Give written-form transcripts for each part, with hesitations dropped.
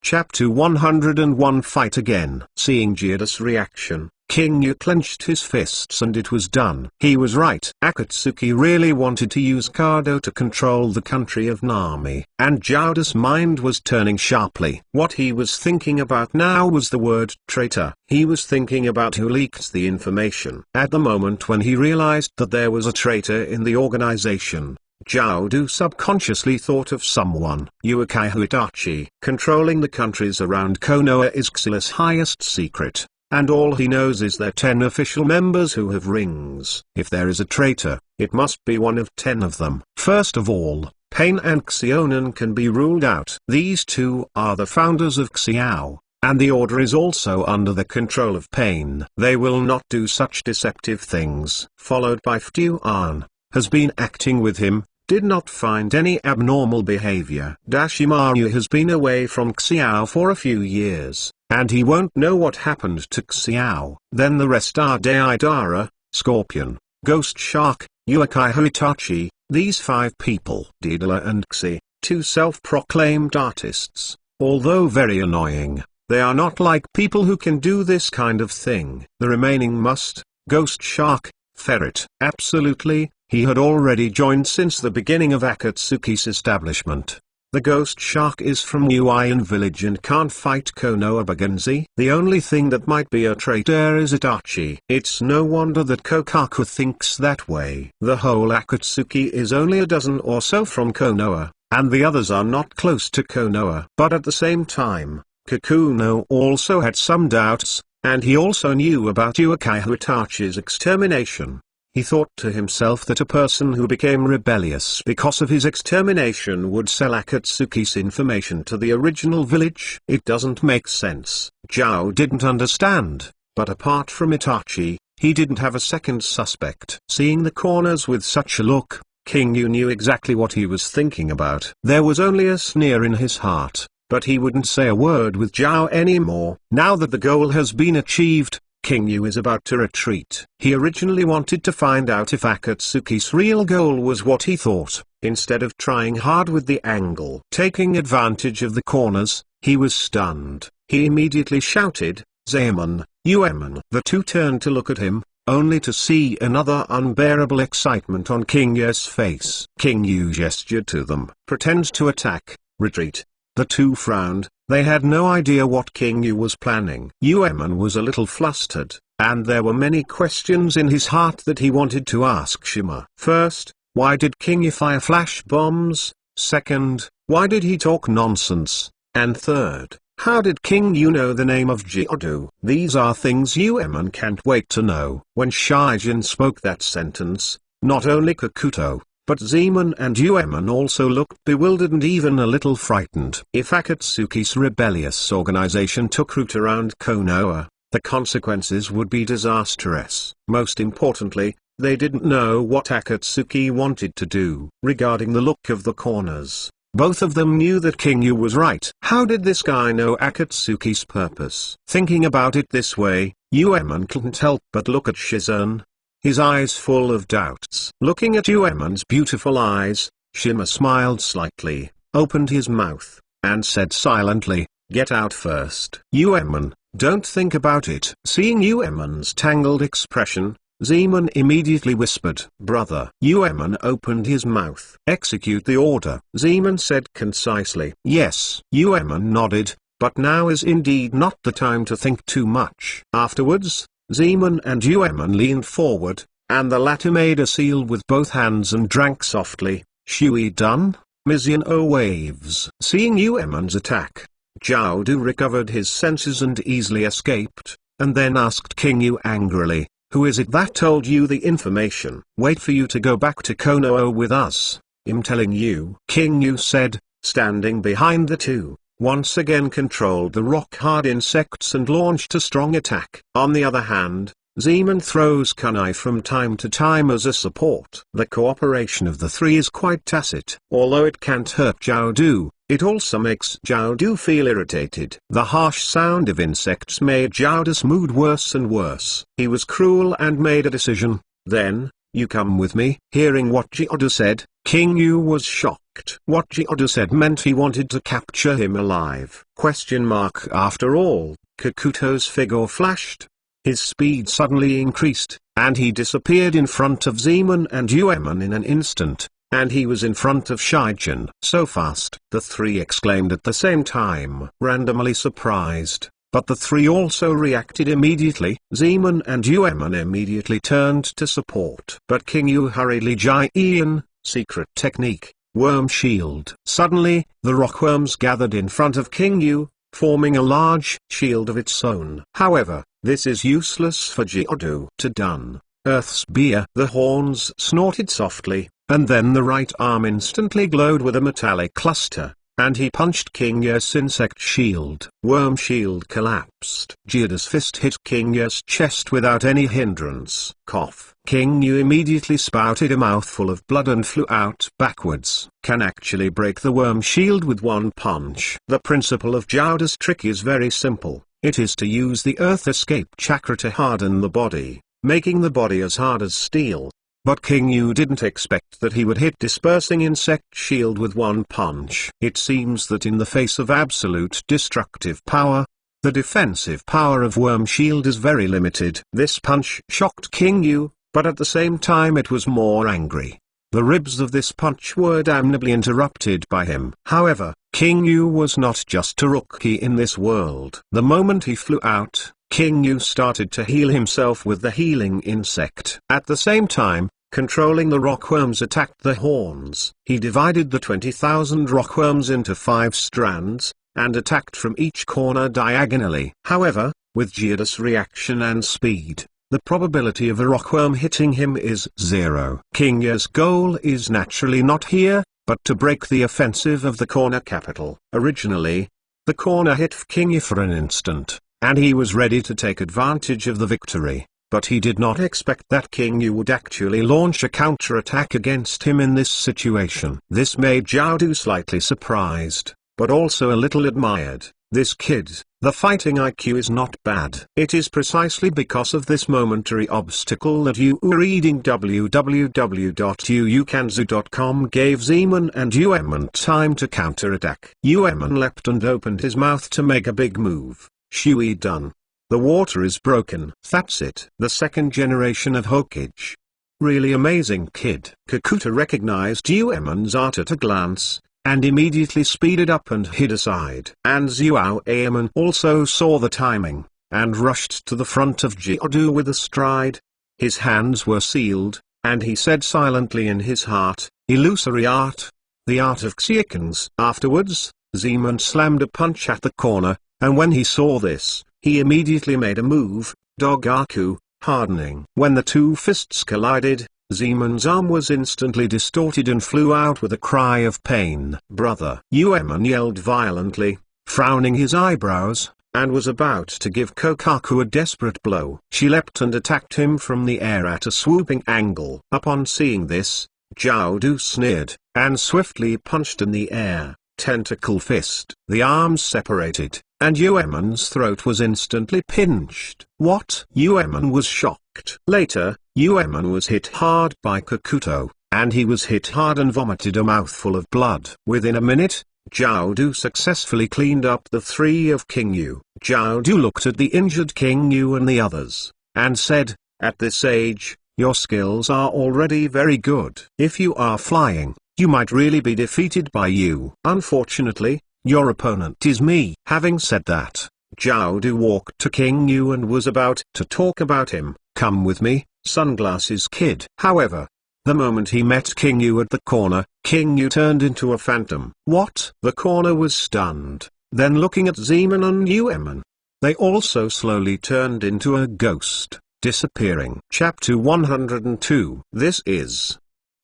Chapter 101 Fight Again. Seeing Jida's reaction, King Yu clenched his fists and it was done. He was right. Akatsuki really wanted to use Kado to control the country of Nami, and Jida's mind was turning sharply. What he was thinking about now was the word traitor. He was thinking about who leaked the information. At the moment when he realized that there was a traitor in the organization, Jiaodu subconsciously thought of someone. Uchiha Itachi. Controlling the countries around Konoha is Xyla's highest secret, and all he knows is there are 10 official members who have rings. If there is a traitor, it must be one of 10 of them. First of all, Pain and Xionan can be ruled out. These two are the founders of Xiao, and the order is also under the control of Pain. They will not do such deceptive things. Followed by Fuan, has been acting with him, did not find any abnormal behavior. Dashimaru has been away from Xiao for a few years, and he won't know what happened to Xiao. Then the rest are Deidara, Scorpion, Ghost Shark, Uchiha Itachi, these 5 people. Deidara and Xi, 2 self-proclaimed artists, although very annoying, they are not like people who can do this kind of thing. The remaining must, Ghost Shark, Ferret. Absolutely. He had already joined since the beginning of Akatsuki's establishment. The Ghost Shark is from Uian village and can't fight Konoha Bagenzi. The only thing that might be a traitor is Itachi. It's no wonder that Kokaku thinks that way. The whole Akatsuki is only a dozen or so from Konoha, and the others are not close to Konoha. But at the same time, Kakuno also had some doubts, and he also knew about Uchiha Itachi's extermination. He thought to himself that a person who became rebellious because of his extermination would sell Akatsuki's information to the original village. It doesn't make sense. Zhao didn't understand, but apart from Itachi, he didn't have a second suspect. Seeing the corners with such a look, King Yu knew exactly what he was thinking about. There was only a sneer in his heart, but he wouldn't say a word with Zhao anymore. Now that the goal has been achieved, King Yu is about to retreat. He originally wanted to find out if Akatsuki's real goal was what he thought, instead of trying hard with the angle. Taking advantage of the corners, he was stunned. He immediately shouted, "Zaemon, Uemon!" The two turned to look at him, only to see another unbearable excitement on King Yu's face. King Yu gestured to them. Pretend to attack, retreat. The two frowned. They had no idea what King Yu was planning. Uemon was a little flustered, and there were many questions in his heart that he wanted to ask Shima. First, why did King Yu fire flash bombs? Second, why did he talk nonsense? And third, how did King Yu know the name of Jiaodu? These are things Uemon can't wait to know. When Shaijin spoke that sentence, not only Kakuto, but Zeman and Uemon also looked bewildered and even a little frightened. If Akatsuki's rebellious organization took root around Konoha, the consequences would be disastrous. Most importantly, they didn't know what Akatsuki wanted to do. Regarding the look of the corners, both of them knew that King Yu was right. How did this guy know Akatsuki's purpose? Thinking about it this way, Uemon couldn't help but look at Shizune, his eyes full of doubts. Looking at Uemon's beautiful eyes, Shima smiled slightly, opened his mouth, and said silently, "Get out first." "Uemon, don't think about it." Seeing Uemon's tangled expression, Zeman immediately whispered, "Brother." Uemon opened his mouth. "Execute the order," Zeman said concisely. "Yes." Uemon nodded, but now is indeed not the time to think too much. Afterwards, Zeman and Uemon leaned forward, and the latter made a seal with both hands and drank softly. "Shui done?" Mizuno waves. Seeing Uemon's attack, Jiaodu recovered his senses and easily escaped, and then asked King Yu angrily, "Who is it that told you the information?" "Wait for you to go back to Konoha with us. I'm telling you," King Yu said, standing behind the two. Once again controlled the rock-hard insects and launched a strong attack. On the other hand, Zeman throws kunai from time to time as a support. The cooperation of the three is quite tacit. Although it can't hurt Jiaodu, it also makes Jiaodu feel irritated. The harsh sound of insects made Jiaodu's mood worse and worse. He was cruel and made a decision. Then, you come with me. Hearing what Jiaodu said, King Yu was shocked. What Jiaodu said meant he wanted to capture him alive. After all, Kakuto's figure flashed. His speed suddenly increased, and he disappeared in front of Zeman and Yueman in an instant, and he was in front of Shijen. So fast, the three exclaimed at the same time, randomly surprised. But the three also reacted immediately. Zeman and Yueman immediately turned to support. But King Yu hurriedly Jian, secret technique, worm shield. Suddenly, the rockworms gathered in front of King Yu, forming a large shield of its own. However, this is useless for Jiaodu to done. Earth's beer. The horns snorted softly, and then the right arm instantly glowed with a metallic cluster, and he punched King Yu's insect shield. Worm shield collapsed. Jiaodu's fist hit King Yu's chest without any hindrance. Cough. King Yu immediately spouted a mouthful of blood and flew out backwards. Can actually break the worm shield with one punch. The principle of Jiaodu's trick is very simple. It is to use the earth escape chakra to harden the body, making the body as hard as steel. But King Yu didn't expect that he would hit dispersing insect shield with one punch. It seems that in the face of absolute destructive power, the defensive power of worm shield is very limited. This punch shocked King Yu, but at the same time it was more angry. The ribs of this punch were damnably interrupted by him. However, King Yu was not just a rookie in this world. The moment he flew out, King Yu started to heal himself with the healing insect. At the same time, controlling the rockworms attacked the horns. He divided the 20,000 rockworms into 5 strands, and attacked from each corner diagonally. However, with Jiaodu's reaction and speed, the probability of a rockworm hitting him is 0. King Yu's goal is naturally not here, but to break the offensive of the corner capital. Originally, the corner hit King Yu for an instant, and he was ready to take advantage of the victory. But he did not expect that King Yu would actually launch a counterattack against him in this situation. This made Jiaodu slightly surprised, but also a little admired. This kid, the fighting IQ is not bad. It is precisely because of this momentary obstacle that reading www.yuukanzu.com gave Zeman and Yueman time to counterattack. Yueman leapt and opened his mouth to make a big move. Shui done. The water is broken. That's it. The second generation of Hokage. Really amazing kid. Kakuta recognized Yueman's art at a glance, and immediately speeded up and hid aside. And Yueman also saw the timing, and rushed to the front of Jiaodu with a stride. His hands were sealed, and he said silently in his heart, illusory art, the art of Xiekans. Afterwards, Zeman slammed a punch at the corner, and when he saw this, he immediately made a move, Dogaku, hardening. When the two fists collided, Zeman's arm was instantly distorted and flew out with a cry of pain. Brother! Yueman yelled violently, frowning his eyebrows, and was about to give Kokaku a desperate blow. She leapt and attacked him from the air at a swooping angle. Upon seeing this, Jiaodu sneered, and swiftly punched in the air. Tentacle fist. The arms separated, and Yueman's throat was instantly pinched. What? Yueman was shocked. Later, Yueman was hit hard by Kakuto, and he was hit hard and vomited a mouthful of blood. Within a minute, Jiaodu successfully cleaned up the 3 of King Yu. Jiaodu looked at the injured King Yu and the others, and said, at this age, your skills are already very good. If you are flying, you might really be defeated by you. Unfortunately, your opponent is me. Having said that, Jiaodu walked to King Yu and was about to talk about him. Come with me, sunglasses kid. However, the moment he met King Yu at the corner, King Yu turned into a phantom. What? The corner was stunned, then looking at Zeman and Yueman. They also slowly turned into a ghost, disappearing. Chapter 102. This is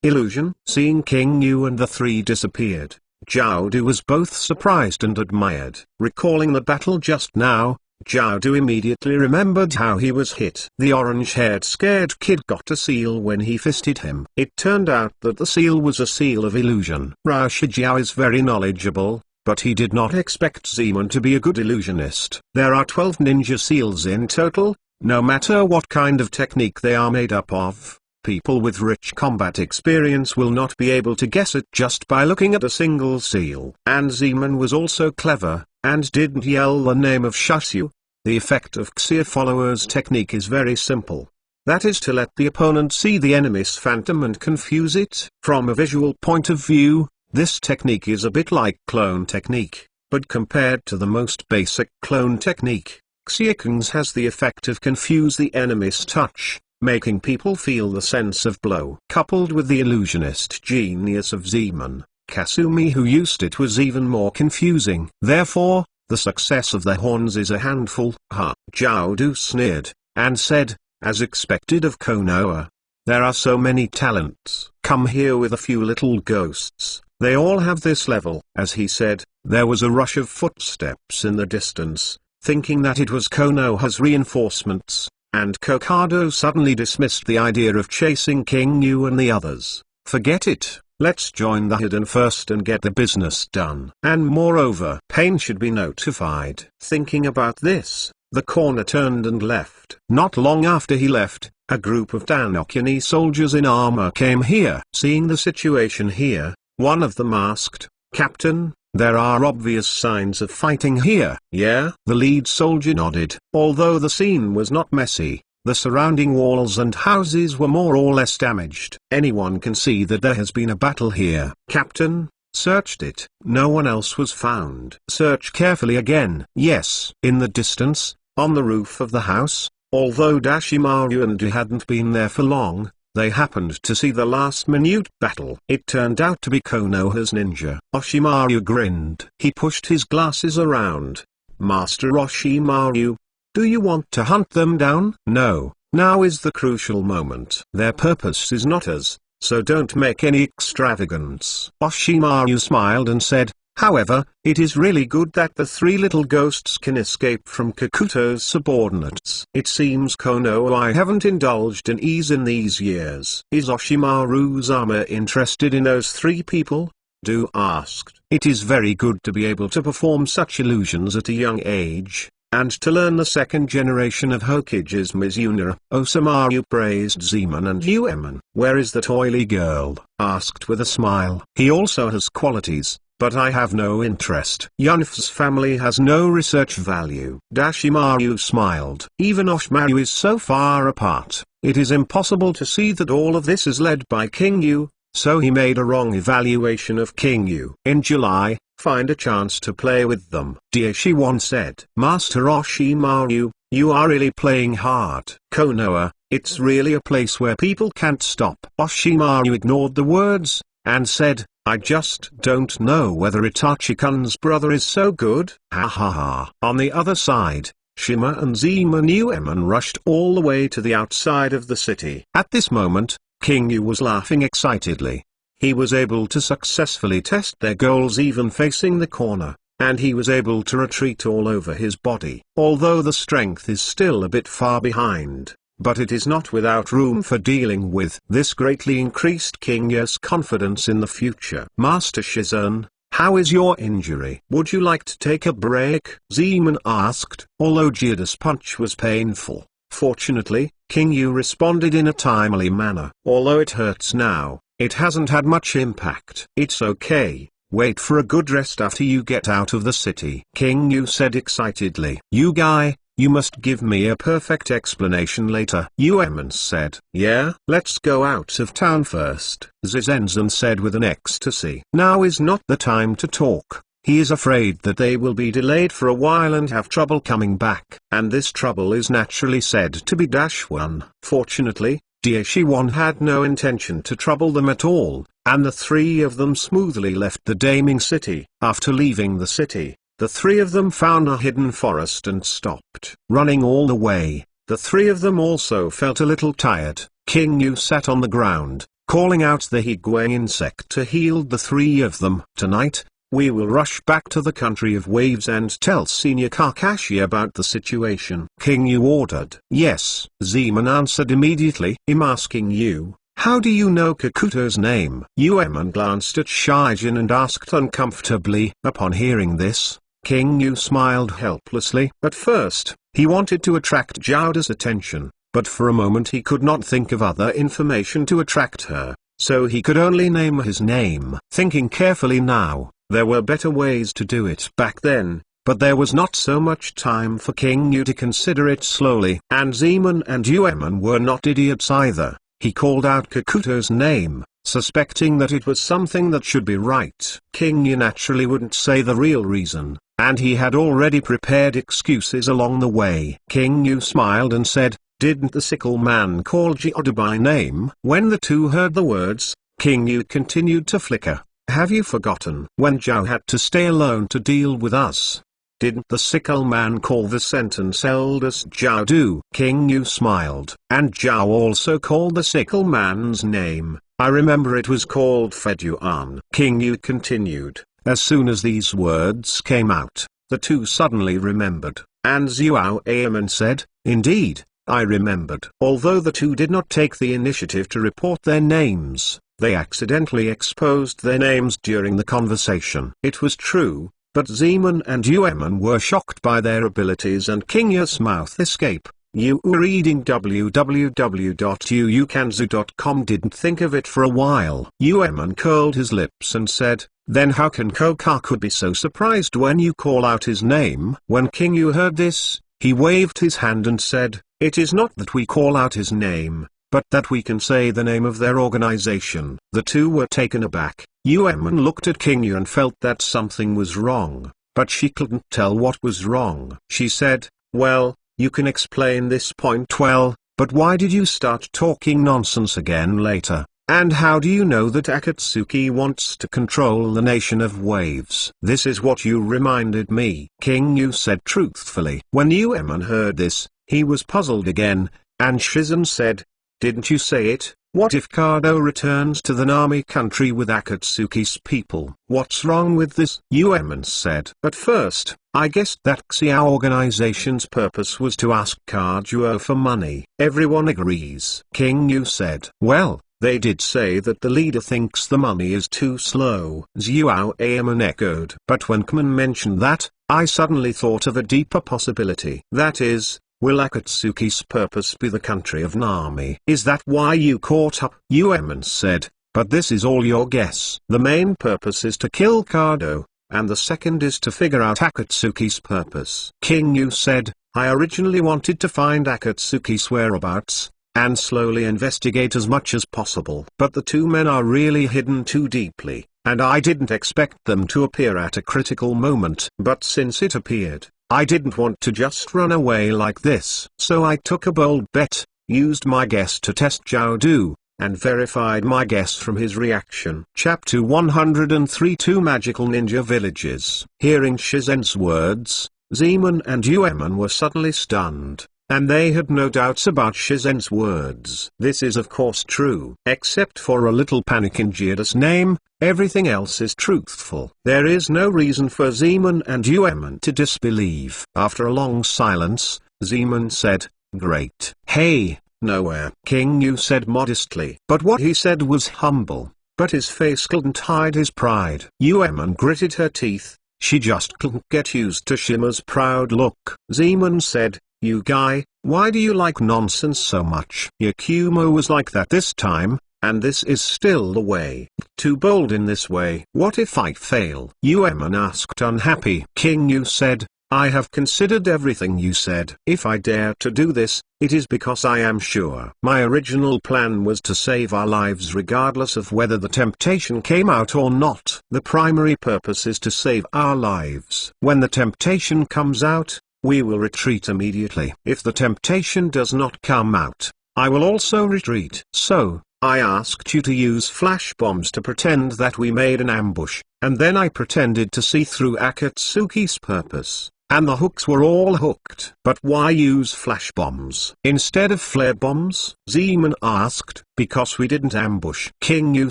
illusion. Seeing King Yu and the 3 disappeared, Jiaodu was both surprised and admired. Recalling the battle just now, Jiaodu immediately remembered how he was hit. The orange-haired scared kid got a seal when he fisted him. It turned out that the seal was a seal of illusion. Rao Shijiao is very knowledgeable, but he did not expect Zeman to be a good illusionist. There are 12 ninja seals in total, no matter what kind of technique they are made up of. People with rich combat experience will not be able to guess it just by looking at a single seal. And Zeman was also clever, and didn't yell the name of Shushu. The effect of Xia followers technique is very simple. That is to let the opponent see the enemy's phantom and confuse it. From a visual point of view, this technique is a bit like clone technique, but compared to the most basic clone technique, Xiaokings has the effect of confuse the enemy's touch, making people feel the sense of blow. Coupled with the illusionist genius of Zeman, Kasumi who used it was even more confusing. Therefore, the success of the horns is a handful. Zhao Du sneered, and said, as expected of Konoha. There are so many talents. Come here with a few little ghosts. They all have this level. As he said, there was a rush of footsteps in the distance, thinking that it was Konoha's reinforcements, and Kokado suddenly dismissed the idea of chasing King Yu and the others. Forget it, let's join the hidden first and get the business done. And moreover, Pain should be notified. Thinking about this, the corner turned and left. Not long after he left, a group of Tanokuni soldiers in armor came here. Seeing the situation here, one of them asked, "Captain, there are obvious signs of fighting here." "Yeah?" The lead soldier nodded. Although the scene was not messy, the surrounding walls and houses were more or less damaged. Anyone can see that there has been a battle here. "Captain, searched it. No one else was found." "Search carefully again." "Yes." In the distance, on the roof of the house, although Dashimaru and Du hadn't been there for long, they happened to see the last minute battle. It turned out to be Konoha's ninja. Oshimaru grinned. He pushed his glasses around. "Master Oshimaru, do you want to hunt them down?" "No, now is the crucial moment. Their purpose is not us, so don't make any extravagance." Oshimaru smiled and said, "However, it is really good that the three little ghosts can escape from Kakuto's subordinates. It seems Konoha haven't indulged in ease in these years." "Is Oshimaru-sama interested in those three people?" Du asked. "It is very good to be able to perform such illusions at a young age, and to learn the second generation of Hokage's Mizunara." Osamaru praised Zeman and Uemon. "Where is that oily girl?" asked with a smile. "He also has qualities, but I have no interest. Yunf's family has no research value." Dashimaru smiled. "Even Oshimaru is so far apart, it is impossible to see that all of this is led by King Yu, so he made a wrong evaluation of King Yu. In July, find a chance to play with them." Daishiwan said. "Master Oshimaru, you are really playing hard." "Konoha, it's really a place where people can't stop." Oshimaru ignored the words, and said, "I just don't know whether Itachi-kun's brother is so good." Ha ha ha. On the other side, Shima and Zeman Uemon rushed all the way to the outside of the city. At this moment, King Yu was laughing excitedly. He was able to successfully test their goals even facing the corner, and he was able to retreat all over his body. Although the strength is still a bit far behind, but it is not without room for dealing with. This greatly increased King Yu's confidence in the future. "Master Shizun, how is your injury? Would you like to take a break?" Zeman asked. Although Jida's punch was painful, fortunately, King Yu responded in a timely manner. "Although it hurts now, it hasn't had much impact." "It's okay. Wait for a good rest after you get out of the city," King Yu said excitedly. "You guy, you must give me a perfect explanation later," Uemon said. "Yeah? Let's go out of town first," Zizenzan said with an ecstasy. "Now is not the time to talk. He is afraid that they will be delayed for a while and have trouble coming back. And this trouble is naturally said to be Dashwan. Fortunately, Daishiwan had no intention to trouble them at all, and the three of them smoothly left the Daming City. After leaving the city, the three of them found a hidden forest and stopped. Running all the way, the three of them also felt a little tired. King Yu sat on the ground, calling out the Higuang insect to heal the three of them. "Tonight, we will rush back to the country of waves and tell Senior Kakashi about the situation," King Yu ordered. "Yes," Zeman answered immediately. "I'm asking you, how do you know Kakuto's name?" Uemon glanced at Shijin and asked uncomfortably. Upon hearing this, King Yu smiled helplessly. At first, he wanted to attract Jowda's attention, but for a moment he could not think of other information to attract her, so he could only name his name. Thinking carefully now, there were better ways to do it back then, but there was not so much time for King Yu to consider it slowly. And Zeman and Uemon were not idiots either. He called out Kakuto's name, suspecting that it was something that should be right. King Yu naturally wouldn't say the real reason, and he had already prepared excuses along the way. King Yu smiled and said, "Didn't the sickle man call Jiao by name?" When the two heard the words, King Yu continued to flicker. "Have you forgotten when Jiao had to stay alone to deal with us? Didn't the sickle man call the sentence eldest Jiao do?" King Yu smiled. "And Jiao also called the sickle man's name. I remember it was called Feduan." King Yu continued. As soon as these words came out, the two suddenly remembered, and Xiao Aemon said, "Indeed, I remembered." Although the two did not take the initiative to report their names, they accidentally exposed their names during the conversation. It was true, but Zeman and Uemon were shocked by their abilities and King Yu's mouth escape. You were reading www.uukanzu.com didn't think of it for a while. Uemon curled his lips and said, "Then how can Kokaku be so surprised when you call out his name?" When King Yu heard this, he waved his hand and said, "It is not that we call out his name, but that we can say the name of their organization." The two were taken aback. Uemon looked at King Yu and felt that something was wrong, but she couldn't tell what was wrong. She said, "Well, you can explain this point well, but why did you start talking nonsense again later? And how do you know that Akatsuki wants to control the nation of waves?" "This is what you reminded me," King Yu said truthfully. When Uemon heard this, he was puzzled again, and Shizen said, "Didn't you say it? What if Kado returns to the Nami country with Akatsuki's people? What's wrong with this?" Uemon said. "At first, I guessed that Xiao organization's purpose was to ask Kajuo for money." "Everyone agrees," King Yu said. "Well, they did say that the leader thinks the money is too slow," Xiao Aemon echoed. "But when Kman mentioned that, I suddenly thought of a deeper possibility. That is, will Akatsuki's purpose be the country of Nami?" "Is that why you caught up?" Uemon said, "But this is all your guess. The main purpose is to kill Kado, and the second is to figure out Akatsuki's purpose." King Yu said, "I originally wanted to find Akatsuki's whereabouts, and slowly investigate as much as possible. But the two men are really hidden too deeply, and I didn't expect them to appear at a critical moment. But since it appeared, I didn't want to just run away like this. So I took a bold bet, used my guess to test Jiao Du, and verified my guess from his reaction." Chapter 103 Two Magical Ninja Villages. Hearing Shizen's words, Zeman and Uemon were suddenly stunned, and they had no doubts about Shizen's words. This is of course true. Except for a little panic in Jira's name, everything else is truthful. There is no reason for Zeman and Uemon to disbelieve. After a long silence, Zeman said, "Great." "Hey, nowhere," King Yu said modestly. But what he said was humble, but his face couldn't hide his pride. Uemon gritted her teeth. She just couldn't get used to Shima's proud look. Zeman said, "You guy, why do you like nonsense so much?" Yakumo was like that this time, and this is still the way. Too bold in this way. "What if I fail?" Uemon asked unhappy. King Yu said, "I have considered everything you said. If I dare to do this, it is because I am sure. My original plan was to save our lives regardless of whether the temptation came out or not. The primary purpose is to save our lives. When the temptation comes out, we will retreat immediately. If the temptation does not come out, I will also retreat. So, I asked you to use flash bombs to pretend that we made an ambush, and then I pretended to see through Akatsuki's purpose, and the hooks were all hooked." "But why use flash bombs instead of flare bombs?" Zeman asked. "Because we didn't ambush." King Yu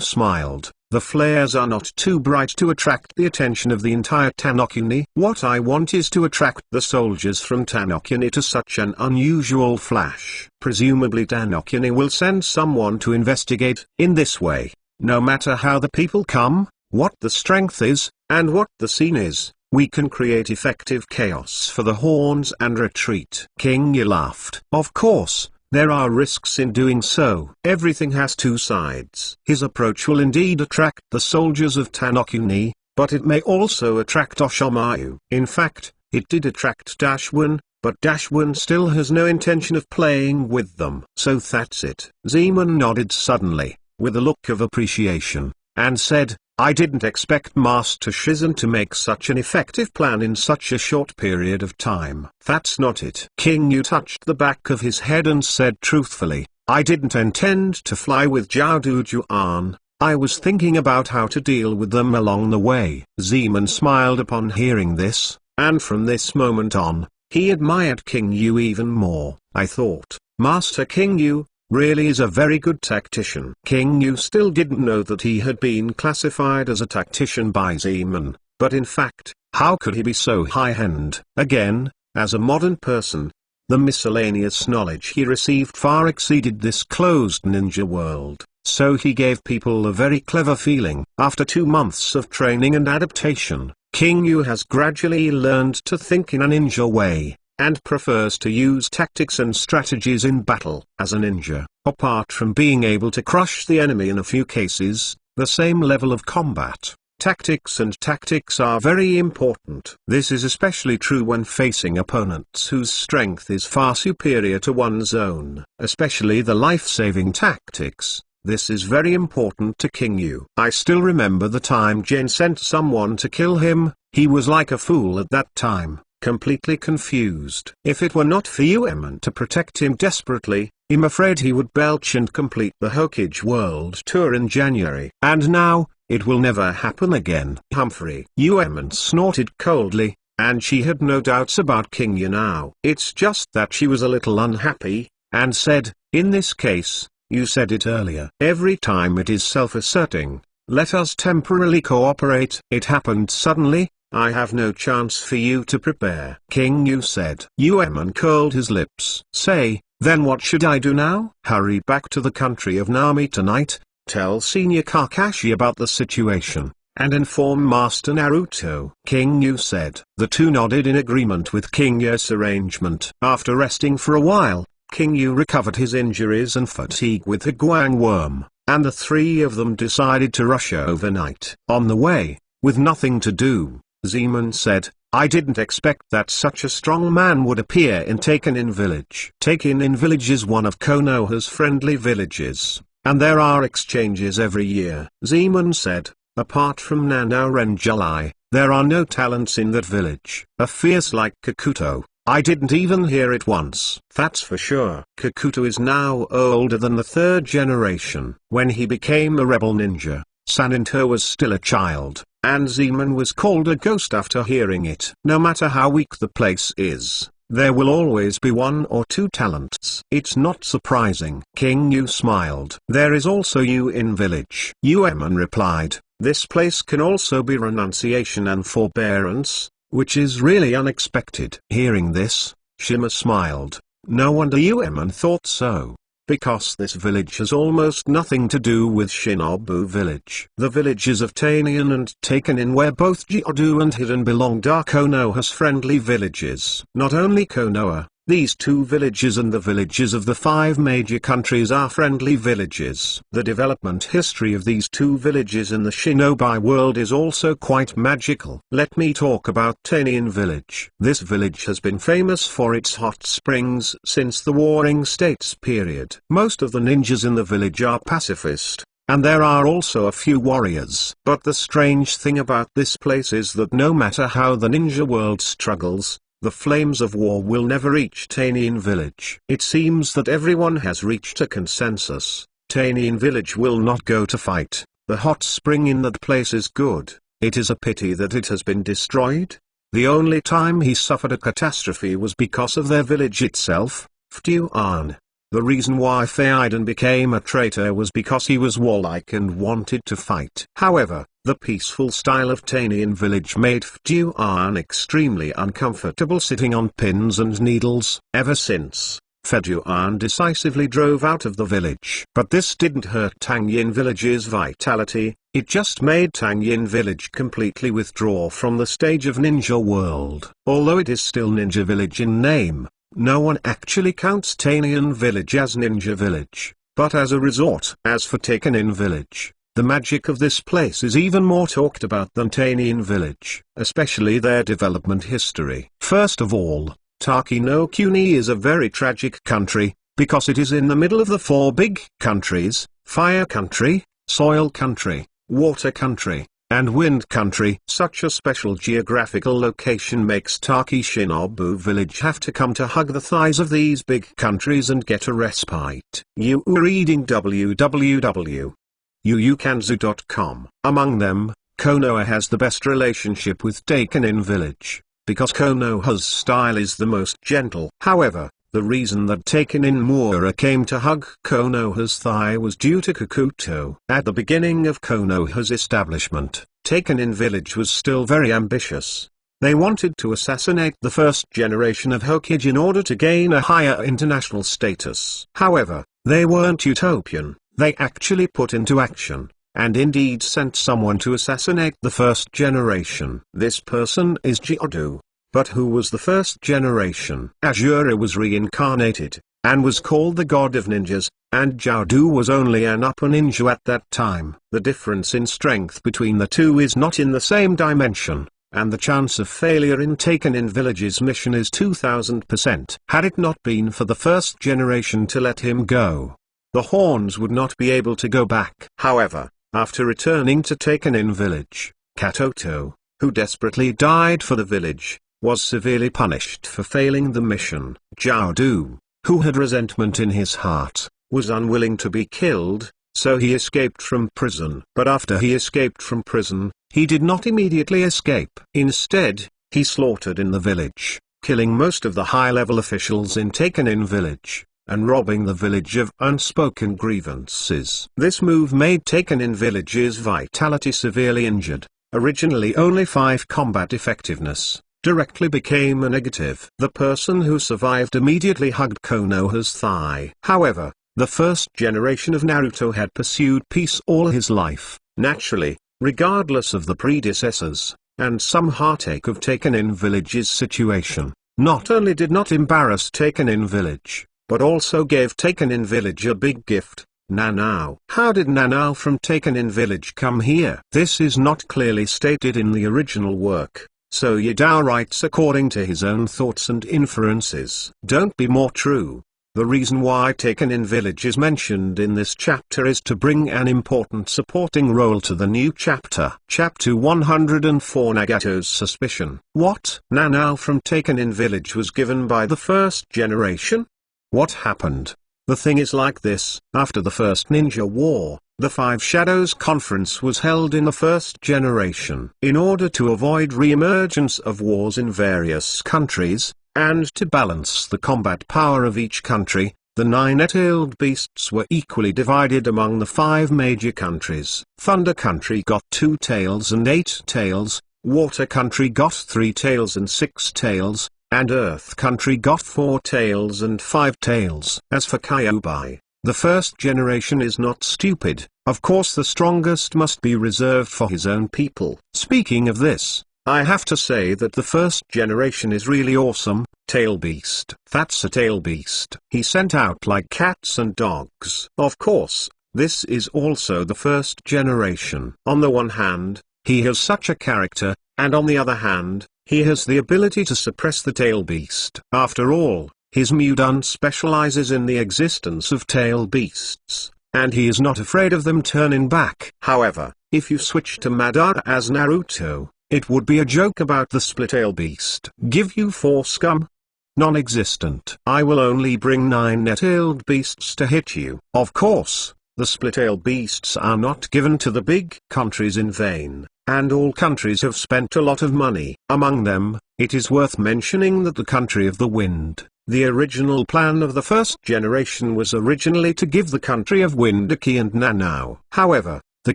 smiled. "The flares are not too bright to attract the attention of the entire Tanokuni. What I want is to attract the soldiers from Tanokuni to such an unusual flash. Presumably Tanokuni will send someone to investigate. In this way, no matter how the people come, what the strength is, and what the scene is, we can create effective chaos for the horns and retreat." King Yu laughed. "Of course, there are risks in doing so. Everything has two sides. His approach will indeed attract the soldiers of Tanokuni, but it may also attract Oshimaru. In fact, it did attract Dashwin, but Dashwin still has no intention of playing with them. So that's it. Zeman nodded suddenly, with a look of appreciation, and said, I didn't expect Master Shizen to make such an effective plan in such a short period of time. That's not it. King Yu touched the back of his head and said truthfully, I didn't intend to fly with Zhao Dujuan. I was thinking about how to deal with them along the way. Zeman smiled upon hearing this, and from this moment on, he admired King Yu even more. I thought, Master King Yu really is a very good tactician. King Yu still didn't know that he had been classified as a tactician by Zeman, but in fact, how could he be so high-end? Again, as a modern person, the miscellaneous knowledge he received far exceeded this closed ninja world, so he gave people a very clever feeling. After 2 months of training and adaptation, King Yu has gradually learned to think in a ninja way, and prefers to use tactics and strategies in battle. As a ninja, apart from being able to crush the enemy in a few cases, the same level of combat, tactics are very important. This is especially true when facing opponents whose strength is far superior to one's own, especially the life-saving tactics. This is very important to King Yu. I still remember the time Jin sent someone to kill him. He was like a fool at that time, completely confused. If it were not for Uemon to protect him desperately, I'm afraid he would belch and complete the Hokage World Tour in January. And now, it will never happen again. Humphrey. Uemon snorted coldly, and she had no doubts about King Yu now. It's just that she was a little unhappy, and said, in this case, you said it earlier. Every time it is self-asserting, let us temporarily cooperate. It happened suddenly. I have no chance for you to prepare. King Yu said. Uemon curled his lips. Say, then what should I do now? Hurry back to the country of Nami tonight, tell Senior Kakashi about the situation, and inform Master Naruto. King Yu said. The two nodded in agreement with King Yu's arrangement. After resting for a while, King Yu recovered his injuries and fatigue with the Guang worm, and the three of them decided to rush overnight. On the way, with nothing to do, Zeman said, I didn't expect that such a strong man would appear in Takenin Village. Takenin Village is one of Konoha's friendly villages, and there are exchanges every year. Zeman said, apart from Nanao and Julai, there are no talents in that village. A fierce like Kakuto, I didn't even hear it once. That's for sure. Kakuto is now older than the third generation. When he became a rebel ninja, Saninto was still a child, and Zeman was called a ghost after hearing it. No matter how weak the place is, there will always be 1 or 2 talents. It's not surprising. King Yu smiled. There is also Yu in village. Uemon replied, this place can also be renunciation and forbearance, which is really unexpected. Hearing this, Shima smiled. No wonder Uemon thought so, because this village has almost nothing to do with Shinobu Village. The villages of Tanian and Takenin, where both Jiodu and Hidden belonged, are Konoha's friendly villages. Not only Konoha, these 2 villages and the villages of the 5 major countries are friendly villages. The development history of these 2 villages in the shinobi world is also quite magical. Let me talk about Tanian Village. This village has been famous for its hot springs since the Warring States period. Most of the ninjas in the village are pacifist, and there are also a few warriors. But the strange thing about this place is that no matter how the ninja world struggles, the flames of war will never reach Tanian Village. It seems that everyone has reached a consensus. Tanian Village will not go to fight. The hot spring in that place is good. It is a pity that it has been destroyed. The only time he suffered a catastrophe was because of their village itself, Ftuan. The reason why Feiden became a traitor was because he was warlike and wanted to fight. However, the peaceful style of Tanian Village made Ftuan extremely uncomfortable sitting on pins and needles. Ever since, Ftuan decisively drove out of the village. But this didn't hurt Tangyin Village's vitality, it just made Tangyin Village completely withdraw from the stage of Ninja World. Although it is still Ninja Village in name, no one actually counts Tanian Village as Ninja Village, but as a resort. As for Takenin Village, the magic of this place is even more talked about than Tanian Village, especially their development history. First of all, Taki no Kuni is a very tragic country, because it is in the middle of the four big countries: fire country, soil country, water country, and wind country. Such a special geographical location makes Taki Shinobu Village have to come to hug the thighs of these big countries and get a respite. You are reading www.yuukanzu.com. Among them, Konoha has the best relationship with Takenin Village, because Konoha's style is the most gentle. However, the reason that Takenin Mura came to hug Konoha's thigh was due to Kakuto. At the beginning of Konoha's establishment, Takenin Village was still very ambitious. They wanted to assassinate the first generation of Hokage in order to gain a higher international status. However, they weren't utopian. They actually put into action, and indeed sent someone to assassinate the first generation. This person is Jiudu. But who was the first generation? Asura was reincarnated, and was called the god of ninjas, and Jiudu was only an upper ninja at that time. The difference in strength between the two is not in the same dimension, and the chance of failure in Takenin Village's mission is 2000%. Had it not been for the first generation to let him go, the horns would not be able to go back. However, after returning to Takenin Village, Katoto, who desperately died for the village, was severely punished for failing the mission. Jiudu, who had resentment in his heart, was unwilling to be killed, so he escaped from prison. But after he escaped from prison, he did not immediately escape. Instead, he slaughtered in the village, killing most of the high-level officials in Takenin Village, and robbing the village of unspoken grievances. This move made Takenin Village's vitality severely injured. Originally only 5 combat effectiveness, directly became a negative. The person who survived immediately hugged Konoha's thigh. However, the first generation of Naruto had pursued peace all his life, naturally, regardless of the predecessors, and some heartache of Takenin Village's situation, not only did not embarrass Takenin Village, but also gave Takenin Village a big gift: Nanao. How did Nanao from Takenin Village come here? This is not clearly stated in the original work, so Yadao writes according to his own thoughts and inferences. Don't be more true. The reason why Takenin Village is mentioned in this chapter is to bring an important supporting role to the new chapter. Chapter 104: Nagato's Suspicion. What? Nanao from Takenin Village was given by the first generation? What happened? The thing is like this: after the first Ninja War, the Five Shadows Conference was held in the first generation. In order to avoid re-emergence of wars in various countries, and to balance the combat power of each country, the 9-tailed beasts were equally divided among the 5 major countries. Thunder Country got 2 tails and 8 tails, Water Country got 3 tails and 6 tails, and Earth Country got 4 tails and 5 tails. As for Kyuubi, the first generation is not stupid. Of course the strongest must be reserved for his own people. Speaking of this, I have to say that the first generation is really awesome. Tail Beast. That's a tail beast. He sent out like cats and dogs. Of course, this is also the first generation. On the one hand, he has such a character, and on the other hand, he has the ability to suppress the tail beast. After all, his Mudun specializes in the existence of tail beasts, and he is not afraid of them turning back. However, if you switch to Madara as Naruto, it would be a joke about the split-tail beast. Give you 4 scum? Non-existent. I will only bring 9 net-tailed beasts to hit you. Of course, the split-tail beasts are not given to the big countries in vain, and all countries have spent a lot of money. Among them, it is worth mentioning that the country of the wind, the original plan of the first generation was originally to give the country of Wind Iki and Nanao. However, the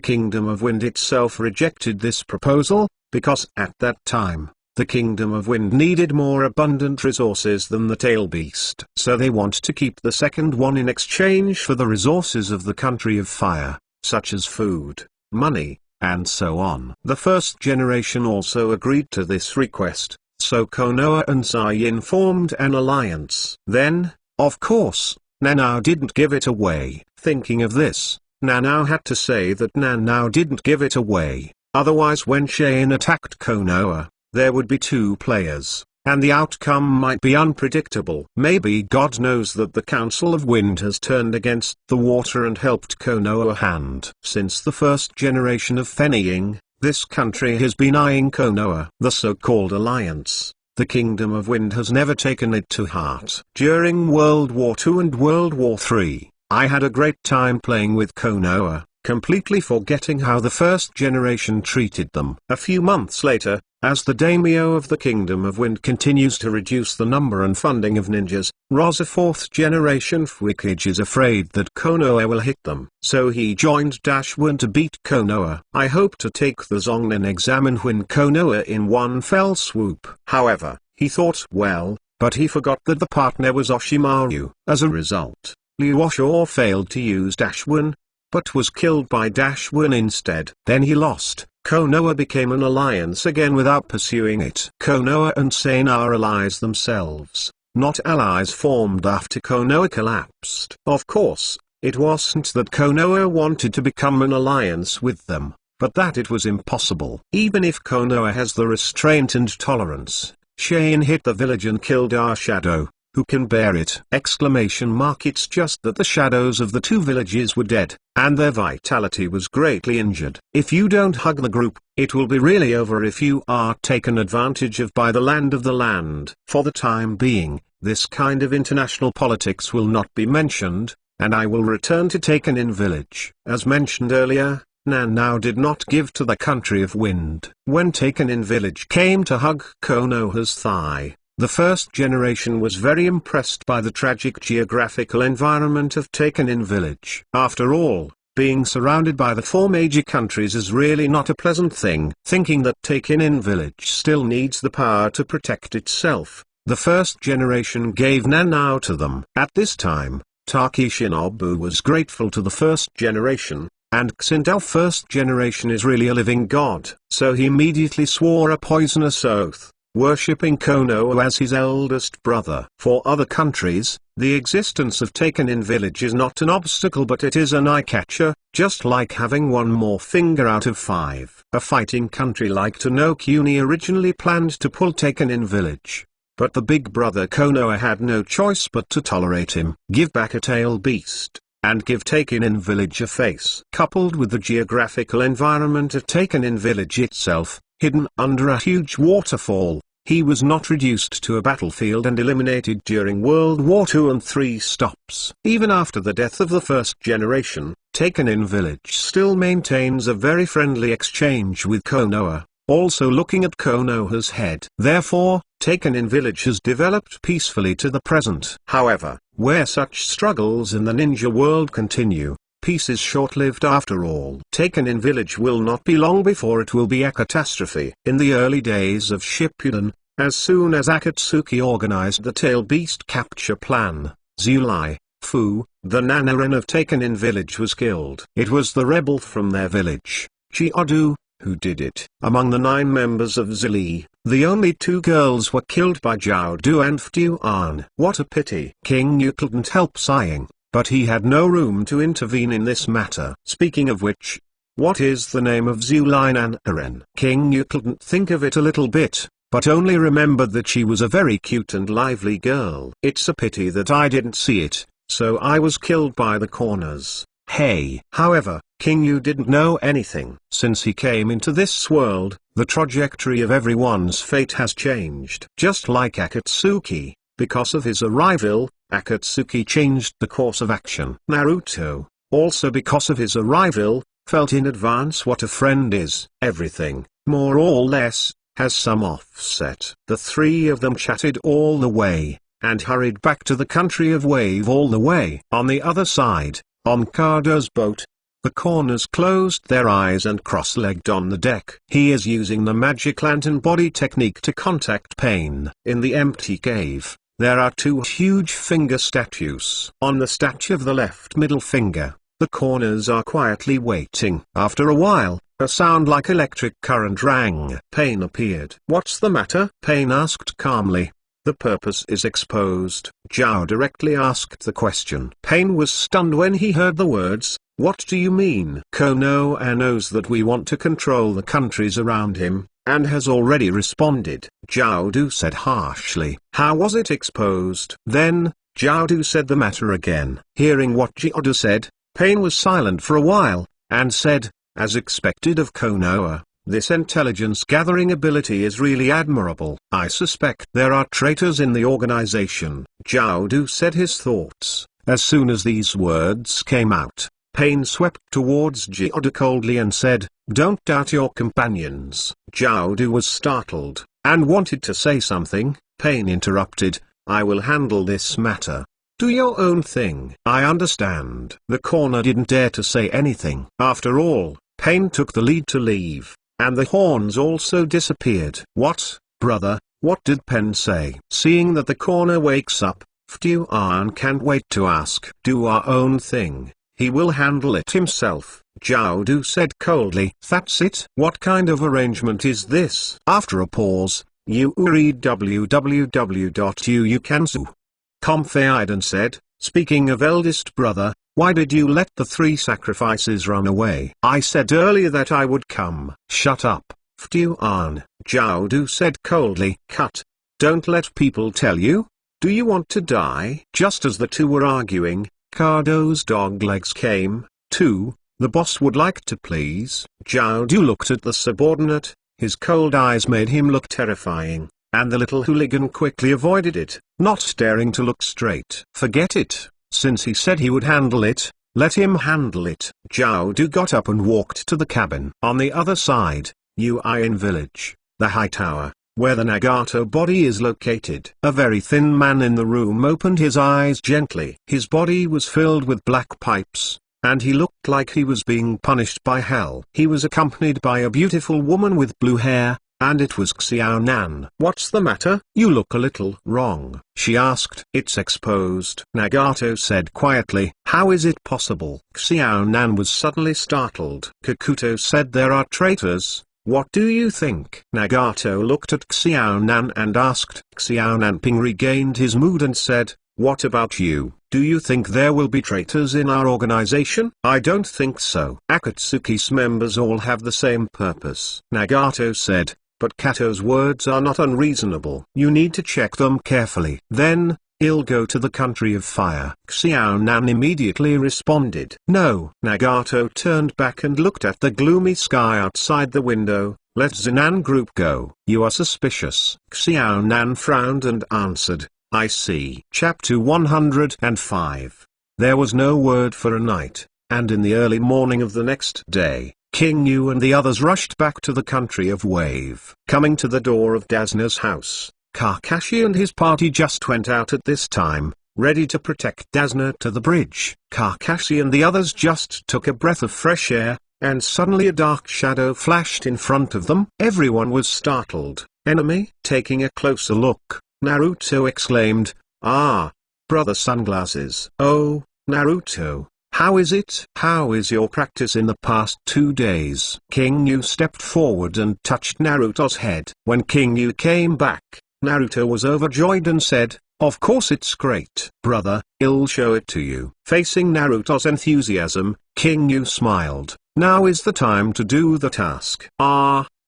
Kingdom of Wind itself rejected this proposal, because at that time, the Kingdom of Wind needed more abundant resources than the Tail Beast. So they want to keep the second one in exchange for the resources of the country of fire, such as food, money, and so on. The first generation also agreed to this request, So Konoha and Zayin formed an alliance. Then, of course, Nanao didn't give it away. Thinking of this, Nanao had to say that Nanao didn't give it away, otherwise when Shane attacked Konoha, there would be two players, and the outcome might be unpredictable. Maybe God knows that the Council of Wind has turned against the water and helped Konoha a hand. Since the first generation of Fennying, this country has been eyeing Konoha. The so-called alliance, the Kingdom of Wind has never taken it to heart. During World War II and World War III, I had a great time playing with Konoha, completely forgetting how the first generation treated them. A few months later, as the daimyo of the Kingdom of Wind continues to reduce the number and funding of ninjas, Rosa 4th generation Fuikage is afraid that Konoha will hit them. So he joined Dashwin to beat Konoha. I hope to take the Zongnin exam and win Konoha in one fell swoop. However, he thought well, but he forgot that the partner was Oshimaru. As a result, Liu Osho failed to use Dashwin, but was killed by Dashwin instead. Then he lost. Konoha became an alliance again without pursuing it. Konoha and Sane are allies themselves, not allies formed after Konoha collapsed. Of course, it wasn't that Konoha wanted to become an alliance with them, but that it was impossible. Even if Konoha has the restraint and tolerance, Shane hit the village and killed our shadow. Who can bear it? It's just that the shadows of the two villages were dead, and their vitality was greatly injured. If you don't hug the group, it will be really over if you are taken advantage of by the land of the land. For the time being, this kind of international politics will not be mentioned, and I will return to Taken-in village. As mentioned earlier, Nanao did not give to the country of wind. When Taken-in village came to hug Konoha's thigh, the first generation was very impressed by the tragic geographical environment of Taken-in village. After all, being surrounded by the four major countries is really not a pleasant thing. Thinking that Taken-in village still needs the power to protect itself, the first generation gave Nanao to them. At this time, Taki Shinobu was grateful to the first generation, and Xindao first generation is really a living god. So he immediately swore a poisonous oath, worshipping Konoha as his eldest brother. For other countries, the existence of Taken-in village is not an obstacle, but it is an eye-catcher, just like having one more finger out of 5. A fighting country like Tonokuni originally planned to pull Taken-in village, but the big brother Konoha had no choice but to tolerate him, give back a tail beast, and give Taken-in village a face. Coupled with the geographical environment of Taken-in village itself, hidden under a huge waterfall, he was not reduced to a battlefield and eliminated during World War II and 3 stops. Even after the death of the first generation, Taken-in village still maintains a very friendly exchange with Konoha, also looking at Konoha's head. Therefore, Taken-in village has developed peacefully to the present. However, where such struggles in the ninja world continue, peace is short-lived after all. Taken-in village will not be long before it will be a catastrophe. In the early days of Shippuden, as soon as Akatsuki organized the tail beast capture plan, Zulai, Fu, the Nanarin of Taken-in village was killed. It was the rebel from their village, Chiodu, who did it. Among the 9 members of Zili, the only 2 girls were killed by Jiaodu and Ftuan. What a pity. King Yu couldn't help sighing, but he had no room to intervene in this matter. Speaking of which, what is the name of Zulai Nanarin? King Yu couldn't think of it a little bit, but only remembered that she was a very cute and lively girl. It's a pity that I didn't see it, so I was killed by the corners. Hey. However, King Yu didn't know anything. Since he came into this world, the trajectory of everyone's fate has changed. Just like Akatsuki, because of his arrival, Akatsuki changed the course of action. Naruto, also because of his arrival, felt in advance what a friend is. Everything, more or less, has some offset. The 3 of them chatted all the way, and hurried back to the country of Wave all the way. On the other side, on Kado's boat, the corners closed their eyes and cross-legged on the deck. He is using the magic lantern body technique to contact pain. In the empty cave, there are 2 huge finger statues. On the statue of the left middle finger, the corners are quietly waiting. After a while, A sound like electric current rang. Pain appeared. "What's the matter?" Pain asked calmly. "The purpose is exposed." Zhao directly asked the question. Pain was stunned when he heard the words, "What do you mean?" Konoha knows that we want to control the countries around him, and has already responded, Zhao Du said harshly. "How was it exposed?" Then, Zhao Du said the matter again. Hearing what Zhao Du said, Pain was silent for a while, and said, "As expected of Konoha, this intelligence-gathering ability is really admirable. I suspect there are traitors in the organization." Zhao Du said his thoughts. As soon as these words came out, Pain swept towards Zhao Du coldly and said, "Don't doubt your companions." Zhao Du was startled, and wanted to say something. Pain interrupted, "I will handle this matter. Do your own thing." "I understand." The corner didn't dare to say anything. After all, Pain took the lead to leave, and the horns also disappeared. "What, brother, what did Pen say?" Seeing that the corner wakes up, Ftuan can't wait to ask. "Do our own thing. He will handle it himself," Zhao Du said coldly. "That's it? What kind of arrangement is this?" After a pause, you read www.uukansu.com and said, "Speaking of eldest brother, why did you let the 3 sacrifices run away?" "I said earlier that I would come." "Shut up, Ftuan," Zhao Du said coldly. "Cut. Don't let people tell you. Do you want to die?" Just as the two were arguing, Kado's dog legs came, too. "The boss would like to please." Zhao Du looked at the subordinate, his cold eyes made him look terrifying, and the little hooligan quickly avoided it, not daring to look straight. "Forget it, since he said he would handle it, let him handle it." Zhao Du got up and walked to the cabin. On the other side, Uin village, the high tower, where the Nagato body is located. A very thin man in the room opened his eyes gently. His body was filled with black pipes, and he looked like he was being punished by hell. He was accompanied by a beautiful woman with blue hair, and it was Xiao Nan. "What's the matter? You look a little wrong," she asked. "It's exposed," Nagato said quietly. "How is it possible?" Xiao Nan was suddenly startled. Kikuto said, "There are traitors. What do you think?" Nagato looked at Xiao Nan and asked. Xiao Nanping regained his mood and said, "What about you? Do you think there will be traitors in our organization?" "I don't think so. Akatsuki's members all have the same purpose," Nagato said, "but Kato's words are not unreasonable. You need to check them carefully. Then, I'll go to the country of fire." Xiao Nan immediately responded. "No." Nagato turned back and looked at the gloomy sky outside the window. "Let Zinan group go." "You are suspicious." Xiao Nan frowned and answered, "I see." Chapter 105. There was no word for a night, and in the early morning of the next day, King Yu and the others rushed back to the country of Wave. Coming to the door of Dazna's house, Kakashi and his party just went out at this time, ready to protect Dazna to the bridge. Kakashi and the others just took a breath of fresh air, and suddenly a dark shadow flashed in front of them. Everyone was startled. "Enemy?" Taking a closer look, Naruto exclaimed, "Ah! Brother Sunglasses." "Oh, Naruto, how is it? How is your practice in the past 2 days?" King Yu stepped forward and touched Naruto's head. When King Yu came back, Naruto was overjoyed and said, "Of course it's great. Brother, I'll show it to you." Facing Naruto's enthusiasm, King Yu smiled. "Now is the time to do the task."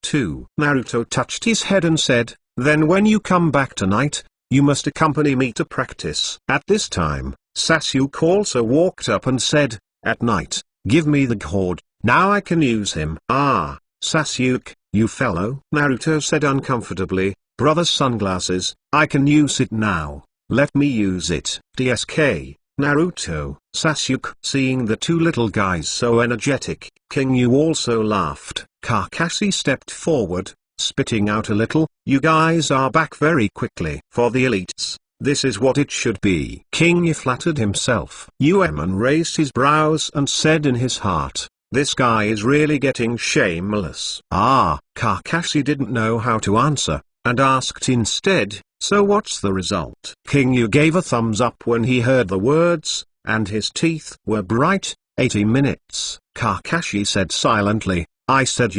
"Too." Naruto touched his head and said, "Then when you come back tonight, you must accompany me to practice." At this time, Sasuke also walked up and said, "At night, give me the gourd, now I can use him." Sasuke, you fellow," Naruto said uncomfortably, "Brother Sunglasses, I can use it now, let me use it." "DSK, Naruto." Sasuke, seeing the two little guys so energetic, King Yu also laughed. Kakashi stepped forward, spitting out a little, "You guys are back very quickly. For the elites, this is what it should be." King Yu flattered himself. Uemon raised his brows and said in his heart, "This guy is really getting shameless." Kakashi didn't know how to answer, and asked instead, "So what's the result?" King Yu gave a thumbs up when he heard the words, and his teeth were bright. 80 minutes, Kakashi said silently, I said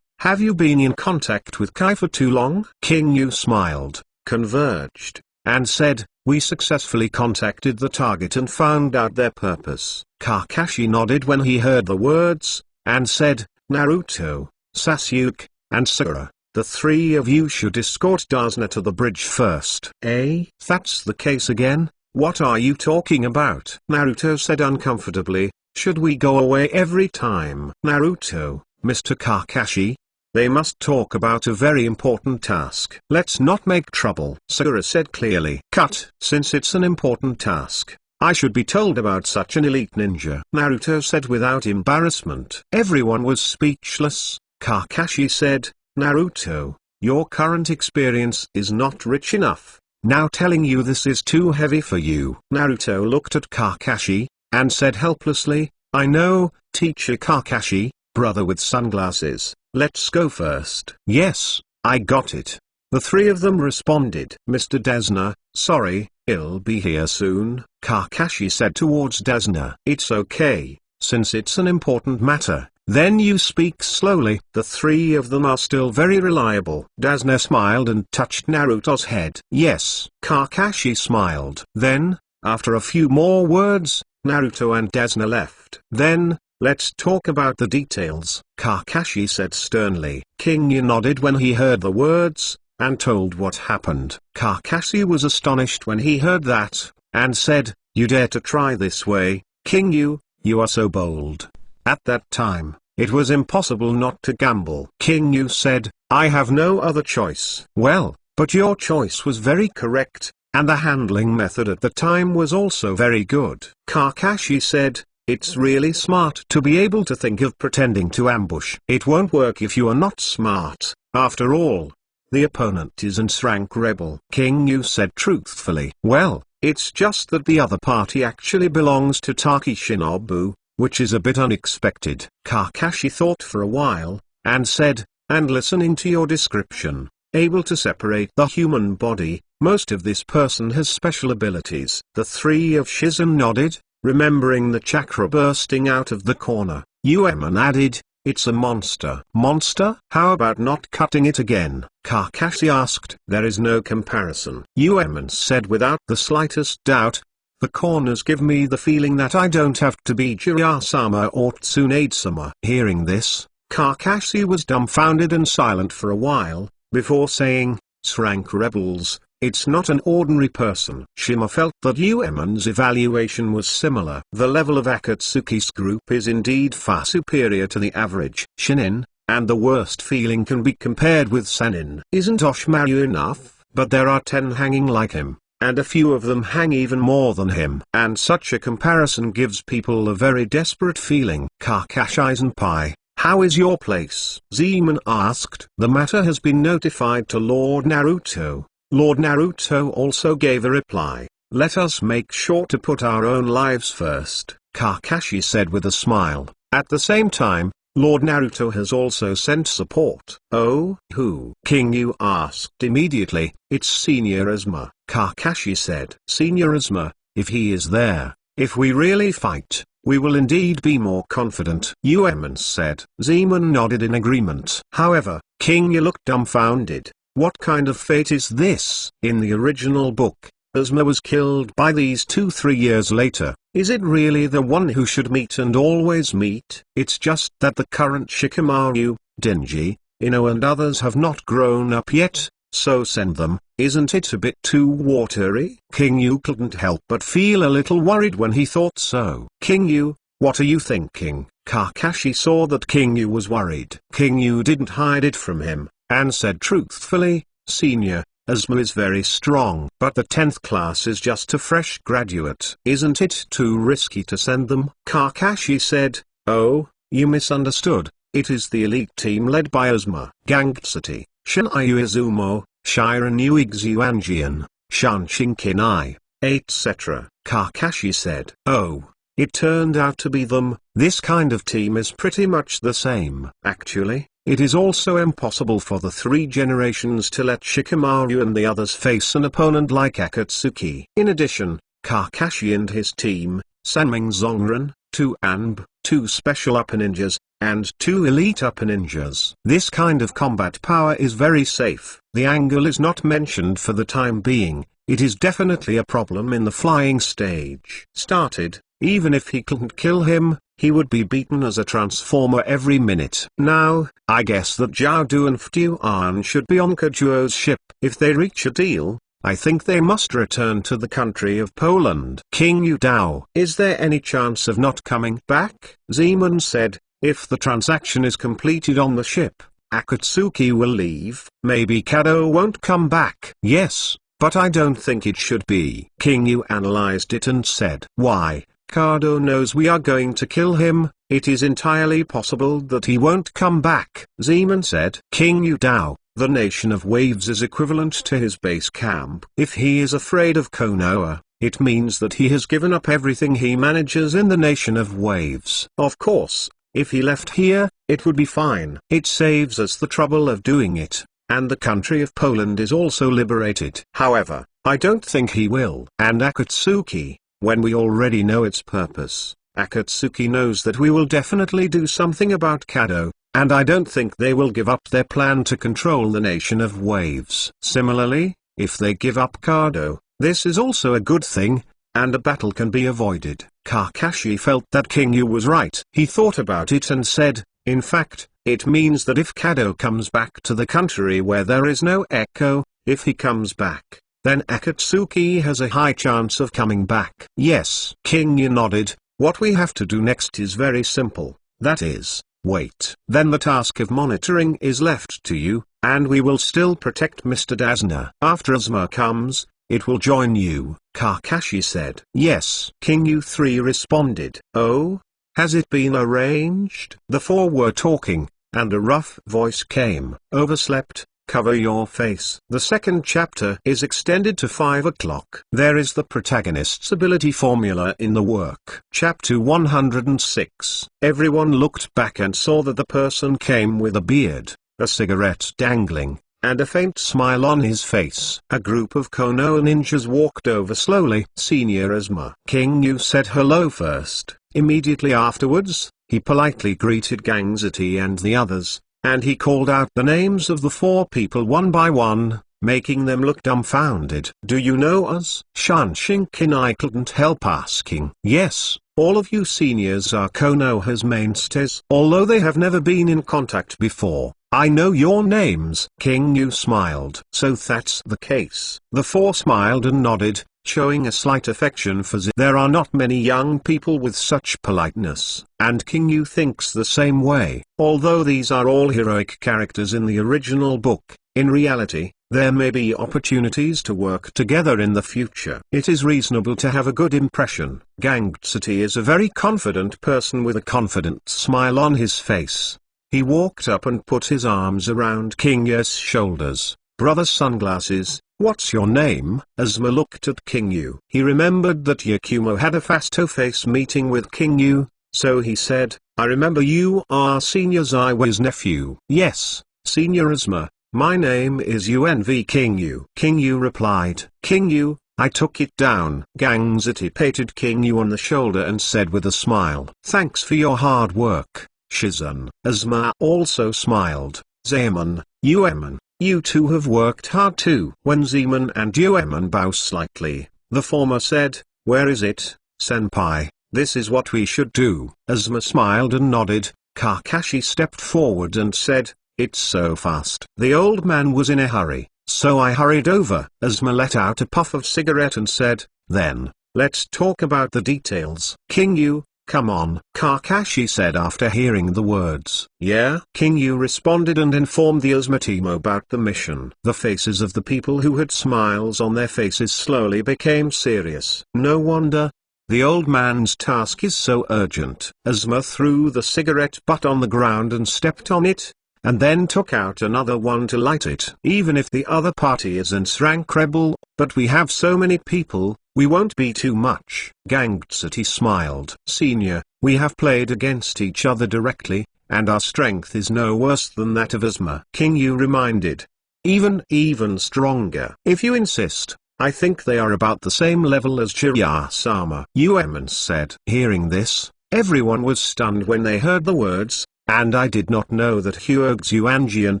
have you been in contact with Kai for too long? King Yu smiled, converged, and said, we successfully contacted the target and found out their purpose. Kakashi nodded when he heard the words, and said, Naruto, Sasuke, and Sakura, the three of you should escort Dasuna to the bridge first. That's the case again? What are you talking about? Naruto said uncomfortably, should we go away every time? Naruto, Mr. Kakashi, they must talk about a very important task. Let's not make trouble. Sakura said clearly. Cut. Since it's an important task, I should be told about such an elite ninja. Naruto said without embarrassment. Everyone was speechless. Kakashi said, Naruto, your current experience is not rich enough. Now telling you this is too heavy for you. Naruto looked at Kakashi, and said helplessly, I know, teacher Kakashi, brother with sunglasses. Let's go first. Yes, I got it. The three of them responded. Mr. Dasuna, sorry, he'll be here soon, Kakashi said towards Dasuna. It's okay, since it's an important matter, then you speak slowly. The three of them are still very reliable. Dasuna smiled and touched Naruto's head. Yes, Kakashi smiled. Then, after a few more words, Naruto and Dasuna left. Then, let's talk about the details, Kakashi said sternly. King Yu nodded when he heard the words, and told what happened. Kakashi was astonished when he heard that, and said, you dare to try this way, King Yu, you are so bold. At that time, it was impossible not to gamble. King Yu said, I have no other choice. Well, but your choice was very correct, and the handling method at the time was also very good. Kakashi said, it's really smart to be able to think of pretending to ambush. It won't work if you are not smart. After all, the opponent isn't rank rebel. King Yu said truthfully. Well, it's just that the other party actually belongs to Taki Shinobu, which is a bit unexpected. Kakashi thought for a while, and said, and listening to your description, able to separate the human body, most of this person has special abilities. The three of Shizen nodded, remembering the chakra bursting out of the corner. Uemon added, it's a monster. Monster? How about not cutting it again? Kakashi asked. There is no comparison. Uemon said without the slightest doubt. The corners give me the feeling that I don't have to be Jiraiya-sama or Tsunade-sama. Hearing this, Kakashi was dumbfounded and silent for a while, before saying, Srank rebels, it's not an ordinary person. Shima felt that Uemon's evaluation was similar. The level of Akatsuki's group is indeed far superior to the average Shinin, and the worst feeling can be compared with Sannin. Isn't Oshimaru enough? But there are 10 hanging like him, and a few of them hang even more than him. And such a comparison gives people a very desperate feeling. Kakashi-senpai, how is your place? Zeman asked. The matter has been notified to Lord Naruto. Lord Naruto also gave a reply. Let us make sure to put our own lives first, Kakashi said with a smile. At the same time, Lord Naruto has also sent support. Oh, who? King Yu asked immediately. It's Senior Asuma, Kakashi said. Senior Asuma, if he is there, if we really fight, we will indeed be more confident, Uemon said. Zeman nodded in agreement. However, King Yu looked dumbfounded. What kind of fate is this? In the original book, Asuma was killed by these 2-3 years later. Is it really the one who should meet and always meet? It's just that the current Shikamaru, Denji, Ino and others have not grown up yet, so send them. Isn't it a bit too watery? King Yu couldn't help but feel a little worried when he thought so. King Yu, what are you thinking? Kakashi saw that King Yu was worried. King Yu didn't hide it from him, and said truthfully, Senior, Asuma is very strong. But the 10th class is just a fresh graduate. Isn't it too risky to send them? Kakashi said, oh, you misunderstood. It is the elite team led by Asuma, Gangtsuki, Shinryu Izumo, Shiranyu Iguanjian, Shanshinkinai, etc. Kakashi said. Oh, it turned out to be them. This kind of team is pretty much the same. Actually, it is also impossible for the 3 generations to let Shikamaru and the others face an opponent like Akatsuki. In addition, Kakashi and his team, Sanming Zongren, 2 Anb, 2 special upper ninjas, and 2 elite upper ninjas. This kind of combat power is very safe. The angle is not mentioned for the time being. It is definitely a problem in the flying stage. Started, even if he couldn't kill him, he would be beaten as a transformer every minute. Now, I guess that Zhao Du and Ftuan should be on Kajuo's ship. If they reach a deal, I think they must return to the country of Poland. King Yu Dao. Is there any chance of not coming back? Zeman said, if the transaction is completed on the ship, Akatsuki will leave. Maybe Kado won't come back. Yes, but I don't think it should be. King Yu analyzed it and said, why? Kado knows we are going to kill him. It is entirely possible that he won't come back. Zeman said, King Yu Dao, the nation of waves is equivalent to his base camp. If he is afraid of Konoha, it means that he has given up everything he manages in the nation of waves. Of course, if he left here, it would be fine. It saves us the trouble of doing it, and the country of Poland is also liberated. However, I don't think he will. And Akatsuki, when we already know its purpose, Akatsuki knows that we will definitely do something about Kado, and I don't think they will give up their plan to control the nation of waves. Similarly, if they give up Kado, this is also a good thing, and a battle can be avoided. Kakashi felt that King Yu was right. He thought about it and said, in fact, it means that if Kado comes back to the country where there is no echo, if he comes back, then Akatsuki has a high chance of coming back. Yes. King Yu nodded. What we have to do next is very simple, that is, wait. Then the task of monitoring is left to you, and we will still protect Mr. Dazna. After Asuma comes, it will join you, Kakashi said. Yes. King Yu 3 responded. Oh? Has it been arranged? The 4 were talking, and a rough voice came. Overslept, cover your face. The second chapter is extended to 5 o'clock. There is the protagonist's ability formula in the work. Chapter 106. Everyone looked back and saw that the person came with a beard, a cigarette dangling, and a faint smile on his face. A group of Konoha ninjas walked over slowly. Senior Asuma. King Yu said hello first. Immediately afterwards, he politely greeted Gangzati and the others, and he called out the names of the 4 people one by one, making them look dumbfounded. Do you know us? Shanshinkin I couldn't help asking. Yes, all of you seniors are Konoha's mainstays. Although they have never been in contact before, I know your names. King Yu smiled. So that's the case. The 4 smiled and nodded, showing a slight affection for There are not many young people with such politeness, and King Yu thinks the same way. Although these are all heroic characters in the original book, in reality, there may be opportunities to work together in the future. It is reasonable to have a good impression. Gangzati is a very confident person with a confident smile on his face. He walked up and put his arms around King Yu's shoulders. Brother Sunglasses, what's your name? Asuma looked at King Yu. He remembered that Yakumo had a face-to-face meeting with King Yu, so he said, I remember you are Senior Zaiwa's nephew. Yes, Senior Asuma, my name is UNV King Yu. King Yu replied. King Yu, I took it down. Gangzati patted King Yu on the shoulder and said with a smile, thanks for your hard work, Shizun. Asuma also smiled. Zeman, Ueman, you two have worked hard too. When Zeman and Ueman bow slightly, the former said, where is it, senpai? This is what we should do. Asuma smiled and nodded. Kakashi stepped forward and said, it's so fast. The old man was in a hurry, so I hurried over. Asuma let out a puff of cigarette and said, then, let's talk about the details. King Yu, come on, Kakashi said after hearing the words. Yeah? King Yu responded and informed the Asuma team about the mission. The faces of the people who had smiles on their faces slowly became serious. No wonder. The old man's task is so urgent. Asuma threw the cigarette butt on the ground and stepped on it, and then took out another one to light it. Even if the other party is an rank rebel, but we have so many people, we won't be too much. Gangzati smiled. Senior, we have played against each other directly, and our strength is no worse than that of Asuma. King Yu reminded. Even stronger. If you insist, I think they are about the same level as Jiraiya-sama. Ueman said. Hearing this, everyone was stunned when they heard the words, and I did not know that Huoxu and Jian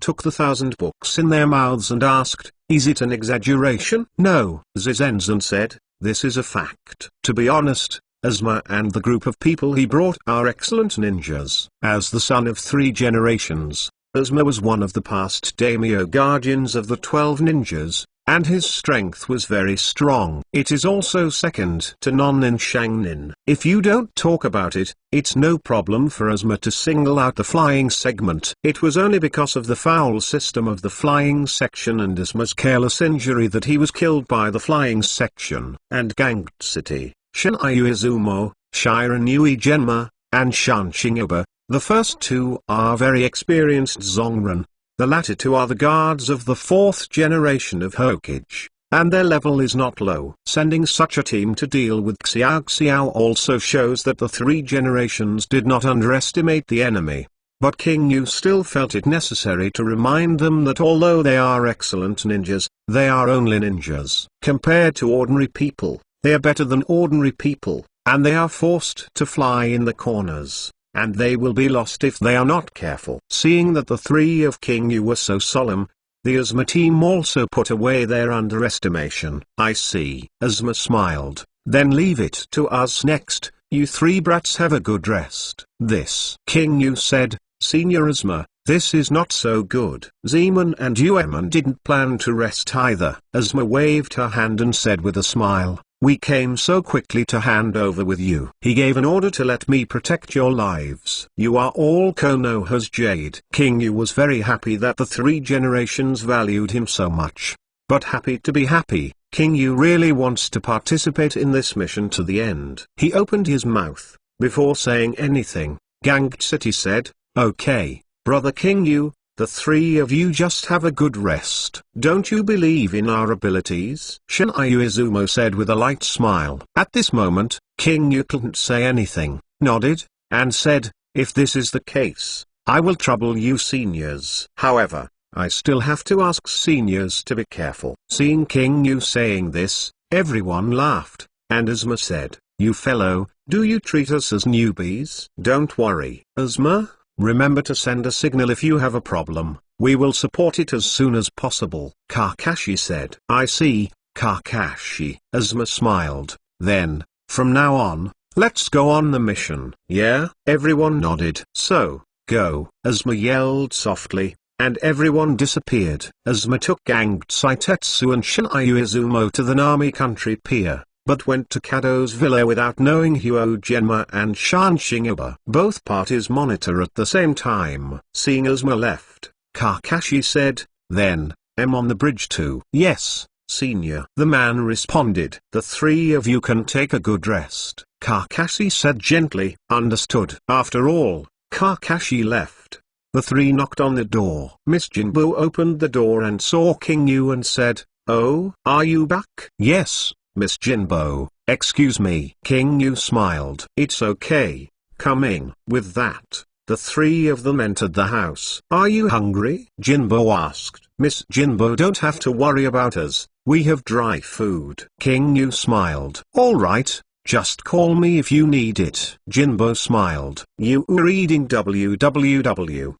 took the 1,000 books in their mouths and asked, is it an exaggeration? No, Zizenzan said, this is a fact. To be honest, Asma and the group of people he brought are excellent ninjas. As the son of 3 generations, Asma was one of the past daimyo guardians of the 12 ninjas, and his strength was very strong. It is also second to non-nin Shangnin. If you don't talk about it, it's no problem for Asma to single out the flying segment. It was only because of the foul system of the flying section and Asma's careless injury that he was killed by the flying section. And Ganged City, Shinryu Izumo, Shiran Yui Genma, and Shanshingoba, the first 2 are very experienced Zongren. The latter 2 are the guards of the 4th generation of Hokage, and their level is not low. Sending such a team to deal with Xiao also shows that the 3 generations did not underestimate the enemy. But King Yu still felt it necessary to remind them that although they are excellent ninjas, they are only ninjas. Compared to ordinary people, they are better than ordinary people, and they are forced to fly in the corners, and they will be lost if they are not careful. Seeing that the 3 of King Yu were so solemn, the Asma team also put away their underestimation. I see. Asma smiled. Then leave it to us next. You 3 brats have a good rest. This, King Yu said, Senior Asma, this is not so good. Zeman and Yueman didn't plan to rest either. Asma waved her hand and said with a smile, we came so quickly to hand over with you. He gave an order to let me protect your lives. You are all Konoha's jade. King Yu was very happy that the 3 generations valued him so much. But happy to be happy, King Yu really wants to participate in this mission to the end. He opened his mouth. Before saying anything, Ganged City said, okay, brother King Yu, the 3 of you just have a good rest. Don't you believe in our abilities? Shinryu Izumo said with a light smile. At this moment, King Yu couldn't say anything, nodded, and said, if this is the case, I will trouble you seniors. However, I still have to ask seniors to be careful. Seeing King Yu saying this, everyone laughed, and Asma said, you fellow, do you treat us as newbies? Don't worry, Asma. Remember to send a signal if you have a problem, we will support it as soon as possible. Kakashi said. I see, Kakashi. Asma smiled. Then, from now on, let's go on the mission. Yeah? Everyone nodded. So, go. Asma yelled softly, and everyone disappeared. Asma took Ganged Saitetsu and Shinryu Izumo to the Nami country pier, but went to Kado's villa without knowing Huo Genma and Shanshingoba. Both parties monitor at the same time. Seeing Asma left, Kakashi said, then, I'm on the bridge too. Yes, senior. The man responded. The 3 of you can take a good rest. Kakashi said gently. Understood. After all, Kakashi left. The 3 knocked on the door. Miss Jinbo opened the door and saw King Yu and said, oh, are you back? Yes, Miss Jinbo, excuse me. King Yu smiled. It's okay, come in. With that, the 3 of them entered the house. Are you hungry? Jinbo asked. Miss Jinbo, don't have to worry about us, we have dry food. King Yu smiled. All right, just call me if you need it. Jinbo smiled. You are reading www.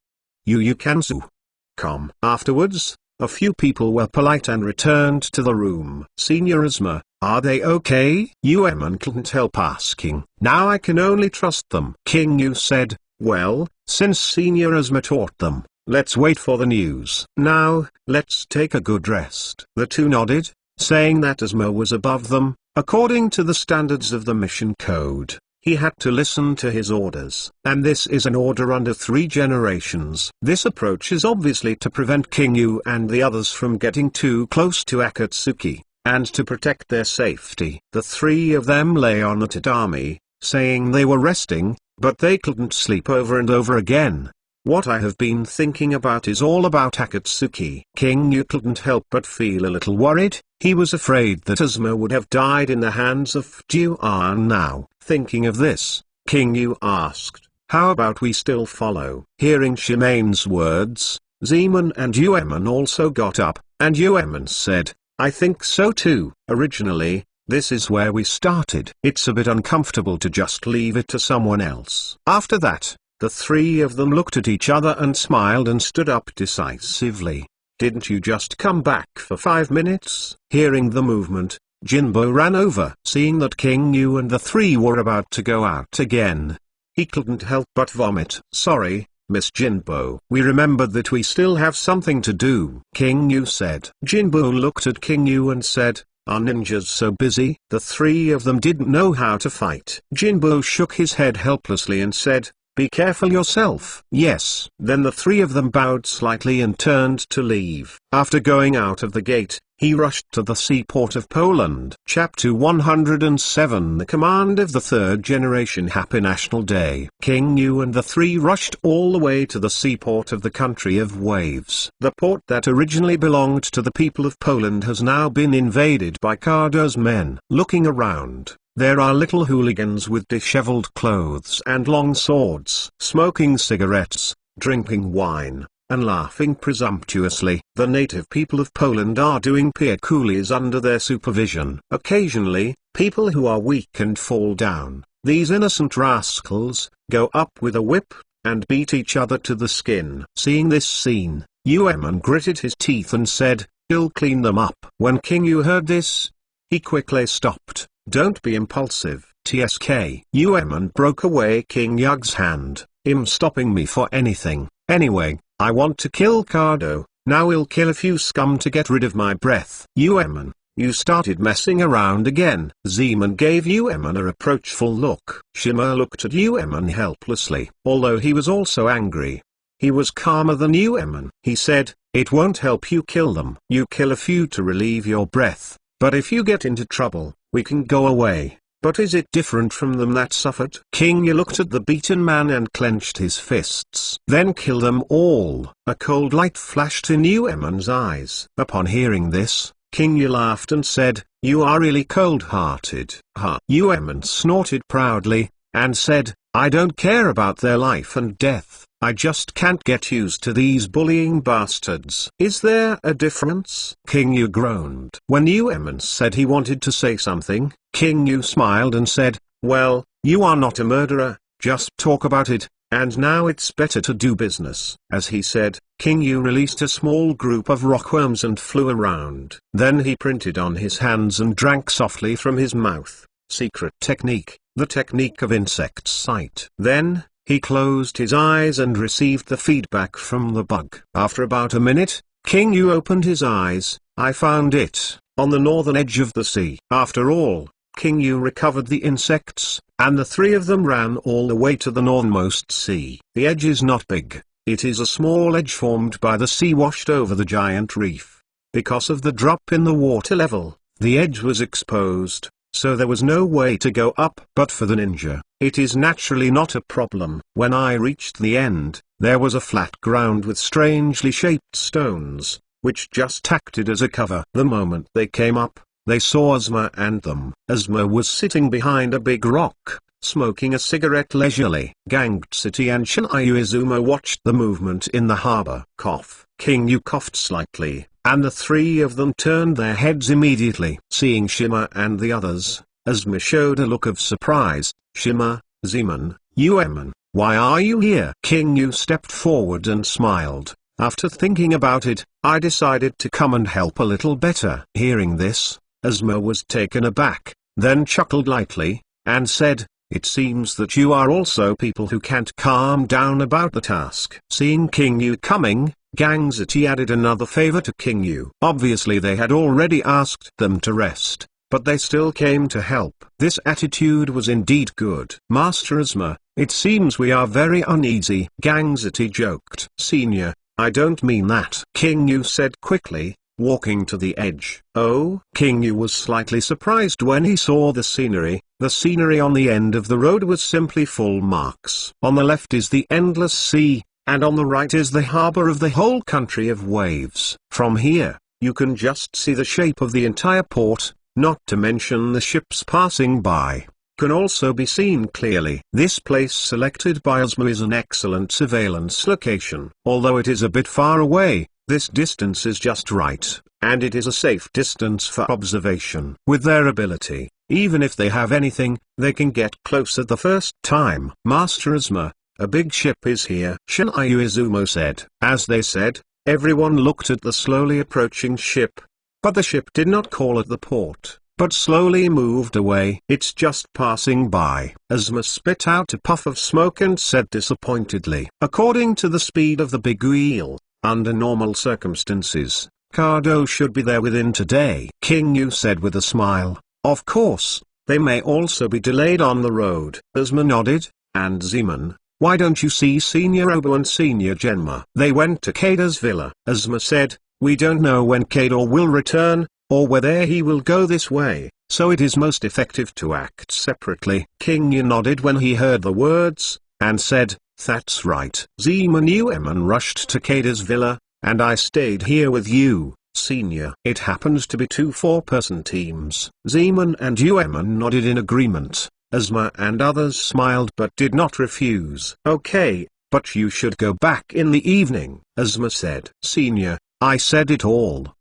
Yuukansu.com. Afterwards, a few people were polite and returned to the room. Senior Asma, are they okay? Yueman couldn't help asking. Now I can only trust them. King Yu said, well, since Senior Asma taught them, let's wait for the news. Now, let's take a good rest. The 2 nodded, saying that Asma was above them. According to the standards of the mission code, he had to listen to his orders. And this is an order under 3 generations. This approach is obviously to prevent King Yu and the others from getting too close to Akatsuki, and to protect their safety. The 3 of them lay on the tatami, saying they were resting, but they couldn't sleep over and over again. What I have been thinking about is all about Akatsuki. King Yu couldn't help but feel a little worried. He was afraid that Asma would have died in the hands of Juan now. Thinking of this, King Yu asked, how about we still follow? Hearing Shimane's words, Zeman and Yueman also got up, and Yueman said, I think so too. Originally, this is where we started. It's a bit uncomfortable to just leave it to someone else. After that, The three of them looked at each other and smiled and stood up decisively. "Didn't you just come back for 5 minutes?" Hearing the movement, Jinbo ran over. Seeing that King Yu and the three were about to go out again, he couldn't help but vomit. "Sorry, Miss Jinbo. We remembered that we still have something to do," King Yu said. Jinbo looked at King Yu and said, "Are ninjas so busy?" The three of them didn't know how to fight. Jinbo shook his head helplessly and said, "Be careful yourself." "Yes." Then the three of them bowed slightly and turned to leave. After going out of the gate, he rushed to the seaport of Poland. Chapter 107. The command of the third generation. Happy National Day. King Yu and the three rushed all the way to the seaport of the country of waves. The port that originally belonged to the people of Poland has now been invaded by Kado's men. Looking around, there are little hooligans with disheveled clothes and long swords, smoking cigarettes, drinking wine, and laughing presumptuously. The native people of Poland are doing peer coolies under their supervision. Occasionally, people who are weak and fall down, these innocent rascals, go up with a whip, and beat each other to the skin. Seeing this scene, Yueman gritted his teeth and said, "I'll clean them up." When King Yu heard this, he quickly stopped. "Don't be impulsive, TSK." Yueman broke away King Yug's hand. "I'm stopping me for anything. Anyway, I want to kill Kado. Now we'll kill a few scum to get rid of my breath." "Yueman, you started messing around again." Zeman gave Yueman a reproachful look. Shima looked at Yueman helplessly. Although he was also angry, he was calmer than Yueman. He said, "It won't help you kill them. You kill a few to relieve your breath, but if you get into trouble, we can go away." "But is it different from them that suffered?" King Yu looked at the beaten man and clenched his fists. "Then kill them all." A cold light flashed in Yueman's eyes. Upon hearing this, King Yu laughed and said, "You are really cold-hearted." "Ha!" Yueman snorted proudly, and said, "I don't care about their life and death. I just can't get used to these bullying bastards." "Is there a difference?" King Yu groaned. When Yueman said he wanted to say something, King Yu smiled and said, "Well, you are not a murderer, just talk about it, and now it's better to do business." As he said, King Yu released a small group of rockworms and flew around. Then he printed on his hands and drank softly from his mouth. Secret technique, the technique of insect sight. Then, he closed his eyes and received the feedback from the bug. After about a minute, King Yu opened his eyes. "I found it, on the northern edge of the sea." After all, King Yu recovered the insects, and the three of them ran all the way to the northernmost sea. The edge is not big, it is a small edge formed by the sea washed over the giant reef. Because of the drop in the water level, the edge was exposed, so there was no way to go up. But for the ninja, it is naturally not a problem. When I reached the end, there was a flat ground with strangely shaped stones, which just acted as a cover. The moment they came up, they saw Azuma and them. Azuma was sitting behind a big rock, smoking a cigarette leisurely. Gangtsuki and Shinayu Izuma watched the movement in the harbor. Cough. King Yu coughed slightly, and the three of them turned their heads immediately. Seeing Shima and the others, Azuma showed a look of surprise. "Shima, Zeman, Yueman, why are you here?" King Yu stepped forward and smiled. "After thinking about it, I decided to come and help a little better." Hearing this, Azuma was taken aback, then chuckled lightly, and said, "It seems that you are also people who can't calm down about the task." Seeing King Yu coming, Gangtsuki added another favor to King Yu. Obviously they had already asked them to rest, but they still came to help. This attitude was indeed good. "Master Azuma, it seems we are very uneasy," Gangtsuki joked. "Senior, I don't mean that," King Yu said quickly, walking to the edge. "Oh?" King Yu was slightly surprised when he saw the scenery. The scenery on the end of the road was simply full marks. On the left is the endless sea, and on the right is the harbor of the whole country of waves. From here, you can just see the shape of the entire port, not to mention the ships passing by can also be seen clearly. This place selected by Azuma is an excellent surveillance location. Although it is a bit far away, this distance is just right, and it is a safe distance for observation. With their ability, even if they have anything, they can get closer the first time. "Master Azuma, a big ship is here. Shinayu Izumo said. As they said, everyone looked at the slowly approaching ship. But the ship did not call at the port, but slowly moved away. It's just passing by. Azuma spit out a puff of smoke and said disappointedly. According to the speed of the big wheel, under normal circumstances, Kado should be there within today. King Yu said with a smile. Of course, they may also be delayed on the road. Azuma nodded, and Zeman, why don't you see Senior Obo and Senior Genma? They went to Kaido's villa. Azuma said, we don't know when Kaido will return, or whether he will go this way, so it is most effective to act separately. King Yu nodded when he heard the words, and said, that's right. Zeman Ueman rushed to Kaido's villa, and I stayed here with you, Senior. It happened to be two four-person teams. Zeman and Ueman nodded in agreement. Azuma and others smiled but did not refuse. Okay, but you should go back in the evening, Azuma said. Senior, I said it all.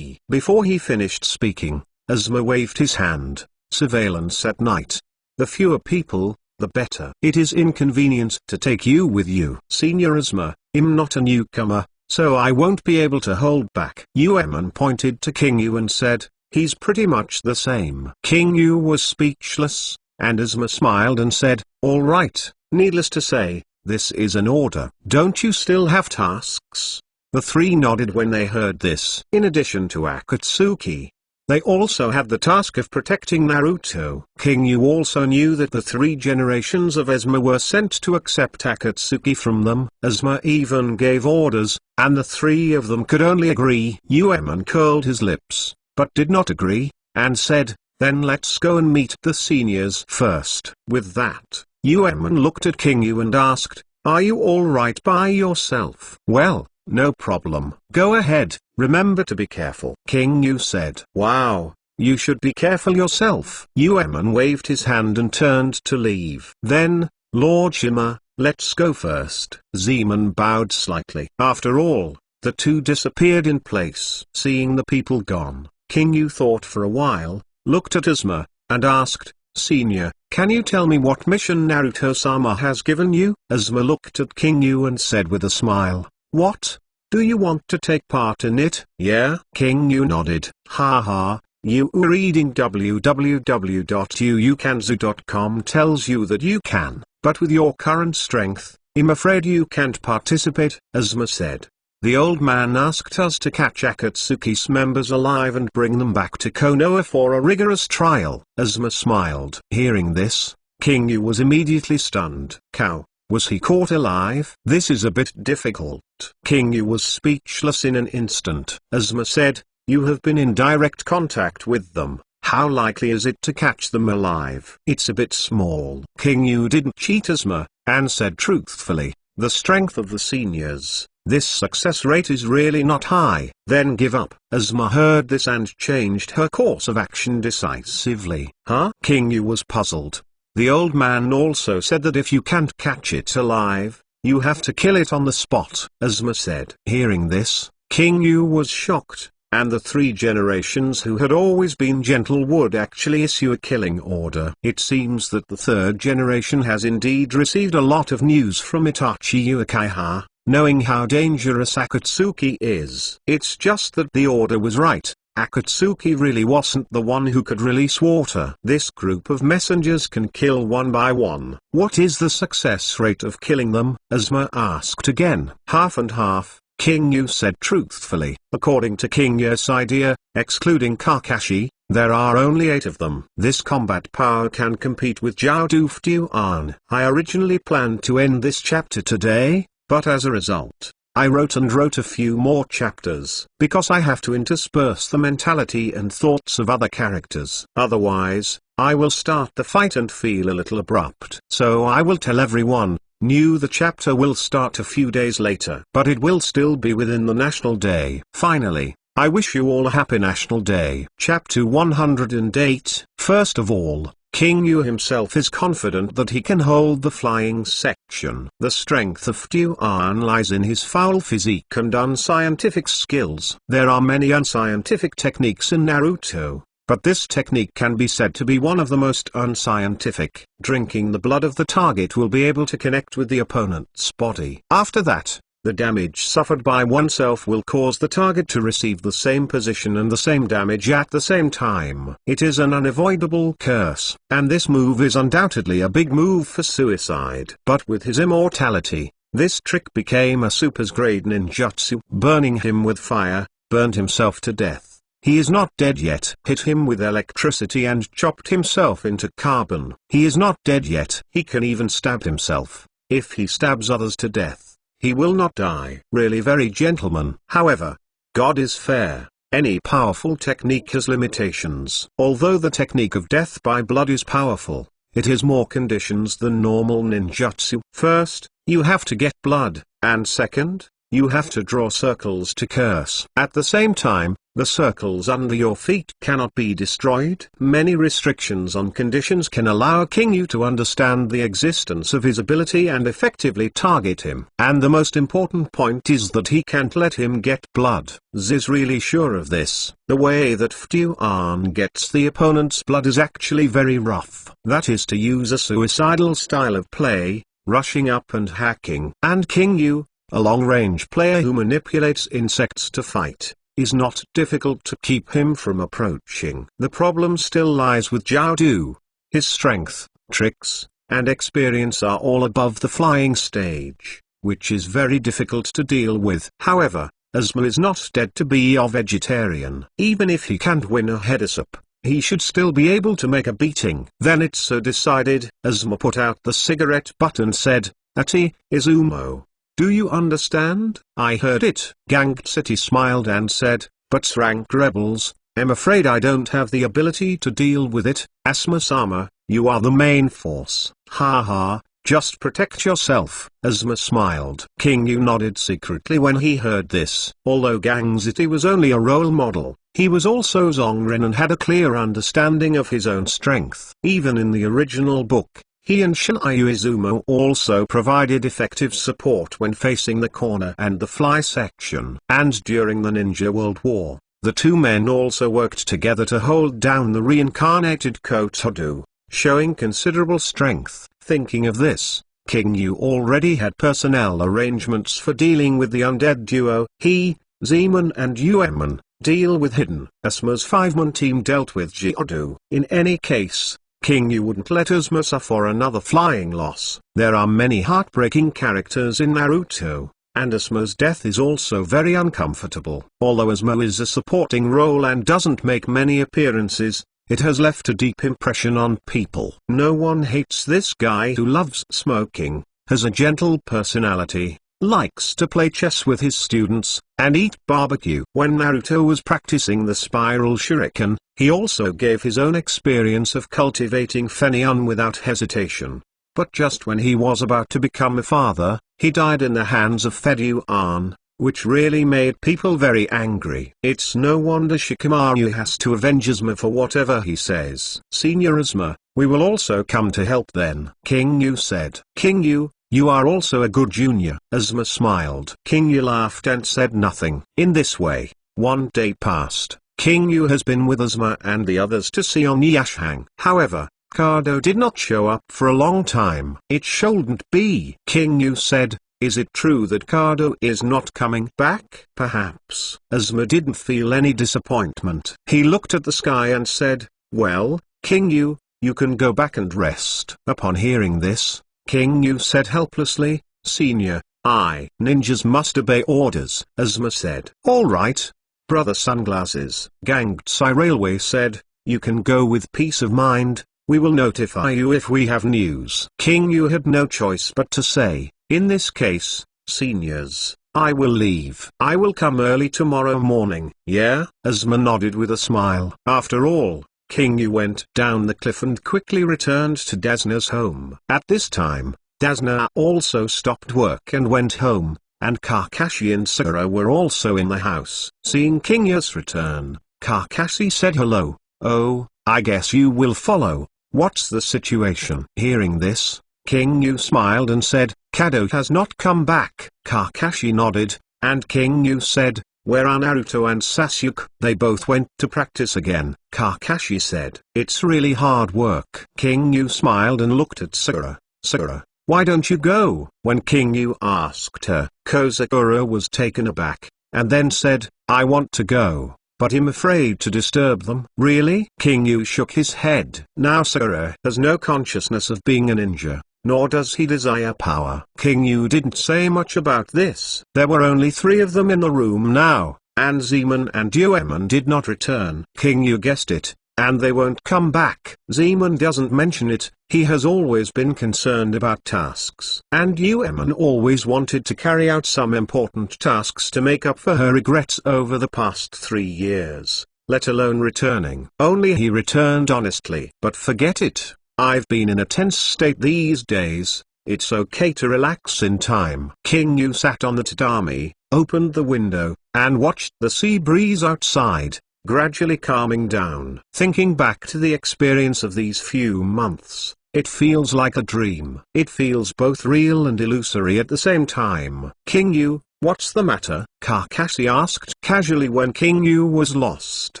Before he finished speaking, Azuma waved his hand. Surveillance at night. The fewer people, the better. It is inconvenient to take you with you. Senior Azuma, I'm not a newcomer, so I won't be able to hold back. Ueman pointed to King Yu and said, he's pretty much the same. King Yu was speechless, and Azuma smiled and said, all right, needless to say, this is an order. Don't you still have tasks? The three nodded when they heard this. In addition to Akatsuki, they also had the task of protecting Naruto. King Yu also knew that the three generations of Azuma were sent to accept Akatsuki from them. Azuma even gave orders, and the three of them could only agree. Ueman curled his lips, but did not agree, and said, then let's go and meet the seniors first. With that, Ueman looked at King Yu and asked, are you alright by yourself? Well, no problem. Go ahead, remember to be careful. King Yu said. Wow, you should be careful yourself. Ueman waved his hand and turned to leave. Then, Lord Shima, let's go first. Zeman bowed slightly. After all, the two disappeared in place. Seeing the people gone, King Yu thought for a while, looked at Azuma, and asked, Senior, can you tell me what mission Naruto-sama has given you? Azuma looked at King Yu and said with a smile, what? Do you want to take part in it? Yeah? King Yu nodded. Haha, you reading www.yuukanzu.com tells you that you can, but with your current strength, I'm afraid you can't participate, Azuma said. The old man asked us to catch Akatsuki's members alive and bring them back to Konoha for a rigorous trial. Azuma smiled. Hearing this, King Yu was immediately stunned. Cow. Was he caught alive? This is a bit difficult. King Yu was speechless in an instant. Azuma said, you have been in direct contact with them. How likely is it to catch them alive? It's a bit small. King Yu didn't cheat Azuma, and said truthfully, the strength of the seniors, this success rate is really not high. Then give up. Azuma heard this and changed her course of action decisively. Huh? King Yu was puzzled. The old man also said that if you can't catch it alive, you have to kill it on the spot, Azuma said. Hearing this, King Yu was shocked, and the three generations who had always been gentle would actually issue a killing order. It seems that the third generation has indeed received a lot of news from Itachi Uchiha, knowing how dangerous Akatsuki is. It's just that the order was right. Akatsuki really wasn't the one who could release water. This group of messengers can kill one by one. What is the success rate of killing them? Azuma asked again. Half and half, King Yu said truthfully. According to King Yu's idea, excluding Kakashi, there are only 8 of them. This combat power can compete with Jiao Duftuan. I originally planned to end this chapter today, but as a result, I wrote a few more chapters, because I have to intersperse the mentality and thoughts of other characters. Otherwise, I will start the fight and feel a little abrupt. So I will tell everyone, the chapter will start a few days later. But it will still be within the National Day. Finally, I wish you all a happy National Day. Chapter 108. First of all, King Yu himself is confident that he can hold the flying section. The strength of Tuan lies in his foul physique and unscientific skills. There are many unscientific techniques in Naruto, but this technique can be said to be one of the most unscientific. Drinking the blood of the target will be able to connect with the opponent's body. After that, the damage suffered by oneself will cause the target to receive the same position and the same damage at the same time. It is an unavoidable curse, and this move is undoubtedly a big move for suicide. But with his immortality, this trick became a super-grade ninjutsu. Burning him with fire, burned himself to death. He is not dead yet. Hit him with electricity and chopped himself into carbon. He is not dead yet. He can even stab himself. If he stabs others to death, he will not die. Really very gentleman. However, God is fair. Any powerful technique has limitations. Although the technique of death by blood is powerful, it has more conditions than normal ninjutsu. First, you have to get blood, and second, you have to draw circles to curse. At the same time, the circles under your feet cannot be destroyed. Many restrictions on conditions can allow King Yu to understand the existence of his ability and effectively target him. And the most important point is that he can't let him get blood. Z is really sure of this. The way that Ftyuan gets the opponent's blood is actually very rough. That is to use a suicidal style of play, rushing up and hacking. And King Yu, a long-range player who manipulates insects to fight, is not difficult to keep him from approaching. The problem still lies with Zhao Du. His strength, tricks, and experience are all above the flying stage, which is very difficult to deal with. However, Asma is not dead to be a vegetarian. Even if he can't win a head-up, he should still be able to make a beating. Then it's so decided. Asma put out the cigarette butt and said, "Ati, Izumo. Do you understand?" "I heard it." Ganged City smiled and said, "But rank rebels, I'm afraid I don't have the ability to deal with it. Asma-sama, you are the main force." "Ha ha, just protect yourself." Asma smiled. King Yu nodded secretly when he heard this. Although Gang City was only a role model, he was also Zongren and had a clear understanding of his own strength. Even in the original book, he and Shiryu Izumo also provided effective support when facing the corner and the fly section. And during the Ninja World War, the two men also worked together to hold down the reincarnated Kotodu, showing considerable strength. Thinking of this, King Yu already had personnel arrangements for dealing with the undead duo. He, Zeman and Yueman, deal with Hidden. Asma's five-man team dealt with Jiodu. In any case, King Yu wouldn't let Asma suffer another flying loss. There are many heartbreaking characters in Naruto, and Asma's death is also very uncomfortable. Although Asma is a supporting role and doesn't make many appearances, it has left a deep impression on people. No one hates this guy who loves smoking, has a gentle personality, likes to play chess with his students, and eat barbecue. When Naruto was practicing the spiral shuriken, he also gave his own experience of cultivating Fenion without hesitation. But just when he was about to become a father, he died in the hands of Ftyuan, which really made people very angry. It's no wonder Shikamaru has to avenge Asma for whatever he says. "Senior Asma, we will also come to help then," King Yu said. "King Yu, you are also a good junior." Asma smiled. King Yu laughed and said nothing. In this way, one day passed. King Yu has been with Asma and the others to see on Yashang. However, Kado did not show up for a long time. "It shouldn't be." King Yu said, "Is it true that Kado is not coming back?" "Perhaps." Asma didn't feel any disappointment. He looked at the sky and said, "Well, King Yu, you can go back and rest." Upon hearing this, King Yu said helplessly, "Senior, ninjas must obey orders." Asma said, "All right, Brother Sunglasses." Gangtse Railway said, "You can go with peace of mind, we will notify you if we have news." King Yu had no choice but to say, "In this case, seniors, I will leave. I will come early tomorrow morning." "Yeah?" Asma nodded with a smile. After all, King Yu went down the cliff and quickly returned to Dasna's home. At this time, Dasna also stopped work and went home, and Kakashi and Sakura were also in the house. Seeing King Yu's return, Kakashi said hello. "Oh, I guess you will follow. What's the situation?" Hearing this, King Yu smiled and said, "Kado has not come back." Kakashi nodded, and King Yu said, "Where are Naruto and Sasuke?" "They both went to practice again," Kakashi said. "It's really hard work." King Yu smiled and looked at Sakura. "Sakura, why don't you go?" When King Yu asked her, Sakura was taken aback, and then said, "I want to go, but I'm afraid to disturb them." "Really?" King Yu shook his head. Now Sakura has no consciousness of being a ninja, nor does he desire power. King Yu didn't say much about this. There were only 3 of them in the room now, and Zeman and Uemon did not return. King Yu guessed it, and they won't come back. Zeman doesn't mention it, he has always been concerned about tasks. And Uemon always wanted to carry out some important tasks to make up for her regrets over the past 3 years, let alone returning. Only he returned honestly. "But forget it. I've been in a tense state these days, it's okay to relax in time." King Yu sat on the tatami, opened the window, and watched the sea breeze outside, gradually calming down. Thinking back to the experience of these few months, it feels like a dream. It feels both real and illusory at the same time. "King Yu, what's the matter?" Kakashi asked casually when King Yu was lost.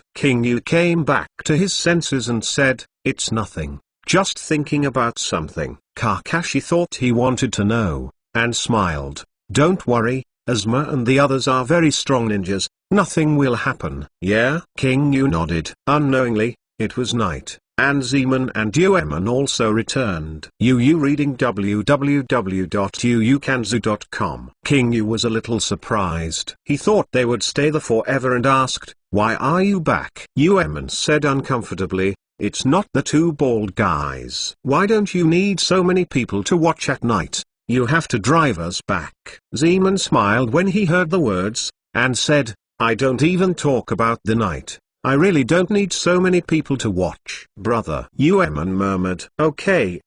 King Yu came back to his senses and said, "It's nothing. Just thinking about something." Kakashi thought he wanted to know, and smiled. "Don't worry, Asuma and the others are very strong ninjas, nothing will happen." "Yeah?" King Yu nodded. Unknowingly, it was night, and Zeman and Uemon also returned. Yu reading www.yuukanzu.com. King Yu was a little surprised. He thought they would stay there forever and asked, "Why are you back?" Uemon said uncomfortably, "It's not the 2 bald guys." "Why don't you need so many people to watch at night? You have to drive us back." Zeman smiled when he heard the words, and said, "I don't even talk about the night. I really don't need so many people to watch." "Brother," Uemon murmured. Okay,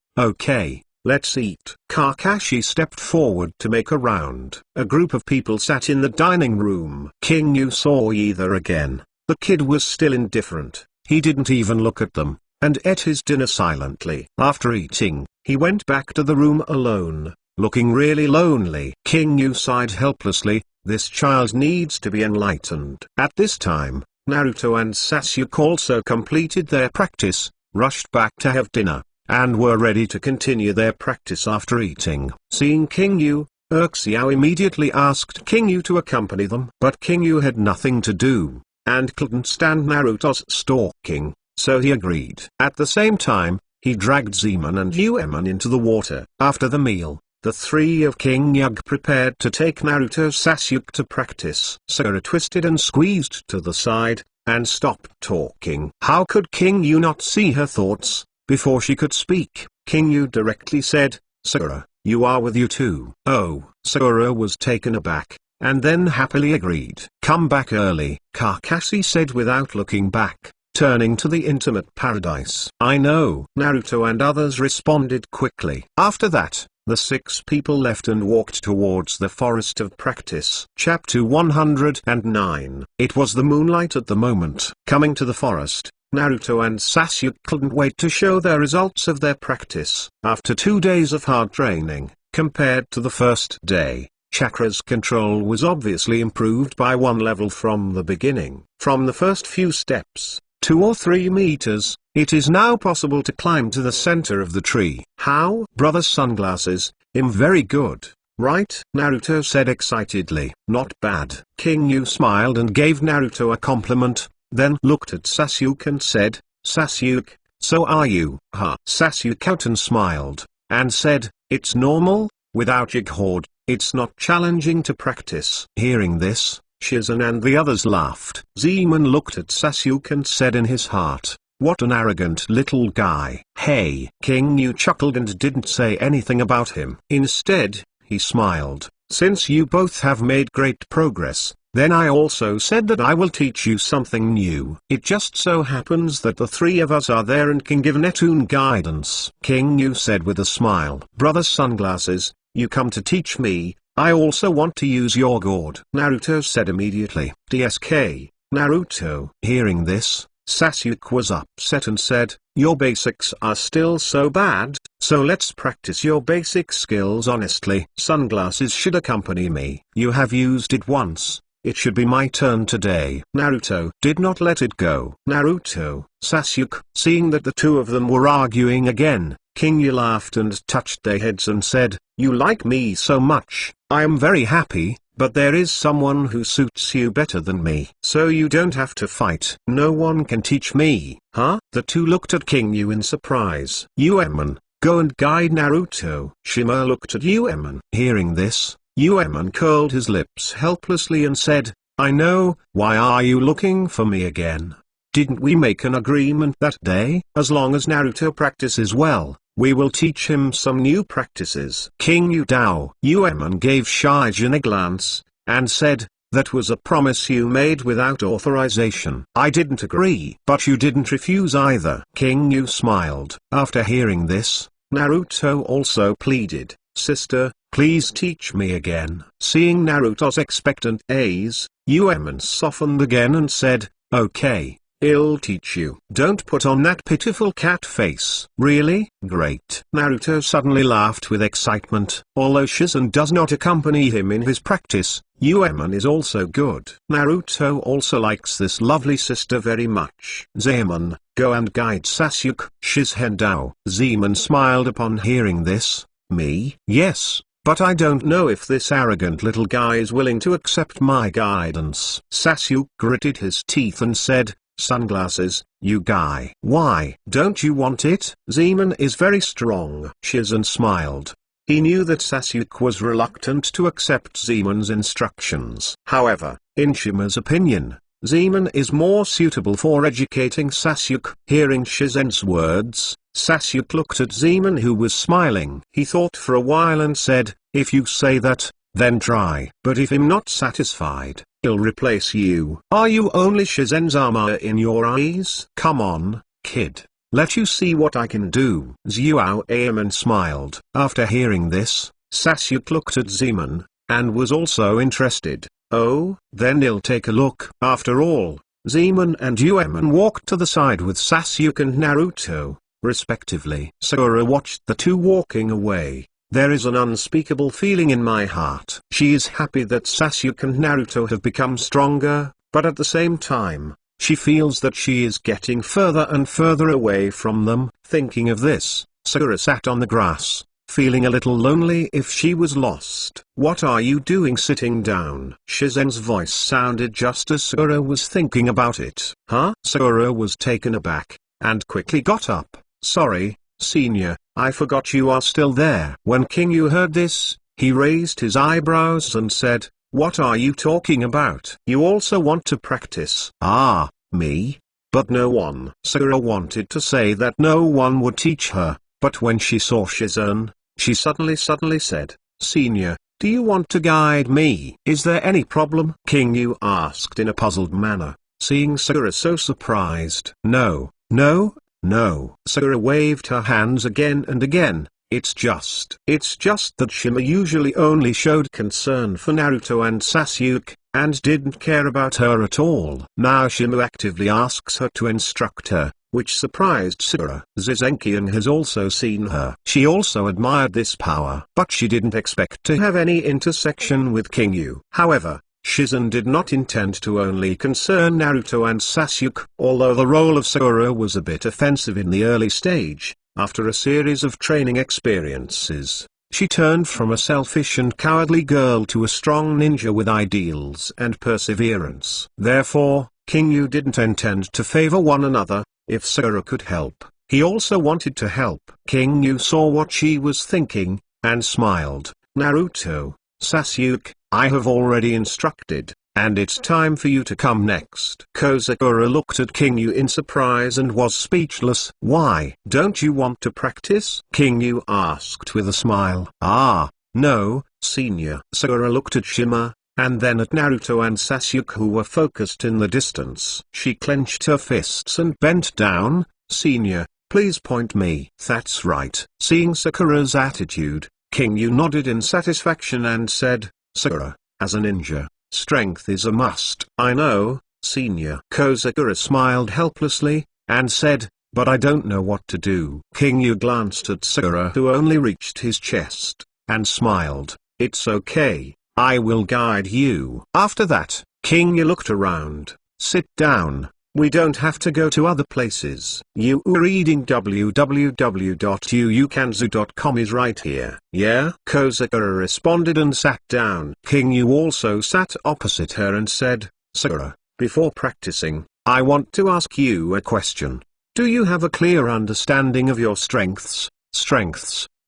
let's eat." Kakashi stepped forward to make a round. A group of people sat in the dining room. King Yu saw either again. The kid was still indifferent. He didn't even look at them, and ate his dinner silently. After eating, he went back to the room alone, looking really lonely. King Yu sighed helplessly. This child needs to be enlightened. At this time, Naruto and Sasuke also completed their practice, rushed back to have dinner, and were ready to continue their practice after eating. Seeing King Yu, Xiao immediately asked King Yu to accompany them. But King Yu had nothing to do, and couldn't stand Naruto's stalking, so he agreed. At the same time, he dragged Zeman and Uemon into the water. After the meal, the 3 of King Yug prepared to take Naruto Sasuke to practice. Sakura twisted and squeezed to the side, and stopped talking. How could King Yu not see her thoughts? Before she could speak, King Yu directly said, "Sakura, you are with you too." "Oh." Sakura was taken aback, and then happily agreed. "Come back early," Kakashi said without looking back, turning to the intimate paradise. "I know." Naruto and others responded quickly. After that, the 6 people left and walked towards the forest of practice. Chapter 109. It was the moonlight at the moment. Coming to the forest, Naruto and Sasuke couldn't wait to show their results of their practice. After 2 days of hard training, compared to the first day, Chakra's control was obviously improved by 1 level from the beginning. From the first few steps, 2 or 3 meters, it is now possible to climb to the center of the tree. "How?" Brother Sunglasses, "I'm very good, right?" Naruto said excitedly. "Not bad." King Yu smiled and gave Naruto a compliment, then looked at Sasuke and said, "Sasuke, so are you?" "Huh." Sasuke out and smiled, and said, "It's normal, without your horde, it's not challenging to practice." Hearing this, Shizen and the others laughed. Zeman looked at Sasuke and said in his heart, "What an arrogant little guy." "Hey." King Yu chuckled and didn't say anything about him. Instead, he smiled. "Since you both have made great progress, then I also said that I will teach you something new. It just so happens that the 3 of us are there and can give Netun guidance." King Yu said with a smile. "Brother Sunglasses, you come to teach me. I also want to use your gourd." Naruto said immediately. "DSK, Naruto." Hearing this, Sasuke was upset and said, "Your basics are still so bad, so let's practice your basic skills honestly. Sunglasses should accompany me. You have used it once, it should be my turn today. Naruto did not let it go. Naruto, Sasuke. Seeing that the two of them were arguing again, King Yu laughed and touched their heads and said, "You like me so much, I am very happy, but there is someone who suits you better than me. So you don't have to fight. No one can teach me." Huh? The two looked at King Yu in surprise. Uemon, go and guide Naruto. Shima looked at Uemon. Hearing this, Uemon curled his lips helplessly and said, "I know, why are you looking for me again? Didn't we make an agreement that day? As long as Naruto practices well, we will teach him some new practices." King Yu Dao. Uemon gave Shijin a glance, and said, "That was a promise you made without authorization." "I didn't agree." "But you didn't refuse either." King Yu smiled. After hearing this, Naruto also pleaded, "Sister, please teach me again." Seeing Naruto's expectant gaze, Uemon softened again and said, "Okay, I'll teach you." "Don't put on that pitiful cat face." "Really? Great." Naruto suddenly laughed with excitement. Although Shizen does not accompany him in his practice, Uemon is also good. Naruto also likes this lovely sister very much. "Zemon, go and guide Sasuke." Shizen Dao. Zemon smiled upon hearing this. "Me?" "Yes, but I don't know if this arrogant little guy is willing to accept my guidance." Sasuke gritted his teeth and said, "Sunglasses, you guy. Why don't you want it?" "Zemon is very strong." Shizen smiled. He knew that Sasuke was reluctant to accept Zemon's instructions. However, in Shima's opinion, Zemon is more suitable for educating Sasuke. Hearing Shizen's words, Sasuke looked at Zemon, who was smiling. He thought for a while and said, "If you say that, then try. But if I'm not satisfied, I'll replace you." "Are you only Shizen's armor in your eyes? Come on, kid. Let you see what I can do." Xiao Aemon smiled. After hearing this, Sasuke looked at Zemon, and was also interested. "Oh, then I'll take a look." After all, Zemon and Uemon walked to the side with Sasuke and Naruto, respectively. Sakura watched the two walking away. There is an unspeakable feeling in my heart. She is happy that Sasuke and Naruto have become stronger, but at the same time, she feels that she is getting further and further away from them. Thinking of this, Sakura sat on the grass, feeling a little lonely if she was lost. "What are you doing sitting down?" Shizen's voice sounded just as Sakura was thinking about it. "Huh?" Sakura was taken aback, and quickly got up. "Sorry, senior, I forgot you are still there." When King Yu heard this, he raised his eyebrows and said, "What are you talking about? You also want to practice?" "Ah, me? But no one." Sakura wanted to say that no one would teach her, but when she saw Shizen, she suddenly said, "Senior, do you want to guide me?" "Is there any problem?" King Yu asked in a puzzled manner, seeing Sakura so surprised. "No, no, no." Sakura waved her hands again and again. It's just that Shima usually only showed concern for Naruto and Sasuke, and didn't care about her at all. Now Shima actively asks her to instruct her, which surprised Sakura. Zizenkian has also seen her. She also admired this power, but she didn't expect to have any intersection with King Yu. However, Shizen did not intend to only concern Naruto and Sasuke. Although the role of Sakura was a bit offensive in the early stage, after a series of training experiences, she turned from a selfish and cowardly girl to a strong ninja with ideals and perseverance. Therefore, King Yu didn't intend to favor one another. If Sakura could help, he also wanted to help. King Yu saw what she was thinking, and smiled. "Naruto, Sasuke, I have already instructed, and it's time for you to come next." Sakura looked at King Yu in surprise and was speechless. "Why don't you want to practice?" King Yu asked with a smile. "Ah, no, senior." Sakura looked at Shima, and then at Naruto and Sasuke, who were focused in the distance. She clenched her fists and bent down. "Senior, please point me." "That's right." Seeing Sakura's attitude, King Yu nodded in satisfaction and said, "Sakura, as a ninja, strength is a must." "I know, senior." Sakura smiled helplessly, and said, "But I don't know what to do." King Yu glanced at Sakura, who only reached his chest, and smiled. "It's okay, I will guide you." After that, King Yu looked around. Sit down. We don't have to go to other places. You reading www.uukanzu.com is right here. Yeah? Kozakura responded and sat down. King Yu also sat opposite her and said, Sakura, before practicing, I want to ask you a question. Do you have a clear understanding of your strengths,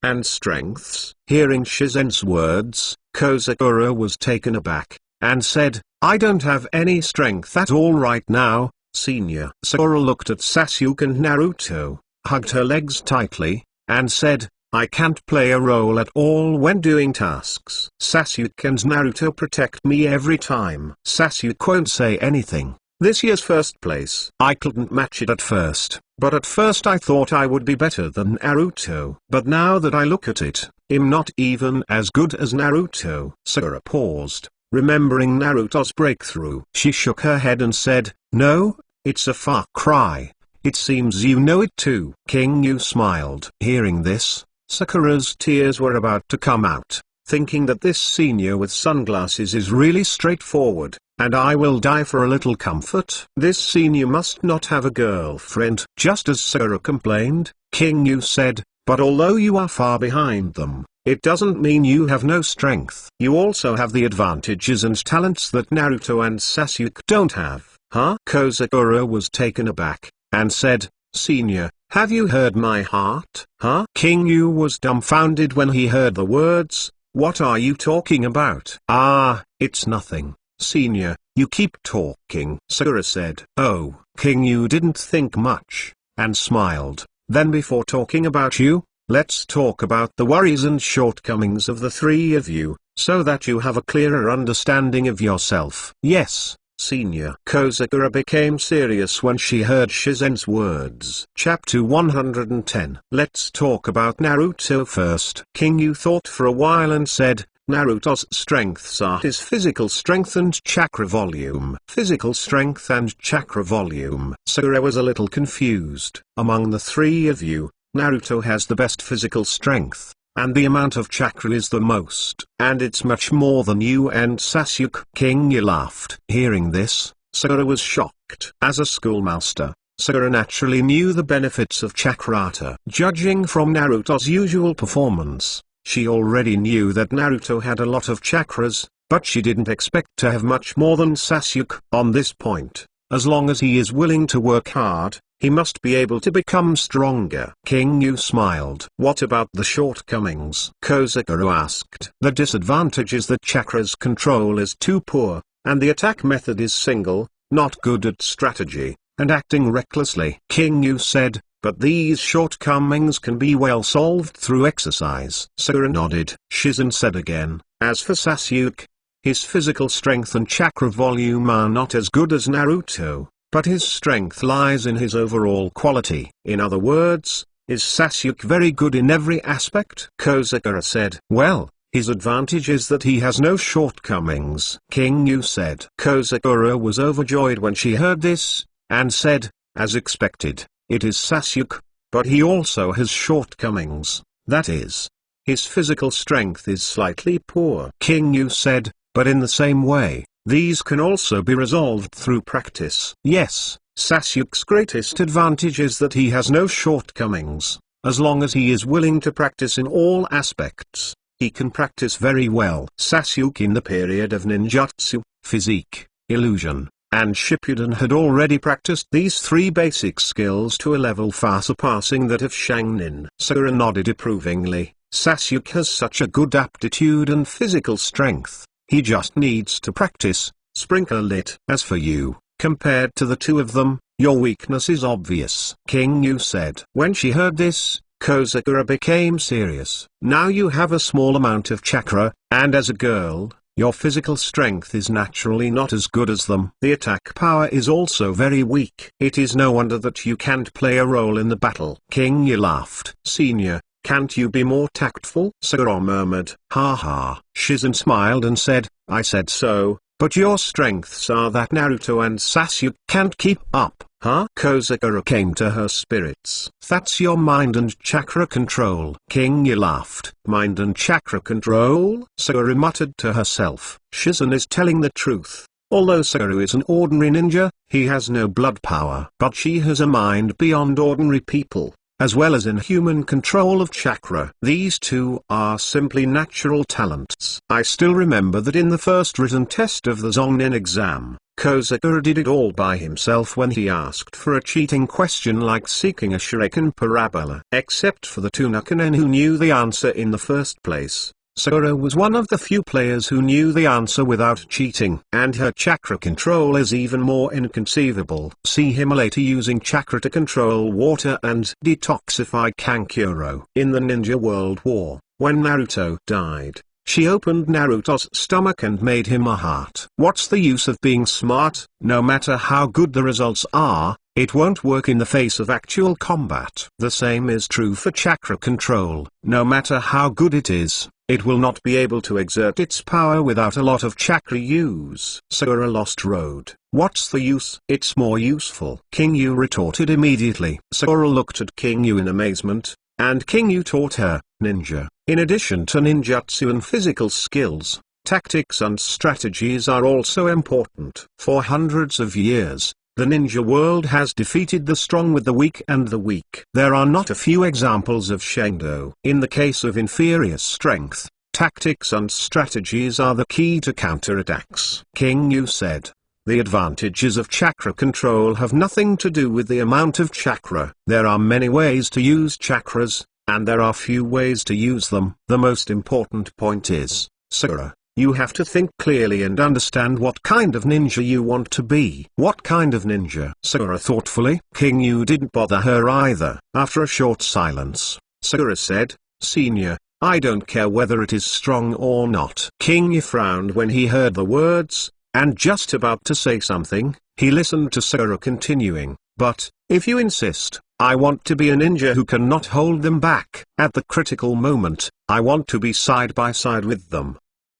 and strengths? Hearing Shizen's words, Kozakura was taken aback, and said, I don't have any strength at all right now, Senior. Sakura looked at Sasuke and Naruto, hugged her legs tightly, and said, I can't play a role at all when doing tasks. Sasuke and Naruto protect me every time. Sasuke won't say anything. This year's first place. I couldn't match it at first, but at first I thought I would be better than Naruto. But now that I look at it, I'm not even as good as Naruto. Sakura paused, remembering Naruto's breakthrough. She shook her head and said, No, it's a far cry. It seems you know it too. King Yu smiled. Hearing this, Sakura's tears were about to come out, thinking that this senior with sunglasses is really straightforward, and I will die for a little comfort. This senior must not have a girlfriend. Just as Sakura complained, King Yu said, but although you are far behind them, it doesn't mean you have no strength. You also have the advantages and talents that Naruto and Sasuke don't have. Huh? Kozakura was taken aback, and said, Senior, have you heard my heart? Huh? King Yu was dumbfounded when he heard the words. What are you talking about? Ah, it's nothing, Senior, you keep talking. Sakura said. Oh, King Yu didn't think much, and smiled. Then before talking about you, let's talk about the worries and shortcomings of the three of you, so that you have a clearer understanding of yourself. Yes, Senior. Kozakura became serious when she heard Shizen's words. Chapter 110. Let's talk about Naruto first. King Yu thought for a while and said, Naruto's strengths are his physical strength and chakra volume. Physical strength and chakra volume. Sakura was a little confused. Among the three of you, Naruto has the best physical strength, and the amount of chakra is the most. And it's much more than you and Sasuke. King Yu laughed. Hearing this, Sakura was shocked. As a schoolmaster, Sakura naturally knew the benefits of chakrata. Judging from Naruto's usual performance, she already knew that Naruto had a lot of chakras, but she didn't expect to have much more than Sasuke. On this point, as long as he is willing to work hard, he must be able to become stronger. King Yu smiled. What about the shortcomings? Kozakura asked. The disadvantage is that chakra's control is too poor, and the attack method is single, not good at strategy, and acting recklessly. King Yu said, but these shortcomings can be well solved through exercise. Sakura nodded. Shizen said again, as for Sasuke, his physical strength and chakra volume are not as good as Naruto, but his strength lies in his overall quality. In other words, is Sasuke very good in every aspect? Kozakura said. Well, his advantage is that he has no shortcomings. King Yu said. Kozakura was overjoyed when she heard this, and said, as expected, it is Sasuke, but he also has shortcomings. That is, his physical strength is slightly poor. King Yu said, but in the same way, these can also be resolved through practice. Yes, Sasuke's greatest advantage is that he has no shortcomings. As long as he is willing to practice in all aspects, he can practice very well. Sasuke in the period of ninjutsu, physique, illusion, and Shippuden had already practiced these three basic skills to a level far surpassing that of Shangnin. Sakura nodded approvingly. Sasuke has such a good aptitude and physical strength. He just needs to practice, sprinkle it. As for you, compared to the two of them, your weakness is obvious. King Yu said. When she heard this, Kozakura became serious. Now you have a small amount of chakra, and as a girl, your physical strength is naturally not as good as them. The attack power is also very weak. It is no wonder that you can't play a role in the battle. King Yu laughed. Senior, can't you be more tactful? Sakura murmured. Ha ha. Shizen smiled and said, I said so, but your strengths are that Naruto and Sasuke can't keep up. Huh? Kozakura came to her spirits. That's your mind and chakra control. King Yu laughed. Mind and chakra control? Sakura muttered to herself. Shizen is telling the truth. Although Sakura is an ordinary ninja, he has no blood power. But she has a mind beyond ordinary people, as well as inhuman control of chakra. These two are simply natural talents. I still remember that in the first written test of the Zonin exam, Kozakura did it all by himself when he asked for a cheating question like seeking a shuriken parabola. Except for the two Nukkenen who knew the answer in the first place, Sakura was one of the few players who knew the answer without cheating. And her chakra control is even more inconceivable. See him later using chakra to control water and detoxify Kankuro. In the Ninja World War, when Naruto died, she opened Naruto's stomach and made him a heart. What's the use of being smart? No matter how good the results are, it won't work in the face of actual combat. The same is true for chakra control. No matter how good it is, it will not be able to exert its power without a lot of chakra use. Sakura lost road. What's the use? It's more useful. King Yu retorted immediately. Sakura looked at King Yu in amazement, and King Yu taught her, ninja. In addition to ninjutsu and physical skills, tactics and strategies are also important. For hundreds of years, the ninja world has defeated the strong with the weak and the weak. There are not a few examples of Shendo. In the case of inferior strength, tactics and strategies are the key to counterattacks. King Yu said, the advantages of chakra control have nothing to do with the amount of chakra. There are many ways to use chakras, and there are few ways to use them. The most important point is, Sakura, you have to think clearly and understand what kind of ninja you want to be. What kind of ninja? Sakura thoughtfully. King Yu didn't bother her either. After a short silence, Sakura said, Senior, I don't care whether it is strong or not. King Yu frowned when he heard the words, and just about to say something, he listened to Sakura continuing, but, if you insist, I want to be a ninja who cannot hold them back. At the critical moment, I want to be side by side with them,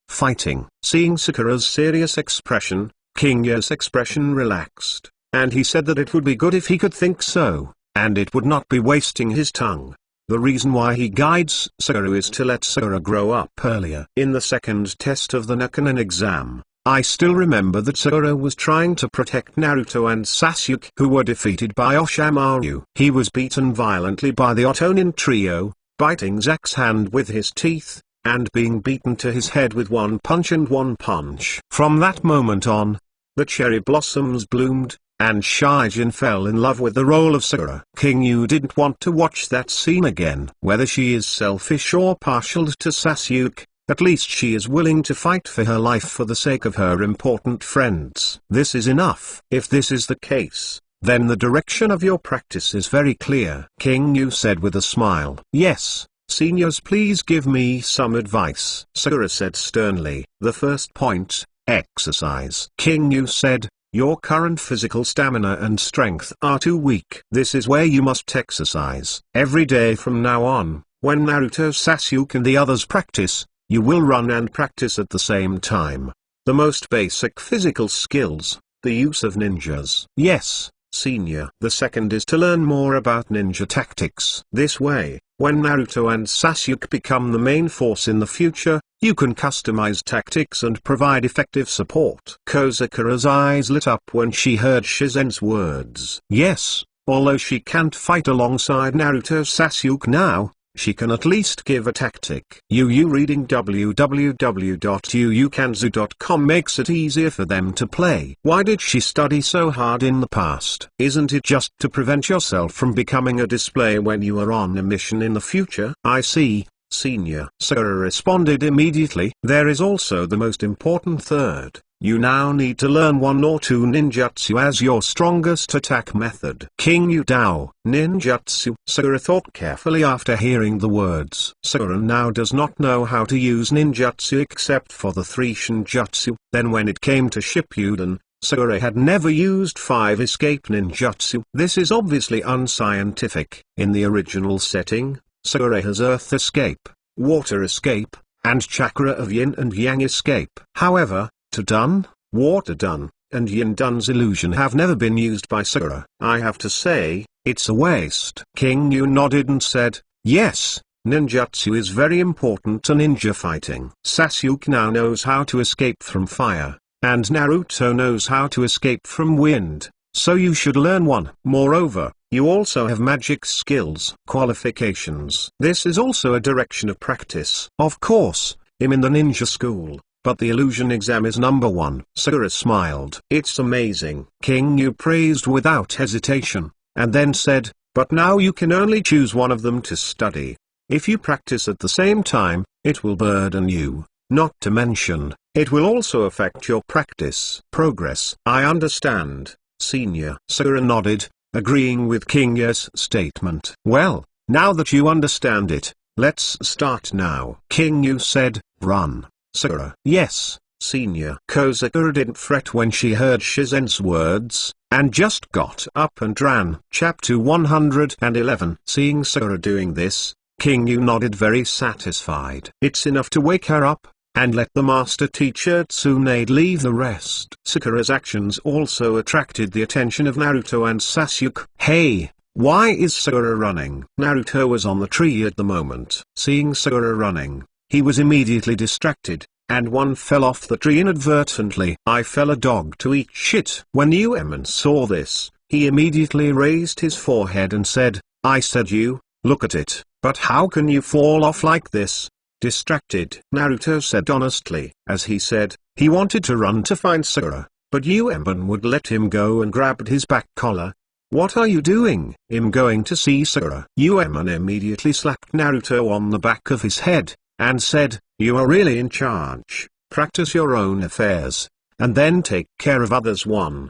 fighting. Seeing Sakura's serious expression, King Yu's expression relaxed, and he said that it would be good if he could think so, and it would not be wasting his tongue. The reason why he guides Sakura is to let Sakura grow up earlier. In the second test of the Nukkenen exam, I still remember that Sakura was trying to protect Naruto and Sasuke, who were defeated by Oshamaru. He was beaten violently by the Otonin trio, biting Zack's hand with his teeth, and being beaten to his head with one punch and one punch. From that moment on, the cherry blossoms bloomed, and Shijin fell in love with the role of Sakura. King Yu didn't want to watch that scene again. Whether she is selfish or partial to Sasuke, at least she is willing to fight for her life for the sake of her important friends. This is enough. If this is the case, then the direction of your practice is very clear. King Yu said with a smile. Yes, seniors, please give me some advice. Sakura said sternly. The first point, exercise. King Yu said, your current physical stamina and strength are too weak. This is where you must exercise. Every day from now on, when Naruto, Sasuke and the others practice, you will run and practice at the same time. The most basic physical skills, the use of ninjas. Yes, senior. The second is to learn more about ninja tactics. This way, when Naruto and Sasuke become the main force in the future, you can customize tactics and provide effective support. Kozakura's eyes lit up when she heard Shizen's words. Yes, although she can't fight alongside Naruto Sasuke now, she can at least give a tactic. Yu reading www.yuukanzu.com makes it easier for them to play. Why did she study so hard in the past? Isn't it just to prevent yourself from becoming a display when you are on a mission in the future? I see, senior. Sakura responded immediately. There is also the most important third. You now need to learn one or two ninjutsu as your strongest attack method. King Yu Dao, ninjutsu. Sakura thought carefully after hearing the words. Sakura now does not know how to use ninjutsu except for the 3 shinjutsu. Then when it came to Shippuden, Sakura had never used 5 escape ninjutsu. This is obviously unscientific. In the original setting, Sakura has earth escape, water escape, and chakra of yin and yang escape. However, Dun, Water Dun, and Yin Dun's illusion have never been used by Sakura. I have to say, it's a waste. King Yu nodded and said, yes, ninjutsu is very important to ninja fighting. Sasuke now knows how to escape from fire, and Naruto knows how to escape from wind, so you should learn one. Moreover, you also have magic skills. Qualifications. This is also a direction of practice. Of course, I'm in the ninja school, but the illusion exam is number one. Sakura smiled. It's amazing. King Yu praised without hesitation, and then said, but now you can only choose one of them to study. If you practice at the same time, it will burden you, not to mention, it will also affect your practice progress. I understand, senior. Sakura nodded, agreeing with King Yu's statement. Well, now that you understand it, let's start now. King Yu said, run. Sakura. Yes, senior. Sakura didn't fret when she heard Shizen's words, and just got up and ran. Chapter 111. Seeing Sakura doing this, King Yu nodded very satisfied. It's enough to wake her up, and let the master teacher Tsunade leave the rest. Sakura's actions also attracted the attention of Naruto and Sasuke. Hey, why is Sakura running? Naruto was on the tree at the moment. Seeing Sakura running, he was immediately distracted, and one fell off the tree inadvertently. I fell a dog to eat shit. When Uemon saw this, he immediately raised his forehead and said, I said you, look at it, but how can you fall off like this? Distracted. Naruto said honestly. As he said, he wanted to run to find Sakura, but Uemon would let him go and grabbed his back collar. What are you doing? I'm going to see Sakura. Uemon immediately slapped Naruto on the back of his head, and said, you are really in charge. Practice your own affairs, and then take care of others.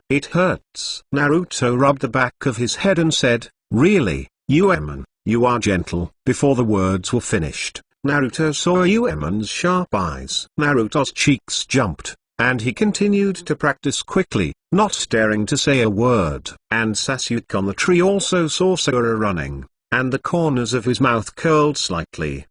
It hurts. Naruto rubbed the back of his head and said, really, Uemon, you are gentle. Before the words were finished, Naruto saw Uemon's sharp eyes. Naruto's cheeks jumped, and he continued to practice quickly, not daring to say a word. And Sasuke on the tree also saw Sakura running, and the corners of his mouth curled slightly.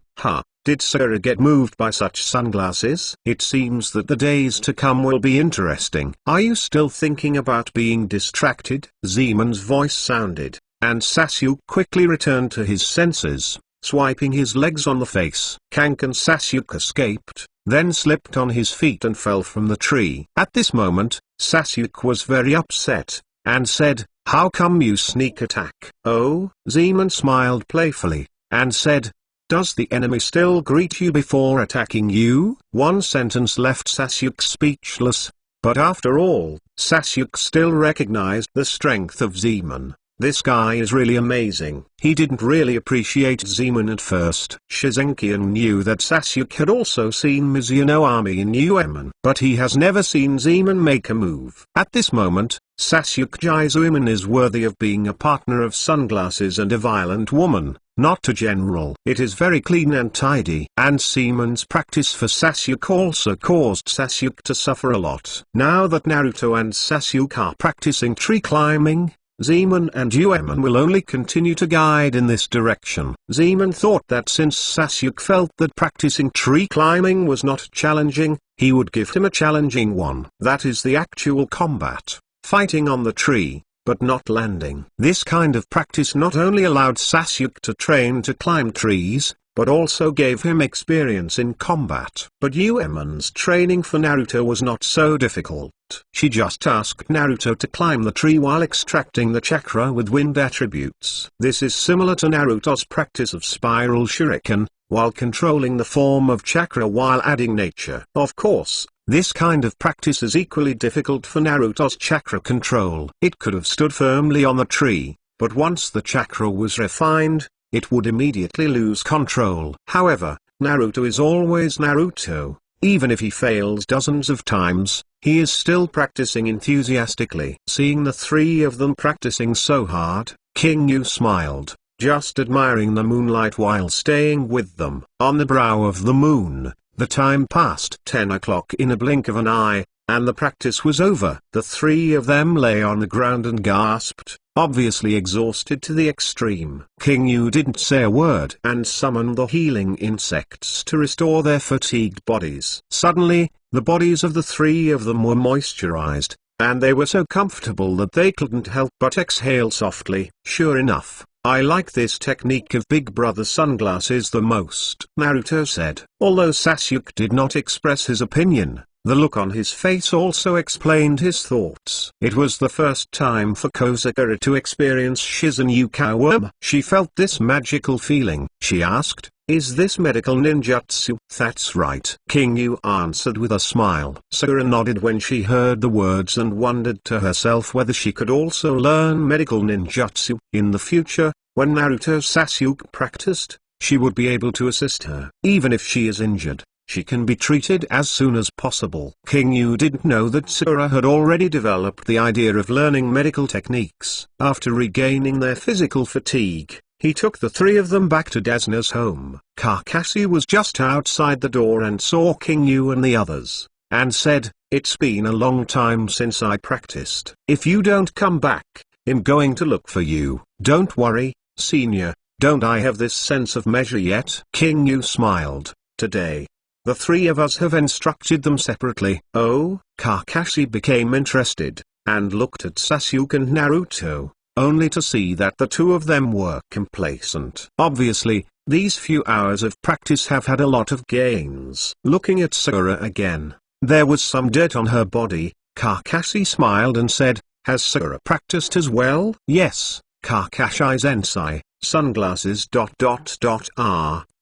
Did Sakura get moved by such sunglasses? It seems that the days to come will be interesting. Are you still thinking about being distracted? Zemon's voice sounded, and Sasuke quickly returned to his senses, swiping his legs on the face. Kank and Sasuke escaped, then slipped on his feet and fell from the tree. At this moment, Sasuke was very upset, and said, how come you sneak attack? Oh? Zemon smiled playfully, and said, does the enemy still greet you before attacking you? One sentence left Sasuke speechless, but after all, Sasuke still recognized the strength of Zemon. This guy is really amazing. He didn't really appreciate Zemon at first. Shizenkian knew that Sasuke had also seen Mizuno army in Uemon, but he has never seen Zemon make a move. At this moment, Sasuke Jizuemon is worthy of being a partner of sunglasses and a violent woman, not a general. It is very clean and tidy. And Zemon's practice for Sasuke also caused Sasuke to suffer a lot. Now that Naruto and Sasuke are practicing tree climbing, Zemon and Uemon will only continue to guide in this direction. Zemon thought that since Sasuke felt that practicing tree climbing was not challenging, he would give him a challenging one. That is the actual combat, fighting on the tree, but not landing. This kind of practice not only allowed Sasuke to train to climb trees, but also gave him experience in combat. But Uemon's training for Naruto was not so difficult. She just asked Naruto to climb the tree while extracting the chakra with wind attributes. This is similar to Naruto's practice of spiral shuriken, while controlling the form of chakra while adding nature. Of course, this kind of practice is equally difficult for Naruto's chakra control. It could have stood firmly on the tree, but once the chakra was refined, it would immediately lose control. However, Naruto is always Naruto. Even if he fails dozens of times, he is still practicing enthusiastically. Seeing the three of them practicing so hard, King Yu smiled, just admiring the moonlight while staying with them. On the brow of the moon, the time passed 10 o'clock in a blink of an eye, and the practice was over. The three of them lay on the ground and gasped, obviously exhausted to the extreme. King Yu didn't say a word and summoned the healing insects to restore their fatigued bodies. Suddenly, the bodies of the three of them were moisturized, and they were so comfortable that they couldn't help but exhale softly. Sure enough, I like this technique of Big Brother sunglasses the most, Naruto said. Although Sasuke did not express his opinion, The look on his face also explained his thoughts. It was the first time for Kozakura to experience Shizen worm. She felt this magical feeling. She asked, "Is this medical ninjutsu?" "That's right," King Yu answered with a smile. Sakura nodded when she heard the words and wondered to herself whether she could also learn medical ninjutsu. In the future, when Naruto Sasuke practiced, she would be able to assist her. Even if she is injured, she can be treated as soon as possible. King Yu didn't know that Sakura had already developed the idea of learning medical techniques. After regaining their physical fatigue, he took the three of them back to Desuna's home. Kakashi was just outside the door and saw King Yu and the others, and said, "It's been a long time since I practiced. If you don't come back, I'm going to look for you." "Don't worry, senior, don't I have this sense of measure yet?" King Yu smiled. "Today, the three of us have instructed them separately." "Oh?" Kakashi became interested, and looked at Sasuke and Naruto, only to see that the two of them were complacent. Obviously, these few hours of practice have had a lot of gains. Looking at Sakura again, there was some dirt on her body. Kakashi smiled and said, "Has Sakura practiced as well?" "Yes, Kakashi-sensei, sunglasses.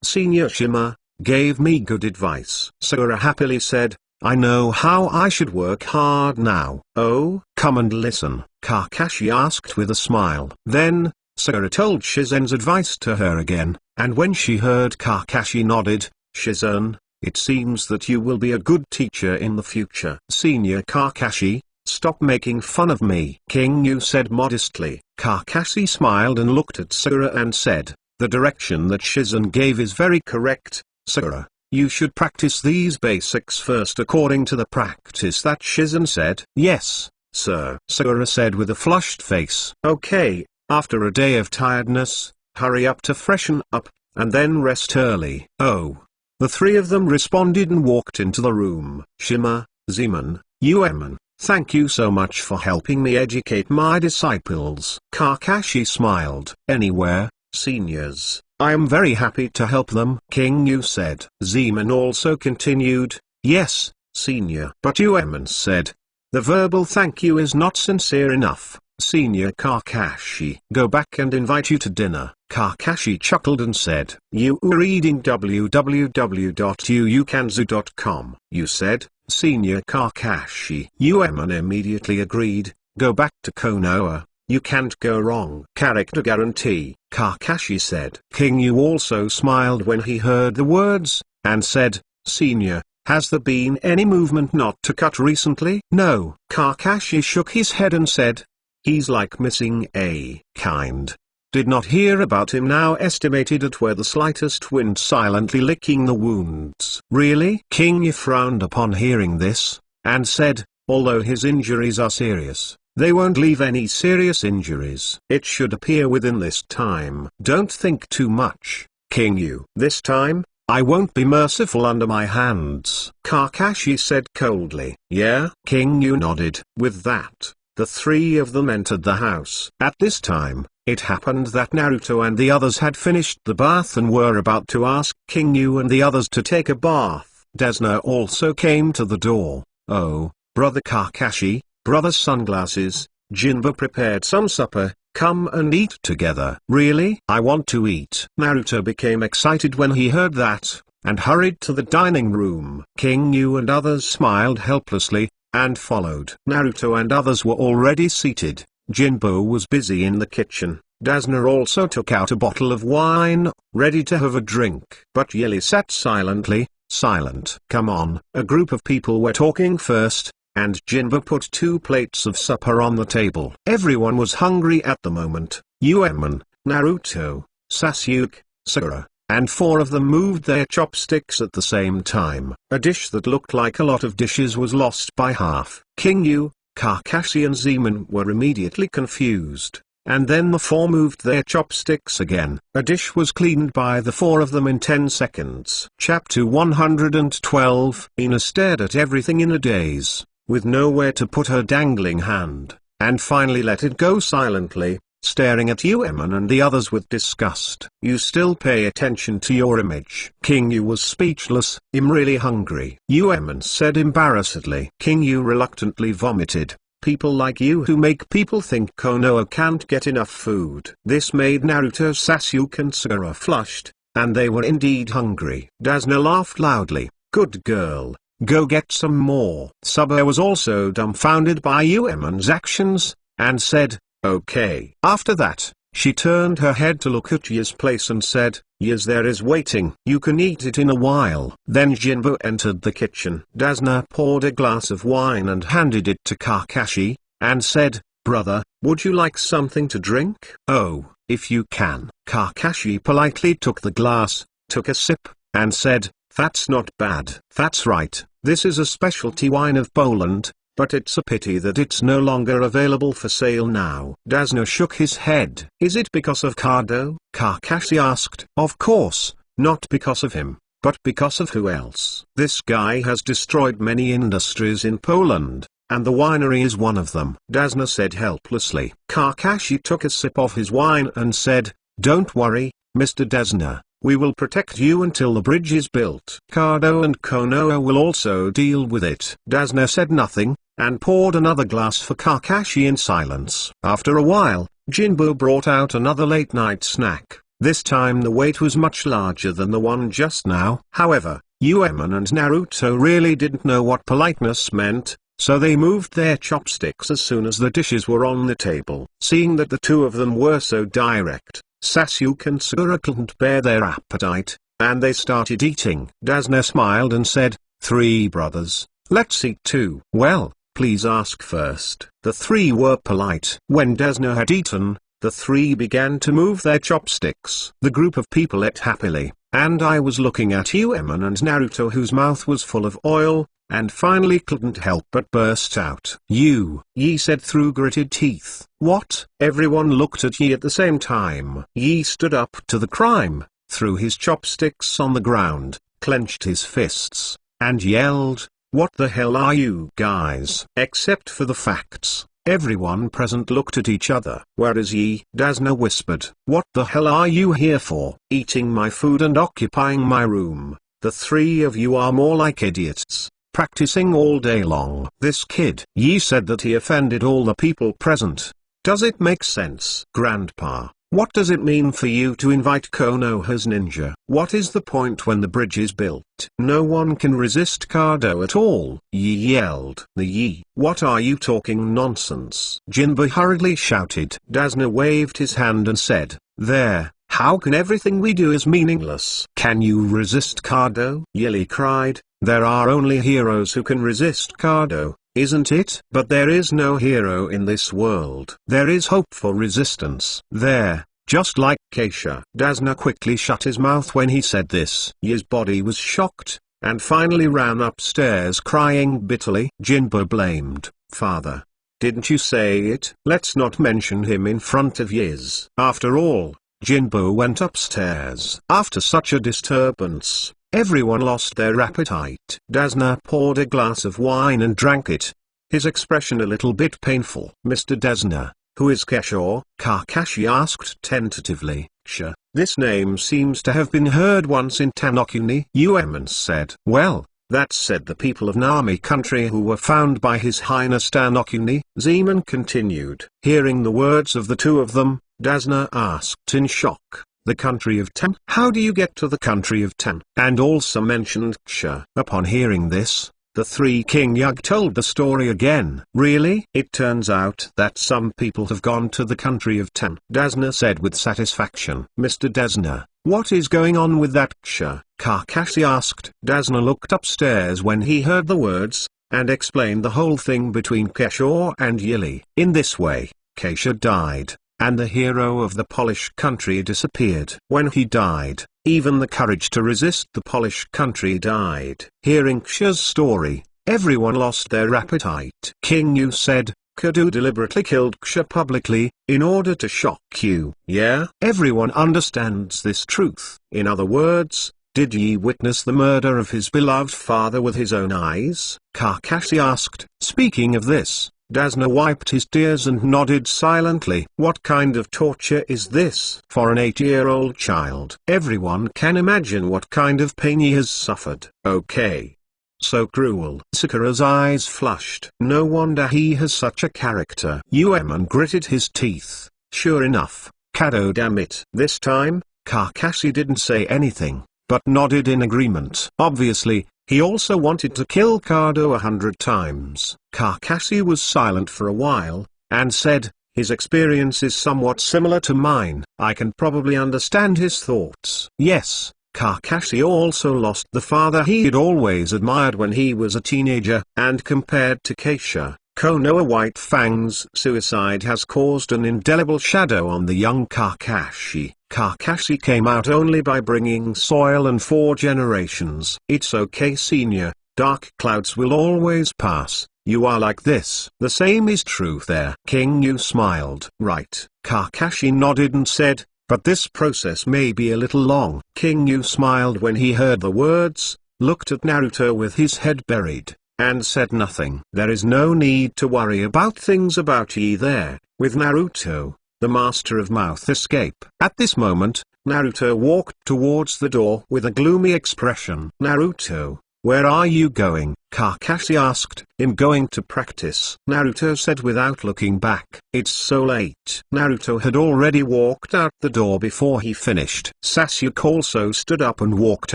Senior Shima gave me good advice." Sakura happily said, "I know how I should work hard now." "Oh, come and listen," Kakashi asked with a smile. Then, Sakura told Shizen's advice to her again, and when she heard Kakashi nodded, "Shizen, it seems that you will be a good teacher in the future." "Senior Kakashi, stop making fun of me," King Yu said modestly. Kakashi smiled and looked at Sakura and said, "The direction that Shizen gave is very correct, Sakura. You should practice these basics first according to the practice that Shizen said." "Yes, sir," Sakura said with a flushed face. "Okay, after a day of tiredness, hurry up to freshen up, and then rest early." "Oh." The three of them responded and walked into the room. "Shima, Zeman, Uemon, thank you so much for helping me educate my disciples." Kakashi smiled. "Anywhere, seniors. I am very happy to help them," King Yu said. Zeman also continued, "Yes, senior." But Uemon said, "The verbal thank you is not sincere enough, Senior Kakashi. Go back and invite you to dinner." Kakashi chuckled and said, "You were reading www.uukanzu.com, you said, Senior Kakashi." Uemon immediately agreed, "Go back to Konoha. You can't go wrong." "Character guarantee," Kakashi said. King Yu also smiled when he heard the words, and said, "Senior, has there been any movement not to cut recently?" "No." Kakashi shook his head and said, "He's like missing a kind. Did not hear about him now." Estimated at where the slightest wind, silently licking the wounds. "Really?" King Yu frowned upon hearing this, and said, "Although his injuries are serious, they won't leave any serious injuries. It should appear within this time." "Don't think too much, King Yu. This time, I won't be merciful under my hands," Kakashi said coldly. "Yeah?" King Yu nodded. With that, the three of them entered the house. At this time, it happened that Naruto and the others had finished the bath and were about to ask King Yu and the others to take a bath. Desuna also came to the door. "Oh, brother Kakashi, brother Sunglasses, Jinbe prepared some supper, come and eat together." "Really? I want to eat." Naruto became excited when he heard that, and hurried to the dining room. King Yu and others smiled helplessly, and followed. Naruto and others were already seated. Jinbe was busy in the kitchen. Desuna also took out a bottle of wine, ready to have a drink. But Yili sat silently, silent. "Come on." A group of people were talking first, and Jinbe put 2 plates of supper on the table. Everyone was hungry at the moment. Uemon, Naruto, Sasuke, Sakura, and 4 of them moved their chopsticks at the same time. A dish that looked like a lot of dishes was lost by half. King Yu, Kakashi and Zeman were immediately confused, and then the 4 moved their chopsticks again. A dish was cleaned by the 4 of them in 10 seconds. Chapter 112. Ina stared at everything in a daze, with nowhere to put her dangling hand, and finally let it go silently. staring at Uemon and the others with disgust. "You still pay attention to your image." King Yu was speechless. "I'm really hungry," Uemon said embarrassedly. King Yu reluctantly vomited. "People like you who make people think Konoha can't get enough food." This made Naruto, Sasuke and Sakura flushed, and they were indeed hungry. Dasna laughed loudly. "Good girl, go get some more." Suba was also dumbfounded by Uemon's actions, and said, "Okay." After that, she turned her head to look at Ya's place and said, "Ya's there is waiting. You can eat it in a while." Then Jinbu entered the kitchen. Dasna poured a glass of wine and handed it to Kakashi, and said, "Brother, would you like something to drink?" "Oh, if you can." Kakashi politely took the glass, took a sip, and said, "That's not bad." "That's right, this is a specialty wine of Poland, but it's a pity that it's no longer available for sale now." Dasna shook his head. "Is it because of Kado?" Kakashi asked. "Of course, not because of him, but because of who else? This guy has destroyed many industries in Poland, and the winery is one of them," Dasna said helplessly. Kakashi took a sip of his wine and said, "Don't worry, Mr. Dasna. We will protect you until the bridge is built. Kado and Konoha will also deal with it." Dasna said nothing, and poured another glass for Kakashi in silence. After a while, Jinbu brought out another late-night snack. This time the weight was much larger than the one just now. However, Uemon and Naruto really didn't know what politeness meant, so they moved their chopsticks as soon as the dishes were on the table. Seeing that the two of them were so direct, Sasuke and Sakura couldn't bear their appetite, and they started eating. Dasna smiled and said, "Three brothers, let's eat too." "Well, please ask first." The three were polite. When Dasna had eaten, the three began to move their chopsticks. The group of people ate happily, and I was looking at Uemon and Naruto, whose mouth was full of oil, and finally couldn't help but burst out. Yi said through gritted teeth. "What?" Everyone looked at Yi at the same time. Yi stood up to the crime, threw his chopsticks on the ground, clenched his fists, and yelled, "What the hell are you guys?" Except for the facts, everyone present looked at each other. "Where is Yi?" Dasna whispered. "What the hell are you here for? Eating my food and occupying my room. The three of you are more like idiots, practicing all day long." This kid, Yi said that he offended all the people present. "Does it make sense?" "Grandpa, what does it mean for you to invite Konoha's ninja? What is the point when the bridge is built? No one can resist Kado at all," Yi yelled. "The Yi, what are you talking nonsense?" Jinbu hurriedly shouted. Dasna waved his hand and said, "There, how can everything we do is meaningless?" "Can you resist Kado?" Yili cried. "There are only heroes who can resist Kado, isn't it?" "But there is no hero in this world. There is hope for resistance. There, just like Keisha." Dasna quickly shut his mouth when he said this. Yi's body was shocked, and finally ran upstairs crying bitterly. Jinbu blamed, "Father, didn't you say it? Let's not mention him in front of Yiz." After all, Jinbu went upstairs. After such a disturbance, everyone lost their appetite. Dasna poured a glass of wine and drank it, his expression a little bit painful. "Mr. Dasna, who is Keshaw?" Kakashi asked tentatively. "Sure, this name seems to have been heard once in Tanokuni," Uemon said. "Well, that said the people of Nami country who were found by His Highness Tanokuni," Zeman continued. Hearing the words of the two of them, Dasna asked in shock, "The country of Tan? How do you get to the country of Tan?" And also mentioned Ksha. Upon hearing this, the three King Yug told the story again. "Really? It turns out that some people have gone to the country of Tan," Dasna said with satisfaction. "Mr. Dasna, what is going on with that Ksha?" Kakashi asked. Dasna looked upstairs when he heard the words, and explained the whole thing between Keshaw and Yili. In this way, Keisha died, and the hero of the Polish country disappeared. When he died, even the courage to resist the Polish country died. Hearing Ksha's story, everyone lost their appetite. King Yu said, "Kado deliberately killed Ksha publicly, in order to shock you." "Yeah, everyone understands this truth." In other words, did Yi witness the murder of his beloved father with his own eyes? Kakashi asked. Speaking of this, Dazna wiped his tears and nodded silently. What kind of torture is this for an 8-year-old child? Everyone can imagine what kind of pain he has suffered. Okay. So cruel. Sakura's eyes flushed. No wonder he has such a character. Uemon gritted his teeth. Sure enough, Kado, damn it. This time, Kakashi didn't say anything, but nodded in agreement. Obviously, he also wanted to kill Kado 100 times. Kakashi was silent for a while, and said, his experience is somewhat similar to mine. I can probably understand his thoughts. Yes, Kakashi also lost the father he'd always admired when he was a teenager, and compared to Keisha, Konoha White Fang's suicide has caused an indelible shadow on the young Kakashi. Kakashi came out only by bringing soil and 4 generations. It's okay, senior, dark clouds will always pass. You are like this. The same is true there. King Yu smiled. Right. Kakashi nodded and said, but this process may be a little long. King Yu smiled when he heard the words, looked at Naruto with his head buried, and said nothing. There is no need to worry about things about ye there, with Naruto, the master of mouth escape. At this moment, Naruto walked towards the door with a gloomy expression. Naruto, where are you going? Kakashi asked. I'm going to practice, Naruto said without looking back. It's so late. Naruto had already walked out the door before he finished. Sasuke also stood up and walked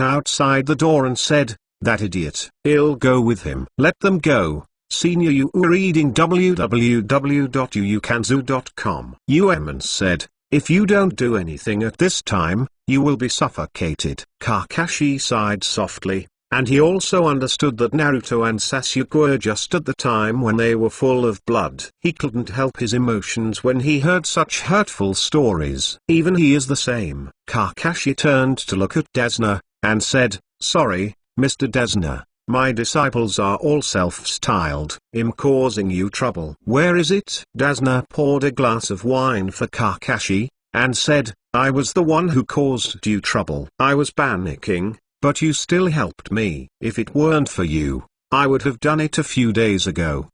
outside the door and said, that idiot. I'll go with him. Let them go. Senior, you are reading www.uyukanzu.com. Uemon said, if you don't do anything at this time, you will be suffocated. Kakashi sighed softly, and he also understood that Naruto and Sasuke were just at the time when they were full of blood. He couldn't help his emotions when he heard such hurtful stories. Even he is the same. Kakashi turned to look at Dazna, and said, sorry, Mr. Dazna, my disciples are all self-styled. I'm causing you trouble. Where is it? Dazna poured a glass of wine for Kakashi, and said, I was the one who caused you trouble. I was panicking, but you still helped me. If it weren't for you, I would have done it a few days ago.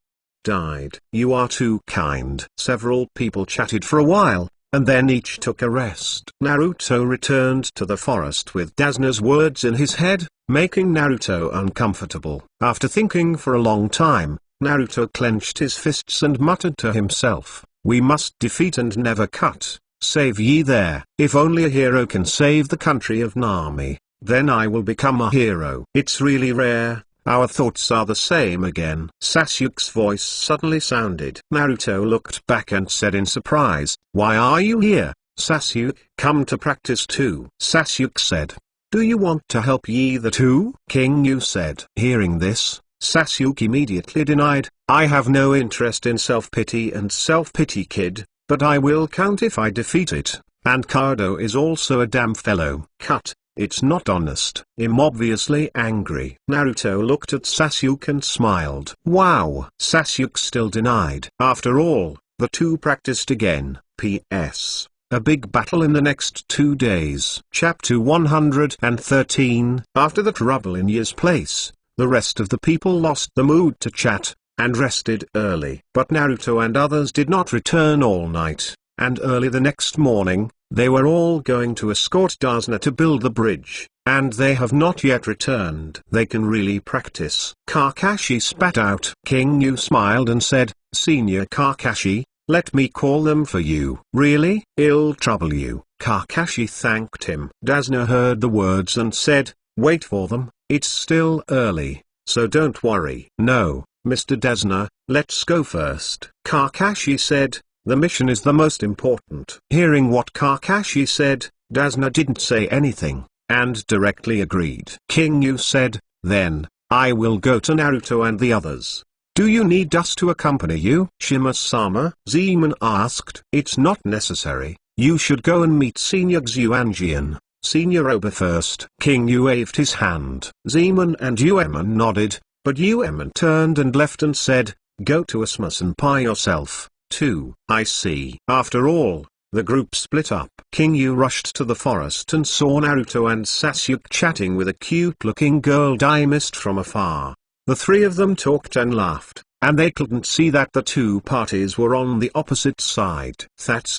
Died. You are too kind. Several people chatted for a while, and then each took a rest. Naruto returned to the forest with Dazna's words in his head, making Naruto uncomfortable. After thinking for a long time, Naruto clenched his fists and muttered to himself, we must defeat and never cut. Save ye there. If only a hero can save the country of Nami, then I will become a hero. It's really rare. Our thoughts are the same again. Sasuke's voice suddenly sounded. Naruto looked back and said in surprise, why are you here, Sasuke? Come to practice too. Sasuke said, do you want to help ye the two? King Yu said. Hearing this, Sasuke immediately denied, I have no interest in self-pity and self-pity, kid, but I will count if I defeat it, and Kado is also a damn fellow. Cut. It's not honest. I'm obviously angry. Naruto looked at Sasuke and smiled. Wow. Sasuke still denied. After all, the two practiced again. P.S. A big battle in the next 2 days. Chapter 113. After the trouble in Ye's place, the rest of the people lost the mood to chat, and rested early. But Naruto and others did not return all night, and early the next morning, they were all going to escort Dazna to build the bridge, and they have not yet returned. They can really practice. Kakashi spat out. King Yu smiled and said, Senior Kakashi, let me call them for you. Really? I'll trouble you. Kakashi thanked him. Dazna heard the words and said, wait for them, it's still early, so don't worry. No, Mr. Dazna, let's go first. Kakashi said, the mission is the most important. Hearing what Kakashi said, Dazna didn't say anything, and directly agreed. King Yu said, then, I will go to Naruto and the others. Do you need us to accompany you? Shima-sama, Zeman asked. It's not necessary, you should go and meet Senior Xuanjian, Senior Oba first. King Yu waved his hand. Zeman and Uemon nodded, but Uemon turned and left and said, go to Asuma-senpai yourself. 2. I see. After all, the group split up. King Yu rushed to the forest and saw Naruto and Sasuke chatting with a cute-looking girl Dai missed from afar. The three of them talked and laughed, and they couldn't see that the two parties were on the opposite side. That's ...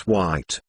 white ?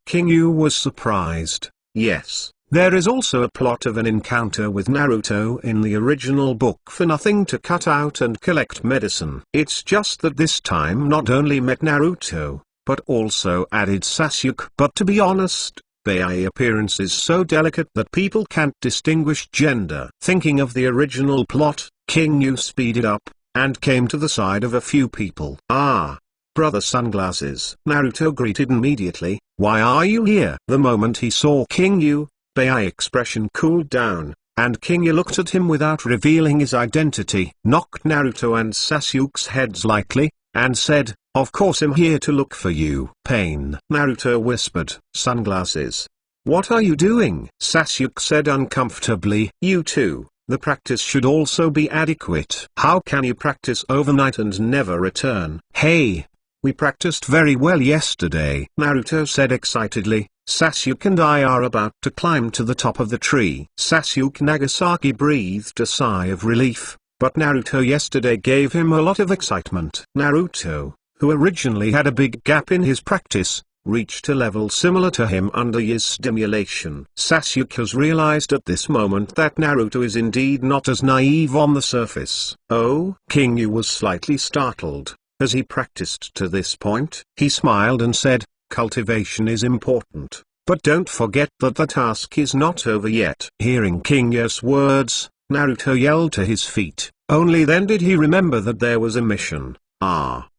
King Yu was surprised. Yes, there is also a plot of an encounter with Naruto in the original book for nothing to cut out and collect medicine. It's just that this time not only met Naruto, but also added Sasuke. But to be honest, Bai's appearance is so delicate that people can't distinguish gender. Thinking of the original plot, King Yu speeded up, and came to the side of a few people. "Ah, Brother Sunglasses." Naruto greeted immediately. "Why are you here?" The moment he saw King Yu, Bai's expression cooled down, and King Yu looked at him without revealing his identity. Knocked Naruto and Sasuke's heads lightly, and said, "Of course I'm here to look for you." Pain. Naruto whispered, "Sunglasses. What are you doing?" Sasuke said uncomfortably, "You too. The practice should also be adequate. How can you practice overnight and never return?" "Hey, we practiced very well yesterday," Naruto said excitedly. "Sasuke and I are about to climb to the top of the tree." Sasuke Nagasaki breathed a sigh of relief, but Naruto yesterday gave him a lot of excitement. Naruto, who originally had a big gap in his practice, reached a level similar to him under his stimulation. Sasuke has realized at this moment that Naruto is indeed not as naive on the surface. "Oh?" King Yu was slightly startled. Has he practiced to this point? He smiled and said, "Cultivation is important, but don't forget that the task is not over yet." Hearing King Yu's words, Naruto yelled to his feet. Only then did he remember that there was a mission.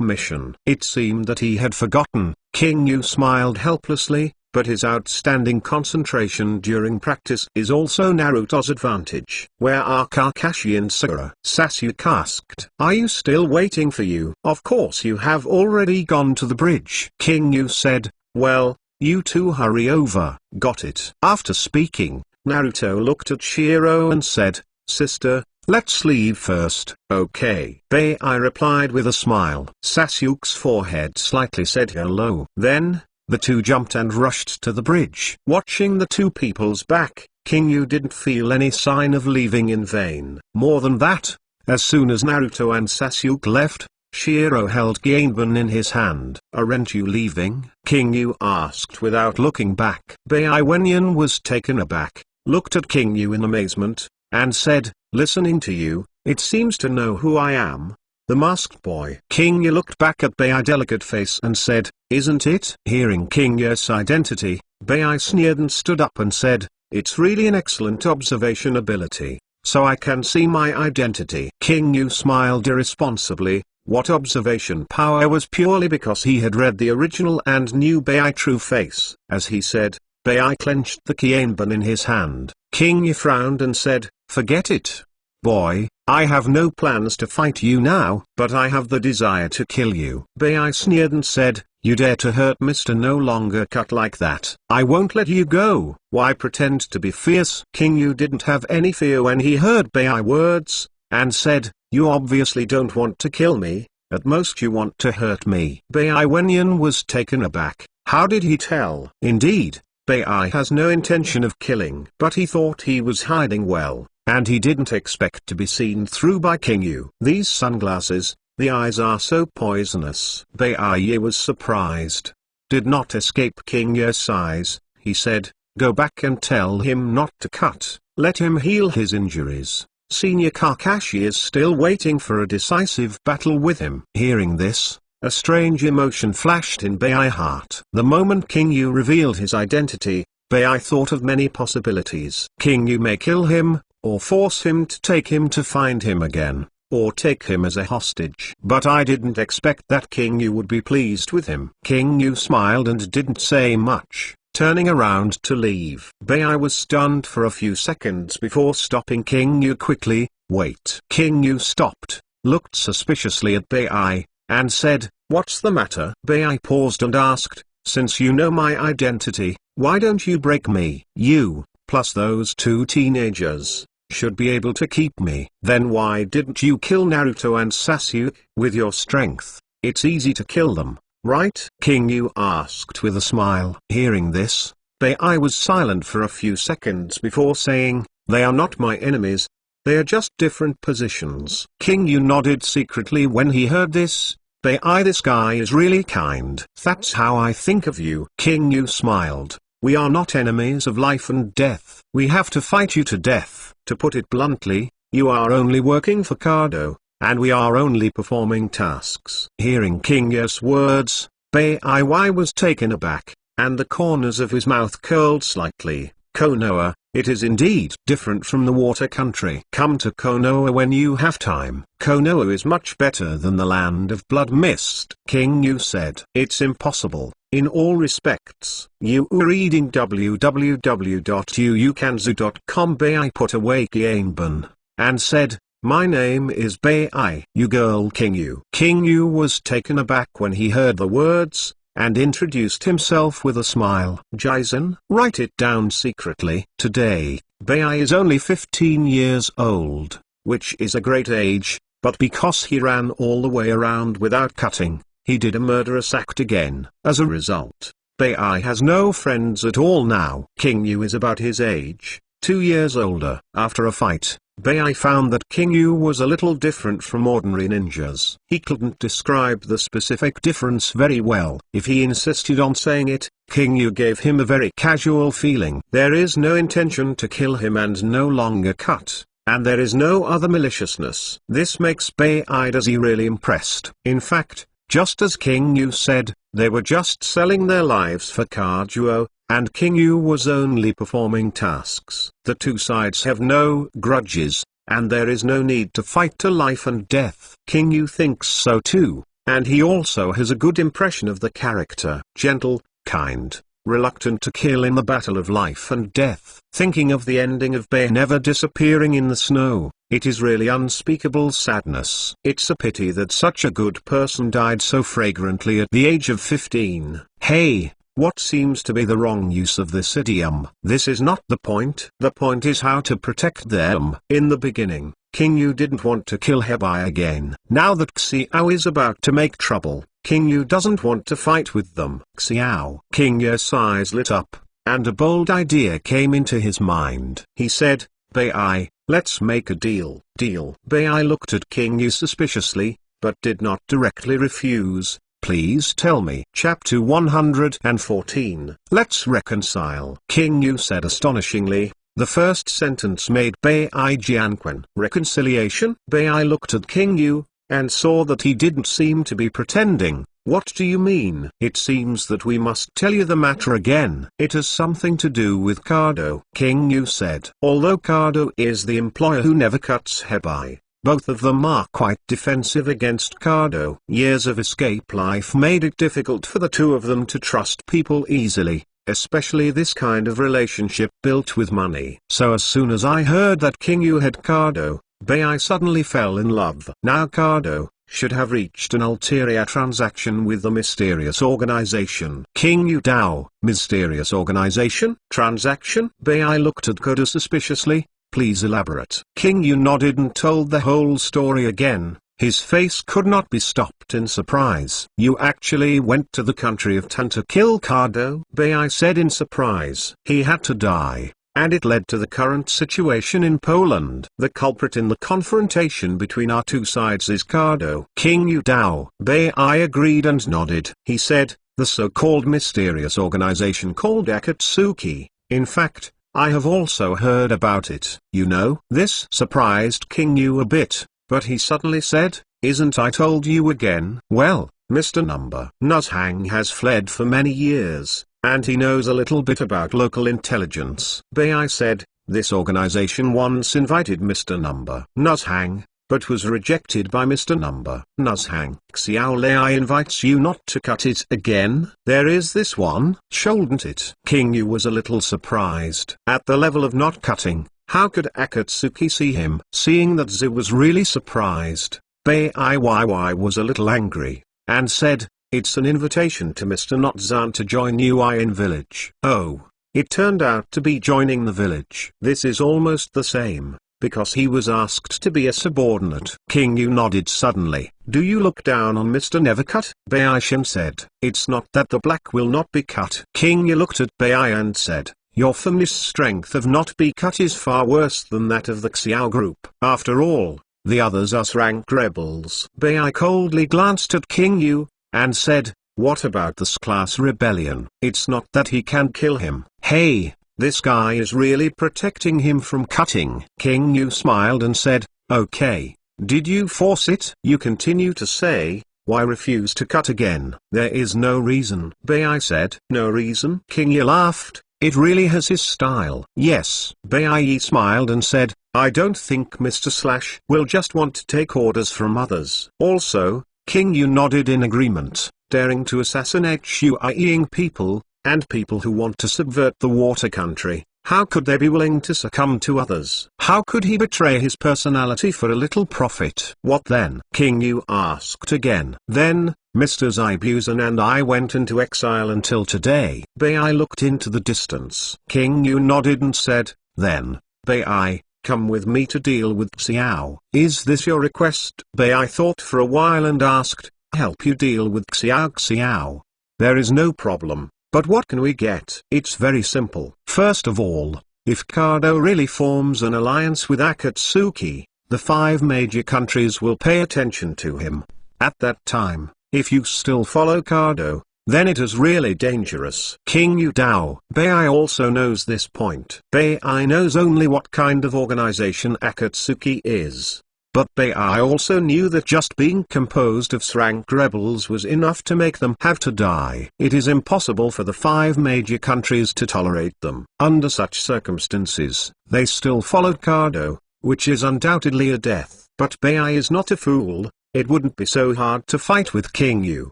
Mission. It seemed that he had forgotten. King Yu smiled helplessly, but his outstanding concentration during practice is also Naruto's advantage. "Where are Kakashi and Sakura?" Sasuke asked. "Are you still waiting for you?" "Of course you have already gone to the bridge." King Yu said, "Well, you two hurry over." Got it. After speaking, Naruto looked at Shiro and said, "Sister, let's leave first." "Okay." Bai replied with a smile. Sasuke's forehead slightly said hello. Then, the two jumped and rushed to the bridge. Watching the two people's back, King Yu didn't feel any sign of leaving in vain. More than that, as soon as Naruto and Sasuke left, Shiro held Genbun in his hand. "Aren't you leaving?" King Yu asked without looking back. Bai Wenyan was taken aback, looked at King Yu in amazement, and said, "Listening to you, it seems to know who I am. The masked boy." King Yu looked back at Bai's delicate face and said, "Isn't it?" Hearing King Yu's identity, Bai sneered and stood up and said, "It's really an excellent observation ability, so I can see my identity." King Yu smiled irresponsibly. What observation power was purely because he had read the original and knew Bai's true face. As he said, Bai clenched the Kienbun in his hand. King Yu frowned and said, "Forget it. Boy, I have no plans to fight you now, but I have the desire to kill you." Bai sneered and said, "You dare to hurt Mr. No Longer Cut like that? I won't let you go." "Why pretend to be fierce?" King Yu didn't have any fear when he heard Bai's words, and said, "You obviously don't want to kill me, at most you want to hurt me." Bai Wenyan was taken aback. How did he tell? Indeed, Bai has no intention of killing. But he thought he was hiding well, and he didn't expect to be seen through by King Yu. These sunglasses, the eyes are so poisonous. Bai was surprised. Did not escape King Yu's eyes. He said, "Go back and tell him not to cut, let him heal his injuries. Senior Kakashi is still waiting for a decisive battle with him." Hearing this, a strange emotion flashed in Bai's heart. The moment King Yu revealed his identity, Bai thought of many possibilities. King Yu may kill him, or force him to take him to find him again, or take him as a hostage. But I didn't expect that King Yu would be pleased with him. King Yu smiled and didn't say much, turning around to leave. Bai was stunned for a few seconds before stopping King Yu quickly. "Wait." King Yu stopped, looked suspiciously at Bai, and said, "What's the matter?" Bai paused and asked, "Since you know my identity, why don't you break me? You, plus those two teenagers, should be able to keep me." "Then why didn't you kill Naruto and Sasuke? With your strength, it's easy to kill them, right?" King Yu asked with a smile. Hearing this, Bai was silent for a few seconds before saying, "They are not my enemies. They are just different positions. King Yu nodded secretly when he heard this. Bai, this guy is really kind. That's how I think of you. King Yu smiled. We are not enemies of life and death. We have to fight you to death. To put it bluntly, you are only working for Kado, and we are only performing tasks. Hearing King Yu's words, Bai was taken aback, and the corners of his mouth curled slightly. Konoha, it is indeed different from the water country. Come to Konoha when you have time. Konoha is much better than the land of blood mist. King Yu said. It's impossible, in all respects. You were reading www.yuukanzu.com. Bai put away Kianbun, and said, my name is Bai. You girl King Yu. King Yu was taken aback when he heard the words, and introduced himself with a smile. Jason, write it down secretly. Today, Bai is only 15 years old, which is a great age, but because he ran all the way around without cutting, he did a murderous act again. As a result, Bai has no friends at all now. King Yu is about his age, 2 years older. After a fight, Bai found that King Yu was a little different from ordinary ninjas. He couldn't describe the specific difference very well. If he insisted on saying it, King Yu gave him a very casual feeling. There is no intention to kill him and no longer cut, and there is no other maliciousness. This makes Bai really impressed. In fact, just as King Yu said, they were just selling their lives for Kajuo, and King Yu was only performing tasks. The two sides have no grudges, and there is no need to fight to life and death. King Yu thinks so too, and he also has a good impression of the character. Gentle, kind, reluctant to kill in the battle of life and death. Thinking of the ending of Bai never disappearing in the snow, it is really unspeakable sadness. It's a pity that such a good person died so fragrantly at the age of 15. Hey! What seems to be the wrong use of this idiom? This is not the point. The point is how to protect them. In the beginning, King Yu didn't want to kill Hebai again. Now that Xiao is about to make trouble, King Yu doesn't want to fight with them. Xiao. King Yu's eyes lit up, and a bold idea came into his mind. He said, Bai, let's make a deal. Deal. Bai looked at King Yu suspiciously, but did not directly refuse. Please tell me. Chapter 114. Let's reconcile. King Yu said astonishingly. The first sentence made Bai Jianquan. Reconciliation? Bai looked at King Yu, and saw that he didn't seem to be pretending. What do you mean? It seems that we must tell you the matter again. It has something to do with Kado. King Yu said. Although Kado is the employer who never cuts Hebai, both of them are quite defensive against Kado. Years of escape life made it difficult for the two of them to trust people easily, especially this kind of relationship built with money. So as soon as I heard that King Yu had Kado, Bai suddenly fell in love. Now Kado should have reached an ulterior transaction with the mysterious organization. King Yu Dao, mysterious organization? Transaction? Bai looked at Kado suspiciously. Please elaborate. King Yu nodded and told the whole story again. His face could not be stopped in surprise. You actually went to the country of Tan to kill Kado? Bai said in surprise. He had to die, and it led to the current situation in Poland. The culprit in the confrontation between our two sides is Kado. King Yu Dao. Bai agreed and nodded. He said, the so-called mysterious organization called Akatsuki. In fact, I have also heard about it. You know? This surprised King Yu a bit, but he suddenly said, isn't I told you again? Well, Mr. Number Nuzhang has fled for many years, and he knows a little bit about local intelligence. Bai said, this organization once invited Mr. Number Nuzhang, but was rejected by Mr. Number Nuzhang. Xiao Lei invites you not to cut it again. There is this one, shouldn't it? King Yu was a little surprised. At the level of not cutting, how could Akatsuki see him? Seeing that Zi was really surprised, Bai was a little angry, and said, it's an invitation to Mr. Notzan to join UI in village. Oh, it turned out to be joining the village. This is almost the same, because he was asked to be a subordinate. King Yu nodded suddenly. Do you look down on Mr. Nevercut? Bai said. It's not that the black will not be cut. King Yu looked at Bai and said, Your family's strength of not be cut is far worse than that of the Xiao group. After all, the others are rank rebels. Bai coldly glanced at King Yu, and said, what about this class rebellion? It's not that he can kill him. Hey, this guy is really protecting him from cutting. King Yu smiled and said, okay, did you force it? You continue to say, why refuse to cut again? There is no reason. Bai said, no reason? King Yu laughed, it really has his style. Yes. Bai smiled and said, I don't think Mr. Slash will just want to take orders from others. Also, King Yu nodded in agreement, daring to assassinate Shuai-ing people, and people who want to subvert the water country. How could they be willing to succumb to others? How could he betray his personality for a little profit? What then? King Yu asked again. Then, Mr. Zaibusan and I went into exile until today. Bai looked into the distance. King Yu nodded and said, then, Bai, come with me to deal with Xiao. Is this your request? Bai thought for a while and asked, help you deal with Xiao? There is no problem. But what can we get? It's very simple. First of all, if Kado really forms an alliance with Akatsuki, the 5 major countries will pay attention to him. At that time, if you still follow Kado, then it is really dangerous. King Yu Dao. Bai also knows this point. Bai knows only what kind of organization Akatsuki is. But Bai also knew that just being composed of rank rebels was enough to make them have to die. It is impossible for the 5 major countries to tolerate them. Under such circumstances, they still followed Kado, which is undoubtedly a death. But Bai is not a fool. It wouldn't be so hard to fight with King Yu.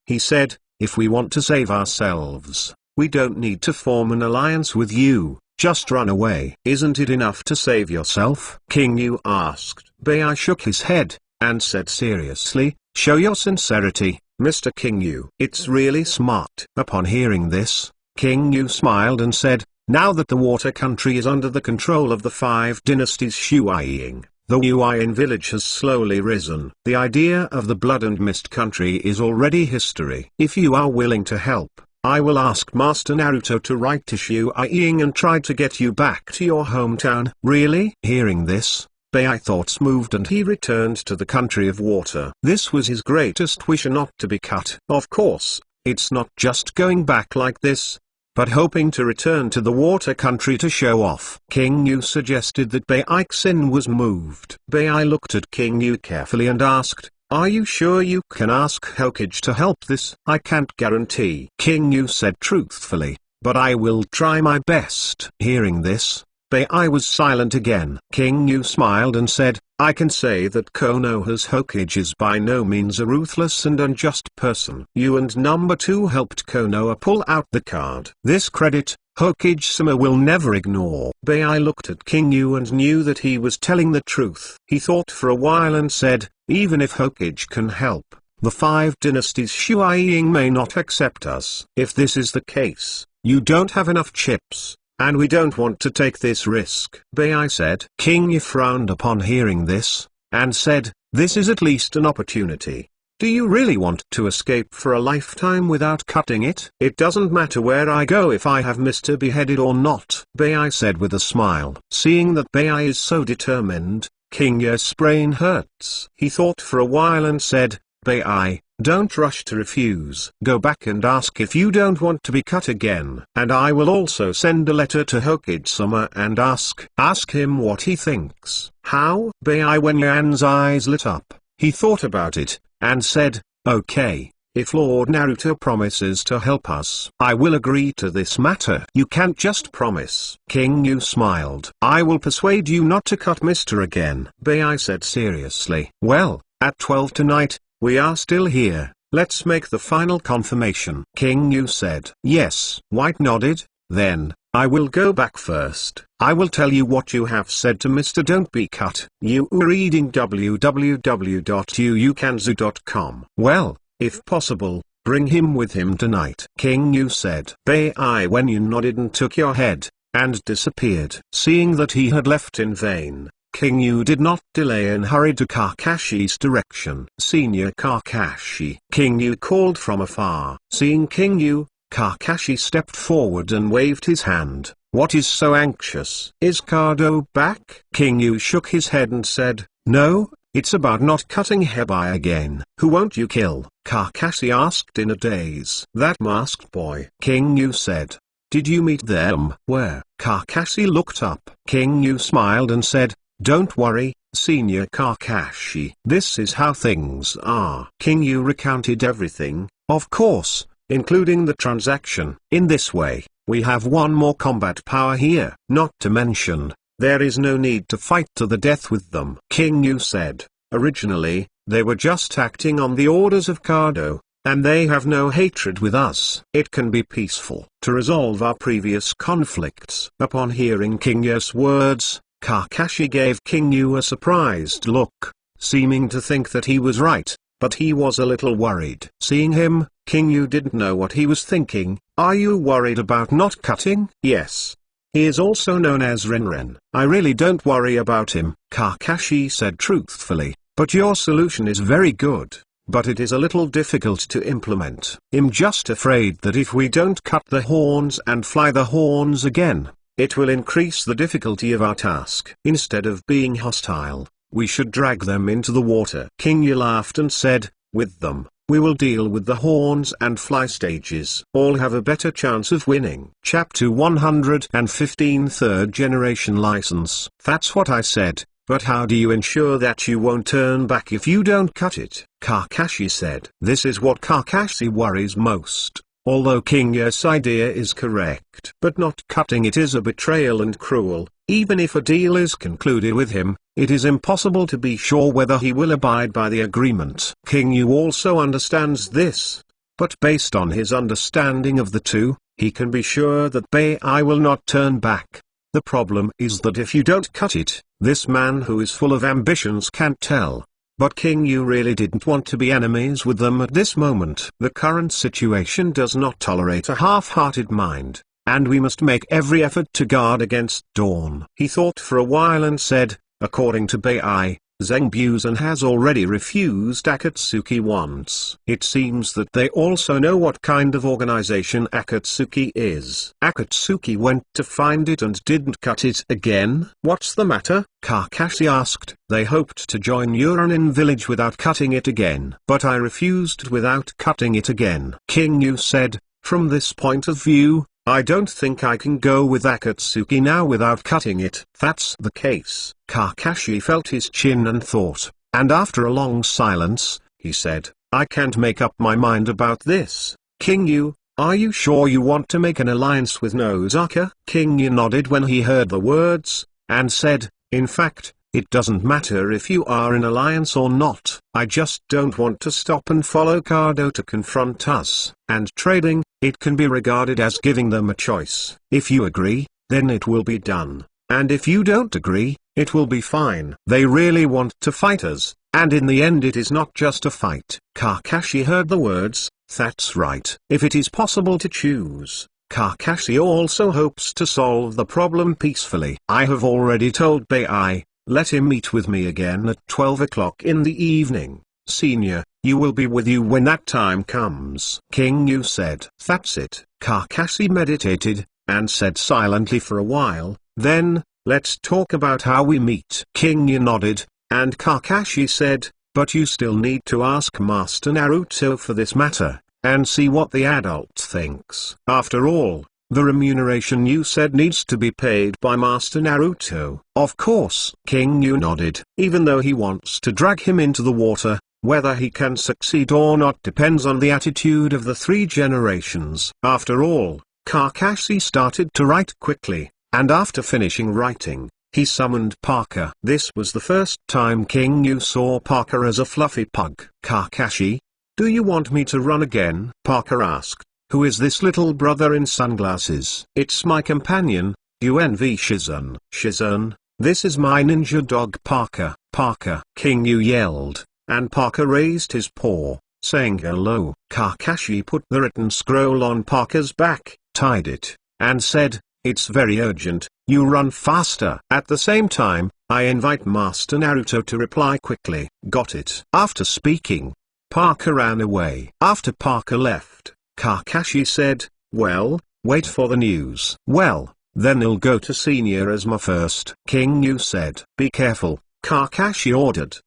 He said, if we want to save ourselves, we don't need to form an alliance with you. Just run away. Isn't it enough to save yourself? King Yu asked. Bai shook his head, and said seriously, show your sincerity, Mr. King Yu. It's really smart. Upon hearing this, King Yu smiled and said, now that the water country is under the control of the 5 dynasties Shuai-ing, the Yuan village has slowly risen. The idea of the Blood and Mist country is already history. If you are willing to help, I will ask Master Naruto to write to Shuai-ing and try to get you back to your hometown. Really? Hearing this, Bai's thoughts moved and he returned to the country of water. This was his greatest wish, not to be cut. Of course, it's not just going back like this, but hoping to return to the water country to show off. King Yu suggested that Bai's sin was moved. Bai looked at King Yu carefully and asked, are you sure you can ask Hokage to help this? I can't guarantee. King Yu said truthfully, but I will try my best. Hearing this, Bai was silent again. King Yu smiled and said, I can say that Konoha's Hokage is by no means a ruthless and unjust person. You and number 2 helped Konoha pull out the card. This credit, Hokage-sama will never ignore. Bai looked at King Yu and knew that he was telling the truth. He thought for a while and said, even if Hokage can help, the 5 dynasties Shuai-ing may not accept us. If this is the case, you don't have enough chips, and we don't want to take this risk. Bai said. King Yu frowned upon hearing this, and said, this is at least an opportunity. Do you really want to escape for a lifetime without cutting it? It doesn't matter where I go if I have Mr. Beheaded or not, Bai said with a smile. Seeing that Bai is so determined, King Yu's brain hurts. He thought for a while and said, Bai, don't rush to refuse. Go back and ask if you don't want to be cut again. And I will also send a letter to Hokage-sama and ask him what he thinks. How? Bai Wenyan's eyes lit up. He thought about it, and said, okay, if Lord Naruto promises to help us, I will agree to this matter. You can't just promise. King Yu smiled. I will persuade you not to cut Mr. again. Bai said seriously. Well, at 12 tonight, we are still here. Let's make the final confirmation. King Yu said. Yes. White nodded. Then, I will go back first. I will tell you what you have said to Mr. Don't Be Cut. You are reading www.uukanzu.com. Well, if possible, bring him with him tonight. King Yu said. Bai when you nodded and took your head, and disappeared. Seeing that he had left in vain, King Yu did not delay and hurried to Kakashi's direction. Senior Kakashi. King Yu called from afar. Seeing King Yu, Kakashi stepped forward and waved his hand. What is so anxious? Is Kado back? King Yu shook his head and said, no, it's about not cutting Hebai again. Who won't you kill? Kakashi asked in a daze. That masked boy. King Yu said. Did you meet them? Where? Kakashi looked up. King Yu smiled and said, don't worry, Senior Kakashi. This is how things are. King Yu recounted everything, of course, including the transaction. In this way, we have one more combat power here. Not to mention, there is no need to fight to the death with them. King Yu said, originally, they were just acting on the orders of Kado, and they have no hatred with us. It can be peaceful. To resolve our previous conflicts. Upon hearing King Yu's words, Kakashi gave King Yu a surprised look, seeming to think that he was right, but he was a little worried. Seeing him, King Yu didn't know what he was thinking. Are you worried about not cutting? Yes. He is also known as Renren. I really don't worry about him, Kakashi said truthfully, but your solution is very good. But it is a little difficult to implement. I'm just afraid that if we don't cut the horns and fly the horns again, it will increase the difficulty of our task. Instead of being hostile, we should drag them into the water. King Yu laughed and said, with them, we will deal with the horns and fly stages. All have a better chance of winning. Chapter 115 Third Generation License. That's what I said. But how do you ensure that you won't turn back if you don't cut it? Kakashi said. This is what Kakashi worries most. Although King Yu's idea is correct. But not cutting it is a betrayal and cruel. Even if a deal is concluded with him, it is impossible to be sure whether he will abide by the agreement. King Yu also understands this. But based on his understanding of the two, he can be sure that Bai will not turn back. The problem is that if you don't cut it, this man who is full of ambitions can't tell. But King Yu really didn't want to be enemies with them at this moment. The current situation does not tolerate a half-hearted mind, and we must make every effort to guard against dawn. He thought for a while and said, according to Bai, Zheng Buzan has already refused Akatsuki once. It seems that they also know what kind of organization Akatsuki is. Akatsuki went to find it and didn't cut it again. What's the matter? Kakashi asked. They hoped to join Uranin village without cutting it again. But I refused without cutting it again. King Yu said, from this point of view, I don't think I can go with Akatsuki now without cutting it. That's the case. Kakashi felt his chin and thought, and after a long silence, he said, I can't make up my mind about this. King Yu, are you sure you want to make an alliance with Nozaka? King Yu nodded when he heard the words, and said, in fact, it doesn't matter if you are in alliance or not. I just don't want to stop and follow Kado to confront us. And trading, it can be regarded as giving them a choice. If you agree, then it will be done. And if you don't agree, it will be fine. They really want to fight us, and in the end it is not just a fight. Kakashi heard the words, that's right. If it is possible to choose, Kakashi also hopes to solve the problem peacefully. I have already told Bai, let him meet with me again at 12 o'clock in the evening. Senior, you will be with you when that time comes. King Yu said. That's it. Kakashi meditated, and said silently for a while, then, let's talk about how we meet. King Yu nodded, and Kakashi said, but you still need to ask Master Naruto for this matter, and see what the adult thinks. After all, the remuneration you said needs to be paid by Master Naruto. Of course. King Yu nodded. Even though he wants to drag him into the water, whether he can succeed or not depends on the attitude of the three generations. After all, Kakashi started to write quickly, and after finishing writing, he summoned Parker. This was the first time King Yu saw Parker as a fluffy pug. Kakashi, do you want me to run again? Parker asked. Who is this little brother in sunglasses? It's my companion, UNV Shizun. Shizun, this is my ninja dog Parker. Parker. King Yu yelled, and Parker raised his paw, saying hello. Kakashi put the written scroll on Parker's back, tied it, and said, it's very urgent, you run faster. At the same time, I invite Master Naruto to reply quickly. Got it. After speaking, Parker ran away. After Parker left, Kakashi said, well, wait for the news. Well, then I'll go to Senior Asma first. King Yu said. Be careful, Kakashi ordered.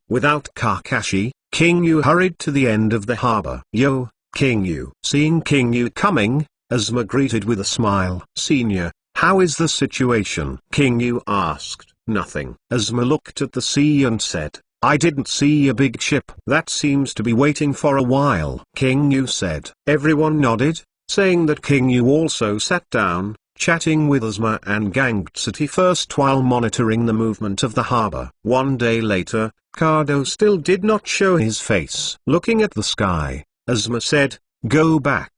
Without Kakashi, King Yu hurried to the end of the harbor. Yo, King Yu. Seeing King Yu coming, Asma greeted with a smile. Senior, how is the situation? King Yu asked. Nothing. Asma looked at the sea and said, I didn't see a big ship. That seems to be waiting for a while. King Yu said. Everyone nodded, saying that King Yu also sat down, chatting with Asma and Gangtsuki first while monitoring the movement of the harbor. One day later, Kado still did not show his face. Looking at the sky, Asma said, Go back,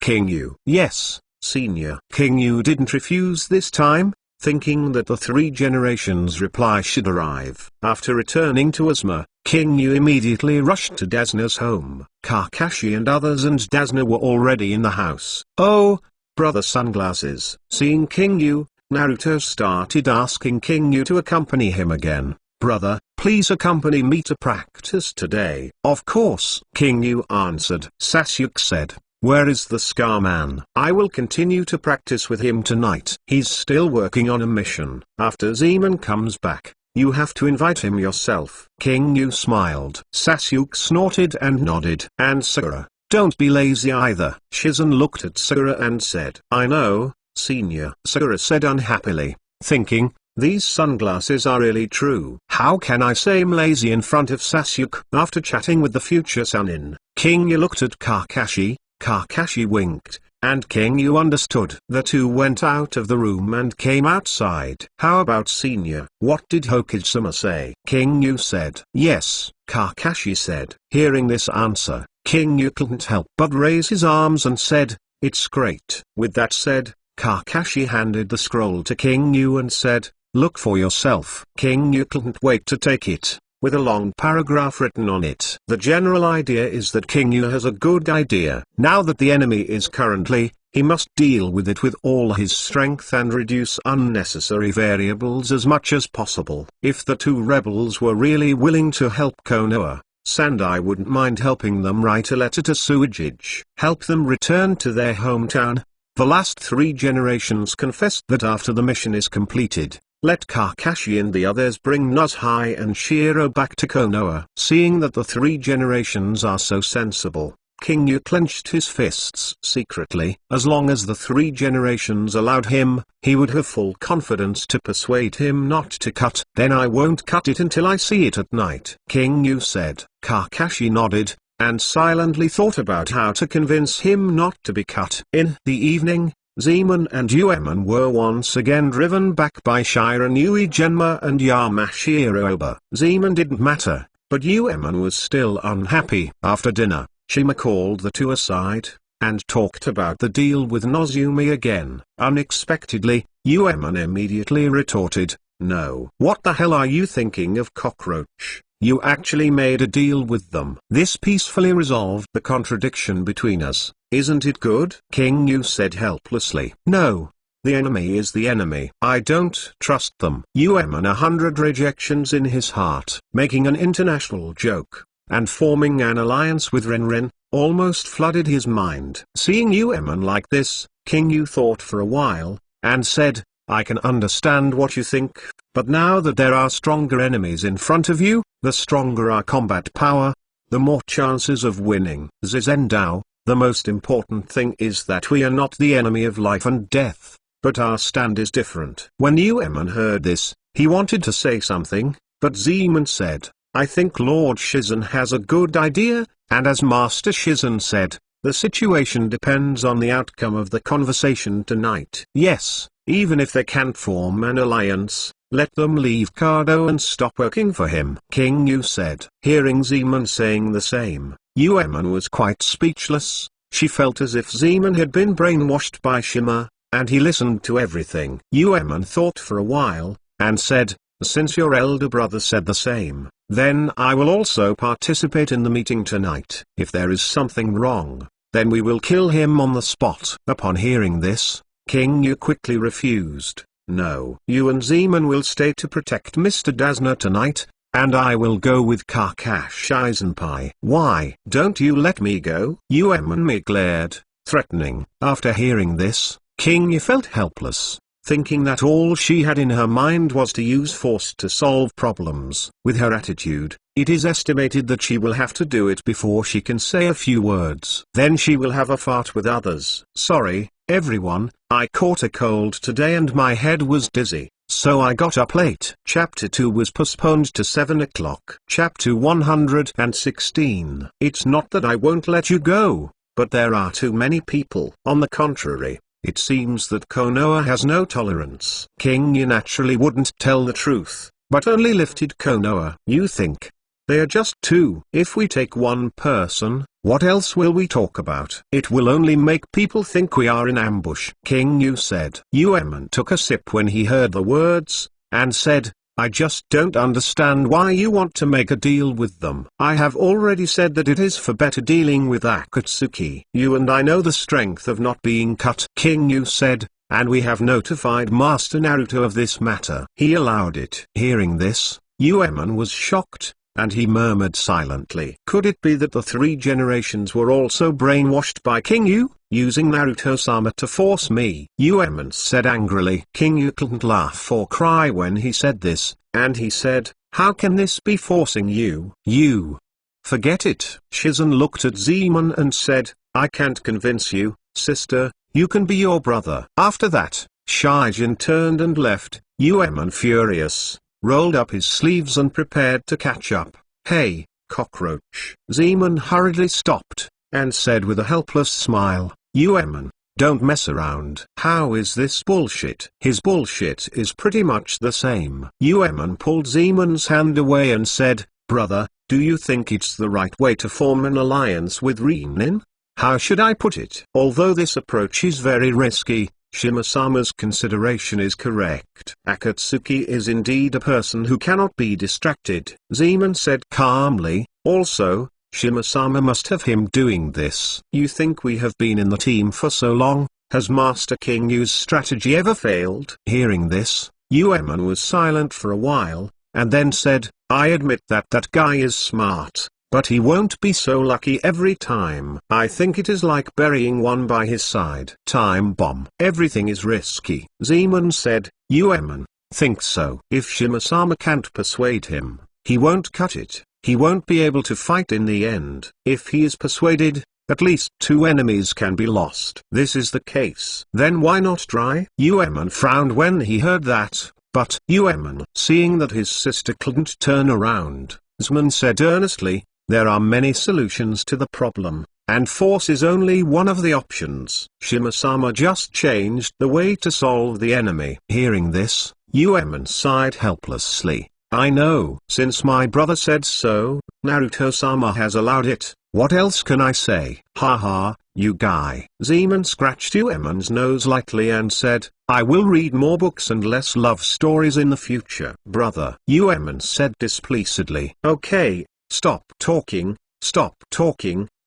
King Yu. Yes, Senior. King Yu didn't refuse this time, thinking that the 3 generations reply should arrive. After returning to Asma, King Yu immediately rushed to Dasna's home. Kakashi and others and Dasna were already in the house. Oh, brother Sunglasses. Seeing King Yu, Naruto started asking King Yu to accompany him again. Brother, please accompany me to practice today. Of course, King Yu answered. Sasuke said, where is the Scar Man? I will continue to practice with him tonight. He's still working on a mission. After Zeman comes back, you have to invite him yourself. King Yu smiled. Sasuke snorted and nodded. And Sakura, don't be lazy either. Shizen looked at Sakura and said, I know, Senior. Sakura said unhappily, thinking, these sunglasses are really true. How can I say I'm lazy in front of Sasuke? After chatting with the future Sanin, King Yu looked at Kakashi. Kakashi winked, and King Yu understood. The two went out of the room and came outside. How about Senior? What did Hokage-sama say? King Yu said. Yes, Kakashi said. Hearing this answer, King Yu couldn't help but raise his arms and said, it's great. With that said, Kakashi handed the scroll to King Yu and said, look for yourself. King Yu couldn't wait to take it, with a long paragraph written on it. The general idea is that King Yu has a good idea. Now that the enemy is currently, he must deal with it with all his strength and reduce unnecessary variables as much as possible. If the 2 rebels were really willing to help Konoha, Sandai wouldn't mind helping them write a letter to Suijij. Help them return to their hometown. The last 3 generations confessed that after the mission is completed, let Kakashi and the others bring Nuzhai and Shiro back to Konoha. Seeing that the 3 generations are so sensible, King Yu clenched his fists secretly. As long as the 3 generations allowed him, he would have full confidence to persuade him not to cut. Then I won't cut it until I see it at night. King Yu said. Kakashi nodded, and silently thought about how to convince him not to be cut. In the evening, Zeman and Uemon were once again driven back by Shiran Uegenma and Yamashiro Oba. Zeman didn't matter, but Uemon was still unhappy. After dinner, Shima called the 2 aside, and talked about the deal with Nozumi again. Unexpectedly, Uemon immediately retorted, no. What the hell are you thinking of, Cockroach? You actually made a deal with them. This peacefully resolved the contradiction between us. Isn't it good? King Yu said helplessly. No. The enemy is the enemy. I don't trust them. Uemon 100 rejections in his heart. Making an international joke, and forming an alliance with Renren, almost flooded his mind. Seeing Uemon like this, King Yu thought for a while, and said, I can understand what you think, but now that there are stronger enemies in front of you, the stronger our combat power, the more chances of winning. Zizendao, the most important thing is that we are not the enemy of life and death, but our stand is different. When Uemon heard this, he wanted to say something, but Zeman said, I think Lord Shizen has a good idea, and as Master Shizen said, the situation depends on the outcome of the conversation tonight. Yes, even if they can't form an alliance, let them leave Kado and stop working for him. King Yu said. Hearing Zeman saying the same, Uemon was quite speechless. She felt as if Zeman had been brainwashed by Shima, and he listened to everything. Uemon thought for a while, and said, since your elder brother said the same, then I will also participate in the meeting tonight. If there is something wrong, then we will kill him on the spot. Upon hearing this, King Yu quickly refused. No. You and Zeman will stay to protect Mr. Dasna tonight, and I will go with Kakashi-senpai. Why don't you let me go? Uemon glared, threatening. After hearing this, King Yu felt helpless. thinking that all she had in her mind was to use force to solve problems. With her attitude, it is estimated that she will have to do it before she can say a few words. Then she will have a fight with others. Sorry, everyone, I caught a cold today and my head was dizzy, so I got up late. Chapter 2 was postponed to 7 o'clock. Chapter 116. It's not that I won't let you go, but there are too many people. On the contrary, it seems that Konoha has no tolerance. King Yu naturally wouldn't tell the truth, but only lifted Konoha. You think they are just two. If we take one person, what else will we talk about? It will only make people think we are in ambush. King Yu said. Uemon took a sip when he heard the words, and said, I just don't understand why you want to make a deal with them. I have already said that it is for better dealing with Akatsuki. You and I know the strength of not being cut. King Yu said, and we have notified Master Naruto of this matter. He allowed it. Hearing this, Uemon was shocked, and he murmured silently. Could it be that the three generations were also brainwashed by King Yu, using Naruto-sama to force me? Uemon said angrily. King Yu couldn't laugh or cry when he said this, and he said, how can this be forcing you? You. Forget it. Shizen looked at Zemon and said, I can't convince you, sister, you can be your brother. After that, Shijin turned and left. Uemon, furious, rolled up his sleeves and prepared to catch up. Hey, cockroach. Zemon hurriedly stopped, and said with a helpless smile, Uemon, don't mess around. How is this bullshit? His bullshit is pretty much the same. Uemon pulled Zemon's hand away and said, brother, do you think it's the right way to form an alliance with Renin? How should I put it? Although this approach is very risky, Shima-sama's consideration is correct. Akatsuki is indeed a person who cannot be distracted. Zemon said calmly, also, Shima-sama must have him doing this. You think we have been in the team for so long, has Master King Yu's strategy ever failed? Hearing this, Uemon was silent for a while, and then said, I admit that that guy is smart, but he won't be so lucky every time. I think it is like burying one by his side. Time bomb. Everything is risky. Zemon said, Uemon, think so. If Shima-sama can't persuade him, he won't cut it. He won't be able to fight in the end. If he is persuaded, at least two enemies can be lost. This is the case. Then why not try? Uemon frowned when he heard that, but Uemon, seeing that his sister couldn't turn around, Zemon said earnestly, there are many solutions to the problem, and force is only one of the options. Shima-sama just changed the way to solve the enemy. Hearing this, Uemon sighed helplessly. I know. Since my brother said so, Naruto-sama has allowed it, what else can I say? Haha, you guy. Zemon scratched Uemon's nose lightly and said, I will read more books and less love stories in the future. Brother. Uemon said displeasedly. Okay. Stop talking,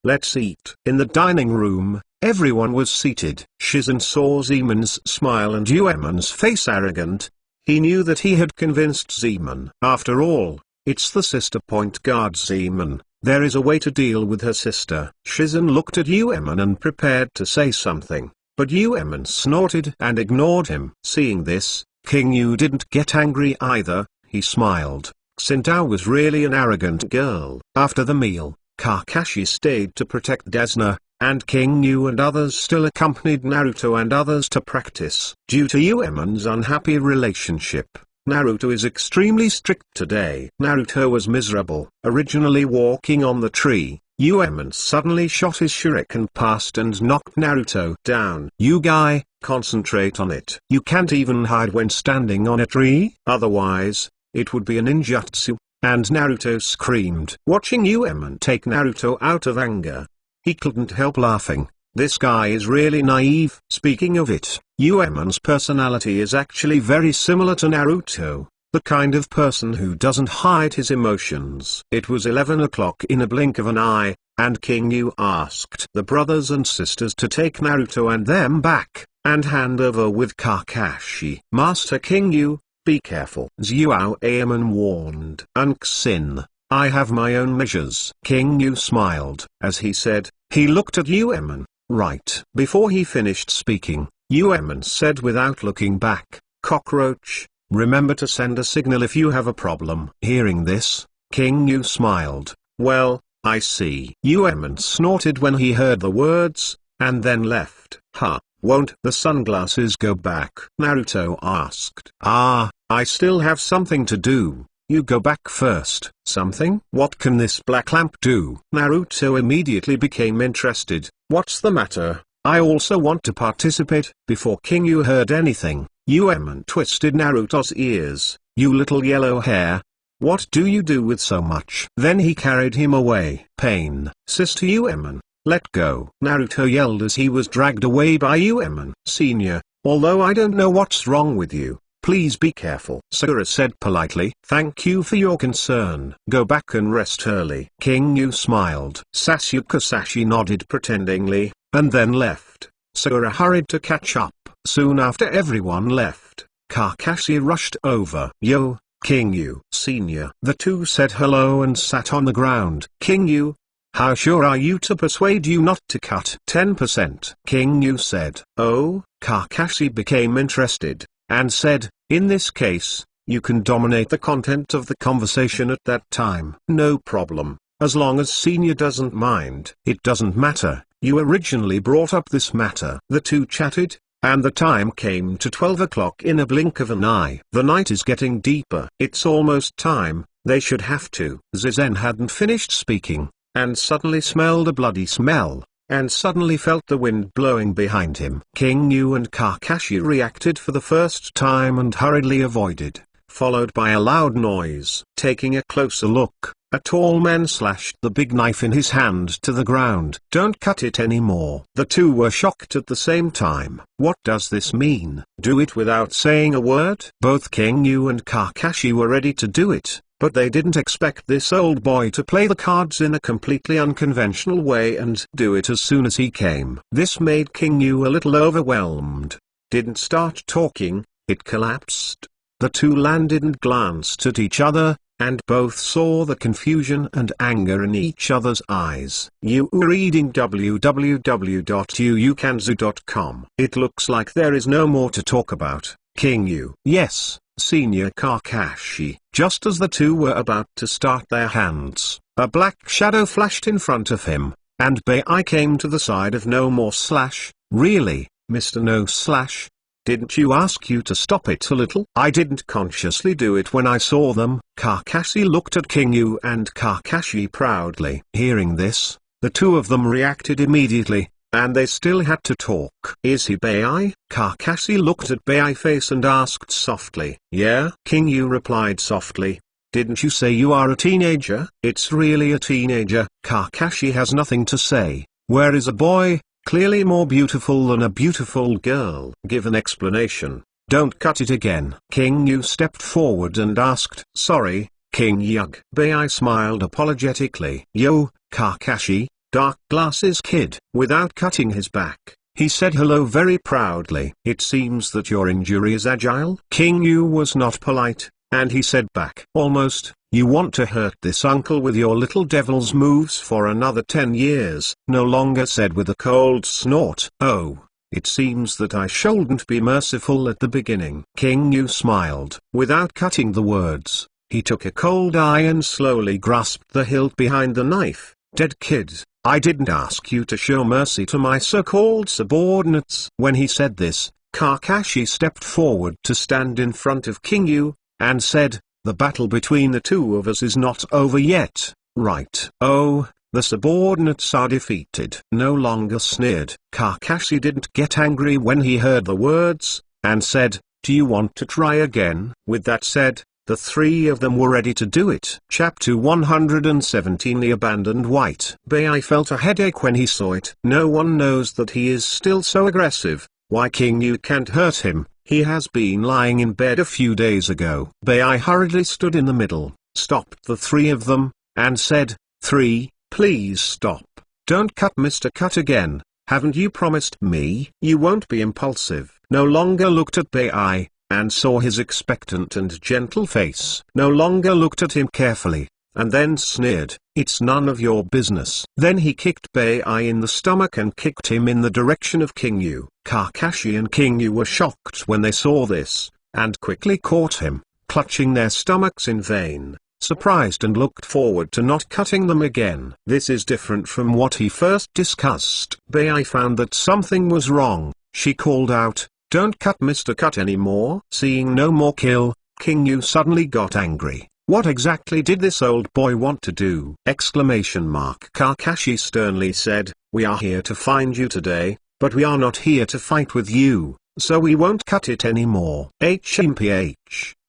let's eat. In the dining room, everyone was seated. Shizen saw Zemon's smile and Uemon's face arrogant. He knew that he had convinced Zemon. After all, it's the sister point guard Zemon. There is a way to deal with her sister. Shizen looked at Uemon and prepared to say something, but Uemon snorted and ignored him. Seeing this, King Yu didn't get angry either, he smiled. Sintao was really an arrogant girl. After the meal, Kakashi stayed to protect Desna, and King Yu and others still accompanied Naruto and others to practice. Due to Uemon's unhappy relationship, Naruto is extremely strict today. Naruto was miserable. Originally walking on the tree, Uemon suddenly shot his shuriken past and knocked Naruto down. You guy, concentrate on it. You can't even hide when standing on a tree? Otherwise, it would be a ninjutsu. And Naruto screamed. Watching Uemon take Naruto out of anger, he couldn't help laughing. This guy is really naive. Speaking of it, Uemon's personality is actually very similar to Naruto, the kind of person who doesn't hide his emotions. It was 11 o'clock in a blink of an eye, and King Yu asked the brothers and sisters to take Naruto and them back, and hand over with Kakashi. Master King Yu, be careful. Xiao Aemon warned. Sin, I have my own measures. King Yu smiled. As he said, he looked at Uemon. Right. Before he finished speaking, Uemon said without looking back. Cockroach, remember to send a signal if you have a problem. Hearing this, King Yu smiled. Well, I see. Uemon snorted when he heard the words, and then left. Huh, won't the sunglasses go back? Naruto asked. I still have something to do. You go back first. Something? What can this black lamp do? Naruto immediately became interested. What's the matter? I also want to participate. Before King Yu heard anything, Uemon twisted Naruto's ears. You little yellow hair. What do you do with so much? Then he carried him away. Pain. Sister Uemon, let go. Naruto yelled as he was dragged away by Uemon. Senior, although I don't know what's wrong with you, please be careful. Sakura said politely. Thank you for your concern. Go back and rest early. King Yu smiled. Sasuke Sashi nodded pretendingly, and then left. Sakura hurried to catch up. Soon after everyone left, Kakashi rushed over. Yo, King Yu. Senior. The two said hello and sat on the ground. King Yu, how sure are you to persuade you not to cut 10%? King Yu said. Oh, Kakashi became interested, and said, in this case, you can dominate the content of the conversation at that time. No problem, as long as Senior doesn't mind. It doesn't matter, you originally brought up this matter. The two chatted, and the time came to 12 o'clock in a blink of an eye. The night is getting deeper. It's almost time, they should have to. Zizen hadn't finished speaking, and suddenly smelled a bloody smell, and suddenly felt the wind blowing behind him. King Yu and Kakashi reacted for the first time and hurriedly avoided, followed by a loud noise. Taking a closer look, a tall man slashed the big knife in his hand to the ground. Don't cut it anymore. The two were shocked at the same time. What does this mean? Do it without saying a word? Both King Yu and Kakashi were ready to do it, but they didn't expect this old boy to play the cards in a completely unconventional way and do it as soon as he came. This made King Yu a little overwhelmed. Didn't start talking, it collapsed. The two landed and glanced at each other, and both saw the confusion and anger in each other's eyes. You are reading www.uukanzu.com. It looks like there is no more to talk about. King Yu. Yes, Senior Kakashi. Just as the two were about to start their hands, a black shadow flashed in front of him, and Bai came to the side of No More Slash. Really, Mr. No Slash? Didn't you ask you to stop it a little? I didn't consciously do it when I saw them. Kakashi looked at King Yu and Kakashi proudly. Hearing this, the two of them reacted immediately, and they still had to talk. Is he Bai? Kakashi looked at Bai's face and asked softly. Yeah? King Yu replied softly. Didn't you say you are a teenager? It's really a teenager. Kakashi has nothing to say. Where is a boy? Clearly more beautiful than a beautiful girl. Give an explanation. Don't cut it again. King Yu stepped forward and asked. Sorry, King Yug. Bai smiled apologetically. Yo, Kakashi, dark glasses kid. Without cutting his back, he said hello very proudly. It seems that your injury is agile. King Yu was not polite, and he said back. Almost. You want to hurt this uncle with your little devil's moves for another 10 years, no longer said with a cold snort. Oh, it seems that I shouldn't be merciful at the beginning. King Yu smiled. Without cutting the words, he took a cold eye and slowly grasped the hilt behind the knife. Dead kid, I didn't ask you to show mercy to my so-called subordinates. When he said this, Kakashi stepped forward to stand in front of King Yu, and said, the battle between the two of us is not over yet, right? Oh, the subordinates are defeated. No longer sneered. Kakashi didn't get angry when he heard the words, and said, do you want to try again? With that said, the three of them were ready to do it. Chapter 117. The Abandoned White. Bai felt a headache when he saw it. No one knows that he is still so aggressive. Why King Yu can't hurt him? He has been lying in bed a few days ago. Bai hurriedly stood in the middle, stopped the three of them, and said, Three, please stop. Don't cut Mr. Cut again. Haven't you promised me you won't be impulsive? No longer looked at Bai, and saw his expectant and gentle face. No longer looked at him carefully, and then sneered, "It's none of your business." Then he kicked Bai in the stomach and kicked him in the direction of King Yu. Kakashi and King Yu were shocked when they saw this, and quickly caught him, clutching their stomachs in vain, surprised and looked forward to not cutting them again. This is different from what he first discussed. Bai found that something was wrong. She called out, "Don't cut Mr. Cut anymore." Seeing no more kill, King Yu suddenly got angry. What exactly did this old boy want to do? Kakashi sternly said, "We are here to find you today, but we are not here to fight with you, so we won't cut it anymore."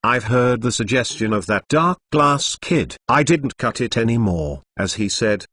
I've heard the suggestion of that dark glass kid. I didn't cut it anymore. As he said,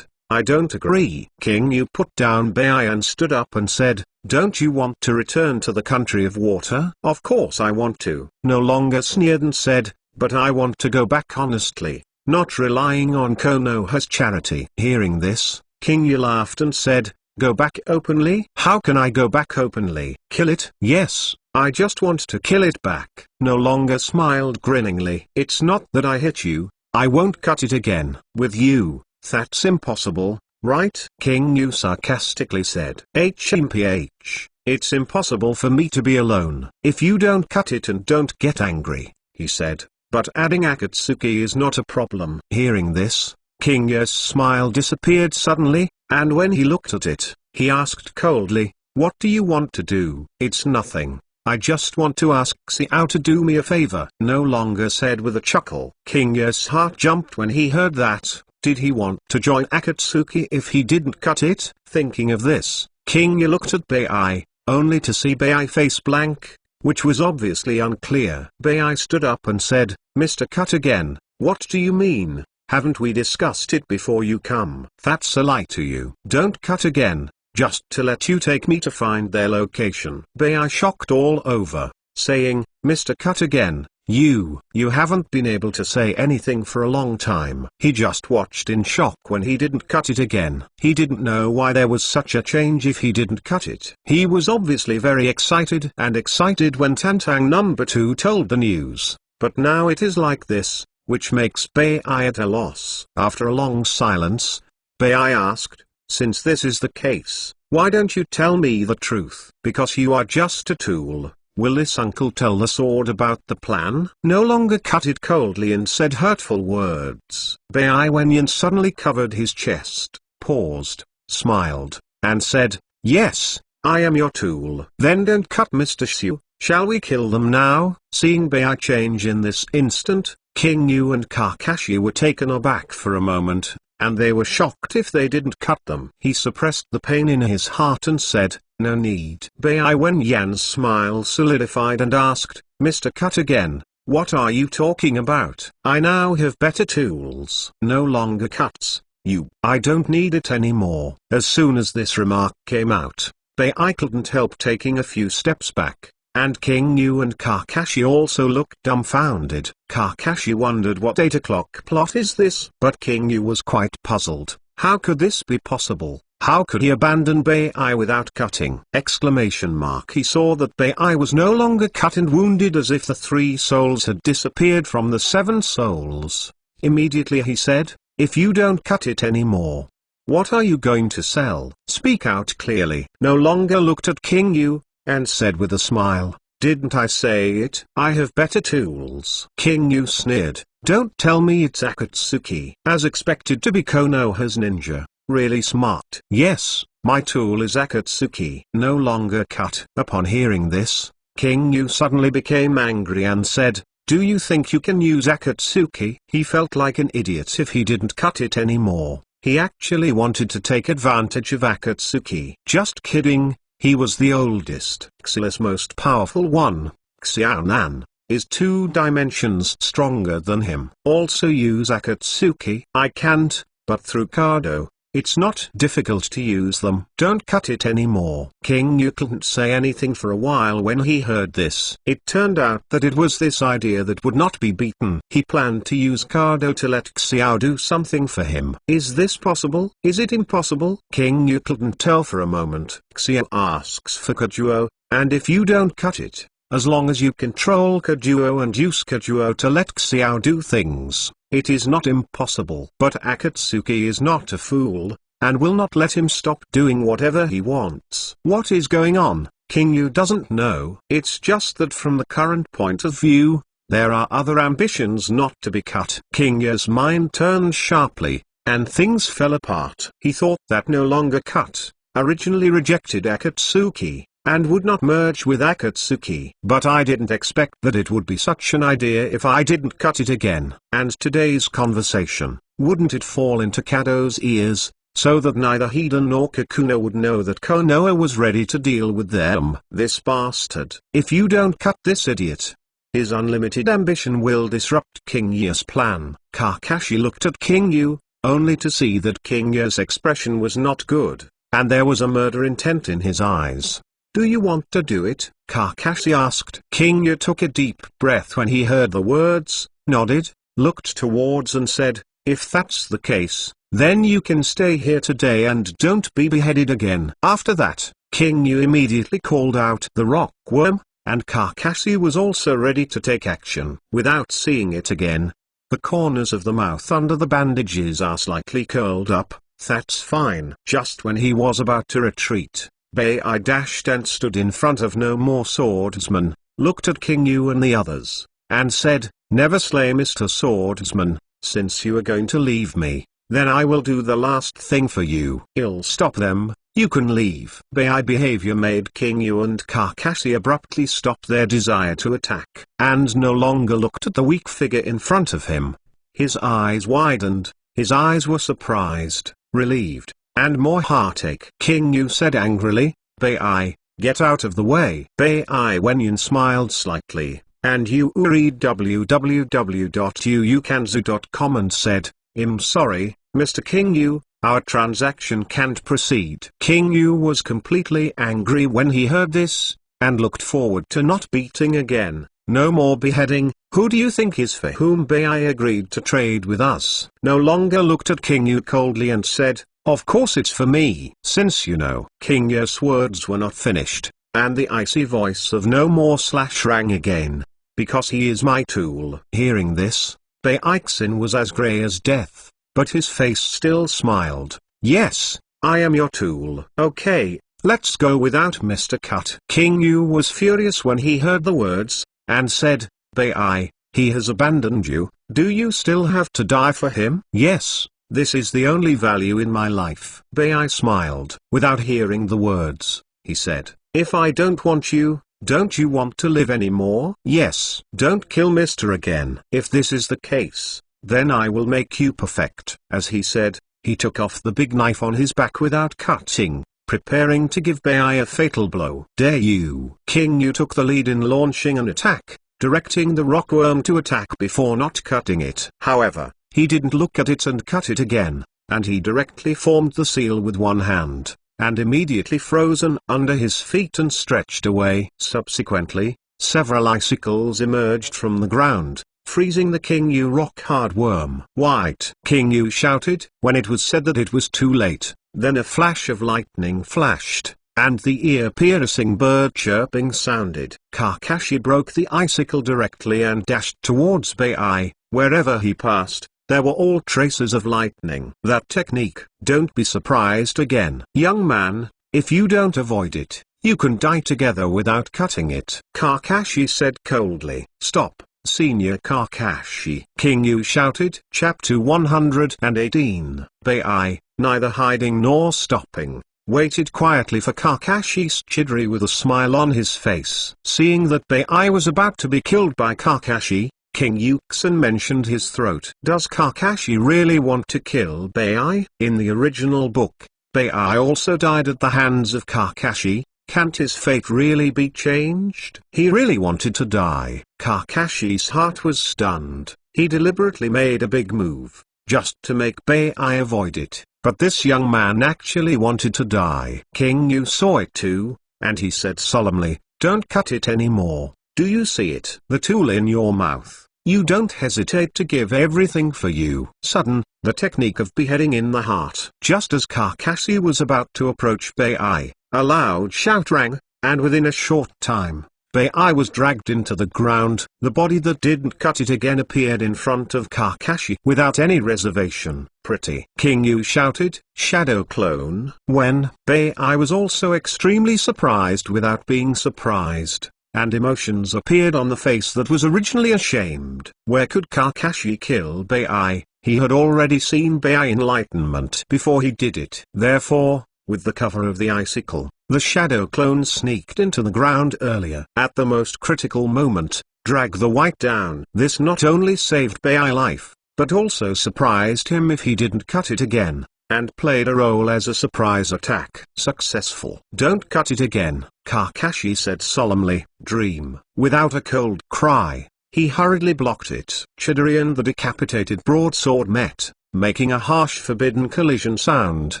"I don't agree." King Yu put down Bai and stood up and said, "Don't you want to return to the country of water?" "Of course I want to." No longer sneered and said, "But I want to go back honestly, not relying on Konoha's charity." Hearing this, King Yu laughed and said, "Go back openly?" "How can I go back openly?" "Kill it." "Yes, I just want to kill it back." No longer smiled grinningly. "It's not that I hit you, I won't cut it again." "With you, that's impossible, right?" King Yu sarcastically said. It's impossible for me to be alone." "If you don't cut it and don't get angry," he said, "but adding Akatsuki is not a problem." Hearing this, King Yu's smile disappeared suddenly, and when he looked at it, he asked coldly, "What do you want to do?" "It's nothing. I just want to ask Xiao to do me a favor." No longer said with a chuckle. King Yu's heart jumped when he heard that. Did he want to join Akatsuki if he didn't cut it? Thinking of this, King Yu looked at Bai, only to see Bai face blank, which was obviously unclear. Bai stood up and said, "Mr. Cut again, what do you mean? Haven't we discussed it before you come?" "That's a lie to you." "Don't cut again, just to let you take me to find their location." Bai shocked all over, saying, "Mr. Cut again, you haven't been able to say anything for a long time." He just watched in shock when he didn't cut it again. He didn't know why there was such a change if he didn't cut it. He was obviously very excited when Tantang number 2 told the news, but now it is like this, which makes Bai at a loss. After a long silence, Bai asked, "Since this is the case, why don't you tell me the truth?" "Because you are just a tool." "Will this uncle tell the sword about the plan?" No longer cut it coldly and said hurtful words. Bai Wenyan suddenly covered his chest, paused, smiled, and said, "Yes, I am your tool." "Then don't cut Mr. Xiu. Shall we kill them now?" Seeing Bai change in this instant, King Yu and Kakashi were taken aback for a moment, and they were shocked if they didn't cut them. He suppressed the pain in his heart and said, "No need." Bai Wenyan's smile solidified and asked, "Mr. Cut again, what are you talking about?" "I now have better tools." "No longer cuts, you." "I don't need it anymore." As soon as this remark came out, Bai couldn't help taking a few steps back, and King Yu and Kakashi also looked dumbfounded. Kakashi wondered what 8 o'clock plot is this? But King Yu was quite puzzled. How could this be possible? How could he abandon Bai without cutting? He saw that Bai was no longer cut and wounded, as if the 3 souls had disappeared from the 7 souls. Immediately he said, "If you don't cut it anymore, what are you going to sell? Speak out clearly." No longer looked at King Yu, and said with a smile, "Didn't I say it? I have better tools." King Yu sneered, "Don't tell me it's Akatsuki." As expected to be Konoha's ninja, really smart. "Yes, my tool is Akatsuki." No longer cut. Upon hearing this, King Yu suddenly became angry and said, "Do you think you can use Akatsuki?" He felt like an idiot if he didn't cut it anymore. He actually wanted to take advantage of Akatsuki. Just kidding. He was the oldest. Xiao's most powerful one, Xiaonan, is 2 dimensions stronger than him. Also use Akatsuki. I can't, but through Kado, it's not difficult to use them. Don't cut it anymore. King Yu couldn't say anything for a while when he heard this. It turned out that it was this idea that would not be beaten. He planned to use Kado to let Xiao do something for him. Is this possible? Is it impossible? King Yu couldn't tell for a moment. Xiao asks for Kajuo, and if you don't cut it, as long as you control Kajuo and use Kajuo to let Xiao do things, It is not impossible. But Akatsuki is not a fool, and will not let him stop doing whatever he wants. What is going on? King Yu doesn't know. It's just that from the current point of view, there are other ambitions not to be cut. King Yu's mind turned sharply, and things fell apart. He thought that no longer cut, originally rejected Akatsuki, and would not merge with Akatsuki. But I didn't expect that it would be such an idea if I didn't cut it again. And today's conversation, wouldn't it fall into Kado's ears, so that neither Hida nor Kakuna would know that Konoha was ready to deal with them? This bastard. If you don't cut this idiot, his unlimited ambition will disrupt King Yu's plan. Kakashi looked at King Yu, only to see that King Yu's expression was not good, and there was a murder intent in his eyes. Do you want to do it? Kakashi asked. King Yu took a deep breath when he heard the words, nodded, looked towards and said, if that's the case, then you can stay here today and don't be beheaded again. After that, King Yu immediately called out the rock worm, and Kakashi was also ready to take action. Without seeing it again, the corners of the mouth under the bandages are slightly curled up. That's fine. Just when he was about to retreat, Bai dashed and stood in front of no more swordsman, looked at King Yu and the others, and said, never slay Mr. Swordsman, since you are going to leave me, then I will do the last thing for you. I'll stop them, you can leave. Bai behavior made King Yu and Kakashi abruptly stop their desire to attack, and no longer looked at the weak figure in front of him. His eyes widened, his eyes were surprised, relieved, and more heartache. King Yu said angrily, Bai, get out of the way. Bai Wenyan smiled slightly, and Yu read www.yuukanzu.com and said, I'm sorry, Mr. King Yu, our transaction can't proceed. King Yu was completely angry when he heard this, and looked forward to not beating again. No more beheading. Who do you think is for whom Bai agreed to trade with us? No longer looked at King Yu coldly and said, of course it's for me. Since you know. King Yu's words were not finished, and the icy voice of No More Slash rang again. Because he is my tool. Hearing this, Bai Ixin was as grey as death, but his face still smiled. Yes, I am your tool. Okay, let's go without Mr. Cut. King Yu was furious when he heard the words, and said, Bai, he has abandoned you. Do you still have to die for him? Yes. This is the only value in my life. Bai smiled. Without hearing the words, he said, if I don't want you, don't you want to live anymore? Yes. Don't kill Mr. again. If this is the case, then I will make you perfect. As he said, he took off the big knife on his back without cutting, preparing to give Bai a fatal blow. Dare you? King Yu took the lead in launching an attack, directing the rockworm to attack before not cutting it. However, he didn't look at it and cut it again, and he directly formed the seal with one hand, and immediately frozen under his feet and stretched away. Subsequently, several icicles emerged from the ground, freezing the King Yu rock-hard worm. White! King Yu shouted, when it was said that it was too late. Then a flash of lightning flashed, and the ear-piercing bird chirping sounded. Kakashi broke the icicle directly and dashed towards Bai. Wherever he passed, there were all traces of lightning. That technique. Don't be surprised again. Young man, if you don't avoid it, you can die together without cutting it. Kakashi said coldly. Stop, Senior Kakashi. King Yu shouted. Chapter 118. Bai, neither hiding nor stopping, waited quietly for Kakashi's Chidori with a smile on his face. Seeing that Bai was about to be killed by Kakashi, King Yuxin mentioned his throat. Does Kakashi really want to kill Bai? In the original book, Bai also died at the hands of Kakashi. Can't his fate really be changed? He really wanted to die. Kakashi's heart was stunned. He deliberately made a big move, just to make Bai avoid it. But this young man actually wanted to die. King Yu saw it too, and he said solemnly, don't cut it anymore. Do you see it? The tool in your mouth. You don't hesitate to give everything for you. Sudden, the technique of beheading in the heart. Just as Kakashi was about to approach Bai, a loud shout rang, and within a short time, Bai was dragged into the ground. The body that didn't cut it again appeared in front of Kakashi without any reservation. Pretty. King Yu shouted, "Shadow clone!" When Bai was also extremely surprised without being surprised, and emotions appeared on the face that was originally ashamed. Where could Kakashi kill Bai? He had already seen Bai enlightenment before he did it. Therefore, with the cover of the icicle, the shadow clone sneaked into the ground earlier. At the most critical moment, drag the white down. This not only saved Bai life, but also surprised him if he didn't cut it again, and played a role as a surprise attack. Successful. "Don't cut it again," Kakashi said solemnly. Dream. Without a cold cry, he hurriedly blocked it. Chidori and the decapitated broadsword met, making a harsh forbidden collision sound,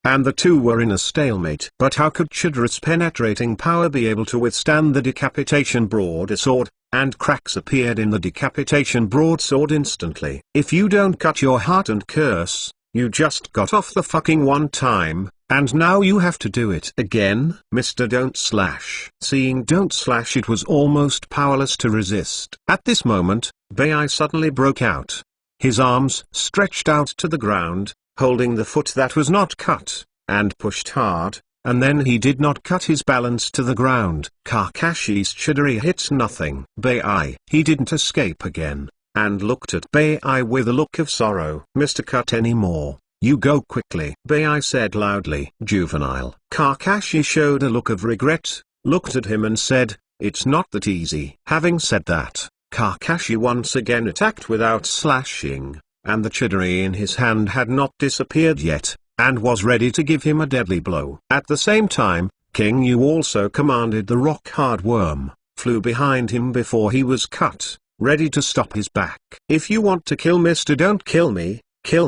and the two were in a stalemate. But how could Chidori's penetrating power be able to withstand the decapitation broadsword? And cracks appeared in the decapitation broadsword instantly. "If you don't cut your heart and curse, you just got off the fucking one time, and now you have to do it again." Mr. Don't Slash. Seeing Don't Slash, it was almost powerless to resist. At this moment, Bai suddenly broke out. His arms stretched out to the ground, holding the foot that was not cut, and pushed hard, and then he did not cut his balance to the ground. Kakashi's Chidori hit nothing. Bai. He didn't escape again, and looked at Bai with a look of sorrow. "Mr. Cut anymore. You go quickly," Bai said loudly. Juvenile. Kakashi showed a look of regret, looked at him and said, "It's not that easy." Having said that, Kakashi once again attacked without slashing, and the Chidori in his hand had not disappeared yet, and was ready to give him a deadly blow. At the same time, King Yu also commanded the rock-hard worm, flew behind him before he was cut, ready to stop his back. "If you want to kill Mr. Don't Kill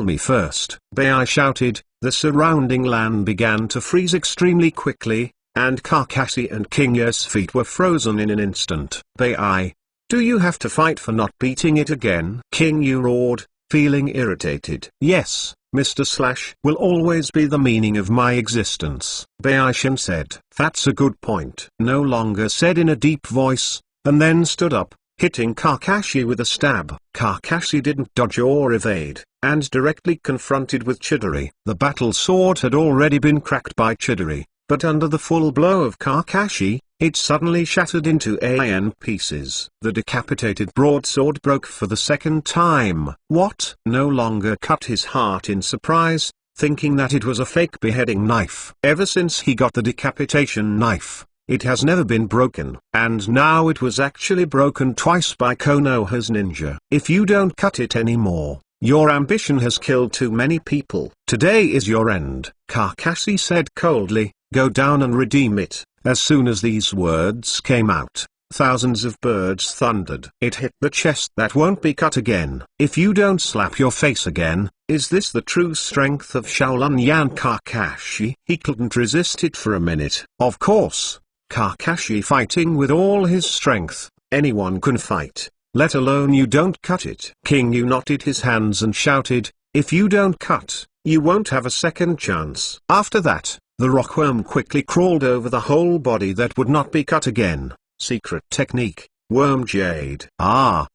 me first," Bai shouted. The surrounding land began to freeze extremely quickly, and Kakashi and King Yu's feet were frozen in an instant. "Bai, do you have to fight for not beating it again?" King Yu roared, feeling irritated. "Yes, Mr. Slash will always be the meaning of my existence," Bai-shin said. "That's a good point," no longer said in a deep voice, and then stood up, hitting Kakashi with a stab. Kakashi didn't dodge or evade, and directly confronted with Chidori. The battle sword had already been cracked by Chidori, but under the full blow of Kakashi, it suddenly shattered into AN pieces. The decapitated broadsword broke for the second time. What? No longer cut his heart in surprise, thinking that it was a fake beheading knife. Ever since he got the decapitation knife, it has never been broken, and now it was actually broken twice by Konoha's ninja. "If you don't cut it anymore, your ambition has killed too many people. Today is your end," Kakashi said coldly. "Go down and redeem it." As soon as these words came out, thousands of birds thundered. It hit the chest that won't be cut again. "If you don't slap your face again, is this the true strength of Shaolin Yan Kakashi?" He couldn't resist it for a minute. Of course, Kakashi fighting with all his strength, anyone can fight, let alone you don't cut it. King Yu knotted his hands and shouted, "If you don't cut, you won't have a second chance." After that, the rockworm quickly crawled over the whole body that would not be cut again. Secret technique, worm jade.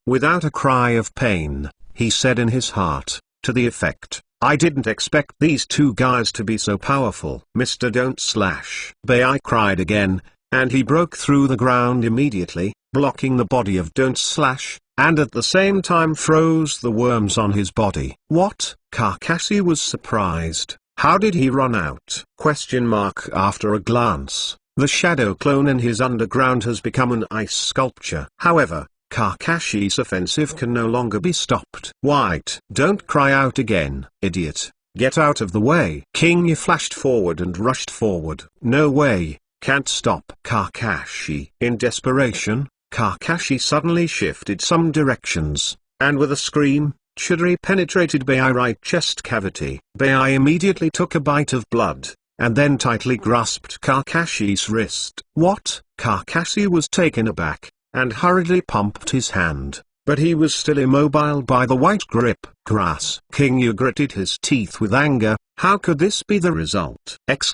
Without a cry of pain, he said in his heart, to the effect, "I didn't expect these two guys to be so powerful." Mr. Don't Slash. Bai cried again, and he broke through the ground immediately, blocking the body of Don't Slash, and at the same time froze the worms on his body. What? Kakashi was surprised. How did he run out? After a glance, the shadow clone in his underground has become an ice sculpture. However, Kakashi's offensive can no longer be stopped. White. Don't cry out again, idiot. Get out of the way. King Yu flashed forward and rushed forward. No way, can't stop. Kakashi. In desperation, Kakashi suddenly shifted some directions, and with a scream, Chidori penetrated Bai's right chest cavity. Bai immediately took a bite of blood, and then tightly grasped Kakashi's wrist. What? Kakashi was taken aback, and hurriedly pumped his hand, but he was still immobile by the white grip. Grass. King Yu gritted his teeth with anger. How could this be the result? It's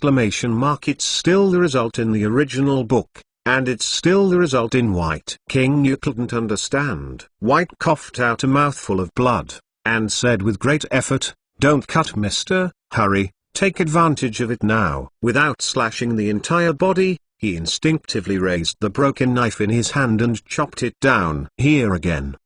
still the result in the original book, and it's still the result in white. King Yu couldn't understand. White coughed out a mouthful of blood, and said with great effort, "Don't cut, mister, hurry, take advantage of it now." Without slashing the entire body, he instinctively raised the broken knife in his hand and chopped it down. Here again?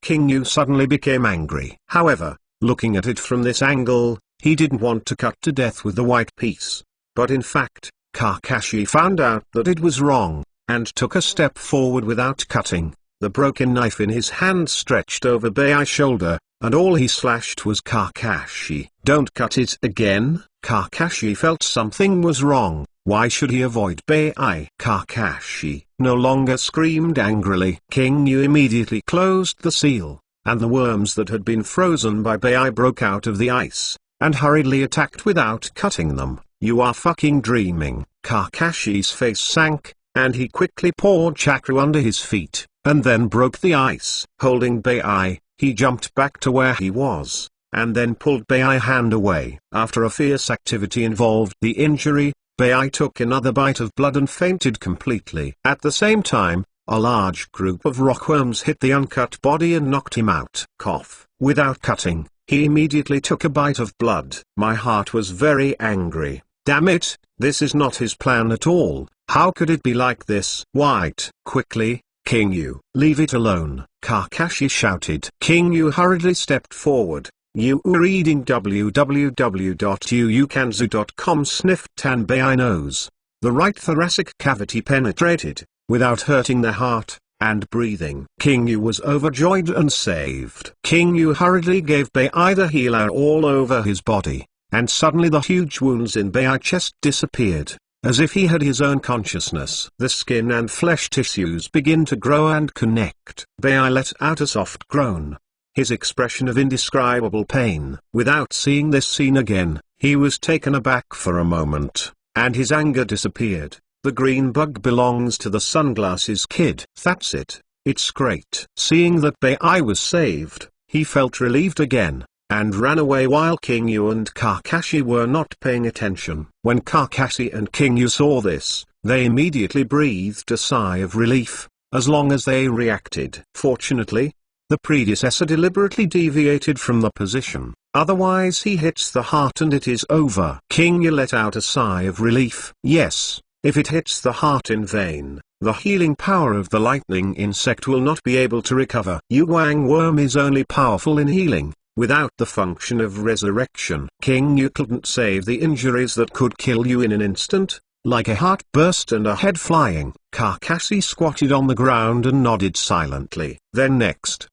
King Yu suddenly became angry. However, looking at it from this angle, he didn't want to cut to death with the white piece. But in fact, Kakashi found out that it was wrong, and took a step forward without cutting. The broken knife in his hand stretched over Bei's shoulder, and all he slashed was Kakashi. "Don't cut it again." Kakashi felt something was wrong. Why should he avoid Bei? Kakashi no longer screamed angrily. King Yu immediately closed the seal, and the worms that had been frozen by Bei broke out of the ice, and hurriedly attacked without cutting them. "You are fucking dreaming." Kakashi's face sank, and he quickly poured chakra under his feet, and then broke the ice. Holding Bei, he jumped back to where he was, and then pulled Bei's hand away. After a fierce activity involved the injury, Bei took another bite of blood and fainted completely. At the same time, a large group of rockworms hit the uncut body and knocked him out. Cough. Without cutting, he immediately took a bite of blood. My heart was very angry. Damn it, this is not his plan at all. How could it be like this? White. Quickly, King Yu. Leave it alone, Kakashi shouted. King Yu hurriedly stepped forward. You were reading www.yuukanzu.com. Sniffed Tanbei nose. The right thoracic cavity penetrated, without hurting the heart, and breathing. King Yu was overjoyed and saved. King Yu hurriedly gave Bei the healer all over his body, and suddenly the huge wounds in Bei's chest disappeared, as if he had his own consciousness. The skin and flesh tissues begin to grow and connect. Bei let out a soft groan, his expression of indescribable pain. Without seeing this scene again, he was taken aback for a moment, and his anger disappeared. The green bug belongs to the sunglasses kid. That's it. It's great. Seeing that Bei was saved, he felt relieved again, and ran away while King Yu and Kakashi were not paying attention. When Kakashi and King Yu saw this, they immediately breathed a sigh of relief, as long as they reacted. Fortunately, the predecessor deliberately deviated from the position, otherwise he hits the heart and it is over. King Yu let out a sigh of relief. Yes, if it hits the heart in vain, the healing power of the lightning insect will not be able to recover. Yuang worm is only powerful in healing, without the function of resurrection. King Yu couldn't save the injuries that could kill you in an instant, like a heart burst and a head flying. Kakashi squatted on the ground and nodded silently. Then next,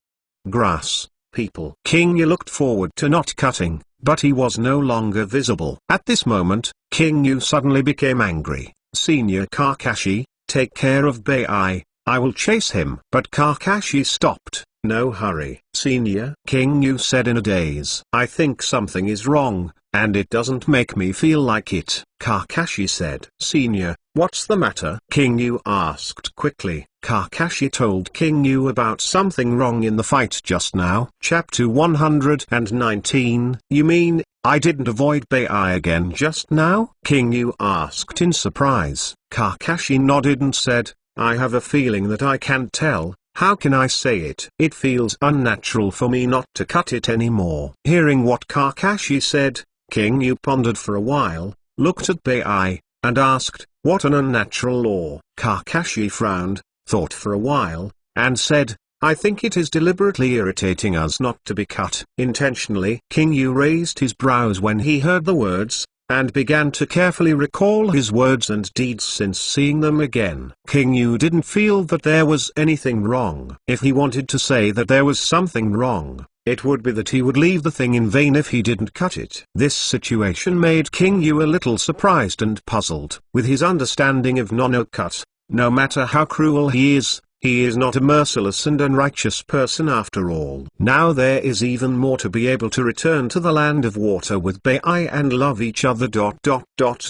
grass, people. King Yu looked forward to not cutting, but he was no longer visible. At this moment, King Yu suddenly became angry. Senior Kakashi, take care of Bei, I will chase him. But Kakashi stopped. No hurry. Senior, King Yu said in a daze. I think something is wrong, and it doesn't make me feel like it. Kakashi said. Senior, what's the matter? King Yu asked quickly. Kakashi told King Yu about something wrong in the fight just now. Chapter 119. You mean, I didn't avoid Bei again just now? King Yu asked in surprise. Kakashi nodded and said, I have a feeling that I can't tell. How can I say it? It feels unnatural for me not to cut it anymore. Hearing what Kakashi said, King Yu pondered for a while, looked at Bei, and asked, what an unnatural law? Kakashi frowned, thought for a while, and said, I think it is deliberately irritating us not to be cut. Intentionally. King Yu raised his brows when he heard the words, and began to carefully recall his words and deeds since seeing them again. King Yu didn't feel that there was anything wrong. If he wanted to say that there was something wrong, it would be that he would leave the thing in vain if he didn't cut it. This situation made King Yu a little surprised and puzzled. With his understanding of no-cut, no matter how cruel he is not a merciless and unrighteous person after all. Now there is even more to be able to return to the land of water with Bei and love each other.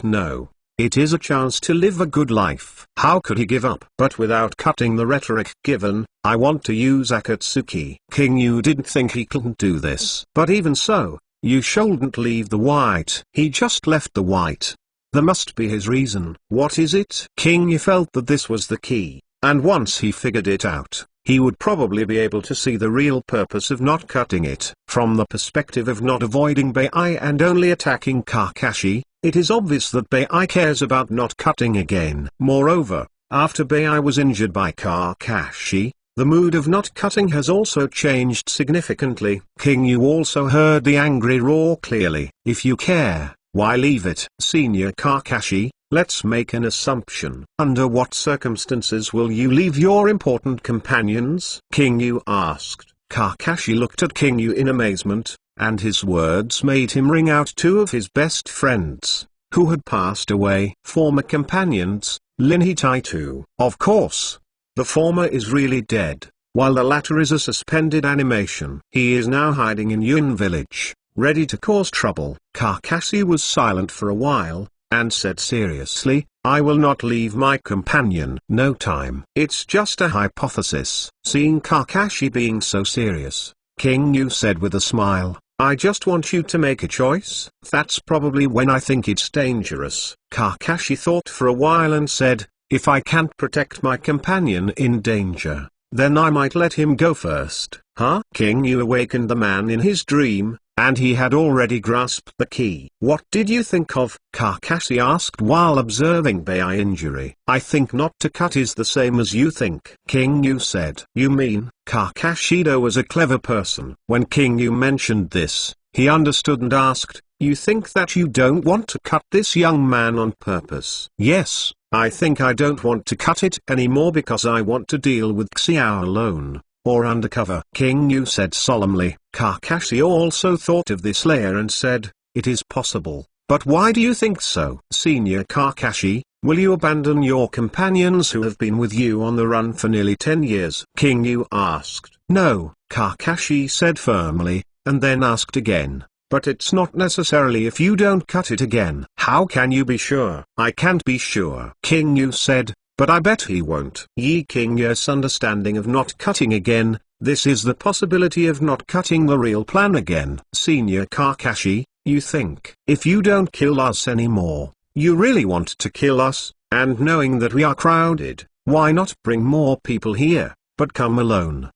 No. It is a chance to live a good life. How could he give up? But without cutting the rhetoric given, I want to use Akatsuki. King Yu didn't think he couldn't do this. But even so, you shouldn't leave the white. He just left the white. There must be his reason. What is it? King Yu felt that this was the key, and once he figured it out, he would probably be able to see the real purpose of not cutting it. From the perspective of not avoiding Bai and only attacking Kakashi, it is obvious that Bai cares about not cutting again. Moreover, after Bai was injured by Kakashi, the mood of not cutting has also changed significantly. King Yu also heard the angry roar clearly. If you care, why leave it? Senior Kakashi, let's make an assumption. Under what circumstances will you leave your important companions? King Yu asked. Kakashi looked at King Yu in amazement, and his words made him ring out two of his best friends, who had passed away. Former companions, Lin Hitaitu. Of course. The former is really dead, while the latter is a suspended animation. He is now hiding in Yun village, ready to cause trouble. Kakashi was silent for a while, and said seriously, I will not leave my companion. No time. It's just a hypothesis. Seeing Kakashi being so serious, King Yu said with a smile, I just want you to make a choice. That's probably when I think it's dangerous. Kakashi thought for a while and said, if I can't protect my companion in danger, then I might let him go first. Huh? King Yu awakened the man in his dream, and he had already grasped the key. What did you think of? Kakashi asked while observing Bai injury. I think not to cut is the same as you think. King Yu said. You mean? Kakashido was a clever person. When King Yu mentioned this, he understood and asked, you think that you don't want to cut this young man on purpose? Yes. I think I don't want to cut it anymore because I want to deal with Xiao alone, or undercover. King Yu said solemnly. Kakashi also thought of this later and said, it is possible, but why do you think so? Senior Kakashi, will you abandon your companions who have been with you on the run for nearly 10 years? King Yu asked. No, Kakashi said firmly, and then asked again. But it's not necessarily if you don't cut it again. How can you be sure? I can't be sure. King Yu said, but I bet he won't. King Yu's understanding of not cutting again, this is the possibility of not cutting the real plan again. Senior Kakashi, you think, if you don't kill us anymore, you really want to kill us, and knowing that we are crowded, why not bring more people here, but come alone?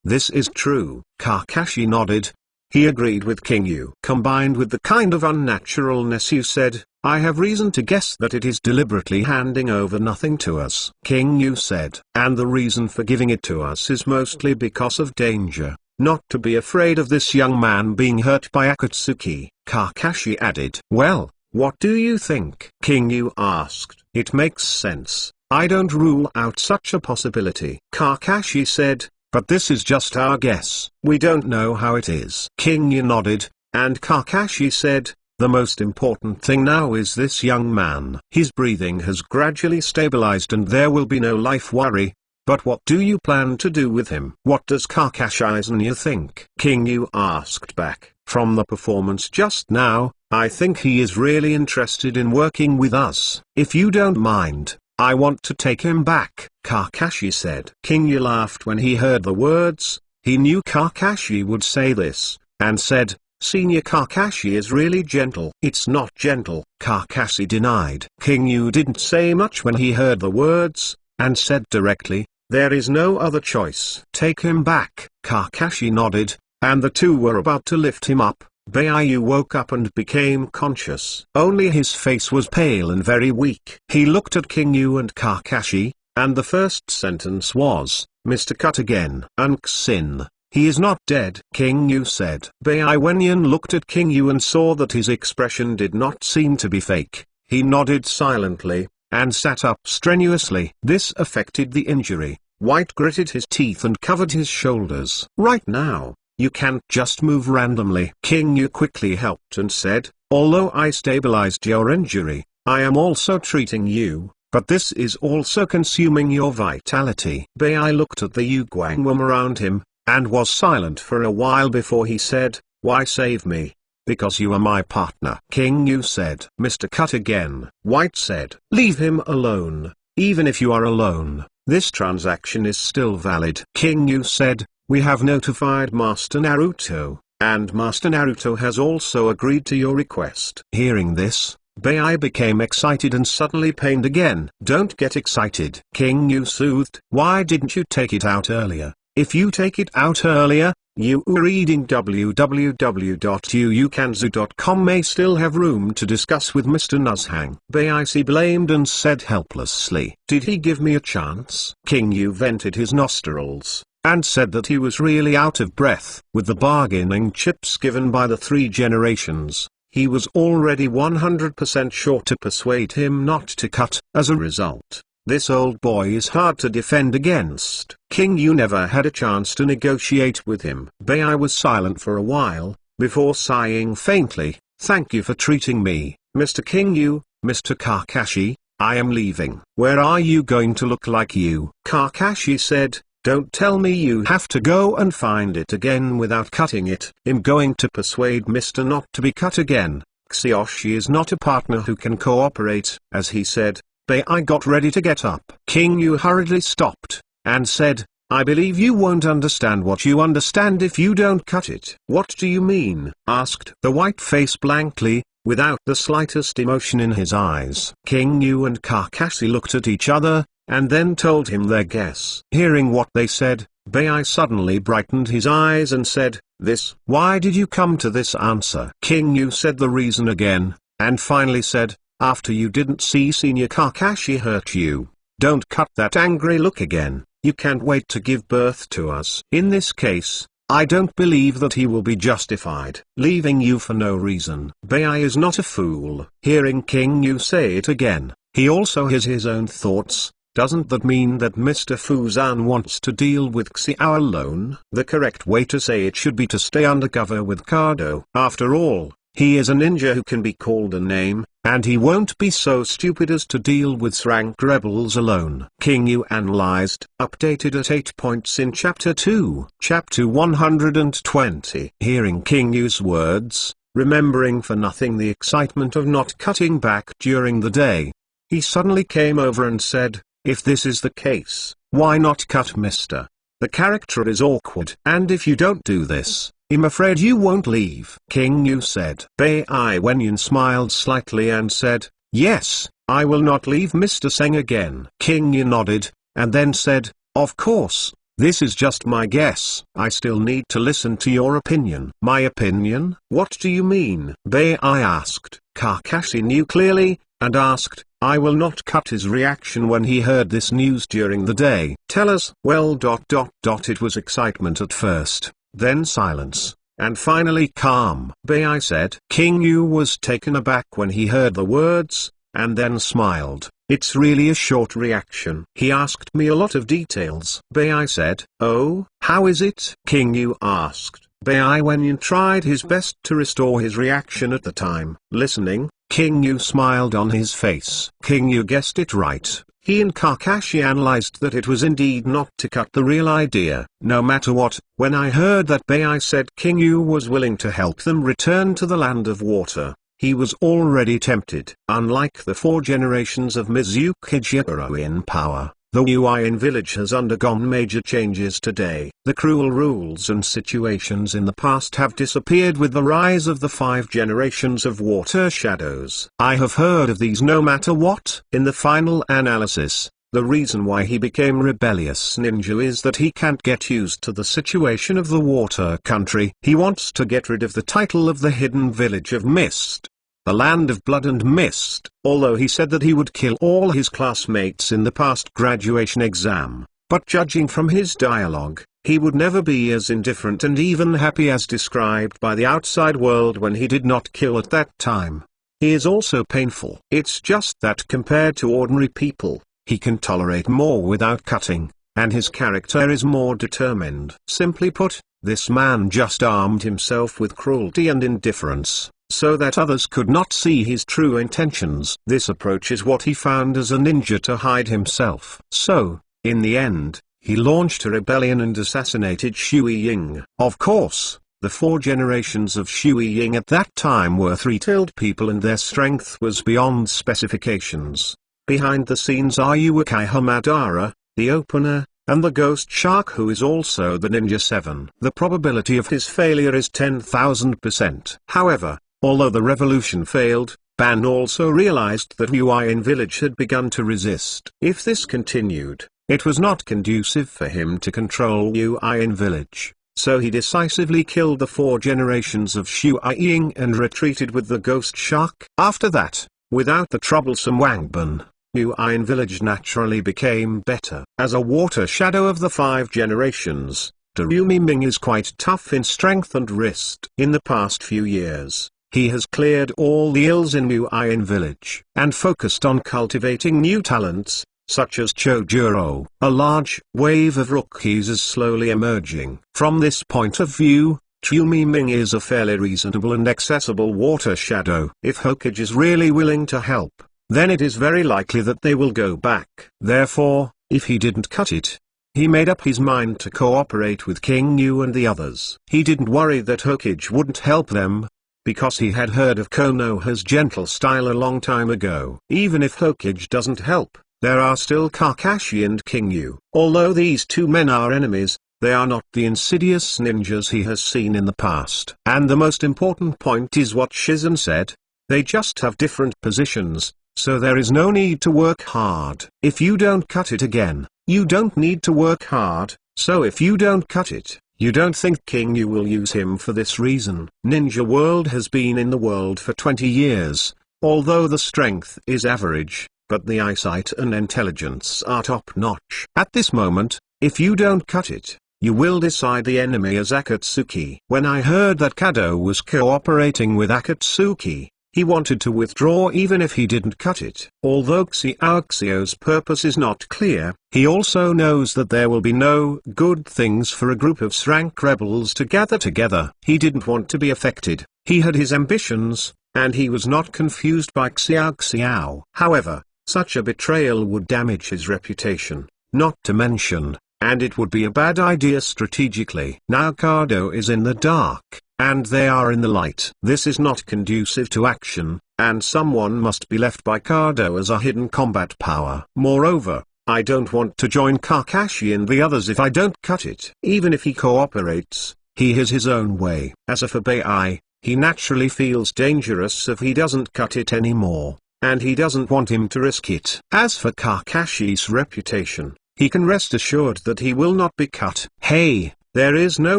This is true. Kakashi nodded. He agreed with King Yu. Combined with the kind of unnaturalness you said, I have reason to guess that it is deliberately handing over nothing to us. King Yu said. And the reason for giving it to us is mostly because of danger, not to be afraid of this young man being hurt by Akatsuki. Kakashi added. Well, what do you think? King Yu asked. It makes sense. I don't rule out such a possibility. Kakashi said. But this is just our guess. We don't know how it is. King Yu nodded, and Kakashi said, the most important thing now is this young man. His breathing has gradually stabilized and there will be no life worry. But what do you plan to do with him? What does Kakashi think? King Yu asked back. From the performance just now, I think he is really interested in working with us. If you don't mind, I want to take him back, Kakashi said. King Yu laughed when he heard the words. He knew Kakashi would say this, and said, Senior Kakashi is really gentle. It's not gentle, Kakashi denied. King Yu didn't say much when he heard the words, and said directly, there is no other choice. Take him back. Kakashi nodded, and the two were about to lift him up. Baiyu woke up and became conscious. Only his face was pale and very weak. He looked at King Yu and Kakashi, and the first sentence was, Mr. Cut again. Unksin, he is not dead. King Yu said. Bai Wenyan looked at King Yu and saw that his expression did not seem to be fake. He nodded silently, and sat up strenuously. This affected the injury. White gritted his teeth and covered his shoulders. Right now, you can't just move randomly. King Yu quickly helped and said, although I stabilized your injury, I am also treating you, but this is also consuming your vitality. Bai looked at the Yuguangwum around him, and was silent for a while before he said, why save me? Because you are my partner. King Yu said. Mr. Cut again. White said. Leave him alone. Even if you are alone, this transaction is still valid. King Yu said. We have notified Master Naruto, and Master Naruto has also agreed to your request. Hearing this, Bai became excited and suddenly pained again. Don't get excited, King Yu soothed. Why didn't you take it out earlier? If you take it out earlier, you reading www.uukanzu.com may still have room to discuss with Mr. Nuzhang. Bai blamed and said helplessly, did he give me a chance? King Yu vented his nostrils and said that he was really out of breath. With the bargaining chips given by the 3 generations, he was already 100% sure to persuade him not to cut. As a result, this old boy is hard to defend against. King Yu never had a chance to negotiate with him. Bai was silent for a while, before sighing faintly. Thank you for treating me, Mr. King Yu. Mr. Kakashi, I am leaving. Where are you going to look like you? Kakashi said, don't tell me you have to go and find it again without cutting it. I'm going to persuade Mr. not to be cut again. Xiaoshi is not a partner who can cooperate. As he said, Bai got ready to get up. King Yu hurriedly stopped, and said, I believe you won't understand what you understand if you don't cut it. What do you mean? Asked the white face blankly, without the slightest emotion in his eyes. King Yu and Kakashi looked at each other, and then told him their guess. Hearing what they said, Bai suddenly brightened his eyes and said, this. Why did you come to this answer? King Yu said the reason again, and finally said, after you didn't see Senior Kakashi hurt you. Don't cut that angry look again. You can't wait to give birth to us. In this case, I don't believe that he will be justified leaving you for no reason. Bai is not a fool. Hearing King Yu say it again, he also has his own thoughts. Doesn't that mean that Mr. Fuzan wants to deal with Xiao alone? The correct way to say it should be to stay undercover with Kado. After all, he is a ninja who can be called a name, and he won't be so stupid as to deal with rank rebels alone. King Yu analyzed, updated at 8 points in Chapter 2. Chapter 120. Hearing King Yu's words, remembering for nothing the excitement of not cutting back during the day, he suddenly came over and said, if this is the case, why not cut Mr. The character is awkward. And if you don't do this, I'm afraid you won't leave. King Yu said. Bai Wenyan smiled slightly and said, yes, I will not leave Mr. Seng again. King Yu nodded, and then said, of course, this is just my guess. I still need to listen to your opinion. My opinion? What do you mean? Bai asked. Kakashi knew clearly, and asked, I will not cut his reaction when he heard this news during the day. Tell us. Well. It was excitement at first, then silence, and finally calm. Bai said. King Yu was taken aback when he heard the words, and then smiled. It's really a short reaction. He asked me a lot of details. Bai said. Oh, how is it? King Yu asked. Bai Wenyan tried his best to restore his reaction at the time. Listening, King Yu smiled on his face. King Yu guessed it right. He and Kakashi analyzed that it was indeed not to cut the real idea. No matter what, when I heard that Bai said King Yu was willing to help them return to the land of water, he was already tempted. Unlike the 4 generations of Mizuki Jigoro in power, the Uin village has undergone major changes today. The cruel rules and situations in the past have disappeared with the rise of the 5 generations of water shadows. I have heard of these no matter what. In the final analysis, the reason why he became rebellious ninja is that he can't get used to the situation of the water country. He wants to get rid of the title of the hidden village of mist, the land of blood and mist. Although he said that he would kill all his classmates in the past graduation exam, but judging from his dialogue, he would never be as indifferent and even happy as described by the outside world when he did not kill at that time. He is also painful. It's just that compared to ordinary people, he can tolerate more without cutting, and his character is more determined. Simply put, this man just armed himself with cruelty and indifference, so that others could not see his true intentions. This approach is what he found as a ninja to hide himself. So, in the end, he launched a rebellion and assassinated Shui Ying. Of course, the 4 generations of Shui Ying at that time were 3-tailed people and their strength was beyond specifications. Behind the scenes are Uchiha Madara, the opener, and the Ghost Shark who is also the Ninja 7. The probability of his failure is 10,000%. However, although the revolution failed, Ban also realized that Uin village had begun to resist. If this continued, it was not conducive for him to control Uin village, so he decisively killed the 4 generations of Shu Ying and retreated with the ghost shark. After that, without the troublesome Wangban, Uin village naturally became better. As a water shadow of the 5 generations, Darumi Ming is quite tough in strength and wrist. In the past few years, he has cleared all the ills in Uin village, and focused on cultivating new talents, such as Chojuro. A large wave of rookies is slowly emerging. From this point of view, Darumi Ming is a fairly reasonable and accessible water shadow. If Hokage is really willing to help, then it is very likely that they will go back. Therefore, if he didn't cut it, he made up his mind to cooperate with King Yu and the others. He didn't worry that Hokage wouldn't help them, because he had heard of Konoha's gentle style a long time ago. Even if Hokage doesn't help, there are still Kakashi and King Yu. Although these 2 men are enemies, they are not the insidious ninjas he has seen in the past. And the most important point is what Shizen said: they just have different positions, so there is no need to work hard. If you don't cut it again, you don't need to work hard, so if you don't cut it, you don't think King Yu will use him for this reason. Ninja World has been in the world for 20 years, although the strength is average, but the eyesight and intelligence are top-notch. At this moment, if you don't cut it, you will decide the enemy as Akatsuki. When I heard that Kado was cooperating with Akatsuki, he wanted to withdraw even if he didn't cut it. Although Xiaoxio's purpose is not clear, he also knows that there will be no good things for a group of Srank rebels to gather together. He didn't want to be affected. He had his ambitions, and he was not confused by Xiaoxiao. However, such a betrayal would damage his reputation, not to mention, and it would be a bad idea strategically. Now Kado is in the dark, and they are in the light. This is not conducive to action, and someone must be left by Kado as a hidden combat power. Moreover, I don't want to join Kakashi and the others if I don't cut it. Even if he cooperates, he has his own way. As for Bai, he naturally feels dangerous if he doesn't cut it anymore, and he doesn't want him to risk it. As for Kakashi's reputation, he can rest assured that he will not be cut. Hey, there is no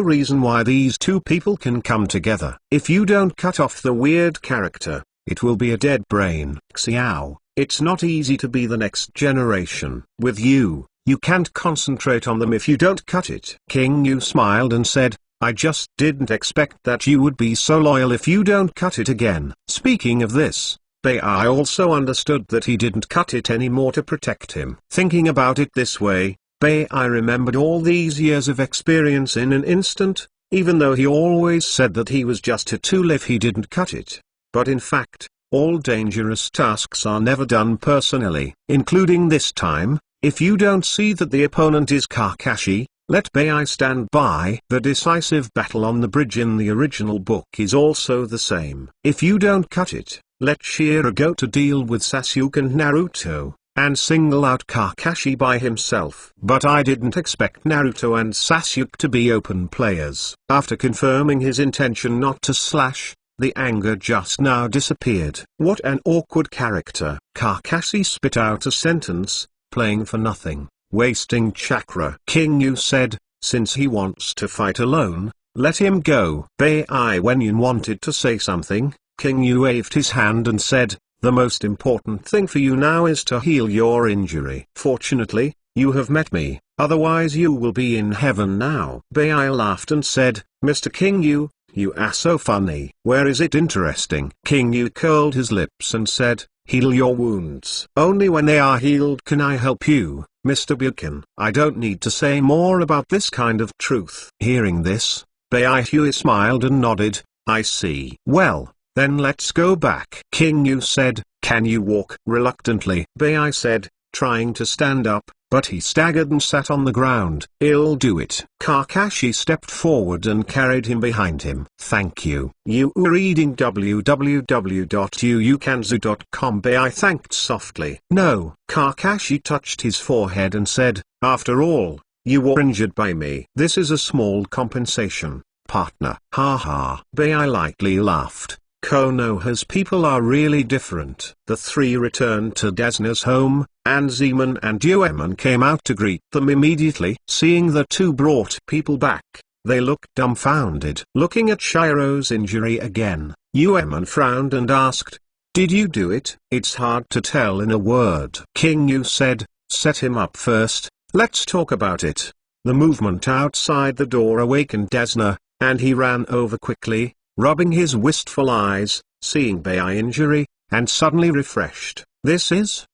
reason why these 2 people can come together. If you don't cut off the weird character, it will be a dead brain. Xiao, it's not easy to be the next generation. With you, you can't concentrate on them if you don't cut it. King Yu smiled and said, I just didn't expect that you would be so loyal if you don't cut it again. Speaking of this, Bai also understood that he didn't cut it anymore to protect him. Thinking about it this way, Bai remembered all these years of experience in an instant, even though he always said that he was just a tool if he didn't cut it. But in fact, all dangerous tasks are never done personally, including this time. If you don't see that the opponent is Kakashi, let Bai stand by. The decisive battle on the bridge in the original book is also the same. If you don't cut it, let Shira go to deal with Sasuke and Naruto, and single out Kakashi by himself. But I didn't expect Naruto and Sasuke to be open players. After confirming his intention not to slash, the anger just now disappeared. What an awkward character. Kakashi spit out a sentence, playing for nothing, wasting chakra. King Yu said, since he wants to fight alone, let him go. Bai Wenyan wanted to say something. King Yu waved his hand and said, the most important thing for you now is to heal your injury. Fortunately, you have met me, otherwise you will be in heaven now. Bai laughed and said, Mr. King Yu, you are so funny. Where is it interesting? King Yu curled his lips and said, heal your wounds. Only when they are healed can I help you, Mr. Buchan. I don't need to say more about this kind of truth. Hearing this, Bai Hui smiled and nodded, I see. Well, then let's go back. King Yu said, can you walk? Reluctantly, Bai said, trying to stand up, but he staggered and sat on the ground. I'll do it. Kakashi stepped forward and carried him behind him. Thank you. You are reading www.uukanzu.com. Bai thanked softly. No. Kakashi touched his forehead and said, after all, you were injured by me. This is a small compensation, partner. Ha ha. Bai lightly laughed. Konoha's people are really different. The three returned to Desna's home, and Zeman and Uemon came out to greet them immediately. Seeing the two brought people back, they looked dumbfounded. Looking at Shiro's injury again, Uemon frowned and asked, "Did you do it?" "It's hard to tell in a word," King Yu said. "Set him up first, let's talk about it." The movement outside the door awakened Desna, and he ran over quickly, rubbing his wistful eyes, seeing Bai injury, and suddenly refreshed.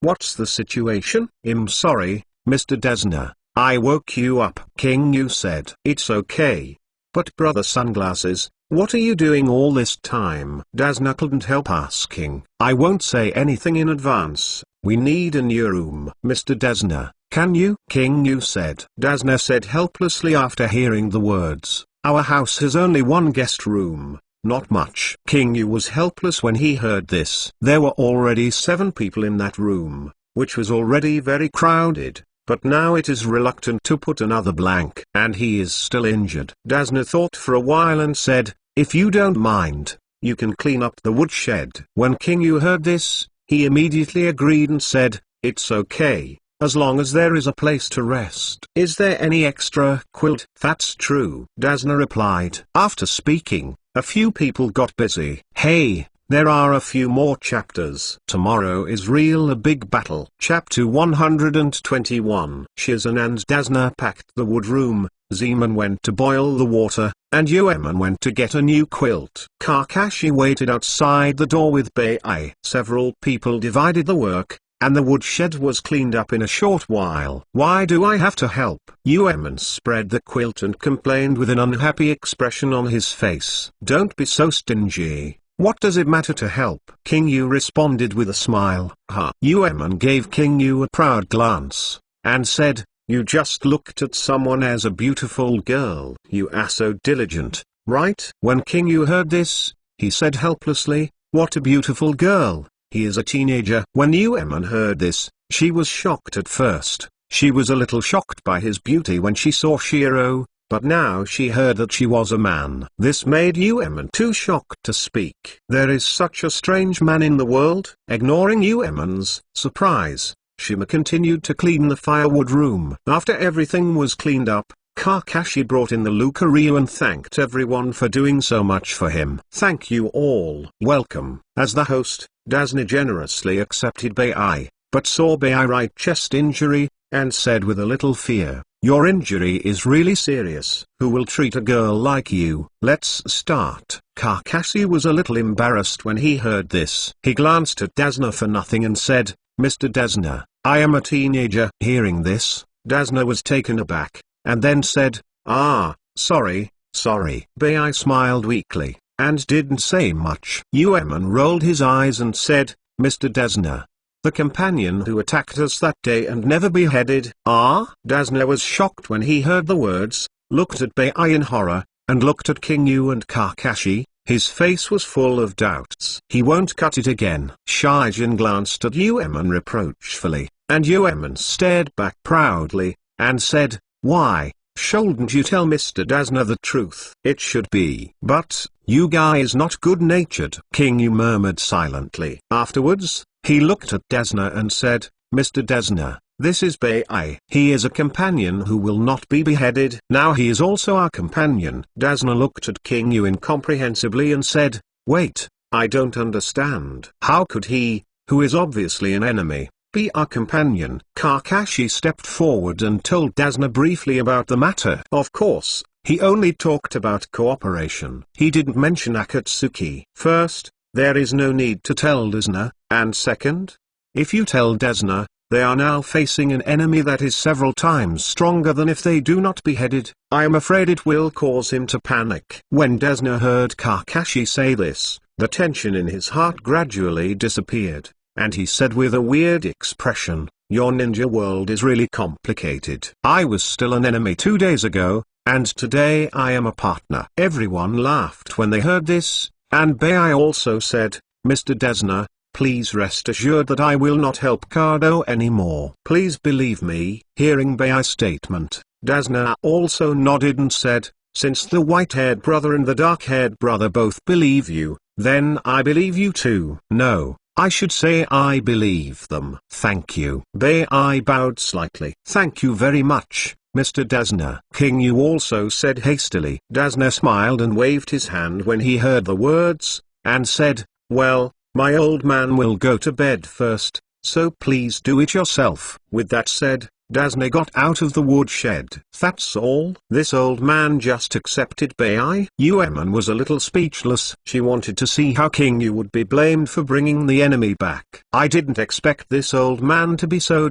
What's the situation?" "I'm sorry, Mr. Desna, I woke you up," King Yu said. "It's okay. But brother Sunglasses, what are you doing all this time?" Desna couldn't help asking. "I won't say anything in advance, we need a new room." "Mr. Desna, can you?" King Yu said. Desna said helplessly after hearing the words, "Our house has only one guest room. Not much." King Yu was helpless when he heard this. There were already 7 people in that room, which was already very crowded, but now it is reluctant to put another blank. And he is still injured. Desna thought for a while and said, "If you don't mind, you can clean up the woodshed." When King Yu heard this, he immediately agreed and said, "It's okay, as long as there is a place to rest." "Is there any extra quilt?" "That's true," Desna replied. After speaking, a few people got busy. "Hey, there are a few more chapters. Tomorrow is a big battle." Chapter 121. Shizen and Desna packed the wood room, Zeman went to boil the water, and Uemon went to get a new quilt. Kakashi waited outside the door with Bai. Several people divided the work, and the woodshed was cleaned up in a short while. "Why do I have to help?" Uemon spread the quilt and complained with an unhappy expression on his face. "Don't be so stingy. What does it matter to help?" King Yu responded with a smile. Uemon gave King Yu a proud glance, and said, "You just looked at someone as a beautiful girl. You are so diligent, right?" When King Yu heard this, he said helplessly, "What a beautiful girl. He is a teenager." When Uemon heard this, she was shocked at first. She was a little shocked by his beauty when she saw Shiro, but now she heard that she was a man. This made Uemon too shocked to speak. There is such a strange man in the world. Ignoring Uemon's surprise, Shima continued to clean the firewood room. After everything was cleaned up, Kakashi brought in the Lucario and thanked everyone for doing so much for him. "Thank you all." "Welcome." As the host, Desna generously accepted Bai, but saw Bai right chest injury, and said with a little fear, "Your injury is really serious. Who will treat a girl like you?" "Let's start." Kakashi was a little embarrassed when he heard this. He glanced at Desna for nothing and said, "Mr. Desna, I am a teenager." Hearing this, Desna was taken aback, and then said, Sorry. Bai smiled weakly, and didn't say much. Uemon rolled his eyes and said, "Mr. Desna, the companion who attacked us that day and never beheaded." Desna was shocked when he heard the words, looked at Bai in horror, and looked at King Yu and Kakashi. His face was full of doubts. "He won't cut it again." Shijin glanced at Uemon reproachfully, and Uemon stared back proudly, and said, "Why, shouldn't you tell Mr. Desna the truth?" "It should be. But, you guy is not good-natured." King Yu murmured silently. Afterwards, he looked at Desna and said, "Mr. Desna, this is Bai. He is a companion who will not be beheaded. Now he is also our companion." Desna looked at King Yu incomprehensibly and said, "Wait, I don't understand. How could he, who is obviously an enemy, be our companion?" Kakashi stepped forward and told Desna briefly about the matter. Of course, he only talked about cooperation. He didn't mention Akatsuki. First, there is no need to tell Desna, and second, if you tell Desna, they are now facing an enemy that is several times stronger than if they do not beheaded. I am afraid it will cause him to panic. When Desna heard Kakashi say this, the tension in his heart gradually disappeared, and he said with a weird expression, "Your ninja world is really complicated. I was still an enemy 2 days ago, and today I am a partner." Everyone laughed when they heard this, and Bai also said, "Mr. Desna, please rest assured that I will not help Kado anymore. Please believe me." Hearing Bai's statement, Desna also nodded and said, "Since the white-haired brother and the dark-haired brother both believe you, Then I believe you too. No, I should say I believe them. Thank you. Bai bowed slightly. Thank you very much, Mr. Dasna. King Yu also said hastily. Dasna smiled and waved his hand when he heard the words, and said, well, my old man will go to bed first, so please do it yourself. With that said, Dasna got out of the woodshed. That's all? This old man just accepted Bai? Yueman was a little speechless. She wanted to see how King Yu would be blamed for bringing the enemy back. I didn't expect this old man to be so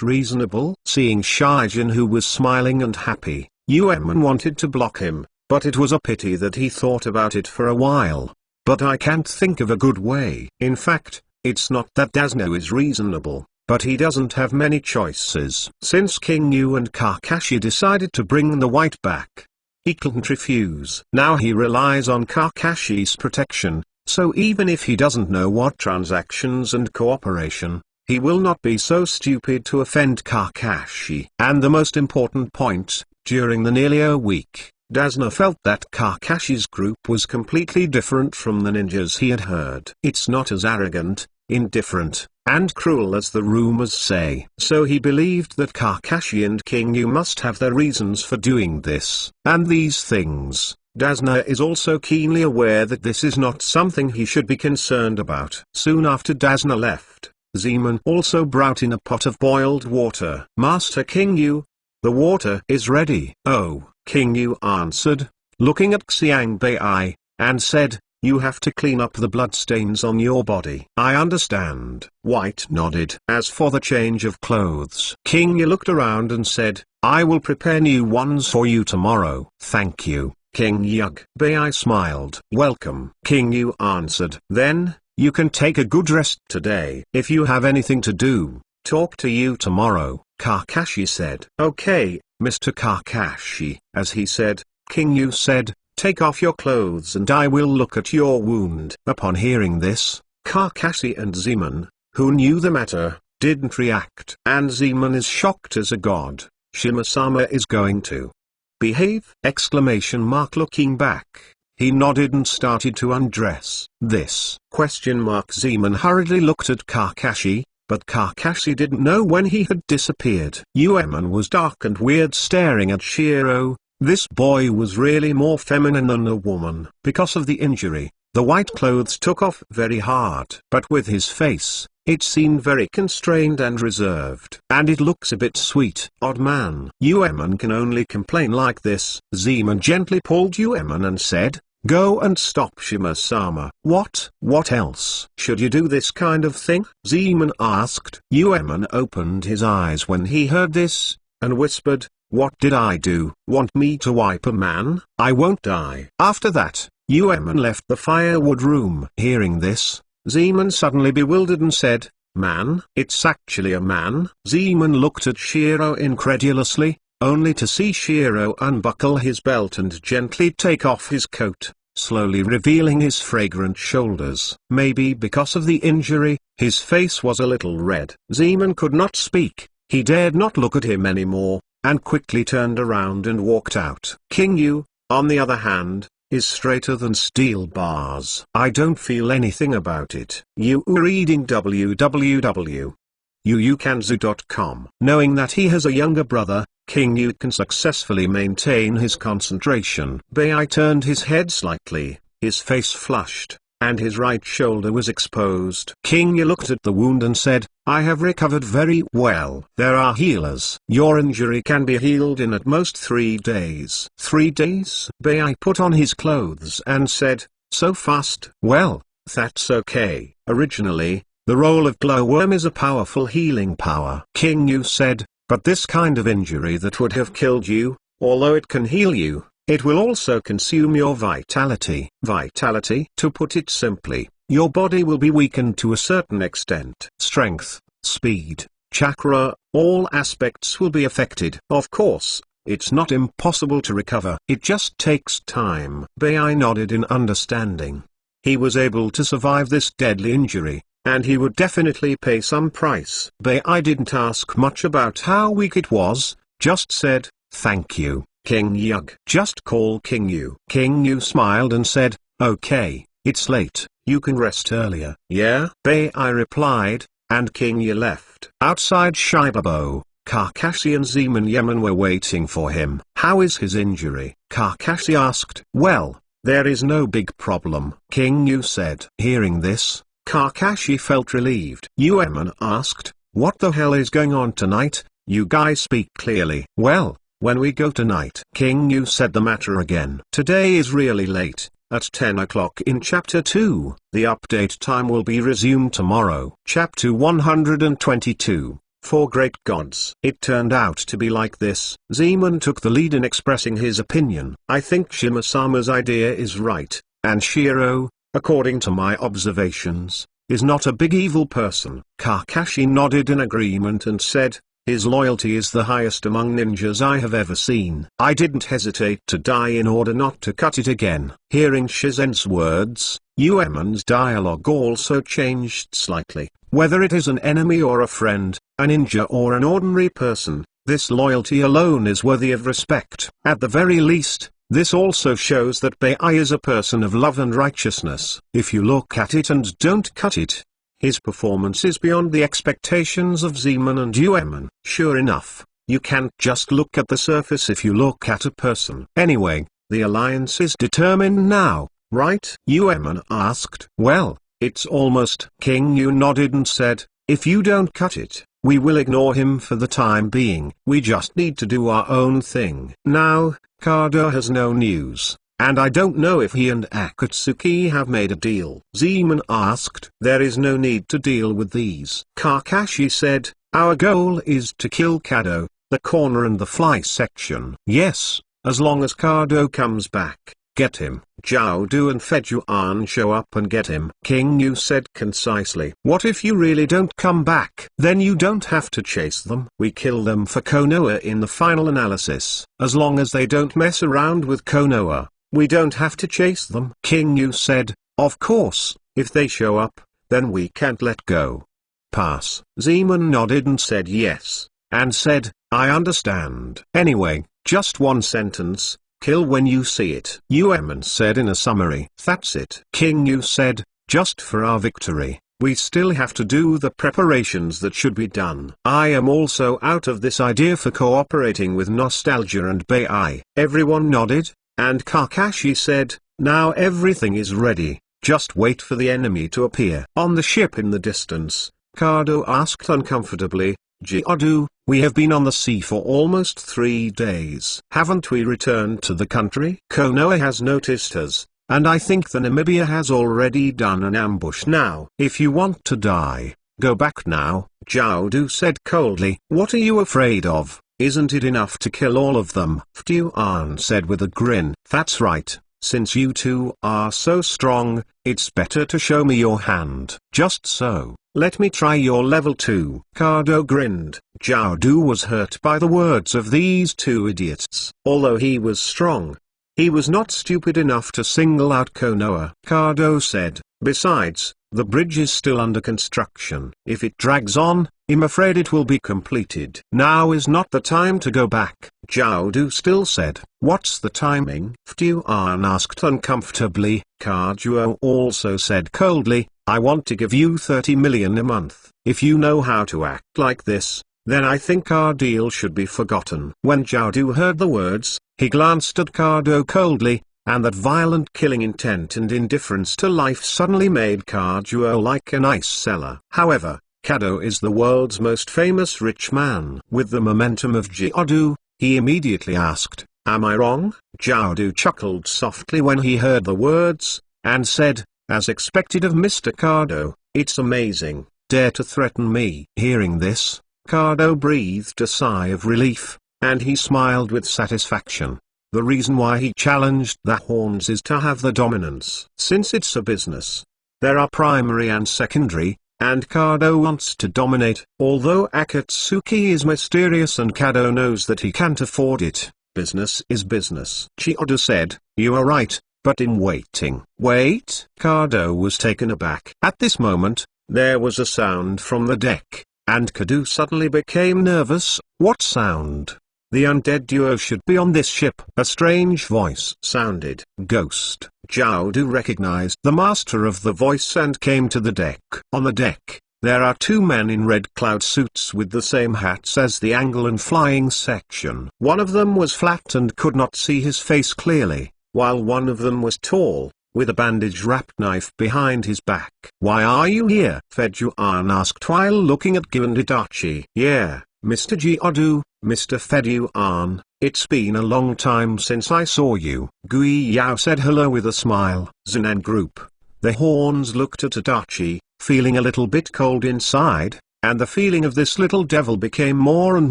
reasonable. Seeing Shijin, who was smiling and happy, Yueman wanted to block him, but it was a pity that he thought about it for a while. But I can't think of a good way. In fact, it's not that Dasna is reasonable, but he doesn't have many choices. Since King Yu and Kakashi decided to bring the white back, he couldn't refuse. Now he relies on Kakashi's protection, so even if he doesn't know what transactions and cooperation, he will not be so stupid to offend Kakashi. And the most important point, during the nearly a week, Dasna felt that Kakashi's group was completely different from the ninjas he had heard. It's not as arrogant, indifferent, and cruel as the rumors say. So he believed that Kakashi and King Yu must have their reasons for doing this. And these things, Dasna is also keenly aware that this is not something he should be concerned about. Soon after Dasna left, Zeman also brought in a pot of boiled water. Master King Yu, the water is ready. Oh, King Yu answered, looking at Xiang Bai, and said, you have to clean up the bloodstains on your body. I understand. White nodded. As for the change of clothes, King Yu looked around and said, I will prepare new ones for you tomorrow. Thank you, King Yug. Bai smiled. Welcome. King Yu answered. Then, you can take a good rest today. If you have anything to do, talk to you tomorrow, Kakashi said. Okay, Mr. Kakashi. As he said, King Yu said, take off your clothes and I will look at your wound. Upon hearing this, Kakashi and Zeman, who knew the matter, didn't react. And Zeman is shocked as a god. Shima-sama is going to behave! Looking back, he nodded and started to undress. This ? Zeman hurriedly looked at Kakashi, but Kakashi didn't know when he had disappeared. Yueman was dark and weird, staring at Shiro. This boy was really more feminine than a woman. Because of the injury, the white clothes took off very hard. But with his face, it seemed very constrained and reserved. And it looks a bit sweet. Odd man. Yueman can only complain like this. Zeman gently pulled Yueman and said, go and stop Shima-sama. What else? Should you do this kind of thing? Zeman asked. Yueman opened his eyes when he heard this, and whispered, what did I do? Want me to wipe a man? I won't die. After that, Yueman left the firewood room. Hearing this, Zeman suddenly bewildered and said, man? It's actually a man? Zeman looked at Shiro incredulously, only to see Shiro unbuckle his belt and gently take off his coat, slowly revealing his fragrant shoulders. Maybe because of the injury, his face was a little red. Zeman could not speak, he dared not look at him anymore, and quickly turned around and walked out. King Yu, on the other hand, is straighter than steel bars. I don't feel anything about it. You reading www.yuyukanzu.com. Knowing that he has a younger brother, King Yu can successfully maintain his concentration. Bai turned his head slightly, his face flushed, and his right shoulder was exposed. King Yu looked at the wound and said, I have recovered very well. There are healers. Your injury can be healed in at most 3 days. 3 days? Bai put on his clothes and said, so fast? Well, that's okay. Originally, the role of glowworm is a powerful healing power. King Yu said, but this kind of injury that would have killed you, although it can heal you, it will also consume your vitality. Vitality? To put it simply, your body will be weakened to a certain extent. Strength, speed, chakra, all aspects will be affected. Of course, it's not impossible to recover. It just takes time. Bai nodded in understanding. He was able to survive this deadly injury, and he would definitely pay some price. Bai didn't ask much about how weak it was, just said, thank you, King Yug. Just call King Yu. King Yu smiled and said, okay, It's late, you can rest earlier. Yeah? Bai replied, and King Yu left. Outside Shibabo, Kakashi and Zeman Yemen were waiting for him. How is his injury? Kakashi asked. Well, there is no big problem, King Yu said. Hearing this, Kakashi felt relieved. Yemen asked, what the hell is going on tonight? You guys speak clearly. Well, when we go tonight. King Yu said the matter again. Today is really late. At 10 o'clock in Chapter 2, the update time will be resumed tomorrow. Chapter 122, Four Great Gods. It turned out to be like this. Zeman took the lead in expressing his opinion. I think Shima-sama's idea is right, and Shiro, according to my observations, is not a big evil person. Kakashi nodded in agreement and said, his loyalty is the highest among ninjas I have ever seen. I didn't hesitate to die in order not to cut it again. Hearing Shizen's words, Yemen's dialogue also changed slightly. Whether it is an enemy or a friend, a ninja or an ordinary person, this loyalty alone is worthy of respect. At the very least, this also shows that Bai is a person of love and righteousness. If you look at it and don't cut it, his performance is beyond the expectations of Zeman and Yemen. Sure enough, you can't just look at the surface if you look at a person. Anyway, the alliance is determined now, right? Yemen asked. Well, it's almost. King Yu nodded and said, if you don't cut it, we will ignore him for the time being. We just need to do our own thing. Now, Kado has no news. And I don't know if he and Akatsuki have made a deal. Zeman asked. There is no need to deal with these. Kakashi said, our goal is to kill Kado, the corner and the fly section. Yes, as long as Kado comes back, get him. Jiaodu and Fejuan show up and get him. King Yu said concisely. What if you really don't come back? Then you don't have to chase them. We kill them for Konoha in the final analysis. As long as they don't mess around with Konoha, we don't have to chase them. King Yu said, of course, if they show up, then we can't let go. Pass. Zeman nodded and said yes, and said, I understand. Anyway, just one sentence, kill when you see it. Yemen said in a summary. That's it. King Yu said, just for our victory, we still have to do the preparations that should be done. I am also out of this idea for cooperating with Nostalgia and Bai. Everyone nodded. And Kakashi said, now everything is ready, just wait for the enemy to appear. On the ship in the distance, Kado asked uncomfortably, Jiaodu, we have been on the sea for almost 3 days. Haven't we returned to the country? Konoha has noticed us, and I think the Namibia has already done an ambush now. If you want to die, go back now, Jiaodu said coldly. What are you afraid of? Isn't it enough to kill all of them? Fuan said with a grin. That's right, since you two are so strong, it's better to show me your hand. Just so, let me try your level 2. Kado grinned. Jiaodu was hurt by the words of these two idiots. Although he was strong, he was not stupid enough to single out Konoha. Kado said, besides, the bridge is still under construction. If it drags on, I'm afraid it will be completed. Now is not the time to go back. Jiaodu still said, what's the timing? Fuan asked uncomfortably. Kajuo also said coldly, I want to give you 30 million a month. If you know how to act like this, then I think our deal should be forgotten. When Jiaodu heard the words, he glanced at Kado coldly, and that violent killing intent and indifference to life suddenly made Kajuo like an ice seller. However, Kado is the world's most famous rich man. With the momentum of Jiaodu, he immediately asked, am I wrong? Jiaodu chuckled softly when he heard the words, and said, as expected of Mr. Kado, it's amazing, dare to threaten me. Hearing this, Kado breathed a sigh of relief, and he smiled with satisfaction. The reason why he challenged the horns is to have the dominance. Since it's a business, there are primary and secondary, and Kado wants to dominate. Although Akatsuki is mysterious and Kado knows that he can't afford it, business is business. Chiyoda said, you are right, but in waiting. Wait? Kado was taken aback. At this moment, there was a sound from the deck, and Kado suddenly became nervous. What sound? The undead duo should be on this ship. A strange voice sounded. Ghost. Zhao Du recognized the master of the voice and came to the deck. On the deck, there are two men in red cloud suits with the same hats as the angle and flying section. One of them was flat and could not see his face clearly, while one of them was tall, with a bandage-wrapped knife behind his back. "Why are you here?" Feduan asked while looking at Gu and Itachi. "Yeah, Mr. Jiadu, Mr. Feduan, it's been a long time since I saw you." Gui Yao said hello with a smile. Zenan Group. The horns looked at Itachi, feeling a little bit cold inside, and the feeling of this little devil became more and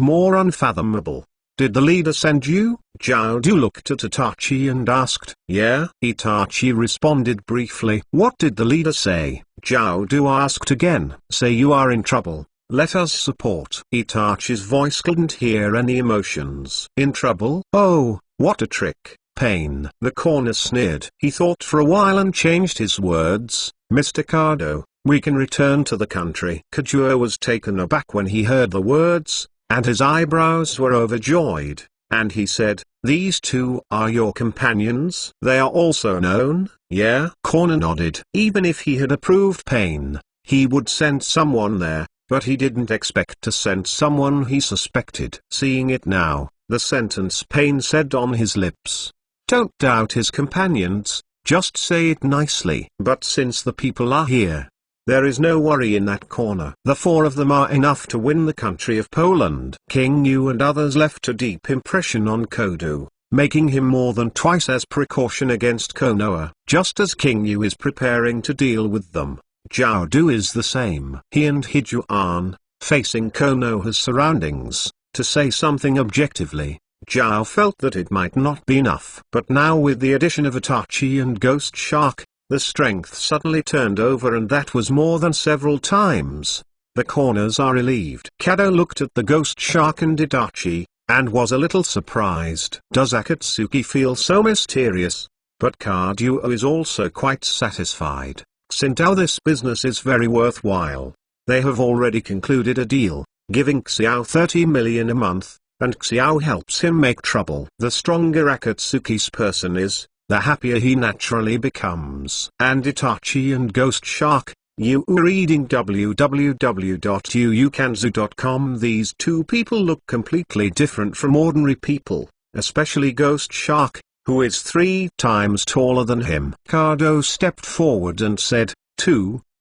more unfathomable. "Did the leader send you?" Zhao Du looked at Itachi and asked. "Yeah," Itachi responded briefly. "What did the leader say?" Zhao Du asked again. "Say you are in trouble. Let us support." Itachi's voice couldn't hear any emotions. "In trouble? Oh, what a trick. Pain." The corner sneered. He thought for a while and changed his words. "Mr. Kado, we can return to the country." Kajua was taken aback when he heard the words, and his eyebrows were overjoyed, and he said, "These two are your companions?" "They are also known." "Yeah." Corner nodded. Even if he had approved Pain, he would send someone there, but he didn't expect to send someone he suspected. Seeing it now, the sentence Pain said on his lips. Don't doubt his companions, just say it nicely. But since the people are here, there is no worry in that corner. The four of them are enough to win the country of Poland. King Yu and others left a deep impression on Kodo, making him more than twice as precaution against Konoha. Just as King Yu is preparing to deal with them, Zhao Du is the same. He and Hijuan, facing Konoha's surroundings, to say something objectively, Zhao felt that it might not be enough. But now with the addition of Itachi and Ghost Shark, the strength suddenly turned over, and that was more than several times. The corners are relieved. Kado looked at the Ghost Shark and Itachi, and was a little surprised. Does Akatsuki feel so mysterious? But Kaduo is also quite satisfied. Xintao, this business is very worthwhile. They have already concluded a deal, giving Xiao 30 million a month, and Xiao helps him make trouble. The stronger Akatsuki's person is, the happier he naturally becomes. And Itachi and Ghost Shark, you are reading www.yuukanzu.com. These two people look completely different from ordinary people, especially Ghost Shark, who is 3 times taller than him. Kado stepped forward and said,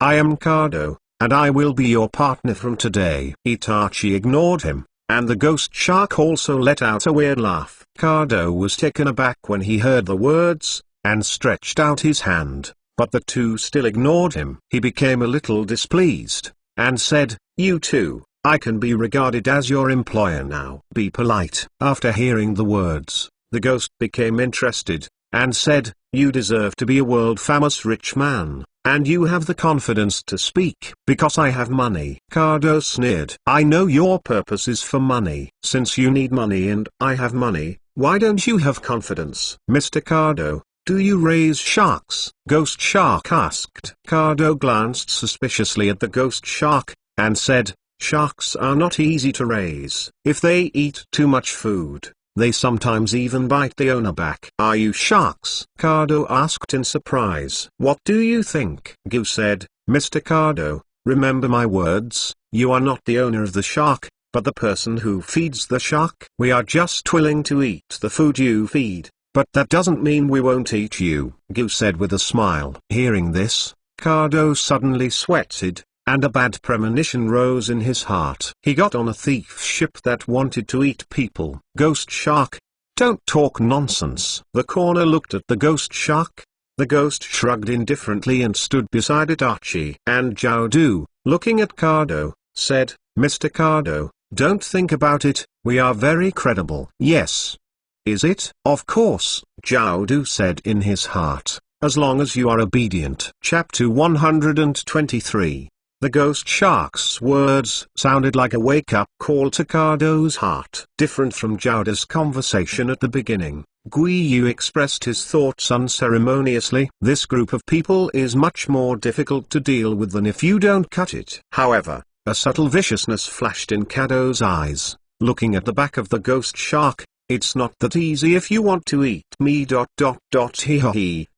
I am Kado, and I will be your partner from today. Itachi ignored him, and the Ghost Shark also let out a weird laugh. Kado was taken aback when he heard the words, and stretched out his hand, but the two still ignored him. He became a little displeased, and said, You two, I can be regarded as your employer now. Be polite. After hearing the words, the ghost became interested, and said, You deserve to be a world-famous rich man, and you have the confidence to speak. Because I have money. Kado sneered. I know your purpose is for money. Since you need money and I have money, why don't you have confidence? Mr. Kado, do you raise sharks? Ghost Shark asked. Kado glanced suspiciously at the Ghost Shark, and said, Sharks are not easy to raise. If they eat too much food, they sometimes even bite the owner back. Are you sharks? Kado asked in surprise. What do you think? Gu said, Mr. Kado, remember my words, you are not the owner of the shark, but the person who feeds the shark. We are just willing to eat the food you feed, but that doesn't mean we won't eat you, Gu said with a smile. Hearing this, Kado suddenly sweated, and a bad premonition rose in his heart. He got on a thief ship that wanted to eat people. Ghost Shark, don't talk nonsense. The corner looked at the Ghost Shark. The ghost shrugged indifferently and stood beside Itachi. And Zhao Du, looking at Kado, said, Mr. Kado, don't think about it, we are very credible. Yes. Is it? Of course, Zhao Du said in his heart, as long as you are obedient. Chapter 123. The Ghost Shark's words sounded like a wake-up call to Kado's heart. Different from Zhao-Du's conversation at the beginning, Guiyu expressed his thoughts unceremoniously. This group of people is much more difficult to deal with than if you don't cut it. However, a subtle viciousness flashed in Kado's eyes, looking at the back of the ghost shark. It's not that easy if you want to eat me. He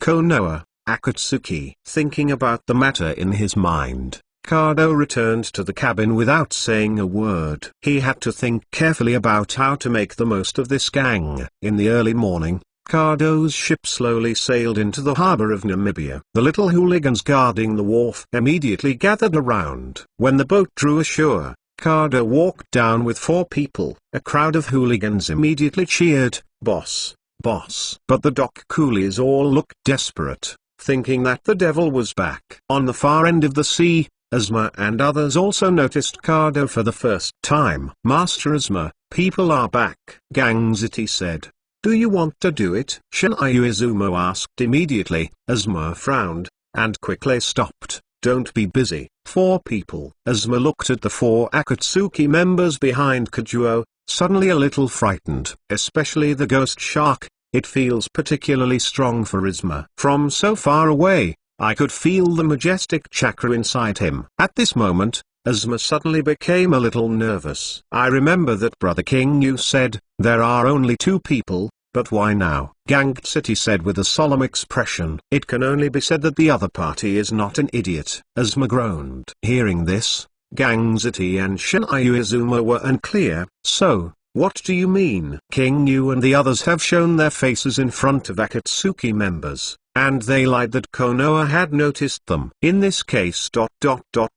Konoha, Akatsuki. Thinking about the matter in his mind, Kado returned to the cabin without saying a word. He had to think carefully about how to make the most of this gang. In the early morning, Kado's ship slowly sailed into the harbor of Namibia. The little hooligans guarding the wharf immediately gathered around. When the boat drew ashore, Kado walked down with 4 people. A crowd of hooligans immediately cheered, "Boss, boss." But the dock coolies all looked desperate, thinking that the devil was back. On the far end of the sea, Asma and others also noticed Kado for the first time. "Master Asma, people are back," Gangziti said. "Do you want to do it?" Shinayu Izumo asked immediately. Asma frowned, and quickly stopped. "Don't be busy." 4 people. Asma looked at the 4 Akatsuki members behind Kajuo, suddenly a little frightened. Especially the ghost shark, it feels particularly strong for Asma. From so far away, I could feel the majestic chakra inside him. At this moment, Asma suddenly became a little nervous. "I remember that Brother King you said, there are only 2 people, but why now?" Gangziti said with a solemn expression. "It can only be said that the other party is not an idiot." Asma groaned. Hearing this, Gangziti and Shinayu Izumo were unclear. "So, what do you mean?" "King Yu and the others have shown their faces in front of Akatsuki members, and they lied that Konoha had noticed them. In this case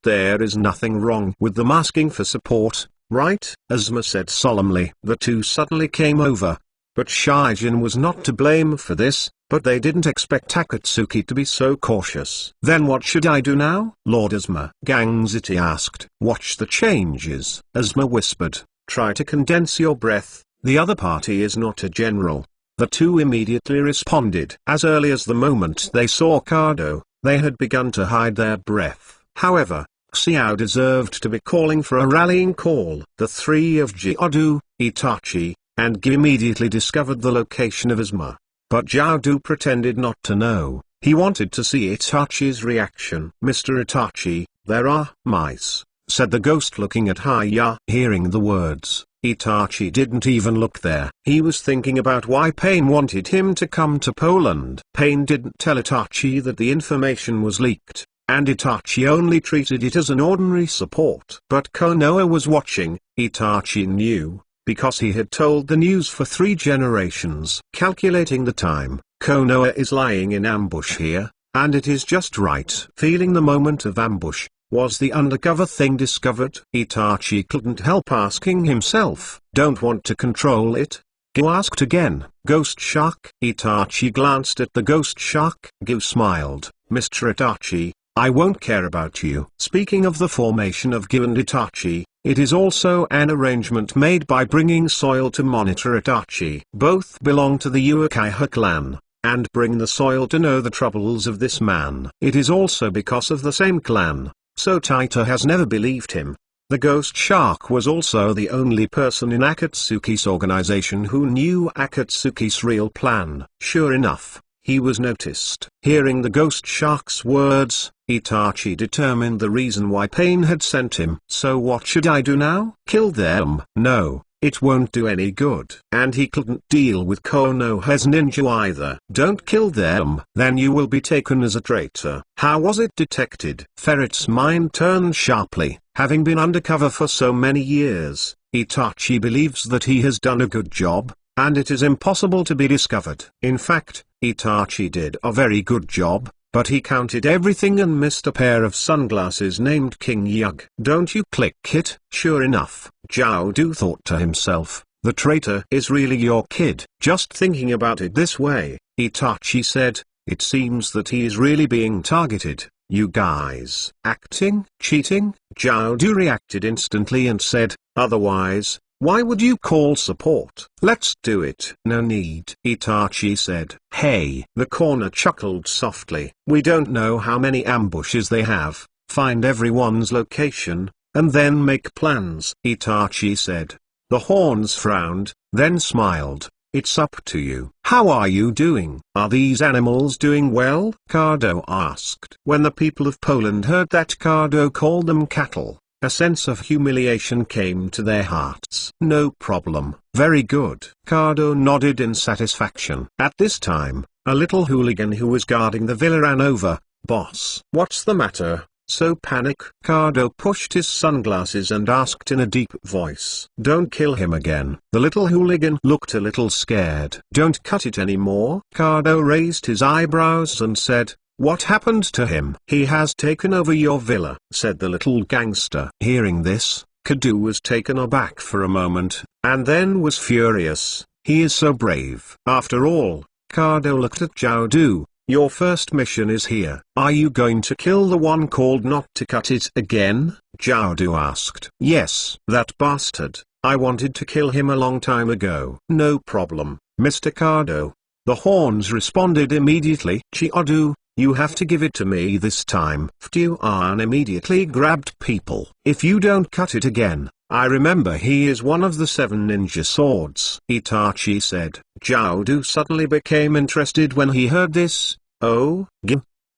there is nothing wrong with them asking for support, right?" Asma said solemnly. The 2 suddenly came over. But Shaijin was not to blame for this, but they didn't expect Akatsuki to be so cautious. "Then what should I do now, Lord Asma?" Gangziti asked. "Watch the changes," Asma whispered. "Try to condense your breath, the other party is not a general." The 2 immediately responded. As early as the moment they saw Kado, they had begun to hide their breath. However, Xiao deserved to be calling for a rallying call. The 3 of Jiaodu, Itachi, and Gi immediately discovered the location of Asma. But Jiaodu pretended not to know. He wanted to see Itachi's reaction. "Mr. Itachi, there are mice," said the ghost looking at Haya. Hearing the words, Itachi didn't even look there. He was thinking about why Pain wanted him to come to Poland. Pain didn't tell Itachi that the information was leaked, and Itachi only treated it as an ordinary support. But Konoha was watching. Itachi knew, because he had told the news for 3 generations. Calculating the time, Konoha is lying in ambush here, and it is just right. Feeling the moment of ambush, was the undercover thing discovered? Itachi couldn't help asking himself. "Don't want to control it?" Gyu asked again. "Ghost shark?" Itachi glanced at the ghost shark. Gyu smiled. "Mr. Itachi, I won't care about you." Speaking of the formation of Gyu and Itachi, it is also an arrangement made by bringing soil to monitor Itachi. Both belong to the Uchiha clan, and bring the soil to know the troubles of this man. It is also because of the same clan, so Taita has never believed him. The ghost shark was also the only person in Akatsuki's organization who knew Akatsuki's real plan. Sure enough, he was noticed. Hearing the ghost shark's words, Itachi determined the reason why Pain had sent him. "So what should I do now?" "Kill them." "No, it won't do any good." And he couldn't deal with Konoha's ninja either. "Don't kill them. Then you will be taken as a traitor." How was it detected? Ferret's mind turned sharply. Having been undercover for so many years, Itachi believes that he has done a good job, and it is impossible to be discovered. In fact, Itachi did a very good job, but he counted everything and missed a pair of sunglasses named King Yug. "Don't you click it?" Sure enough, Jiaodu thought to himself, the traitor is really your kid. Just thinking about it this way, Itachi said, it seems that he is really being targeted. "You guys acting, cheating?" Jiaodu reacted instantly and said, "Otherwise, why would you call support?" "Let's do it." "No need," Itachi said. "Hey." The corner chuckled softly. "We don't know how many ambushes they have. Find everyone's location, and then make plans," Itachi said. The horns frowned, then smiled. "It's up to you." "How are you doing? Are these animals doing well?" Kado asked. When the people of Poland heard that Kado called them cattle, A sense of humiliation came to their hearts. No problem, very good. Cardo nodded in satisfaction. At this time, a little hooligan who was guarding the villa ran over. Boss, what's the matter? So panic? Cardo pushed his sunglasses and asked in a deep voice. Don't kill him again. The little hooligan looked a little scared. Don't cut it anymore? Cardo raised his eyebrows and said, what happened to him? He has taken over your villa, said the little gangster. Hearing this, Kadu was taken aback for a moment, and then was furious. He is so brave. After all, Cardo looked at Jiaodu. Your first mission is here. Are you going to kill the one called not to cut it again? Jiaodu asked. Yes. That bastard. I wanted to kill him a long time ago. No problem, Mr. Cardo. The horns responded immediately. Jiaodu, you have to give it to me this time. Fuan immediately grabbed people. If you don't cut it again, I remember he is one of the 7 ninja swords. Itachi said. Jiaodu suddenly became interested when he heard this. Oh,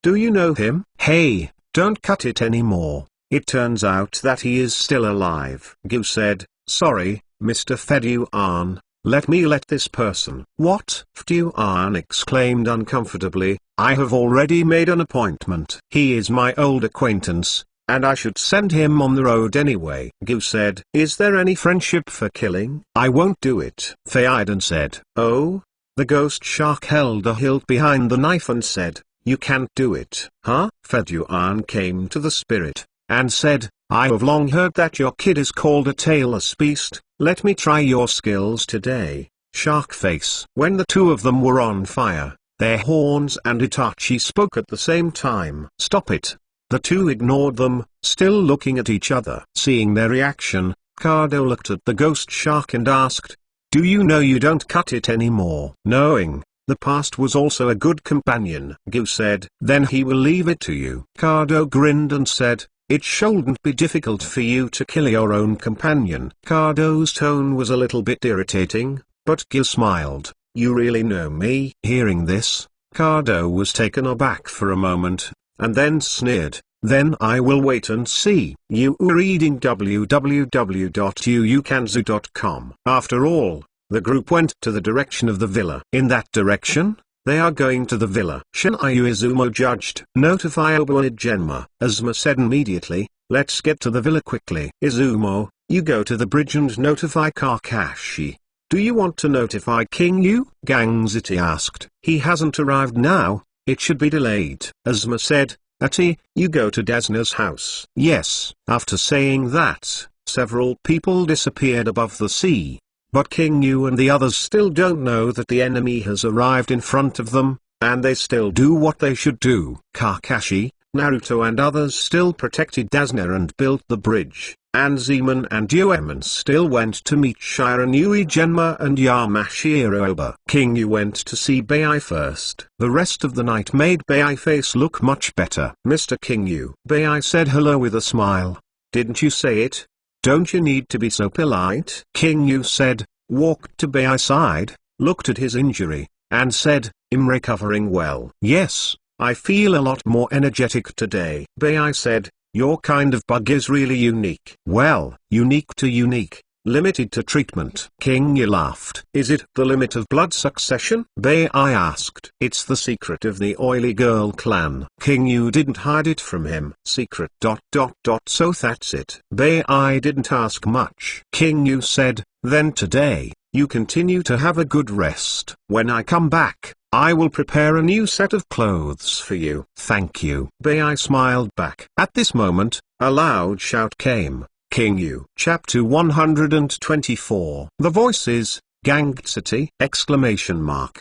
do you know him? Hey, don't cut it anymore. It turns out that he is still alive. Gu said, sorry, Mr. Fuan, let this person. What? Fuan exclaimed uncomfortably, I have already made an appointment. He is my old acquaintance, and I should send him on the road anyway. Gu said, is there any friendship for killing? I won't do it. Fuan said, oh? The ghost shark held a hilt behind the knife and said, you can't do it. Huh? Fuan came to the spirit, and said, I have long heard that your kid is called a tailless beast. Let me try your skills today. Shark face. When the two of them were on fire, their horns and Itachi spoke at the same time. Stop it. The two ignored them, still looking at each other. Seeing their reaction, Cardo looked at the ghost shark and asked, do you know you don't cut it anymore? Knowing, the past was also a good companion. Gu said, then he will leave it to you. Cardo grinned and said, it shouldn't be difficult for you to kill your own companion. Cardo's tone was a little bit irritating, but Gu smiled. You really know me? Hearing this, Cardo was taken aback for a moment, and then sneered. Then I will wait and see. You are reading www.uukanzu.com. After all, the group went to the direction of the villa. In that direction, they are going to the villa. Shinryu Izumo judged. Notify Oba Genma. Azuma said immediately, let's get to the villa quickly. Izumo, you go to the bridge and notify Kakashi. Do you want to notify King Yu? Gangziti asked. He hasn't arrived now, it should be delayed. Azuma said, Ati, you go to Desna's house. Yes. After saying that, several people disappeared above the sea. But King Yu and the others still don't know that the enemy has arrived in front of them, and they still do what they should do. Kakashi, Naruto and others still protected Desna and built the bridge, and Zeman and Yoemon still went to meet Shiranui Genma and Yamashiro Oba. King Yu went to see Bai first. The rest of the night made Bai face look much better. Mr. King Yu. Bai said hello with a smile. Didn't you say it? Don't you need to be so polite? King Yu said, walked to Bai's side, looked at his injury, and said, I'm recovering well. Yes, I feel a lot more energetic today. Bai said, your kind of bug is really unique. Well, unique to unique, limited to treatment. King Yu laughed. Is it the limit of blood succession? Bai asked. It's the secret of the Oily Girl clan. King Yu didn't hide it from him. Secret ... So that's it. Bai didn't ask much. King Yu said, then today, you continue to have a good rest. When I come back, I will prepare a new set of clothes for you. Thank you. Bai smiled back. At this moment, a loud shout came. King Yu. Chapter 124. The voices, Gangziti!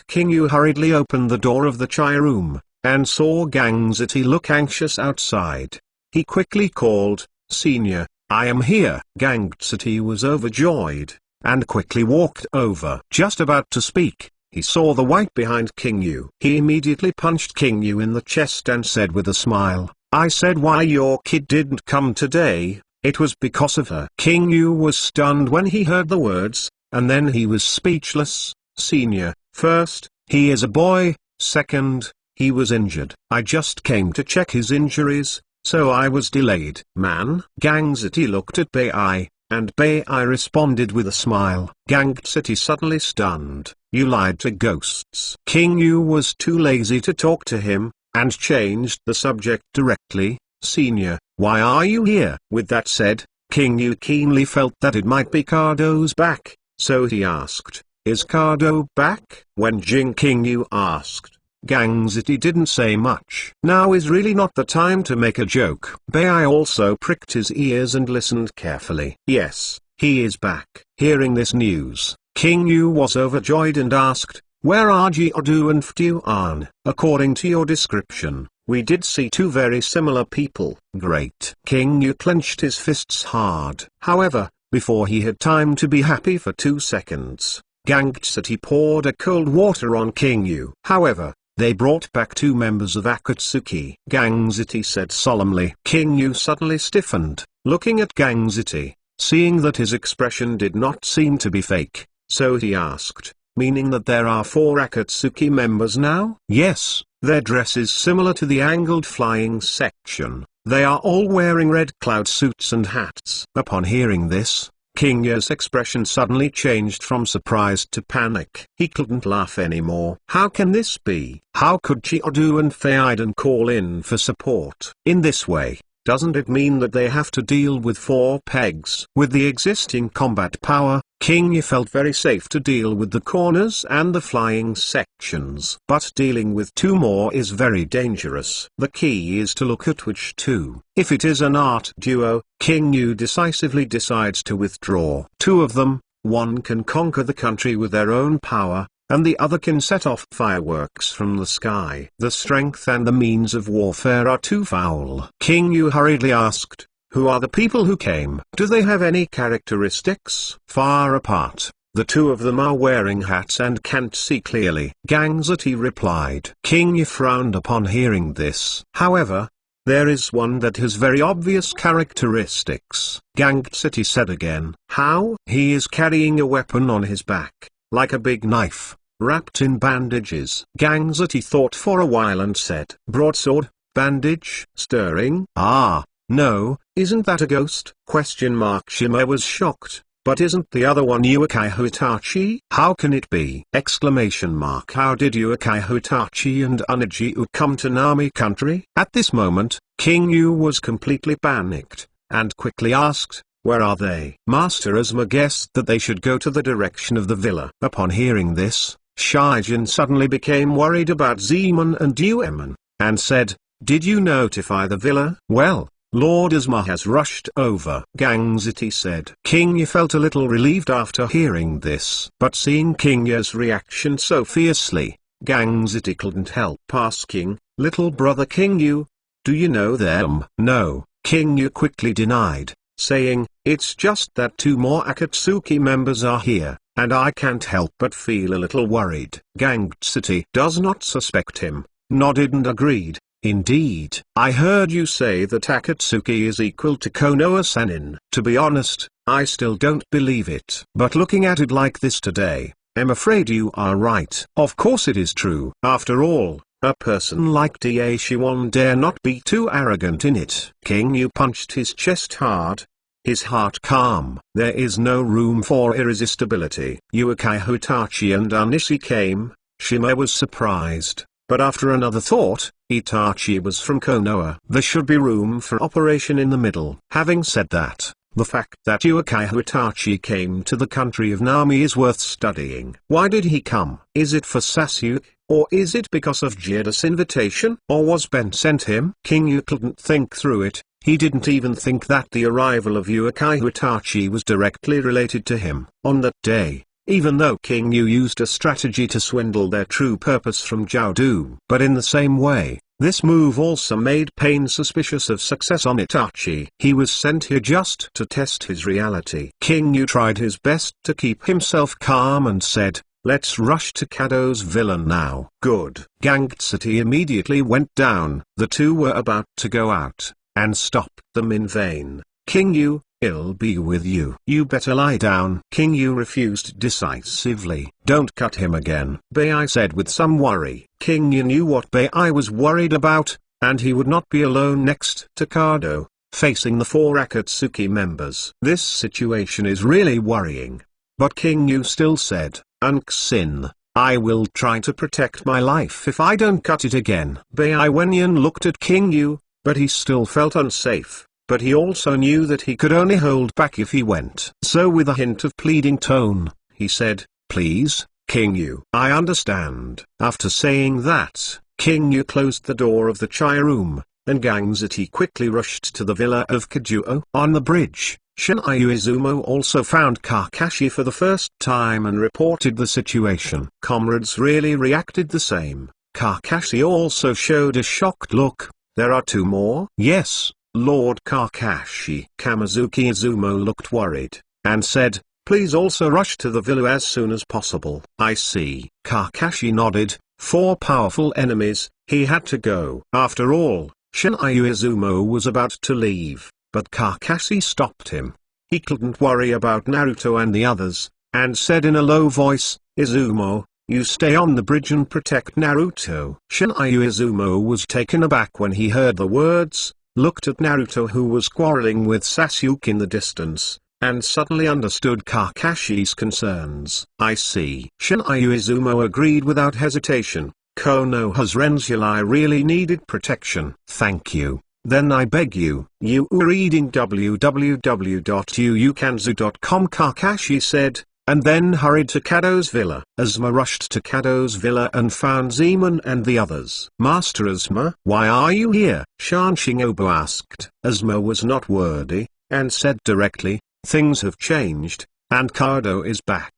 King Yu hurriedly opened the door of the chai room, and saw Gangziti look anxious outside. He quickly called, Senior, I am here. Gangziti was overjoyed, and quickly walked over. Just about to speak, he saw the white behind King Yu. He immediately punched King Yu in the chest and said with a smile, I said why your kid didn't come today. It was because of her. King Yu was stunned when he heard the words, and then he was speechless. Senior, first, he is a boy, second, he was injured. I just came to check his injuries, so I was delayed. Man. Gangziti looked at Bai, and Bai responded with a smile. Gangziti suddenly stunned. You lied to ghosts. King Yu was too lazy to talk to him, and changed the subject directly. Senior, why are you here? With that said, King Yu keenly felt that it might be Cardo's back, so he asked, is Cardo back? When King Yu asked, Gangziti didn't say much. Now is really not the time to make a joke. Bai also pricked his ears and listened carefully. Yes, he is back. Hearing this news, King Yu was overjoyed and asked, where are Jiodu and Ftuan? According to your description, we did see two very similar people. Great. King Yu clenched his fists hard. However, before he had time to be happy for 2 seconds, Gangziti poured a cold water on King Yu. However, they brought back 2 members of Akatsuki. Gangziti said solemnly. King Yu suddenly stiffened, looking at Gangziti, seeing that his expression did not seem to be fake, so he asked, meaning that there are 4 Akatsuki members now? Yes, their dress is similar to the angled flying section. They are all wearing red cloud suits and hats. Upon hearing this, King Yu's expression suddenly changed from surprise to panic. He couldn't laugh anymore. How can this be? How could Chiodu and Feidan call in for support? In this way, doesn't it mean that they have to deal with 4 pegs? With the existing combat power, King Yu felt very safe to deal with the corners and the flying sections. But dealing with 2 more is very dangerous. The key is to look at which 2. If it is an art duo, King Yu decisively decides to withdraw. 2 of them, one can conquer the country with their own power, and the other can set off fireworks from the sky. The strength and the means of warfare are too foul. King Yu hurriedly asked, who are the people who came? Do they have any characteristics? Far apart, the 2 of them are wearing hats and can't see clearly. Gangziti replied. King Yu frowned upon hearing this. However, there is one that has very obvious characteristics. Gangziti said again. How? He is carrying a weapon on his back, like a big knife, wrapped in bandages. Gangziti thought for a while and said, broadsword, bandage, stirring? Ah, no, isn't that a ghost? Shima was shocked, but isn't the other one Uekai Hitachi? How can it be? How did Uekai Hitachi and Unajiu come to Nami country? At this moment, King Yu was completely panicked, and quickly asked, where are they? Master Asma guessed that they should go to the direction of the villa. Upon hearing this, Shijin suddenly became worried about Zeman and Ueman, and said, did you notify the villa? Well, Lord Asma has rushed over. Gangziti said. King Yu felt a little relieved after hearing this. But seeing King Yu's reaction so fiercely, Gangziti couldn't help asking, little brother King Yu, do you know them? No, King Yu quickly denied, saying, it's just that 2 more Akatsuki members are here, and I can't help but feel a little worried. Gangziti does not suspect him, nodded and agreed. Indeed, I heard you say that Akatsuki is equal to Konoha Sennin. To be honest, I still don't believe it. But looking at it like this today, I'm afraid you are right. Of course it is true. After all, a person like Daishiwan dare not be too arrogant in it. King Yu punched his chest hard, his heart calm. There is no room for irresistibility. Uekai Hitachi and Anishi came. Shima was surprised, but after another thought, Itachi was from Konoha. There should be room for operation in the middle. Having said that, the fact that Uekai Hitachi came to the country of Nami is worth studying. Why did he come? Is it for Sasuke, or is it because of Jira's invitation? Or was Ben sent him? King Yu couldn't think through it. He didn't even think that the arrival of Uekai Hitachi was directly related to him. On that day, even though King Yu used a strategy to swindle their true purpose from Jiaodu. But in the same way, this move also made Pain suspicious of success on Itachi. He was sent here just to test his reality. King Yu tried his best to keep himself calm and said, let's rush to Kado's villa now. Good. Gangziti immediately went down. The 2 were about to go out, and stopped them in vain. King Yu, I'll be with you. You better lie down. King Yu refused decisively. Don't cut him again. Bai said with some worry. King Yu knew what Bai was worried about, and he would not be alone next to Kado, facing the 4 Akatsuki members. This situation is really worrying. But King Yu still said, "Unksin, I will try to protect my life if I don't cut it again." Bai Wenyan looked at King Yu, but he still felt unsafe. But he also knew that he could only hold back if he went. So with a hint of pleading tone, he said, "Please, King Yu." "I understand." After saying that, King Yu closed the door of the chai room, and Gangzati quickly rushed to the villa of Kajuo. On the bridge, Shinryu Izumo also found Kakashi for the first time and reported the situation. Comrades really reacted the same. Kakashi also showed a shocked look. "There are 2 more?" "Yes, Lord Kakashi." Kamizuki Izumo looked worried, and said, "Please also rush to the villa as soon as possible." "I see." Kakashi nodded. 4 powerful enemies, he had to go. After all, Shinryu Izumo was about to leave, but Kakashi stopped him. He couldn't worry about Naruto and the others, and said in a low voice, "Izumo, you stay on the bridge and protect Naruto." Shinryu Izumo was taken aback when he heard the words, looked at Naruto who was quarreling with Sasuke in the distance, and suddenly understood Kakashi's concerns. "I see." Shinryu Izumo agreed without hesitation. Konoha's Renzulai really needed protection. "Thank you. Then I beg you." "You are reading www.uukanzu.com," Kakashi said, and then hurried to Kado's villa. Asuma rushed to Kado's villa and found Zeman and the others. "Master Asuma, why are you here?" Shan Shingobu asked. Asuma was not wordy, and said directly, "Things have changed, and Kado is back.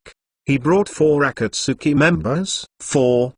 He brought 4 Akatsuki members." 4?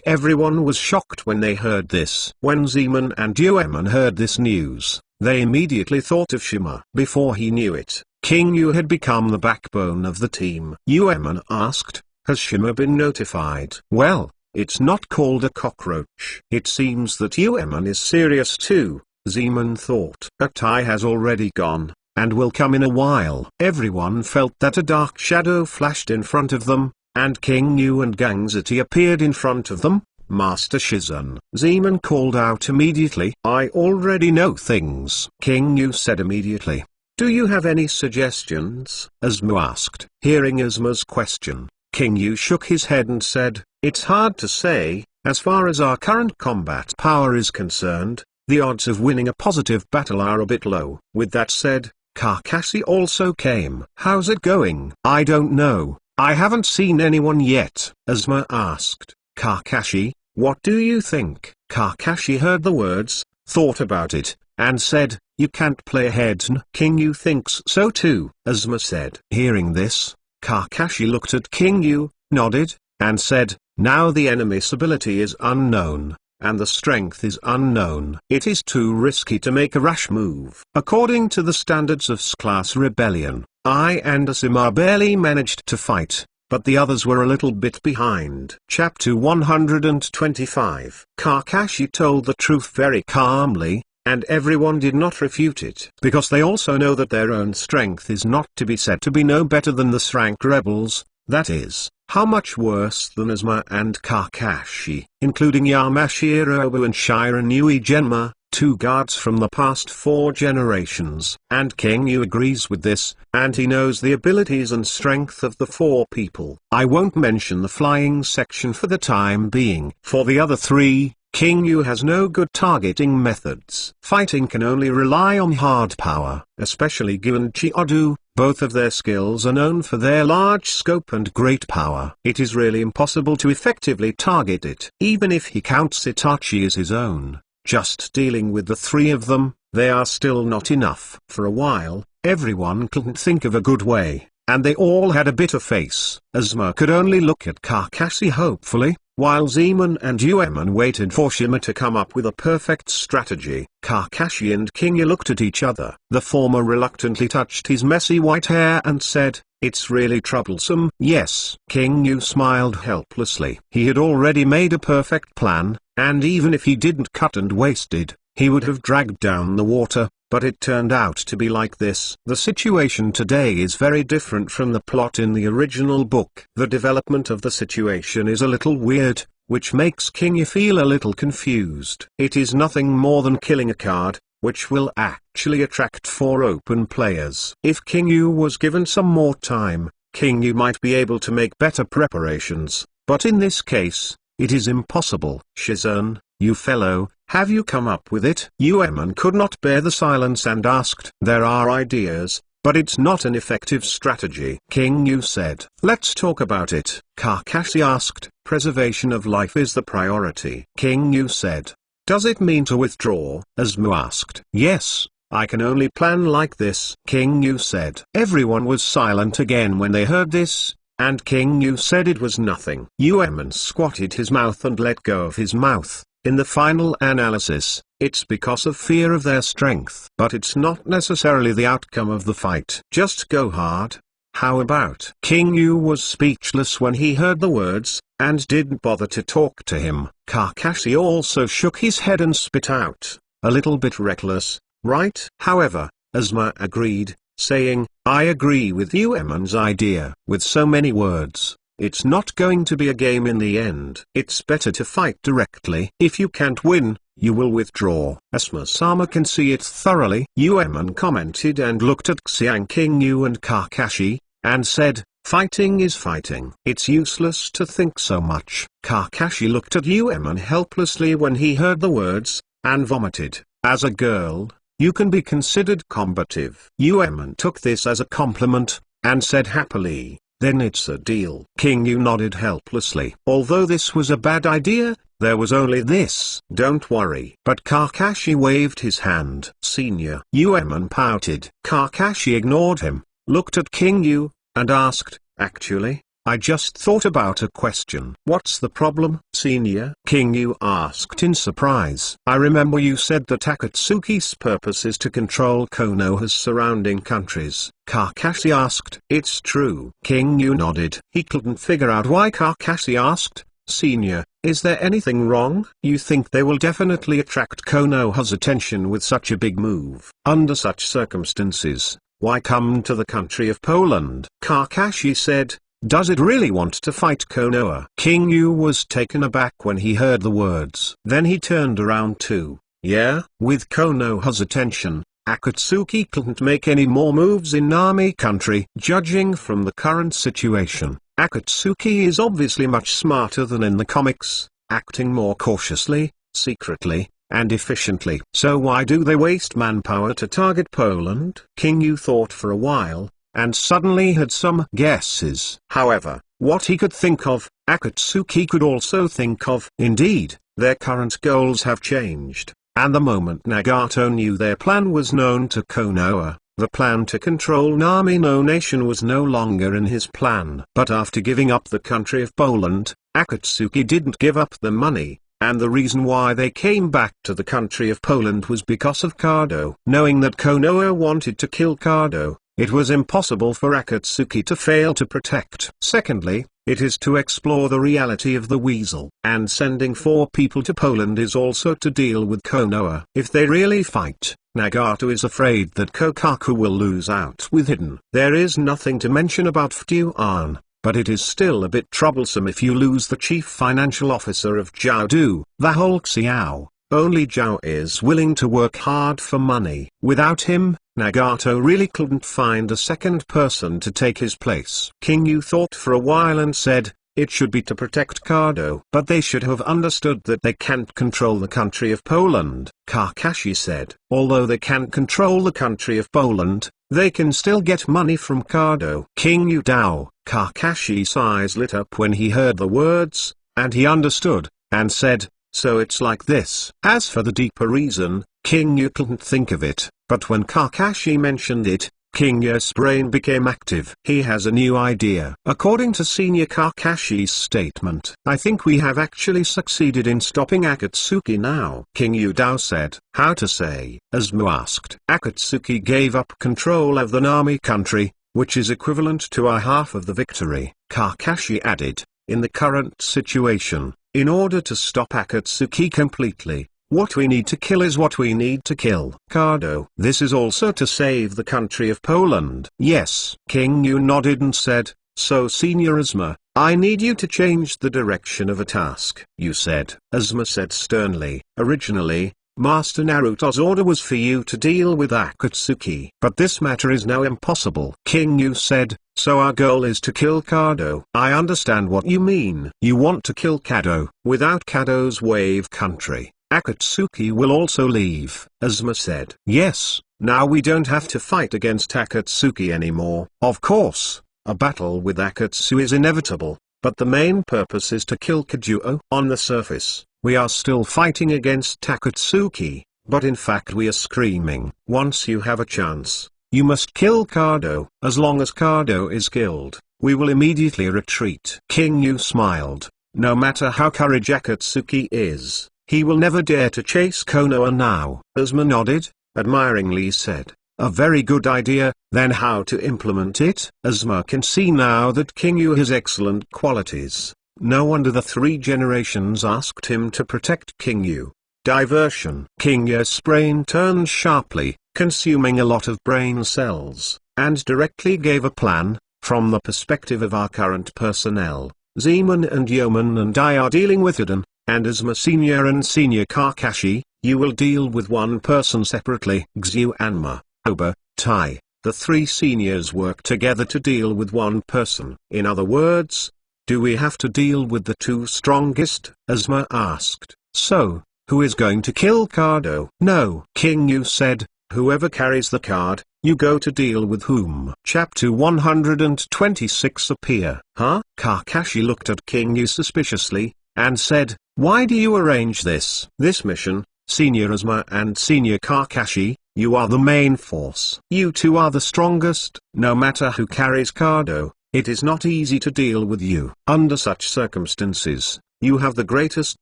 Everyone was shocked when they heard this. When Zeman and Uemon heard this news, they immediately thought of Shima. Before he knew it, King Yu had become the backbone of the team. Uemon asked, "Has Shima been notified?" "Well, it's not called a cockroach." It seems that Uemon is serious too, Zeman thought. "Atai has already gone, and will come in a while." Everyone felt that a dark shadow flashed in front of them, and King Yu and Gangzati appeared in front of them. "Master Shizun." Zeman called out immediately. "I already know things," King Yu said immediately. "Do you have any suggestions?" Asuma asked. Hearing Asuma's question, King Yu shook his head and said, "It's hard to say. As far as our current combat power is concerned, the odds of winning a positive battle are a bit low." With that said, Kakashi also came. "How's it going?" "I don't know. I haven't seen anyone yet," Asuma asked. "Kakashi, what do you think?" Kakashi heard the words, thought about it, and said, "You can't play heads." "King Yu thinks so too," Asuma said. Hearing this, Kakashi looked at King Yu, nodded, and said, "Now the enemy's ability is unknown, and the strength is unknown. It is too risky to make a rash move." According to the standards of S-Class Rebellion, I and Asuma barely managed to fight, but the others were a little bit behind. Chapter 125. Kakashi told the truth very calmly, and everyone did not refute it. Because they also know that their own strength is not to be said to be no better than the S-Rank rebels, that is, how much worse than Asuma and Kakashi, including Yamashiro and Shiran Uegenma, 2 gods from the past 4 generations. And King Yu agrees with this, and he knows the abilities and strength of the 4 people. I won't mention the flying section for the time being. For the other 3, King Yu has no good targeting methods. Fighting can only rely on hard power, especially given Chiyodu. Both of their skills are known for their large scope and great power. It is really impossible to effectively target it. Even if he counts Itachi as his own, just dealing with the 3 of them, they are still not enough. For a while, everyone couldn't think of a good way, and they all had a bitter face. Asuma could only look at Kakashi hopefully, while Zeman and Uemon waited for Shima to come up with a perfect strategy. Kakashi and King Yu looked at each other. The former reluctantly touched his messy white hair and said, "It's really troublesome." "Yes." King Yu smiled helplessly. He had already made a perfect plan, and even if he didn't cut and wasted, he would have dragged down the water, but it turned out to be like this. The situation today is very different from the plot in the original book. The development of the situation is a little weird, which makes King Yu feel a little confused. It is nothing more than killing a card, which will actually attract 4 open players. If King Yu was given some more time, King Yu might be able to make better preparations, but in this case, it is impossible. Shizun, you fellow, have you come up with it? Yuemon could not bear the silence and asked. There are ideas, but it's not an effective strategy. King Yu said. Let's talk about it. Kakashi asked. Preservation of life is the priority. King Yu said. Does it mean to withdraw? Asmu asked. Yes, I can only plan like this. King Yu said. Everyone was silent again when they heard this, and King Yu said it was nothing. Yuemon squatted his mouth and let go of his mouth. In the final analysis, it's because of fear of their strength. But it's not necessarily the outcome of the fight. Just go hard. How about? King Yu was speechless when he heard the words, and didn't bother to talk to him. Kakashi also shook his head and spit out, a little bit reckless, right? However, Asma agreed, saying, I agree with Yuemon's idea. With so many words, it's not going to be a game in the end. It's better to fight directly. If you can't win, you will withdraw. Asma-sama can see it thoroughly. Yuemon commented and looked at Xiang King Yu and Kakashi, and said, fighting is fighting. It's useless to think so much. Kakashi looked at Yuemon helplessly when he heard the words, and vomited. As a girl, you can be considered combative. Yuemon took this as a compliment, and said happily, then it's a deal. King Yu nodded helplessly. Although this was a bad idea, there was only this. Don't worry. But Kakashi waved his hand. Senior. Yuemon pouted. Kakashi ignored him, looked at King Yu, and asked, actually, I just thought about a question. What's the problem, Senior? King Yu asked in surprise. I remember you said that Akatsuki's purpose is to control Konoha's surrounding countries. Kakashi asked. It's true. King Yu nodded. He couldn't figure out why Kakashi asked, Senior, is there anything wrong? You think they will definitely attract Konoha's attention with such a big move. Under such circumstances, why come to the country of Poland? Kakashi said. Does it really want to fight Konoha? King Yu was taken aback when he heard the words. Then he turned around too. Yeah? With Konoha's attention, Akatsuki couldn't make any more moves in Nami country. Judging from the current situation, Akatsuki is obviously much smarter than in the comics, acting more cautiously, secretly, and efficiently. So why do they waste manpower to target Poland? King Yu thought for a while, and suddenly had some guesses. However, what he could think of, Akatsuki could also think of. Indeed, their current goals have changed, and the moment Nagato knew their plan was known to Konoha, the plan to control Nami no Nation was no longer in his plan. But after giving up the country of Poland, Akatsuki didn't give up the money, and the reason why they came back to the country of Poland was because of Kado. Knowing that Konoha wanted to kill Kado, it was impossible for Akatsuki to fail to protect. Secondly, it is to explore the reality of the weasel. And sending 4 people to Poland is also to deal with Konoha. If they really fight, Nagato is afraid that Kokaku will lose out with Hidden. There is nothing to mention about Fuan, but it is still a bit troublesome if you lose the chief financial officer of Jiaodu, the whole Xiao. Only Zhao is willing to work hard for money. Without him, Nagato really couldn't find a second person to take his place. King Yu thought for a while and said, it should be to protect Kado. But they should have understood that they can't control the country of Poland. Kakashi said, although they can't control the country of Poland, they can still get money from Kado. King Yu Dao. Kakashi's eyes lit up when he heard the words, and he understood, and said, so it's like this. As for the deeper reason, King Yu couldn't think of it, but when Kakashi mentioned it, King Yu's brain became active. He has a new idea. According to Senior Kakashi's statement, I think we have actually succeeded in stopping Akatsuki now. King Yu Dao said. How to say? Asmu asked. Akatsuki gave up control of the Nami country, which is equivalent to a half of the victory. Kakashi added, in the current situation, in order to stop Akatsuki completely, what we need to kill is what we need to kill. Kado. This is also to save the country of Poland. Yes. King Yu nodded and said, So Senior Asma, I need you to change the direction of a task. You said. Asma said sternly. Originally, Master Naruto's order was for you to deal with Akatsuki. But this matter is now impossible. King Yu said, so our goal is to kill Kado. I understand what you mean. You want to kill Kado. Without Kado's wave country, Akatsuki will also leave. Asma said. Yes, now we don't have to fight against Akatsuki anymore. Of course, a battle with Akatsuki is inevitable, but the main purpose is to kill Kajuo. On the surface, we are still fighting against Akatsuki, but in fact we are screaming. Once you have a chance, you must kill Kado. As long as Kado is killed, we will immediately retreat. King Yu smiled. No matter how courage Akatsuki is, he will never dare to chase Konoha now. Asma nodded, admiringly said, a very good idea. Then how to implement it? Asma can see now that King Yu has excellent qualities. No wonder the 3 generations asked him to protect King Yu. Diversion. King Yu's brain turned sharply, consuming a lot of brain cells, and directly gave a plan. From the perspective of our current personnel, Zeman and Yeoman and I are dealing with Iden, and Asma Senior and Senior Kakashi, you will deal with one person separately. Xiu Anma, Oba, Tai, the 3 seniors work together to deal with one person. In other words, do we have to deal with the 2 strongest? Asma asked. So, who is going to kill Kado? No. King Yu said, whoever carries the card, you go to deal with whom. Chapter 126 appear. Huh? Kakashi looked at King Yu suspiciously, and said, why do you arrange this mission, Senior Asma and Senior Kakashi? You are the main force. You 2 are the strongest. No matter who carries Kado, it is not easy to deal with you. Under such circumstances, you have the greatest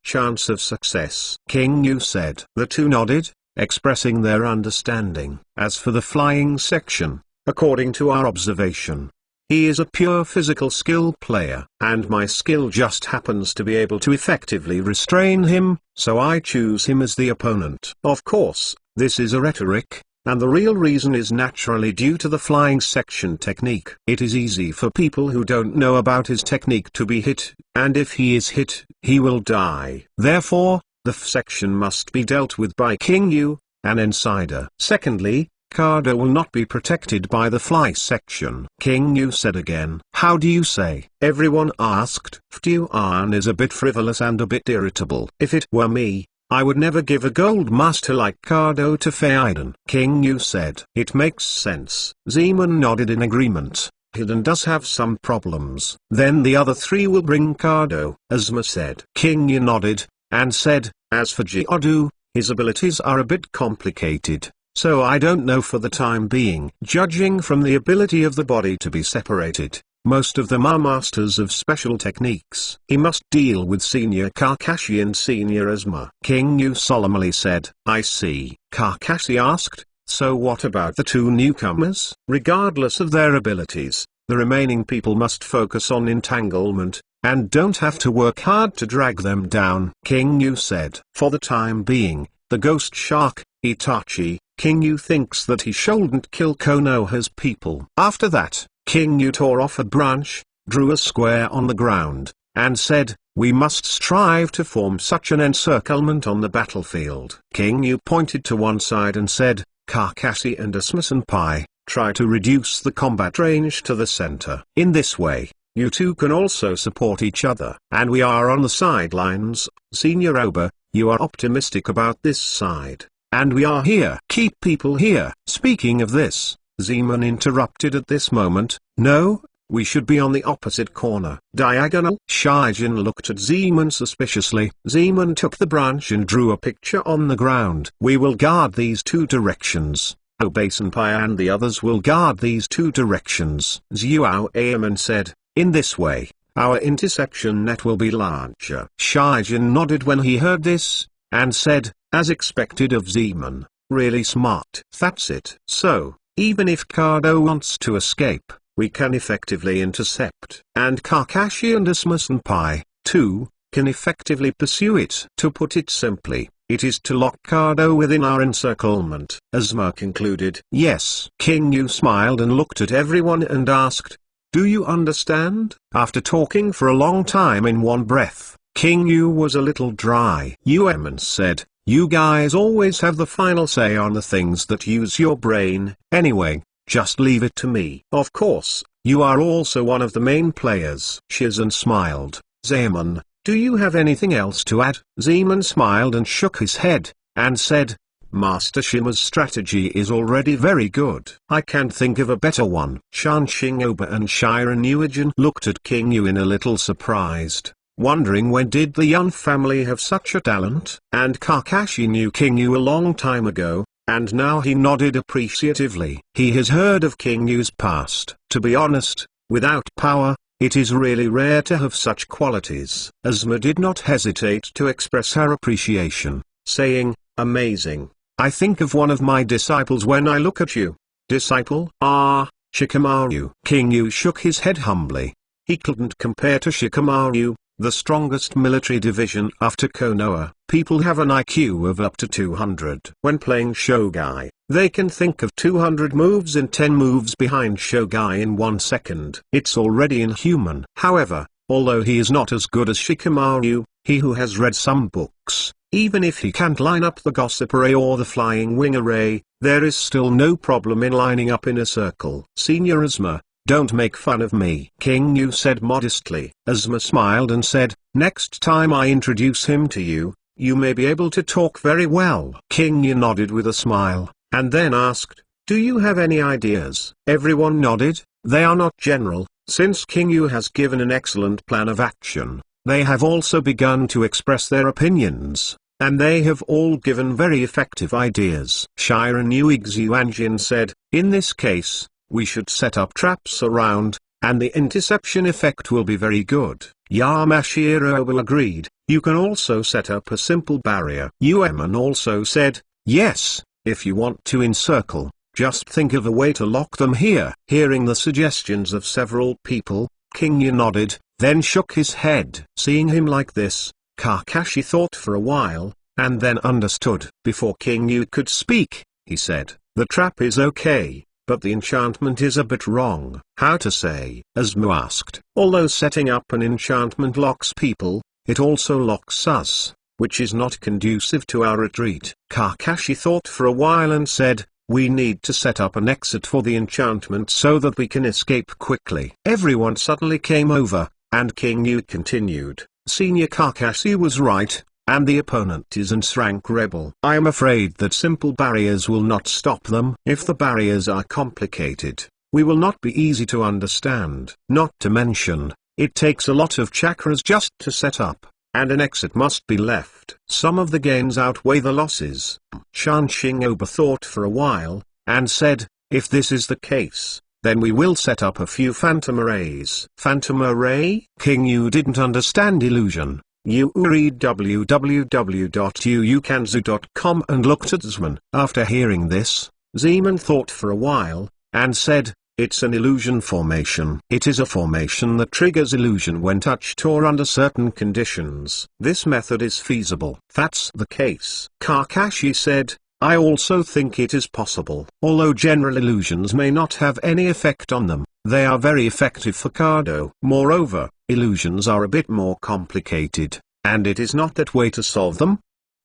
chance of success. King Yu said. The 2 nodded, expressing their understanding. As for the flying section, according to our observation, he is a pure physical skill player, and my skill just happens to be able to effectively restrain him, so I choose him as the opponent. Of course, this is a rhetoric, and the real reason is naturally due to the flying section technique. It is easy for people who don't know about his technique to be hit, and if he is hit, he will die. Therefore, the section must be dealt with by King Yu, an insider. Secondly, Kado will not be protected by the fly section. King Yu said again. How do you say? Everyone asked. Ftuan is a bit frivolous and a bit irritable. If it were me, I would never give a gold master like Kado to Feiden. King Yu said. It makes sense. Zeman nodded in agreement. Hiden does have some problems. Then the other 3 will bring Kado, Asma said. King Yu nodded, and said, as for Geodu, his abilities are a bit complicated, so I don't know for the time being. Judging from the ability of the body to be separated, most of them are masters of special techniques. He must deal with Senior Kakashi and Senior Asma. King Yu solemnly said. I see. Kakashi asked, so what about the 2 newcomers? Regardless of their abilities, the remaining people must focus on entanglement, and don't have to work hard to drag them down. King Yu said. For the time being, the ghost shark, Itachi, King Yu thinks that he shouldn't kill Konoha's people. After that, King Yu tore off a branch, drew a square on the ground, and said, we must strive to form such an encirclement on the battlefield. King Yu pointed to one side and said, Kakashi and Asma Senpai, try to reduce the combat range to the center. In this way, you 2 can also support each other. And we are on the sidelines. Senior Oba, you are optimistic about this side. And we are here. Keep people here. Speaking of this, Zeman interrupted at this moment. No, we should be on the opposite corner. Diagonal. Shaijin looked at Zeman suspiciously. Zeman took the branch and drew a picture on the ground. We will guard these 2 directions. Obe-senpai and the others will guard these 2 directions. Xiao Aemon said. In this way, our interception net will be larger. Shaijin nodded when he heard this, and said, as expected of Zeman, really smart. That's it. So, even if Kado wants to escape, we can effectively intercept. And Kakashi and Asma Senpai, too, can effectively pursue it. To put it simply, it is to lock Kado within our encirclement. Asma concluded. Yes. King Yu smiled and looked at everyone and asked, Do you understand? After talking for a long time in one breath, King Yu was a little dry. Yueman said, "You guys always have the final say on the things that use your brain. Anyway, just leave it to me. Of course, you are also one of the main players." Shizen smiled. "Zeman, do you have anything else to add?" Zeman smiled and shook his head, and said, "Master Shima's strategy is already very good. I can't think of a better one." Shan Xingoba and Shiren Yuijin looked at King Yu in a little surprised, wondering when did the Yun family have such a talent. And Kakashi knew King Yu a long time ago, and now he nodded appreciatively. He has heard of King Yu's past. To be honest, without power, it is really rare to have such qualities. Asma did not hesitate to express her appreciation, saying, "Amazing. I think of one of my disciples when I look at you." "Disciple?" "Ah, Shikamaru." King Yu shook his head humbly. He couldn't compare to Shikamaru, the strongest military division after Konoha. People have an IQ of up to 200. When playing Shogai, they can think of 200 moves in 10 moves behind Shogai in 1 second. It's already inhuman. However, although he is not as good as Shikamaru, he who has read some books, even if he can't line up the gossip array or the flying wing array, there is still no problem in lining up in a circle. "Senior Asma, don't make fun of me," King Yu said modestly. Asma smiled and said, "Next time I introduce him to you, you may be able to talk very well." King Yu nodded with a smile, and then asked, "Do you have any ideas?" Everyone nodded. They are not general. Since King Yu has given an excellent plan of action, they have also begun to express their opinions, and they have all given very effective ideas. Shiren Yuanjin said, "In this case, we should set up traps around, and the interception effect will be very good." Yamashiro agreed. "You can also set up a simple barrier." Ueman also said, "Yes, if you want to encircle, just think of a way to lock them here." Hearing the suggestions of several people, King Yu nodded, then shook his head. Seeing him like this, Kakashi thought for a while, and then understood. Before King Yu could speak, he said, "The trap is okay, but the enchantment is a bit wrong." "How to say?" Asmu asked. "Although setting up an enchantment locks people, it also locks us, which is not conducive to our retreat." Kakashi thought for a while and said, "We need to set up an exit for the enchantment so that we can escape quickly." Everyone suddenly came over, and King Yu continued, "Senior Kakashi was right, and the opponent is an rank rebel. I am afraid that simple barriers will not stop them. If the barriers are complicated, we will not be easy to understand. Not to mention, it takes a lot of chakras just to set up, and an exit must be left. Some of the gains outweigh the losses." Shan Xingoba thought for a while, and said, "If this is the case, then we will set up a few phantom arrays." Phantom array? King Yu didn't understand illusion. You read www.uukanzu.com and looked at Zeman. After hearing this, Zeman thought for a while, and said, "It's an illusion formation. It is a formation that triggers illusion when touched or under certain conditions. This method is feasible." "That's the case," Kakashi said. "I also think it is possible. Although general illusions may not have any effect on them, they are very effective for Kado. Moreover, illusions are a bit more complicated, and it is not that way to solve them."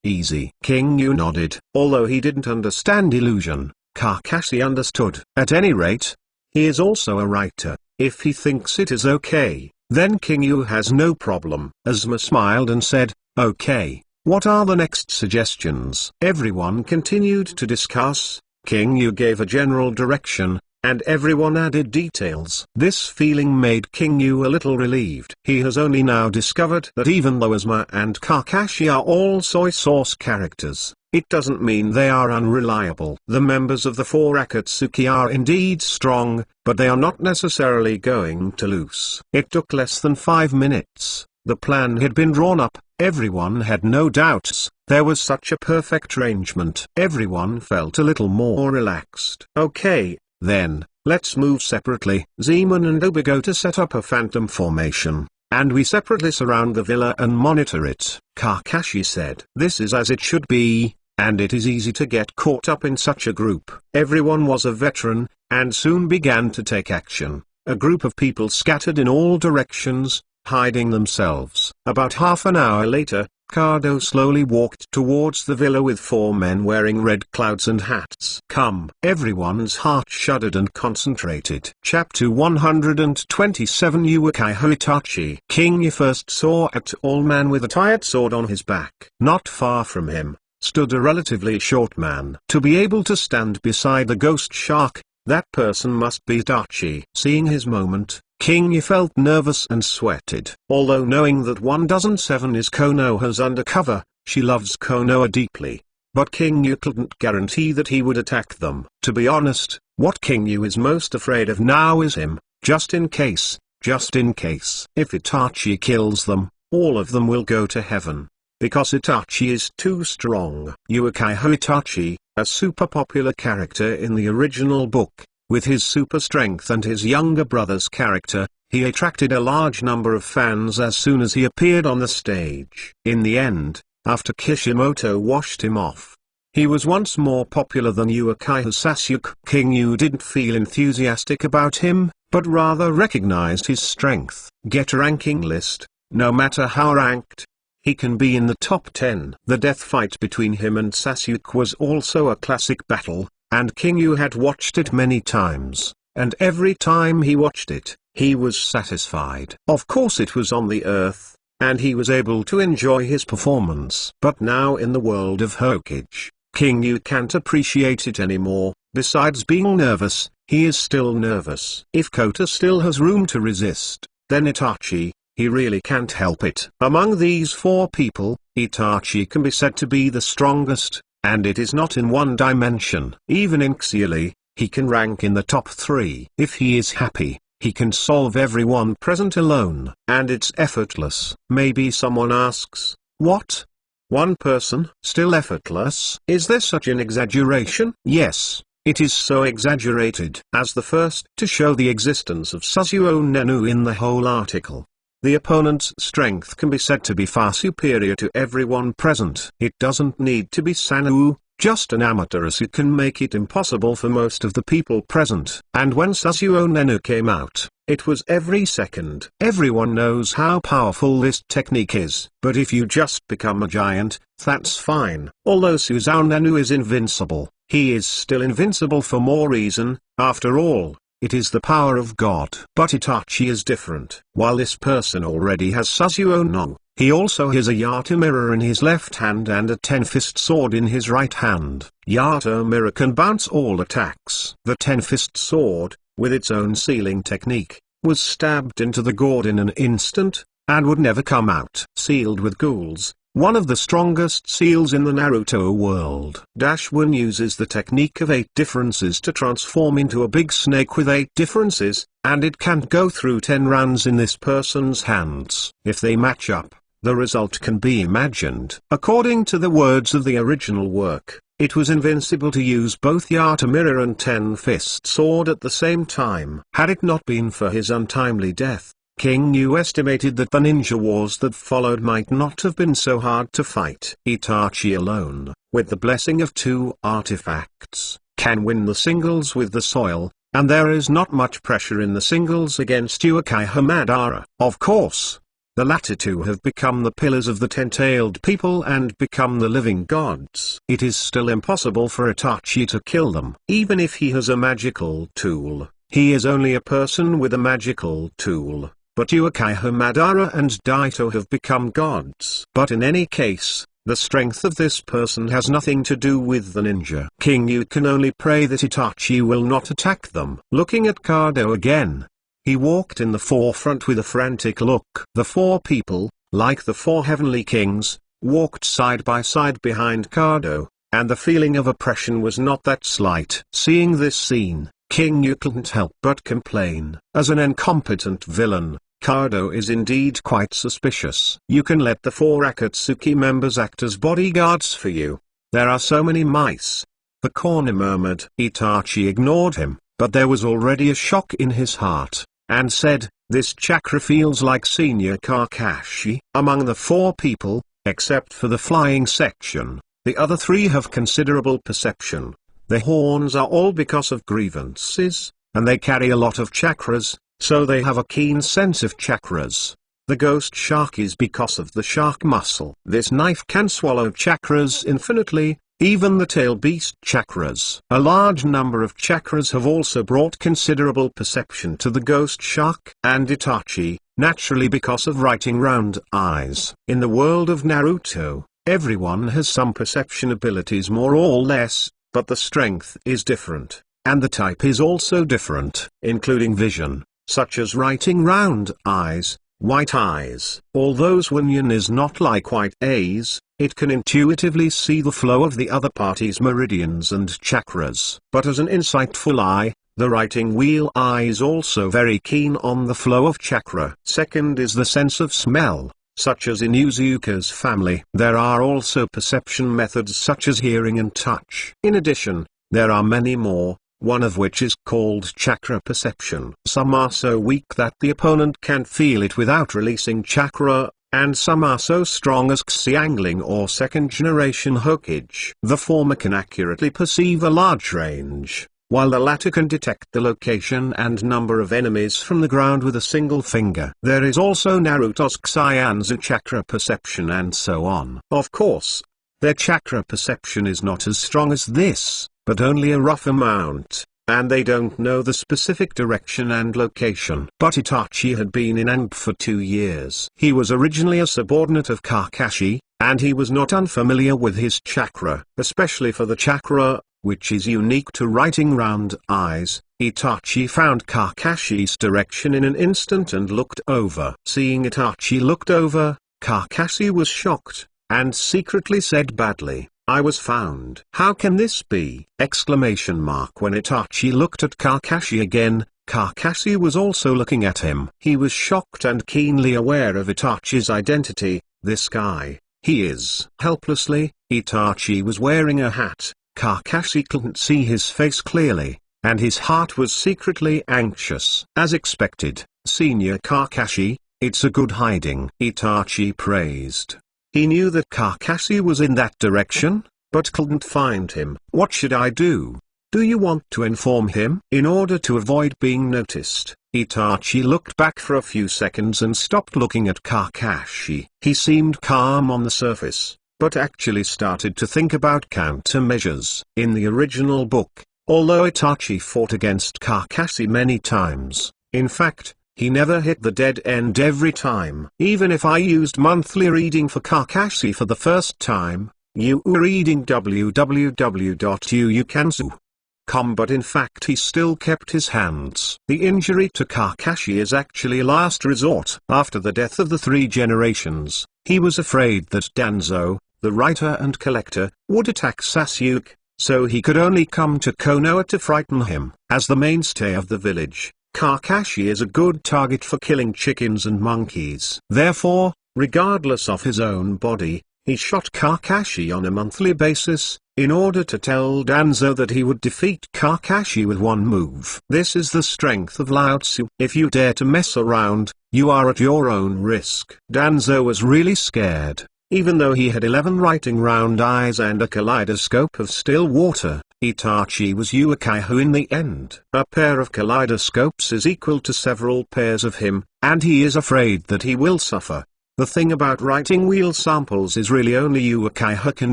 "Easy." King Yu nodded. Although he didn't understand illusion, Kakashi understood. At any rate, he is also a writer. If he thinks it is okay, then King Yu has no problem. Asma smiled and said, "Okay. What are the next suggestions?" Everyone continued to discuss. King Yu gave a general direction, and everyone added details. This feeling made King Yu a little relieved. He has only now discovered that even though Asma and Kakashi are all soy sauce characters, it doesn't mean they are unreliable. The members of the 4 Akatsuki are indeed strong, but they are not necessarily going to lose. It took less than 5 minutes. The plan had been drawn up. Everyone had no doubts. There was such a perfect arrangement. Everyone felt a little more relaxed. "Okay, then, let's move separately." Zeman and Oba go to set up a phantom formation, and we separately surround the villa and monitor it. Kakashi said, "This is as it should be, and it is easy to get caught up in such a group." Everyone was a veteran, and soon began to take action. A group of people scattered in all directions, hiding themselves. About half an hour later, Cardo slowly walked towards the villa with 4 men wearing red clouds and hats. Come! Everyone's heart shuddered and concentrated. Chapter 127 Uchiha Itachi. King Yu first saw a tall man with a tired sword on his back. Not far from him, stood a relatively short man. To be able to stand beside the ghost shark, that person must be Itachi. Seeing his moment, King Yu felt nervous and sweated. Although knowing that 1,007 is Konoha's undercover, she loves Konoha deeply. But King Yu couldn't guarantee that he would attack them. To be honest, what King Yu is most afraid of now is him, just in case, just in case. If Itachi kills them, all of them will go to heaven. Because Itachi is too strong. Uchiha Itachi, a super popular character in the original book. With his super strength and his younger brother's character, he attracted a large number of fans as soon as he appeared on the stage. In the end, after Kishimoto washed him off, he was once more popular than Uchiha Sasuke. King Yu didn't feel enthusiastic about him, but rather recognized his strength. Get a ranking list, no matter how ranked, he can be in the top 10. The death fight between him and Sasuke was also a classic battle, and King Yu had watched it many times, and every time he watched it, he was satisfied. Of course it was on the earth, and he was able to enjoy his performance. But now in the world of Hokage, King Yu can't appreciate it anymore. Besides being nervous, he is still nervous. If Kota still has room to resist, then Itachi, he really can't help it. Among these 4 people, Itachi can be said to be the strongest. And it is not in one dimension. Even initially, he can rank in the top 3. If he is happy, he can solve everyone present alone. And it's effortless. Maybe someone asks, what? One person? Still effortless? Is there such an exaggeration? Yes, it is so exaggerated. As the first to show the existence of Sasuo Nenu in the whole article, the opponent's strength can be said to be far superior to everyone present. It doesn't need to be Sanu, just an Amaterasu can make it impossible for most of the people present. And when Sasuo Nenu came out, it was every second. Everyone knows how powerful this technique is. But if you just become a giant, that's fine. Although Susanoo Nenu is invincible, he is still invincible for more reason. After all, it is the power of God. But Itachi is different. While this person already has Sasuo no, he also has a Yata mirror in his left hand and a 10-fist sword in his right hand. Yata mirror can bounce all attacks. The 10-fist sword, with its own sealing technique, was stabbed into the gourd in an instant, and would never come out. Sealed with ghouls, one of the strongest seals in the Naruto world. One uses the technique of 8 differences to transform into a big snake with 8 differences, and it can't go through 10 rounds in this person's hands. If they match up, the result can be imagined. According to the words of the original work, it was invincible to use both Yata mirror and 10-fist sword at the same time. Had it not been for his untimely death, King Yu estimated that the ninja wars that followed might not have been so hard to fight. Itachi alone, with the blessing of 2 artifacts, can win the singles with the soil, and there is not much pressure in the singles against Uchiha Madara. Of course, the latter 2 have become the pillars of the 10-tailed people and become the living gods. It is still impossible for Itachi to kill them. Even if he has a magical tool, he is only a person with a magical tool. But Uchiha Madara and Daito have become gods. But in any case, the strength of this person has nothing to do with the ninja. King Yu can only pray that Itachi will not attack them. Looking at Kado again, he walked in the forefront with a frantic look. The 4 people, like the 4 heavenly kings, walked side by side behind Kado, and the feeling of oppression was not that slight. Seeing this scene, King Yu couldn't help but complain. As an incompetent villain, Kado is indeed quite suspicious. You can let the 4 Akatsuki members act as bodyguards for you. There are so many mice. The corner murmured. Itachi ignored him, but there was already a shock in his heart, and said, "This chakra feels like Senior Kakashi." Among the 4 people, except for the flying section, the other 3 have considerable perception. Their horns are all because of grievances, and they carry a lot of chakras. so they have a keen sense of chakras. The ghost shark is because of the shark muscle. This knife can swallow chakras infinitely, even the tail beast chakras. A large number of chakras have also brought considerable perception to the ghost shark and Itachi, naturally because of writing round eyes. In the world of Naruto, everyone has some perception abilities more or less, but the strength is different, and the type is also different, including vision, such as writing round eyes, white eyes. Although Swinyan is not like white eyes, it can intuitively see the flow of the other party's meridians and chakras. But as an insightful eye, the writing wheel eye is also very keen on the flow of chakra. Second is the sense of smell, such as in Uzuka's family. There are also perception methods such as hearing and touch. In addition, there are many more, one of which is called chakra perception. Some are so weak that the opponent can feel it without releasing chakra, and some are so strong as Xiangling or second-generation Hokage. The former can accurately perceive a large range, while the latter can detect the location and number of enemies from the ground with a single finger. There is also Naruto's Xianzu chakra perception and so on. Of course, their chakra perception is not as strong as this, but only a rough amount, and they don't know the specific direction and location. But Itachi had been in Amp for 2 years. He was originally a subordinate of Kakashi, and he was not unfamiliar with his chakra, especially for the chakra, which is unique to writing round eyes. Itachi found Kakashi's direction in an instant and looked over. Seeing Itachi looked over, Kakashi was shocked, and secretly said badly, "I was found." "How can this be?" Exclamation mark. When Itachi looked at Kakashi again, Kakashi was also looking at him. He was shocked and keenly aware of Itachi's identity. "This guy, he is." Helplessly, Itachi was wearing a hat. Kakashi couldn't see his face clearly, and his heart was secretly anxious. As expected, Senior Kakashi, it's a good hiding, Itachi praised. He knew that Kakashi was in that direction, but couldn't find him. "What should I do? Do you want to inform him?" In order to avoid being noticed, Itachi looked back for a few seconds and stopped looking at Kakashi. He seemed calm on the surface, but actually started to think about countermeasures. In the original book, although Itachi fought against Kakashi many times, in fact, he never hit the dead end every time. "Even if I used monthly reading for Kakashi for the first time, you were reading www.uukanzu.com, but in fact he still kept his hands. The injury to Kakashi is actually a last resort. After the death of the 3 generations, he was afraid that Danzo, the writer and collector, would attack Sasuke, so he could only come to Konoha to frighten him. As the mainstay of the village, Kakashi is a good target for killing chickens and monkeys. Therefore, regardless of his own body, he shot Kakashi on a monthly basis, in order to tell Danzo that he would defeat Kakashi with one move. This is the strength of Lao Tzu. If you dare to mess around, you are at your own risk. Danzo was really scared. Even though he had 11 writing round eyes and a kaleidoscope of still water, Itachi was Uchiha in the end. A pair of kaleidoscopes is equal to several pairs of him, and he is afraid that he will suffer. The thing about writing wheel samples is really only Uchiha can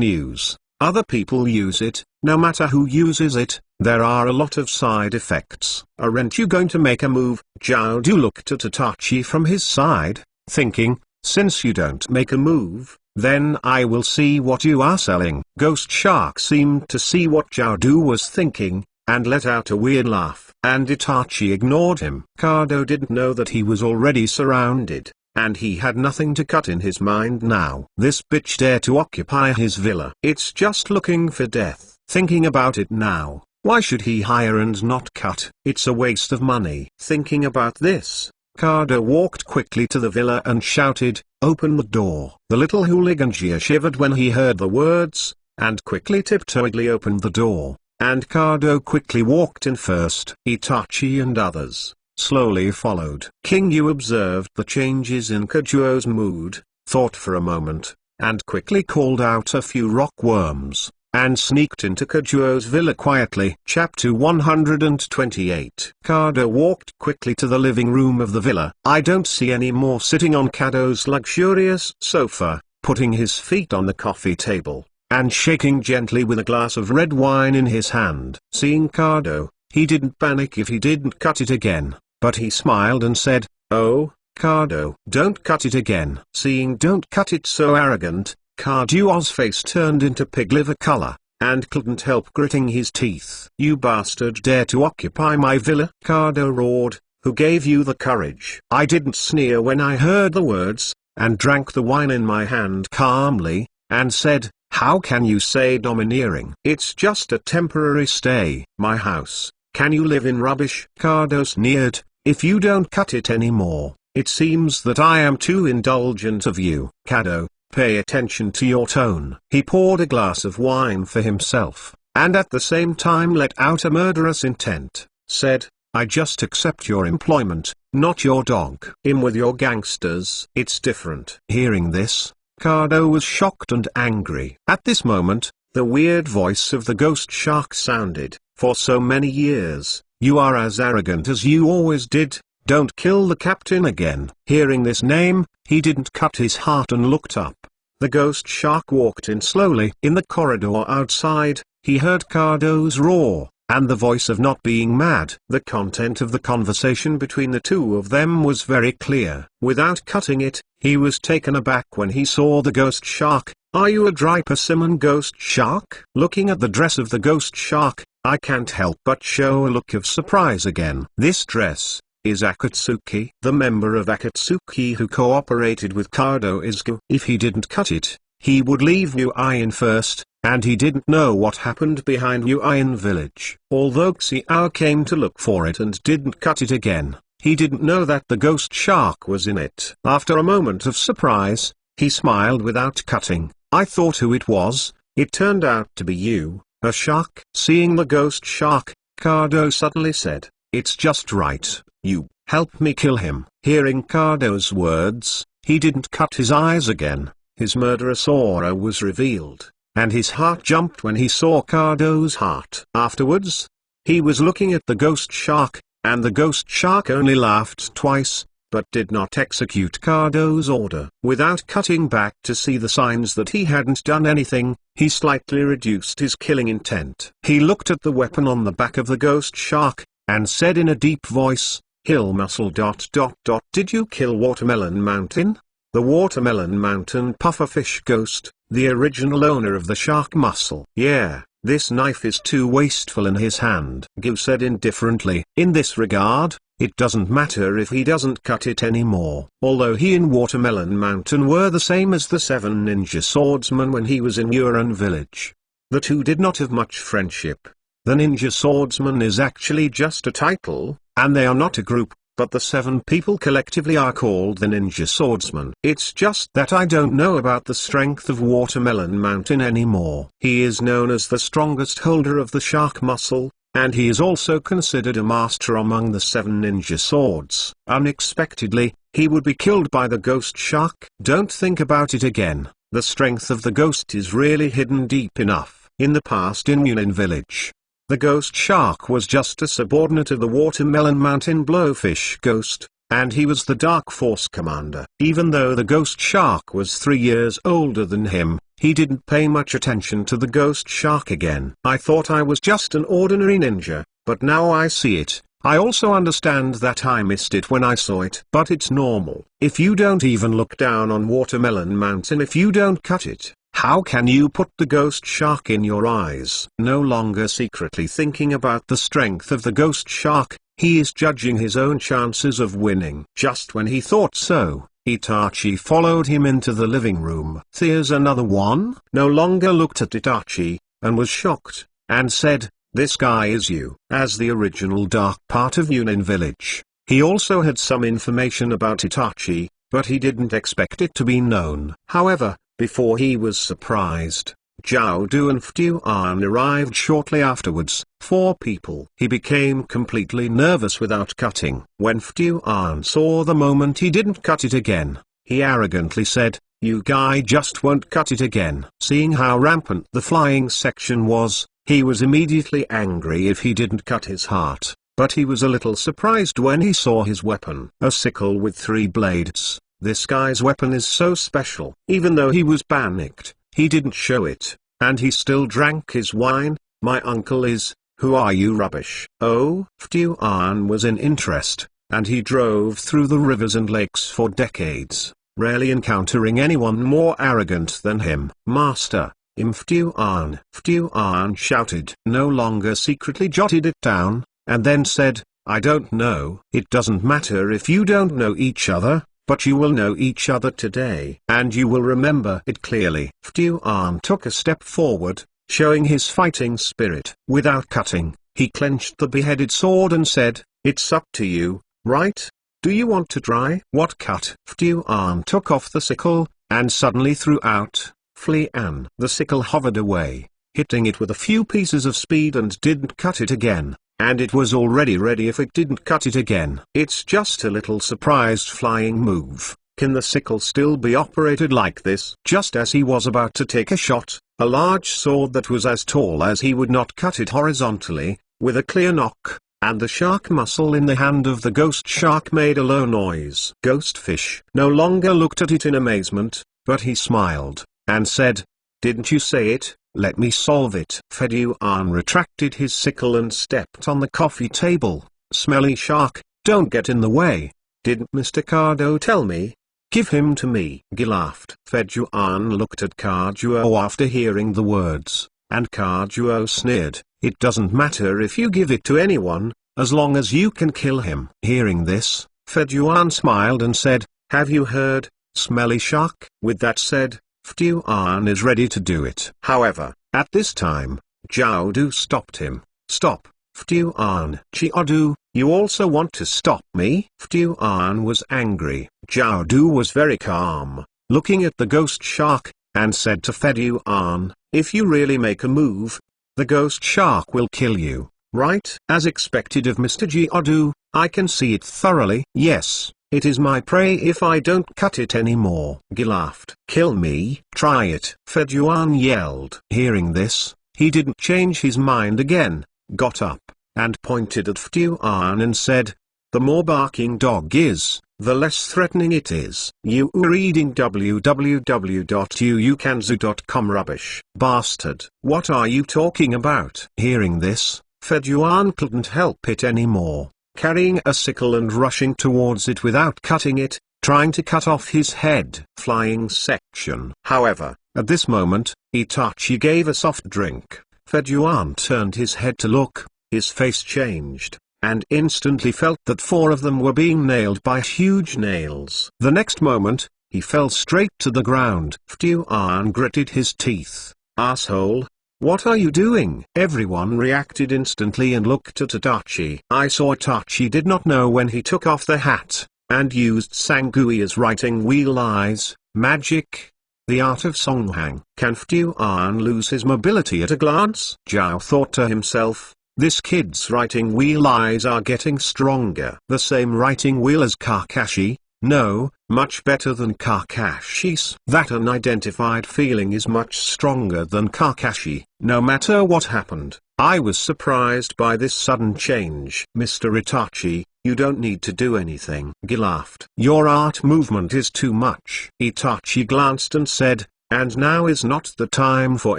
use. Other people use it. No matter who uses it, there are a lot of side effects. "Aren't you going to make a move?" Jiaodu looked at Itachi from his side, thinking, "Since you don't make a move, then I will see what you are selling." Ghost Shark seemed to see what Jiaodu was thinking, and let out a weird laugh. And Itachi ignored him. Kado didn't know that he was already surrounded, and he had nothing to cut in his mind now. This bitch dare to occupy his villa. It's just looking for death. Thinking about it now, why should he hire and not cut? It's a waste of money. Thinking about this, Kado walked quickly to the villa and shouted, "Open the door." The little hooligan shivered when he heard the words, and quickly tiptoedly opened the door, and Kado quickly walked in first. Itachi and others slowly followed. King Yu observed the changes in Kajuo's mood, thought for a moment, and quickly called out a few rock worms, and sneaked into Kajuo's villa quietly. Chapter 128. Kado walked quickly to the living room of the villa. I don't see any more sitting on Kado's luxurious sofa, putting his feet on the coffee table, and shaking gently with a glass of red wine in his hand. Seeing Kado, he didn't panic if he didn't cut it again, but he smiled and said, "Oh, Kado, don't cut it again." Seeing "don't cut it" so arrogant, Kaduo's face turned into pig liver color, and couldn't help gritting his teeth. "You bastard dare to occupy my villa?" Kado roared. "Who gave you the courage?" I didn't sneer when I heard the words, and drank the wine in my hand calmly, and said, "How can you say domineering? It's just a temporary stay. My house. Can you live in rubbish?" Kado sneered. "If you don't cut it anymore, it seems that I am too indulgent of you." Kado, pay attention to your tone. He poured a glass of wine for himself, and at the same time let out a murderous intent, said, "I just accept your employment, not your dog. In with your gangsters. It's different." Hearing this, Kado was shocked and angry. At this moment, the weird voice of the ghost shark sounded. "For so many years, you are as arrogant as you always did. Don't kill the captain again." Hearing this name, he didn't cut his heart and looked up. The ghost shark walked in slowly. In the corridor outside, he heard Kado's roar, and the voice of not being mad. The content of the conversation between the two of them was very clear. Without cutting it, he was taken aback when he saw the ghost shark. "Are you a dry persimmon, ghost shark?" Looking at the dress of the ghost shark, I can't help but show a look of surprise again. This dress is Akatsuki. The member of Akatsuki who cooperated with Kado is Gu. If he didn't cut it, he would leave Uian first, and he didn't know what happened behind Uian village. Although Xiao came to look for it and didn't cut it again, he didn't know that the ghost shark was in it. After a moment of surprise, he smiled without cutting. "I thought who it was. It turned out to be you, a shark." Seeing the ghost shark, Kado suddenly said, "It's just right. You help me kill him." Hearing Kado's words, he didn't cut his eyes again. His murderous aura was revealed, and his heart jumped when he saw Kado's heart. Afterwards, he was looking at the ghost shark, and the ghost shark only laughed twice, but did not execute Kado's order. Without cutting back to see the signs that he hadn't done anything, he slightly reduced his killing intent. He looked at the weapon on the back of the ghost shark, and said in a deep voice, "Hill muscle. Did you kill Watermelon Mountain? The Watermelon Mountain pufferfish ghost, the original owner of the shark muscle?" "Yeah, this knife is too wasteful in his hand," Gu said indifferently. "In this regard, it doesn't matter if he doesn't cut it anymore." Although he and Watermelon Mountain were the same as the 7 ninja swordsmen when he was in Uran village, the two did not have much friendship. The ninja swordsman is actually just a title, and they are not a group, but the 7 people collectively are called the ninja swordsmen. It's just that I don't know about the strength of Watermelon Mountain anymore. He is known as the strongest holder of the shark muscle, and he is also considered a master among the 7 ninja swords. Unexpectedly, he would be killed by the ghost shark. Don't think about it again. The strength of the ghost is really hidden deep enough. In the past in Yunin village, the ghost shark was just a subordinate of the Watermelon Mountain blowfish ghost, and he was the Dark Force commander. Even though the ghost shark was 3 years older than him, he didn't pay much attention to the ghost shark again. "I thought I was just an ordinary ninja, but now I see it. I also understand that I missed it when I saw it. But it's normal. If you don't even look down on Watermelon Mountain, if you don't cut it, how can you put the ghost shark in your eyes?" No longer secretly thinking about the strength of the ghost shark, he is judging his own chances of winning. Just when he thought so, Itachi followed him into the living room. "There's another one?" No longer looked at Itachi, and was shocked, and said, "This guy is you." As the original dark part of Yunin village, he also had some information about Itachi, but he didn't expect it to be known. However, before he was surprised, Zhao Du and Fu An arrived shortly afterwards, 4 people. He became completely nervous without cutting. When Fu An saw the moment he didn't cut it again, he arrogantly said, You guy just won't cut it again. Seeing how rampant the flying section was, he was immediately angry if he didn't cut his heart, but he was a little surprised when he saw his weapon. A sickle with 3 blades. This guy's weapon is so special. Even though he was panicked, he didn't show it, and he still drank his wine. My uncle is, who are you rubbish? Oh, Ftuan was in interest, and he drove through the rivers and lakes for decades, rarely encountering anyone more arrogant than him. Master, Ftuan. Ftuan shouted. No longer secretly jotted it down, and then said, I don't know. It doesn't matter if you don't know each other, but you will know each other today, and you will remember it clearly. Ftuan took a step forward, showing his fighting spirit. Without cutting, he clenched the beheaded sword and said, it's up to you, right? Do you want to try? What cut? Ftuan took off the sickle, and suddenly threw out, Flian. The sickle hovered away, hitting it with a few pieces of speed and didn't cut it again. And it was already ready if it didn't cut it again. It's just a little surprised flying move. Can the sickle still be operated like this? Just as he was about to take a shot, a large sword that was as tall as he would not cut it horizontally, with a clear knock, and the shark muscle in the hand of the ghost shark made a low noise. Ghost fish no longer looked at it in amazement, but he smiled, and said, didn't you say it? Let me solve it. Ftuan retracted his sickle and stepped on the coffee table. Smelly shark, don't get in the way. Didn't Mr. Cardo tell me? Give him to me. He laughed. Ftuan looked at Carduo after hearing the words, and Carduo sneered. It doesn't matter if you give it to anyone, as long as you can kill him. Hearing this, Ftuan smiled and said, have you heard, Smelly Shark? With that said, Ftuan is ready to do it. However, at this time, Jiaodu stopped him. Stop, Ftuan. Jiaodu, you also want to stop me? Ftuan was angry. Jiaodu was very calm, looking at the ghost shark, and said to Ftuan, if you really make a move, the ghost shark will kill you, right? As expected of Mr. Jiaodu, I can see it thoroughly. Yes. It is my prey if I don't cut it anymore. He laughed. Kill me? Try it. Ftuan yelled. Hearing this, he didn't change his mind again, got up, and pointed at Ftuan and said, the more barking dog is, the less threatening it is. You are reading www.uukanzu.com rubbish. Bastard. What are you talking about? Hearing this, Ftuan couldn't help it anymore, carrying a sickle and rushing towards it without cutting it, trying to cut off his head. Flying section. However, at this moment, Itachi gave a soft drink. Ftuan turned his head to look, his face changed, and instantly felt that 4 of them were being nailed by huge nails. The next moment, he fell straight to the ground. Ftuan gritted his teeth. Asshole. What are you doing? Everyone reacted instantly and looked at Itachi. I saw Itachi did not know when he took off the hat, and used Sangui's writing wheel eyes, magic, the art of Songhang. Can Ftuan lose his mobility at a glance? Zhao thought to himself, this kid's writing wheel eyes are getting stronger. The same writing wheel as Kakashi? No, much better than Kakashi's. That unidentified feeling is much stronger than Kakashi. No matter what happened, I was surprised by this sudden change. Mr. Itachi, you don't need to do anything. He laughed. Your art movement is too much. Itachi glanced and said, and now is not the time for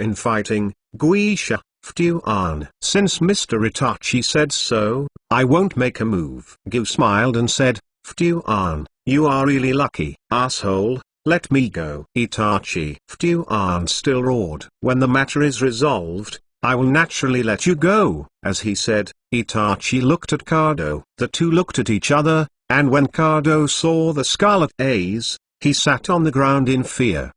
infighting, Guisha. Ftuan. Since Mr. Itachi said so, I won't make a move. Gu smiled and said, Ftuan, you are really lucky. Asshole, let me go. Itachi. Ftuan still roared. When the matter is resolved, I will naturally let you go. As he said, Itachi looked at Kado. The two looked at each other, and when Kado saw the scarlet eyes, he sat on the ground in fear.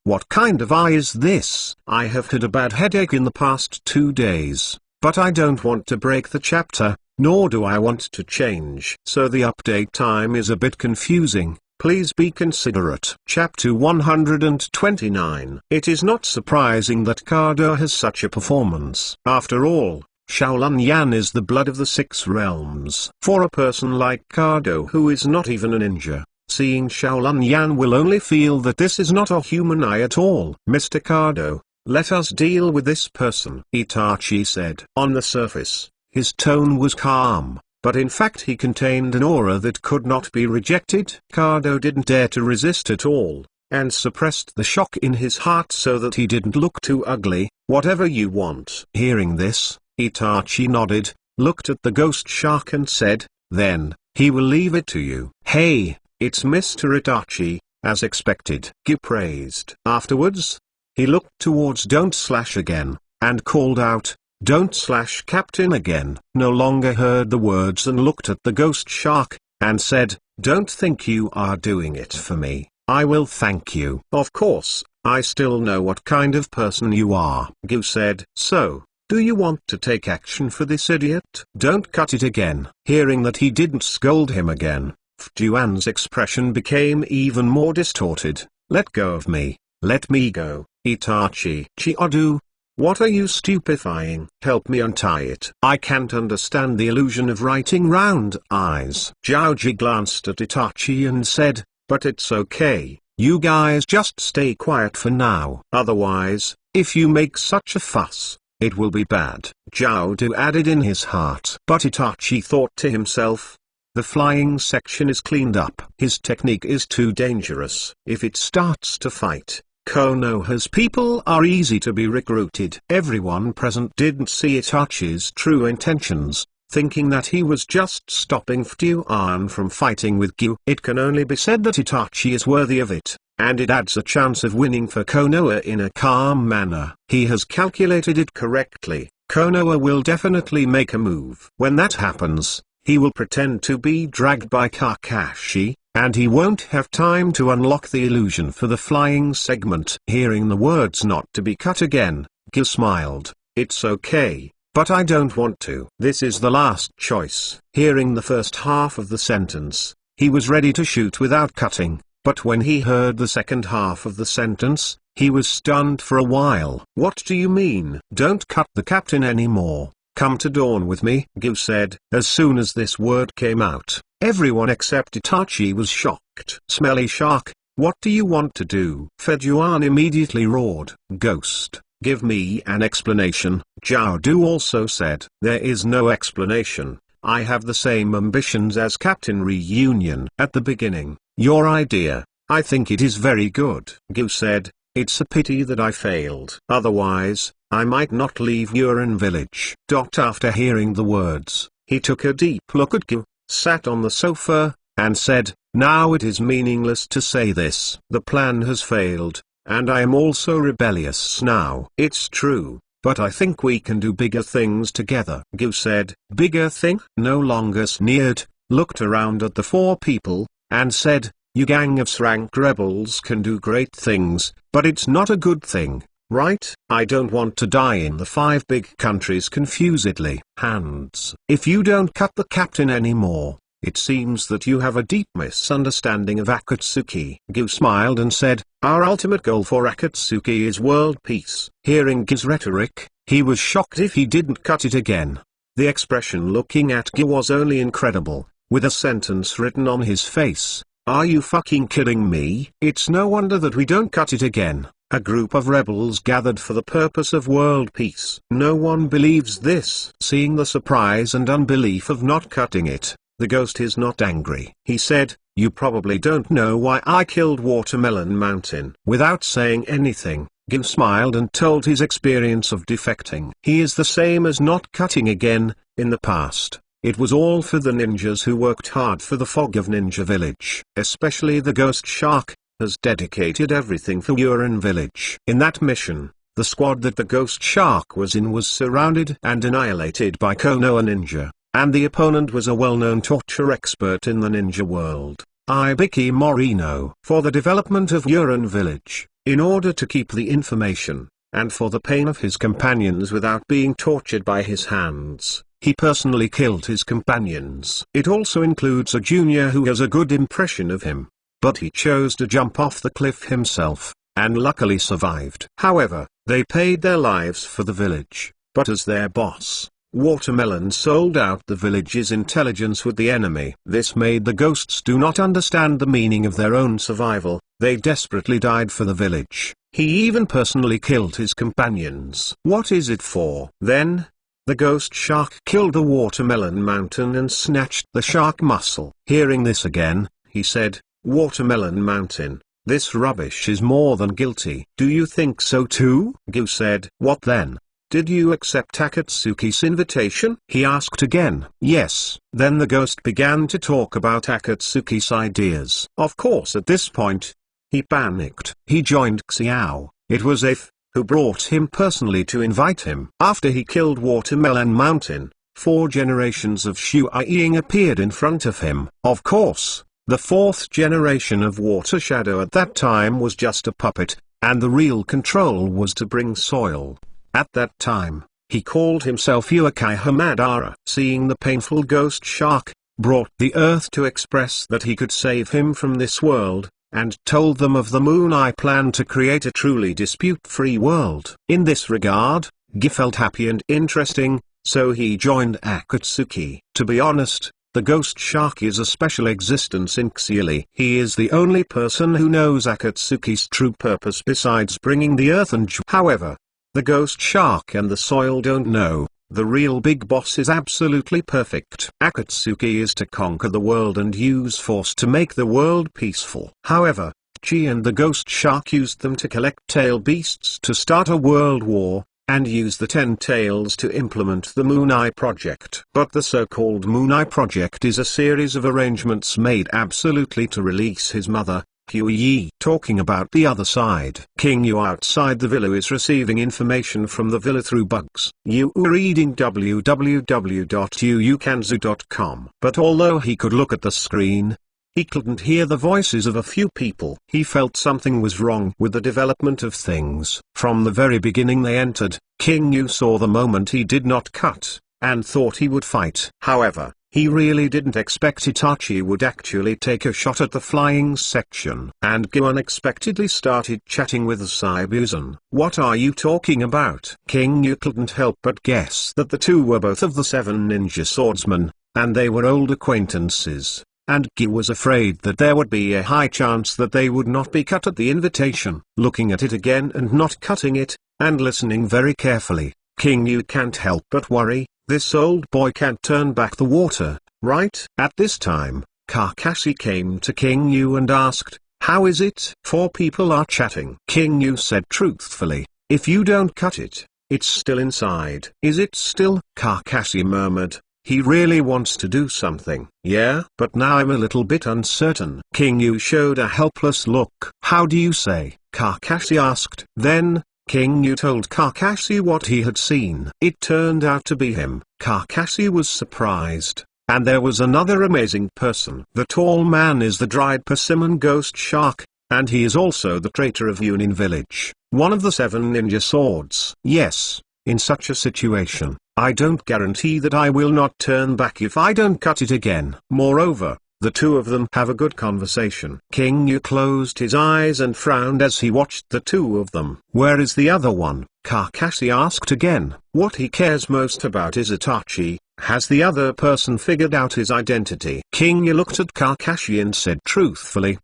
What kind of eye is this? I have had a bad headache in the past 2 days, but I don't want to break the chapter, nor do I want to change. So the update time is a bit confusing, please be considerate. Chapter 129. It is not surprising that Kado has such a performance. After all, Shaolin Yan is the blood of the 6 realms. For a person like Kado who is not even a ninja, Seeing Shaolin Yan will only feel that this is not a human eye at all. Mr. Kado, let us deal with this person, Itachi said. On the surface, his tone was calm, but in fact he contained an aura that could not be rejected. Kado didn't dare to resist at all, and suppressed the shock in his heart so that he didn't look too ugly. Whatever you want. Hearing this, Itachi nodded, looked at the ghost shark and said, then, he will leave it to you. Hey, it's Mr. Itachi, as expected. Gyu praised. Afterwards, he looked towards Don't again, and called out, Don't Captain again. No longer heard the words and looked at the ghost shark, and said, don't think you are doing it for me. I will thank you. Of course, I still know what kind of person you are. Gyu said. So, do you want to take action for this idiot? Don't cut it again. Hearing that he didn't scold him again, Fuan's expression became even more distorted. Let go of me. Let me go, Itachi. Chiadu. What are you stupefying? Help me untie it. I can't understand the illusion of writing round eyes. Jiaoji glanced at Itachi and said, but it's okay, you guys just stay quiet for now. Otherwise, if you make such a fuss, it will be bad. Jiaodu added in his heart. But Itachi thought to himself, the flying section is cleaned up. His technique is too dangerous. If it starts to fight, Konoha's people are easy to be recruited. Everyone present didn't see Itachi's true intentions, thinking that he was just stopping Fuan from fighting with Gyu. It can only be said that Itachi is worthy of it, and it adds a chance of winning for Konoha in a calm manner. He has calculated it correctly. Konoha will definitely make a move. When that happens, he will pretend to be dragged by Kakashi, and he won't have time to unlock the illusion for the flying segment. Hearing the words not to be cut again, Gyu smiled. It's okay, but I don't want to. This is the last choice. Hearing the first half of the sentence, he was ready to shoot without cutting, but when he heard the second half of the sentence, he was stunned for a while. What do you mean? Don't cut the captain anymore. Come to dawn with me, Gyu said. As soon as this word came out, everyone except Itachi was shocked. Smelly shark, what do you want to do? Fuan immediately roared. Ghost, give me an explanation. Jiaodu also said. There is no explanation. I have the same ambitions as Captain Reunion. At the beginning, your idea, I think it is very good. Gyu said. It's a pity that I failed. Otherwise, I might not leave Urin village. After hearing the words, he took a deep look at Gyu, sat on the sofa, and said, now it is meaningless to say this. The plan has failed, and I am also rebellious now. It's true, but I think we can do bigger things together. Gyu said, bigger thing? No longer sneered, looked around at the four people, and said, you gang of rank rebels can do great things, but it's not a good thing, right? I don't want to die in the 5 big countries confusedly. Hands. If you don't cut the captain anymore, it seems that you have a deep misunderstanding of Akatsuki. Gyu smiled and said, our ultimate goal for Akatsuki is world peace. Hearing Gyu's rhetoric, he was shocked if he didn't cut it again. The expression looking at Gyu was only incredible, with a sentence written on his face. Are you fucking kidding me? It's no wonder that we don't cut it again. A group of rebels gathered for the purpose of world peace. No one believes this. Seeing the surprise and unbelief of not cutting it, the ghost is not angry. He said, you probably don't know why I killed Watermelon Mountain. Without saying anything, Gyu smiled and told his experience of defecting. He is the same as not cutting again. In the past, it was all for the ninjas who worked hard for the Fog of Ninja Village. Especially the Ghost Shark has dedicated everything for Urin Village. In that mission, the squad that the Ghost Shark was in was surrounded and annihilated by Konoha Ninja, and the opponent was a well-known torture expert in the ninja world, Ibiki Morino. For the development of Urin Village, in order to keep the information, and for the pain of his companions without being tortured by his hands, he personally killed his companions. It also includes a junior who has a good impression of him, but he chose to jump off the cliff himself, and luckily survived. However, they paid their lives for the village, but as their boss, Watermelon sold out the village's intelligence with the enemy. This made the ghosts do not understand the meaning of their own survival. They desperately died for the village. He even personally killed his companions. What is it for? Then, the ghost shark killed the watermelon mountain and snatched the shark muscle. Hearing this again, he said, "Watermelon mountain, this rubbish is more than guilty." "Do you think so too?" Gyu said. "What then? Did you accept Akatsuki's invitation?" he asked again. "Yes." Then the ghost began to talk about Akatsuki's ideas. Of course at this point, he panicked. He joined Xiao. It was If, who brought him personally to invite him. After he killed Watermelon Mountain, 4 generations of Shuai appeared in front of him. Of course, the 4th generation of Water Shadow at that time was just a puppet, and the real control was to bring soil. At that time, he called himself Uekai Hamadara. Seeing the painful ghost shark, brought the earth to express that he could save him from this world, and told them of the Moon Eye plan to create a truly dispute-free world. In this regard, Gi felt happy and interesting, so he joined Akatsuki. To be honest, the ghost shark is a special existence in Xiili. He is the only person who knows Akatsuki's true purpose besides bringing the earth and However, the ghost shark and the soil don't know. The real big boss is absolutely perfect. Akatsuki is to conquer the world and use force to make the world peaceful. However, Chi and the ghost shark used them to collect tail beasts to start a world war, and use the 10 tails to implement the Moon Eye project. But the so-called Moon Eye project is a series of arrangements made absolutely to release his mother, Yi. Talking about the other side. King Yu outside the villa is receiving information from the villa through bugs. Yu reading www.yuukanzu.com. But although he could look at the screen, he couldn't hear the voices of a few people. He felt something was wrong with the development of things. From the very beginning they entered, King Yu saw the moment he did not cut, and thought he would fight. However, he really didn't expect Itachi would actually take a shot at the flying section. And Gyu unexpectedly started chatting with Saibuzan. "What are you talking about?" King Yu couldn't help but guess that the two were both of the 7 ninja swordsmen, and they were old acquaintances. And Gyu was afraid that there would be a high chance that they would not be cut at the invitation. Looking at it again and not cutting it, and listening very carefully, King Yu can't help but worry. This old boy can't turn back the water, right? At this time, Kakashi came to King Yu and asked, "How is it?" 4 people are chatting. King Yu said truthfully, "If you don't cut it, it's still inside." "Is it still?" Kakashi murmured. He really wants to do something. "Yeah, but now I'm a little bit uncertain." King Yu showed a helpless look. "How do you say?" Kakashi asked. Then, King Yu told Kakashi what he had seen. It turned out to be him. Kakashi was surprised. And there was another amazing person. The tall man is the dried persimmon ghost shark, and he is also the traitor of Yunin village, one of the 7 ninja swords. Yes, in such a situation, I don't guarantee that I will not turn back if I don't cut it again. Moreover, the two of them have a good conversation. King Yu closed his eyes and frowned as he watched the two of them. "Where is the other one?" Kakashi asked again. What he cares most about is Itachi. Has the other person figured out his identity? King Yu looked at Kakashi and said truthfully,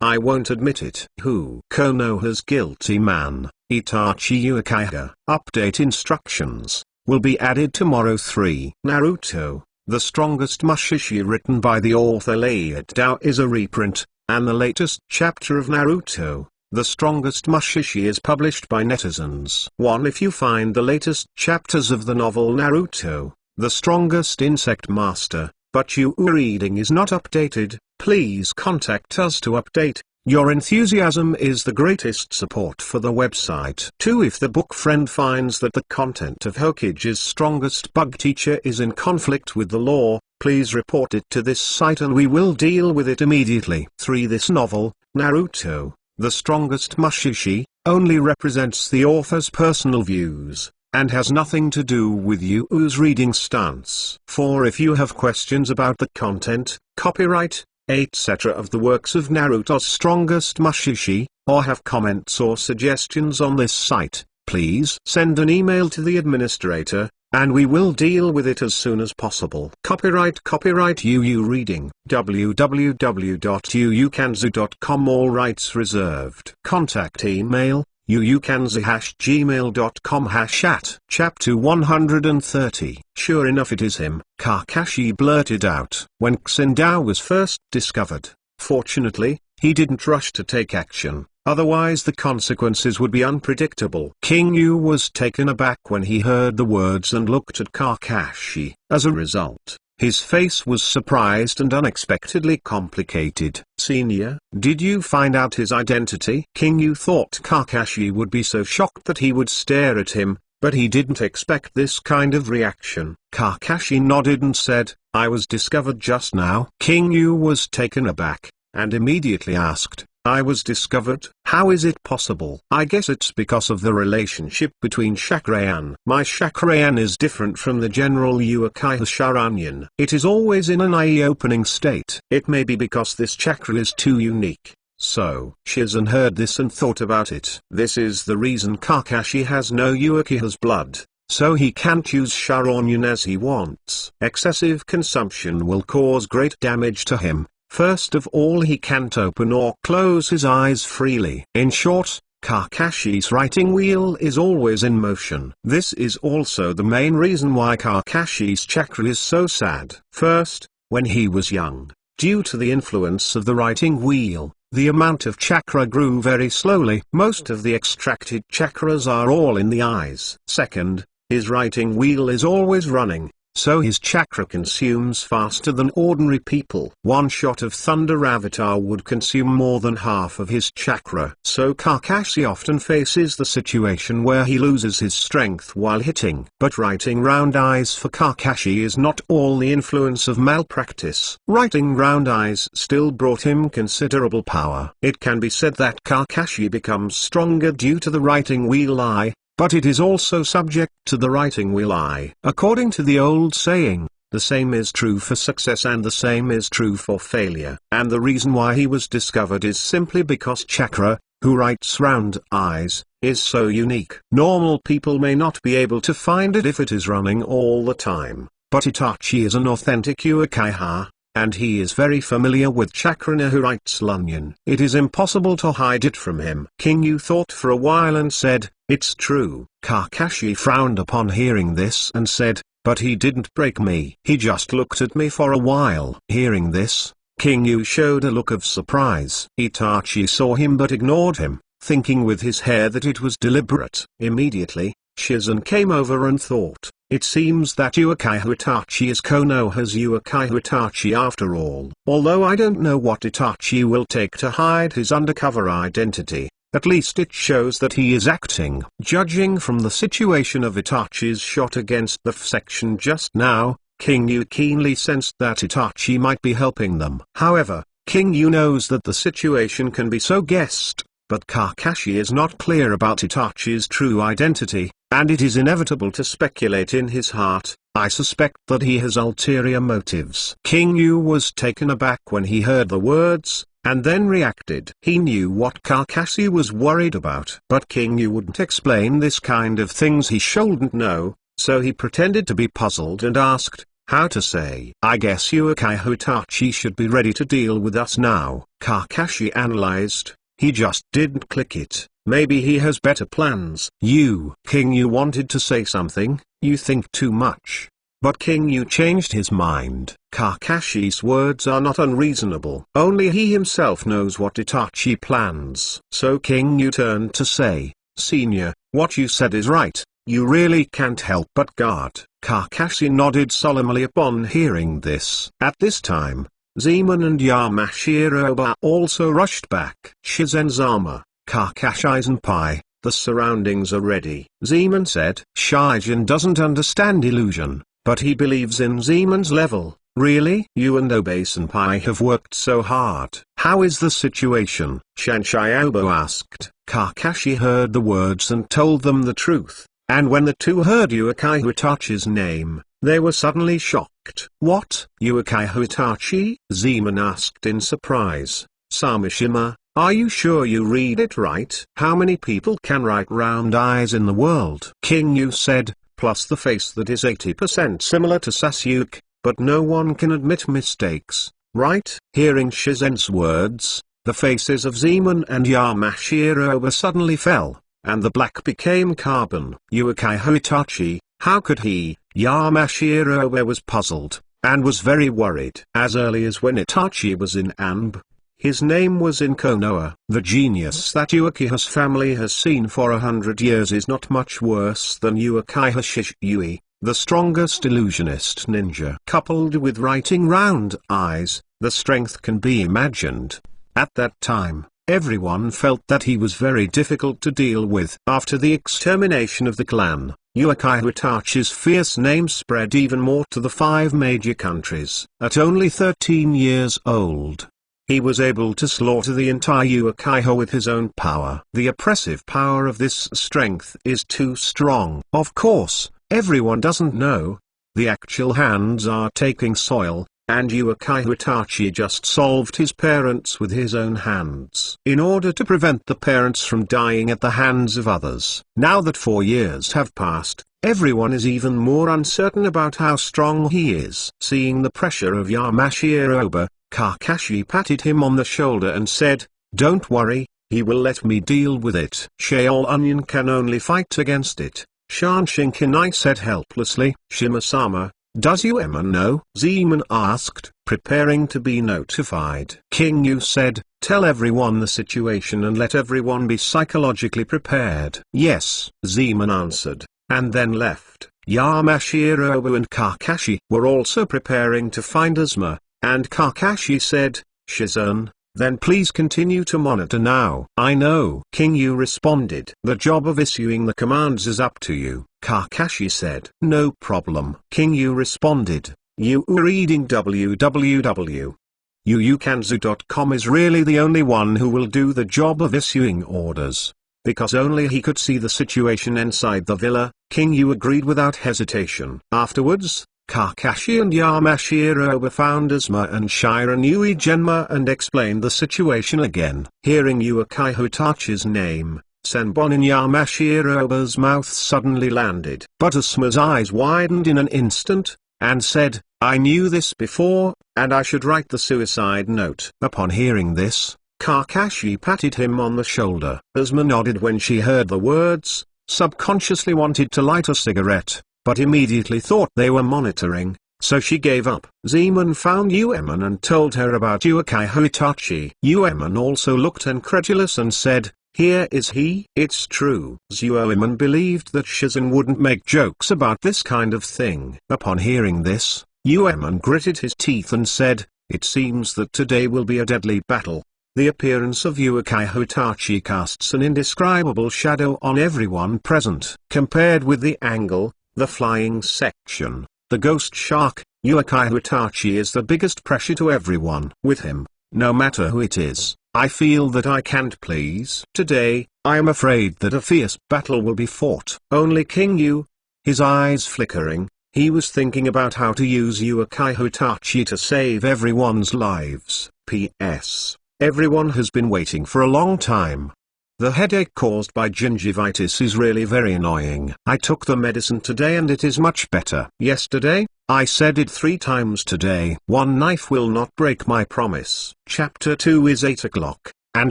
I won't admit it." Who? Konoha's guilty man, Itachi Uchiha. Update instructions will be added tomorrow. 3. Naruto, The Strongest Mushishi, written by the author Laird Dao, is a reprint, and the latest chapter of Naruto, The Strongest Mushishi, is published by Netizens. 1. If you find the latest chapters of the novel Naruto, The Strongest Insect Master, but your reading is not updated, please contact us to update. Your enthusiasm is the greatest support for the website. 2. If the book friend finds that the content of Hokage's Strongest Bug Teacher is in conflict with the law, please report it to this site and we will deal with it immediately. 3. This novel, Naruto, The Strongest Mushishi, only represents the author's personal views, and has nothing to do with you's reading stance. 4. If you have questions about the content, copyright, etc. of the works of Naruto's Strongest Mushishi, or have comments or suggestions on this site, please send an email to the administrator, and we will deal with it as soon as possible. Copyright UU Reading, www.uukanzu.com. All rights reserved. Contact email, uukanzu@gmail.com @ Chapter 130. Sure enough, it is him, Kakashi blurted out. When Xindao was first discovered, fortunately, he didn't rush to take action. Otherwise the consequences would be unpredictable. King Yu was taken aback when he heard the words and looked at Kakashi. As a result, his face was surprised and unexpectedly complicated. Senior, did you find out his identity? King Yu thought Kakashi would be so shocked that he would stare at him, but he didn't expect this kind of reaction. Kakashi nodded and said, I was discovered just now. King Yu was taken aback, and immediately asked, I was discovered? How is it possible? I guess it's because of the relationship between Chakrayan. My Chakrayan is different from the general Uchiha Sharanyan. It is always in an eye-opening state. It may be because this chakra is too unique. So, Shizen heard this and thought about it. This is the reason Kakashi has no Uchiha's blood, so he can't use Sharanyan as he wants. Excessive consumption will cause great damage to him. First of all, he can't open or close his eyes freely. In short, Kakashi's writing wheel is always in motion. This is also the main reason why Kakashi's chakra is so sad. First, when he was young, due to the influence of the writing wheel, the amount of chakra grew very slowly. Most of the extracted chakras are all in the eyes. Second, his writing wheel is always running, so his chakra consumes faster than ordinary people. One shot of Thunder Avatar would consume more than half of his chakra. So Kakashi often faces the situation where he loses his strength while hitting. But writing round eyes for Kakashi is not all the influence of malpractice. Writing round eyes still brought him considerable power. It can be said that Kakashi becomes stronger due to the writing wheel eye, but it is also subject to the writing wheel eye. According to the old saying, the same is true for success and the same is true for failure. And the reason why he was discovered is simply because Chakra, who writes round eyes, is so unique. Normal people may not be able to find it if it is running all the time, but Itachi is an authentic Uchiha, and he is very familiar with Chakrana who writes Lunyan. It is impossible to hide it from him. King Yu thought for a while and said, it's true. Kakashi frowned upon hearing this and said, but he didn't break me. He just looked at me for a while. Hearing this, King Yu showed a look of surprise. Itachi saw him but ignored him, thinking with his hair that it was deliberate. Immediately, Shizen came over and thought, it seems that Uchiha Itachi is Konoha's Uchiha Itachi after all. Although I don't know what Itachi will take to hide his undercover identity, at least it shows that he is acting. Judging from the situation of Itachi's shot against the section just now, King Yu keenly sensed that Itachi might be helping them. However, King Yu knows that the situation can be so guessed, but Kakashi is not clear about Itachi's true identity, and it is inevitable to speculate in his heart. I suspect that he has ulterior motives. King Yu was taken aback when he heard the words, and then reacted. He knew what Kakashi was worried about. But King Yu wouldn't explain this kind of things he shouldn't know, so he pretended to be puzzled and asked, how to say? I guess Uchiha Itachi should be ready to deal with us now. Kakashi analyzed, he just didn't click it. Maybe he has better plans. King Yu wanted to say something, you think too much. But King Yu changed his mind. Kakashi's words are not unreasonable. Only he himself knows what Itachi plans. So King Yu turned to say, Senior, what you said is right, you really can't help but guard. Kakashi nodded solemnly upon hearing this. At this time, Zeman and Yamashiro also rushed back. Shizen-sama, Kakashi-senpai, the surroundings are ready. Zeman said, Shizen doesn't understand illusion, but he believes in Zeman's level. Really? You and Obe-senpai have worked so hard. How is the situation? Shanshiobo asked. Kakashi heard the words and told them the truth, and when the two heard Uchiha Itachi's name, they were suddenly shocked. What? Uchiha Itachi? Zeman asked in surprise. Samishima, are you sure you read it right? How many people can write round eyes in the world? King Yu said, plus the face that is 80% similar to Sasuke, but no one can admit mistakes, right? Hearing Shizen's words, the faces of Zeman and Yamashiro suddenly fell, and the black became carbon. Uchiha Itachi, how could he? Yamashiro was puzzled, and was very worried. As early as when Itachi was in Anb, his name was in Konoha. The genius that Uchiha's family has seen for 100 years is not much worse than Uchiha Shisui, the strongest illusionist ninja. Coupled with writing round eyes, the strength can be imagined. At that time, everyone felt that he was very difficult to deal with. After the extermination of the clan, Uchiha Itachi's fierce name spread even more to the 5 major countries. At only 13 years old, he was able to slaughter the entire Uchiha with his own power. The oppressive power of this strength is too strong. Of course, everyone doesn't know. The actual hands are taking soil, and Uchiha Itachi just solved his parents with his own hands in order to prevent the parents from dying at the hands of others. Now that 4 years have passed, everyone is even more uncertain about how strong he is. Seeing the pressure of Yamashiro, Kakashi patted him on the shoulder and said, "Don't worry, he will let me deal with it. Sheol Onion can only fight against it." Shanshinkanai said helplessly. "Shima-sama, does Uema know?" Zeman asked, preparing to be notified. King Yu said, "Tell everyone the situation and let everyone be psychologically prepared." "Yes," Zeman answered, and then left. Yamashiro and Kakashi were also preparing to find Asuma, and Kakashi said, "Shizen, then please continue to monitor now." "I know," King Yu responded. "The job of issuing the commands is up to you," Kakashi said. "No problem," King Yu responded. "You are reading www.yuukanzu.com is really the only one who will do the job of issuing orders." Because only he could see the situation inside the villa, King Yu agreed without hesitation. Afterwards, Kakashi and Yamashiro found Asuma and Shiran Uegenma and explained the situation again. Hearing Uchiha Itachi's name, Senbon in Yamashiro's mouth suddenly landed. But Asuma's eyes widened in an instant, and said, "I knew this before, and I should write the suicide note." Upon hearing this, Kakashi patted him on the shoulder. Asuma nodded when she heard the words, subconsciously wanted to light a cigarette, but immediately thought they were monitoring, so she gave up. Zeman found Ueman and told her about Uchiha Itachi. Ueman also looked incredulous and said, "Here is he." It's true. Ueman believed that Shizen wouldn't make jokes about this kind of thing. Upon hearing this, Ueman gritted his teeth and said, "It seems that today will be a deadly battle." The appearance of Uchiha Itachi casts an indescribable shadow on everyone present. Compared with the angle, the flying section, the ghost shark, Uchiha Itachi is the biggest pressure to everyone. With him, no matter who it is, I feel that I can't please. Today, I am afraid that a fierce battle will be fought. Only King Yu, his eyes flickering, he was thinking about how to use Uchiha Itachi to save everyone's lives. P.S. Everyone has been waiting for a long time. The headache caused by gingivitis is really very annoying. I took the medicine today and it is much better. Yesterday, I said it 3 times today. One knife will not break my promise. Chapter 2 is 8 o'clock, and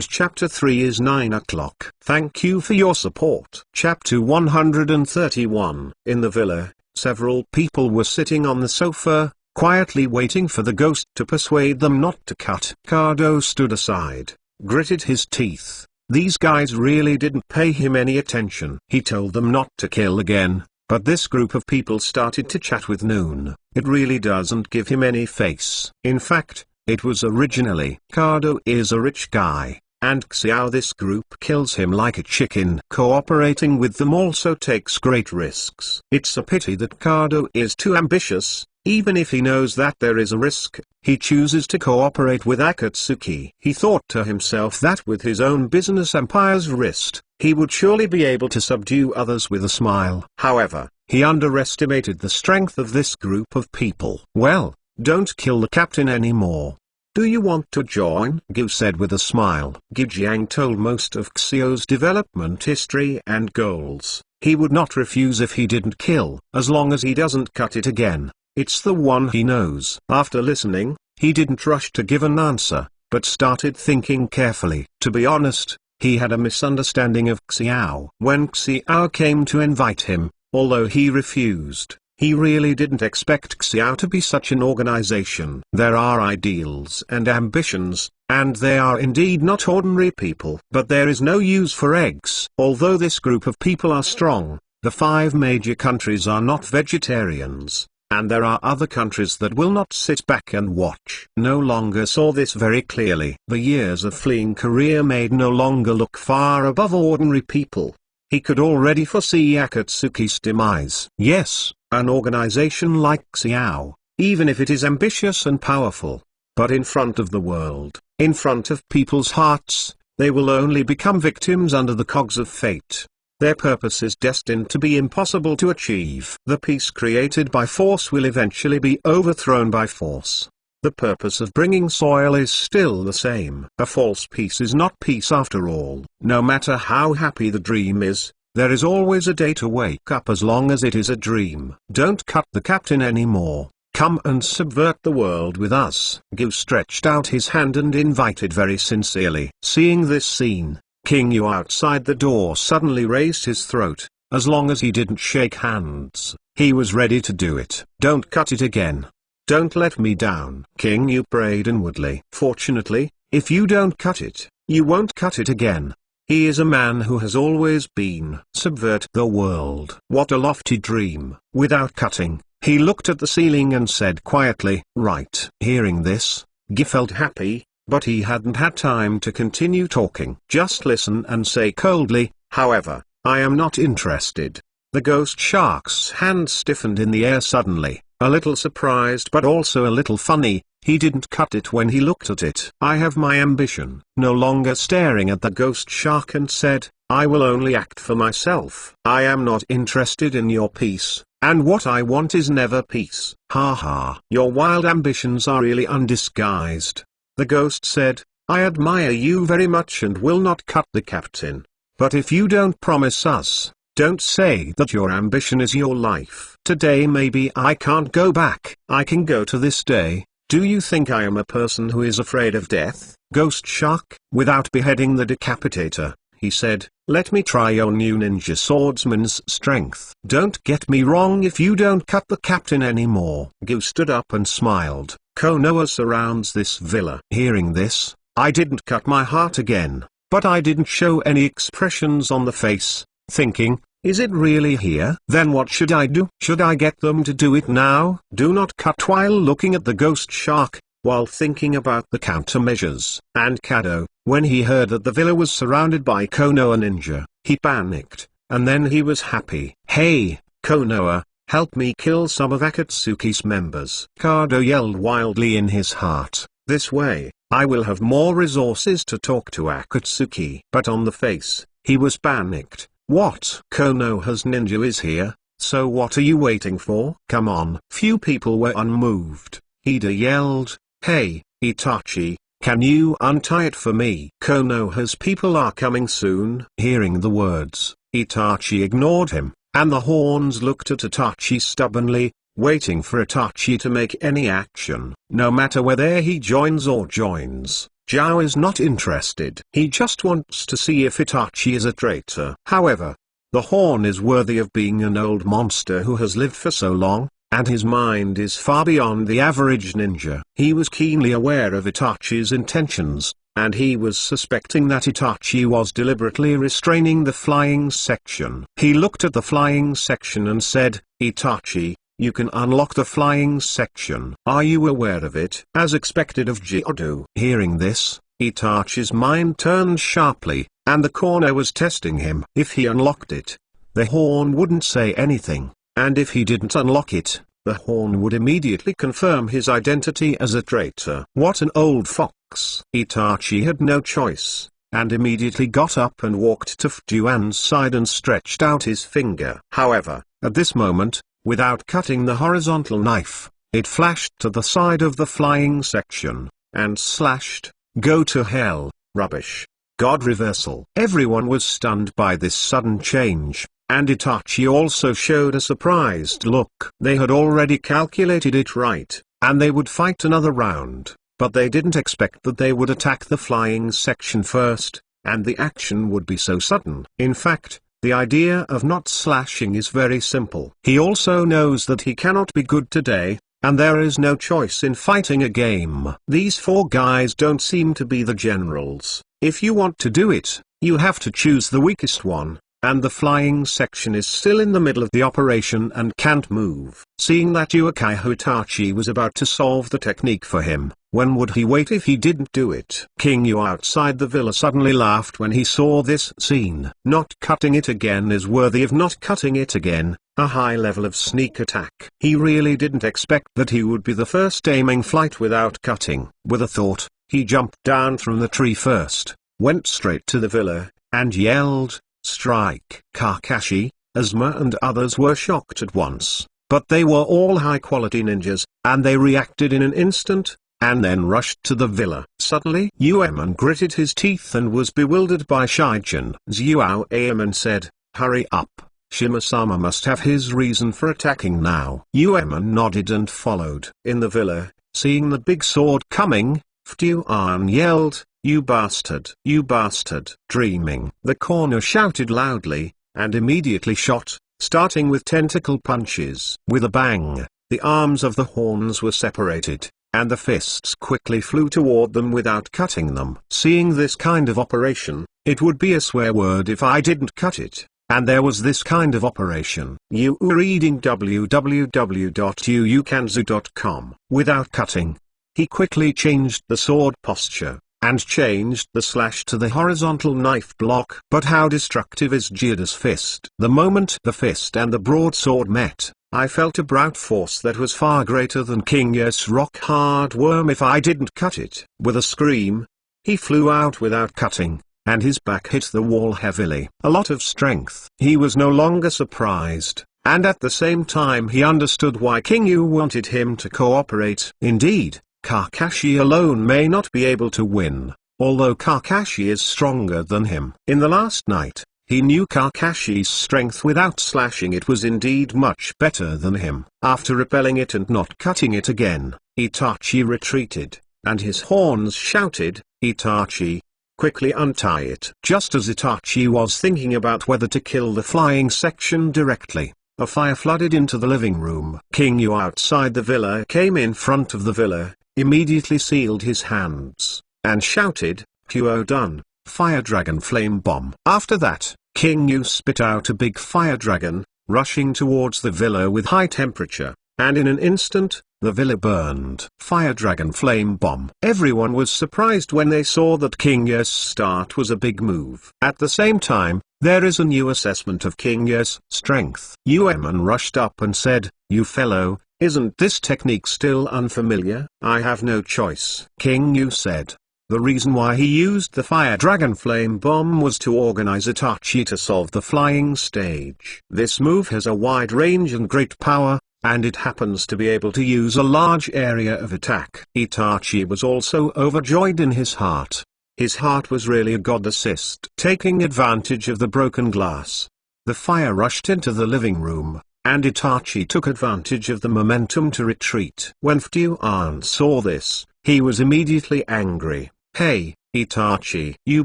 Chapter 3 is 9 o'clock. Thank you for your support. Chapter 131. In the villa, several people were sitting on the sofa, quietly waiting for the ghost to persuade them not to cut. Kado stood aside, gritted his teeth. These guys really didn't pay him any attention. He told them not to kill again, but this group of people started to chat with Noon. It really doesn't give him any face. In fact, it was originally. Kado is a rich guy, and Xiao this group kills him like a chicken. Cooperating with them also takes great risks. It's a pity that Kado is too ambitious. Even if he knows that there is a risk, he chooses to cooperate with Akatsuki. He thought to himself that with his own business empire's wrist, he would surely be able to subdue others with a smile. However, he underestimated the strength of this group of people. "Well, don't kill the captain anymore. Do you want to join?" Gu said with a smile. Gu Jiang told most of Xiao's development history and goals. He would not refuse if he didn't kill, as long as he doesn't cut it again. It's the one he knows. After listening, he didn't rush to give an answer, but started thinking carefully. To be honest, he had a misunderstanding of Xiao. When Xiao came to invite him, although he refused, he really didn't expect Xiao to be such an organization. There are ideals and ambitions, and they are indeed not ordinary people. But there is no use for eggs. Although this group of people are strong, the 5 major countries are not vegetarians, and there are other countries that will not sit back and watch. No longer saw this very clearly. The years of fleeing Korea made no longer look far above ordinary people. He could already foresee Akatsuki's demise. Yes, an organization like Xiao, even if it is ambitious and powerful, but in front of the world, in front of people's hearts, they will only become victims under the cogs of fate. Their purpose is destined to be impossible to achieve. The peace created by force will eventually be overthrown by force. The purpose of bringing soil is still the same. A false peace is not peace after all. No matter how happy the dream is, there is always a day to wake up as long as it is a dream. Don't cut the captain anymore. Come and subvert the world with us. Gu stretched out his hand and invited very sincerely. Seeing this scene, King Yu outside the door suddenly raised his throat. As long as he didn't shake hands, he was ready to do it. Don't cut it again. Don't let me down. King Yu prayed inwardly. Fortunately, if you don't cut it, you won't cut it again. He is a man who has always been. Subvert the world. What a lofty dream. Without cutting, he looked at the ceiling and said quietly, right. Hearing this, Gi felt happy, but he hadn't had time to continue talking. Just listen and say coldly, however, I am not interested. The ghost shark's hand stiffened in the air suddenly, a little surprised but also a little funny. He didn't cut it when he looked at it. I have my ambition. No longer staring at the ghost shark and said, I will only act for myself. I am not interested in your peace, and what I want is never peace. Ha ha. Your wild ambitions are really undisguised. The ghost said, I admire you very much and will not cut the captain. But if you don't promise us, don't say that your ambition is your life. Today maybe I can't go back. I can go to this day. Do you think I am a person who is afraid of death? Ghost shark. Without beheading the decapitator, he said, let me try your new ninja swordsman's strength. Don't get me wrong, if you don't cut the captain anymore. Gu stood up and smiled. Konoha surrounds this villa. Hearing this, I didn't cut my heart again, but I didn't show any expressions on the face, thinking, is it really here? Then what should I do? Should I get them to do it now? Do not cut while looking at the ghost shark, while thinking about the countermeasures. And Kado, when he heard that the villa was surrounded by Konoha ninja, he panicked, and then he was happy. Hey, Konoha, help me kill some of Akatsuki's members. Kado yelled wildly in his heart. This way, I will have more resources to talk to Akatsuki. But on the face, he was panicked. What? Konoha's ninja is here, so what are you waiting for? Come on. Few people were unmoved. Hida yelled, hey, Itachi, can you untie it for me? Konoha's people are coming soon. Hearing the words, Itachi ignored him, and the horns looked at Itachi stubbornly, waiting for Itachi to make any action. No matter whether he joins or joins, Zhao is not interested. He just wants to see if Itachi is a traitor. However, the horn is worthy of being an old monster who has lived for so long, and his mind is far beyond the average ninja. He was keenly aware of Itachi's intentions, and he was suspecting that Itachi was deliberately restraining the flying section. He looked at the flying section and said, Itachi, you can unlock the flying section. Are you aware of it? As expected of Geodu. Hearing this, Itachi's mind turned sharply, and the corner was testing him. If he unlocked it, the horn wouldn't say anything, and if he didn't unlock it, the horn would immediately confirm his identity as a traitor. What an old fox. Itachi had no choice, and immediately got up and walked to Fujuan's side and stretched out his finger. However, at this moment, without cutting the horizontal knife, it flashed to the side of the flying section, and slashed. Go to hell, rubbish. God reversal. Everyone was stunned by this sudden change, and Itachi also showed a surprised look. They had already calculated it right, and they would fight another round, but they didn't expect that they would attack the flying section first, and the action would be so sudden. In fact, the idea of not slashing is very simple. He also knows that he cannot be good today, and there is no choice in fighting a game. These four guys don't seem to be the generals. If you want to do it, you have to choose the weakest one, and the flying section is still in the middle of the operation and can't move. Seeing that Uchiha Itachi was about to solve the technique for him, when would he wait if he didn't do it? King Yu outside the villa suddenly laughed when he saw this scene. Not cutting it again is worthy of not cutting it again, a high level of sneak attack. He really didn't expect that he would be the first aiming flight without cutting. With a thought, he jumped down from the tree first, went straight to the villa, and yelled, "Strike!" Kakashi, Asuma and others were shocked at once, but they were all high-quality ninjas, and they reacted in an instant, and then rushed to the villa. Suddenly Uemon gritted his teeth and was bewildered by Shigen's Uemon and said, "Hurry up, Shima-sama must have his reason for attacking now." Uemon nodded and followed. In the villa, seeing the big sword coming, Fuan yelled, "You bastard! You bastard!" Dreaming. The corner shouted loudly, and immediately shot, starting with tentacle punches. With a bang, the arms of the horns were separated, and the fists quickly flew toward them without cutting them. Seeing this kind of operation, it would be a swear word if I didn't cut it, and there was this kind of operation. You are reading www.uukanzu.com. Without cutting, he quickly changed the sword posture, and changed the slash to the horizontal knife block. But how destructive is Jira's fist? The moment the fist and the broadsword met, I felt a brute force that was far greater than King Yus' rock-hard worm if I didn't cut it. With a scream, he flew out without cutting, and his back hit the wall heavily. A lot of strength. He was no longer surprised, and at the same time he understood why King Yu wanted him to cooperate. Indeed, Kakashi alone may not be able to win, although Kakashi is stronger than him. In the last night, he knew Kakashi's strength without slashing it was indeed much better than him. After repelling it and not cutting it again, Itachi retreated, and his horns shouted, "Itachi, quickly untie it." Just as Itachi was thinking about whether to kill the flying section directly, a fire flooded into the living room. King Yu outside the villa came in front of the villa, immediately sealed his hands, and shouted, "Kuo done, fire dragon flame bomb." After that, King Yu spit out a big fire dragon, rushing towards the villa with high temperature, and in an instant, the villa burned. Fire dragon flame bomb. Everyone was surprised when they saw that King Yu's start was a big move. At the same time, there is a new assessment of King Yu's strength. Uemon rushed up and said, "You fellow, isn't this technique still unfamiliar?" "I have no choice," King Yu said. The reason why he used the Fire Dragon Flame Bomb was to organize Itachi to solve the flying stage. This move has a wide range and great power, and it happens to be able to use a large area of attack. Itachi was also overjoyed in his heart. His heart was really a god assist. Taking advantage of the broken glass, the fire rushed into the living room, and Itachi took advantage of the momentum to retreat. When Fuan saw this, he was immediately angry. "Hey, Itachi, you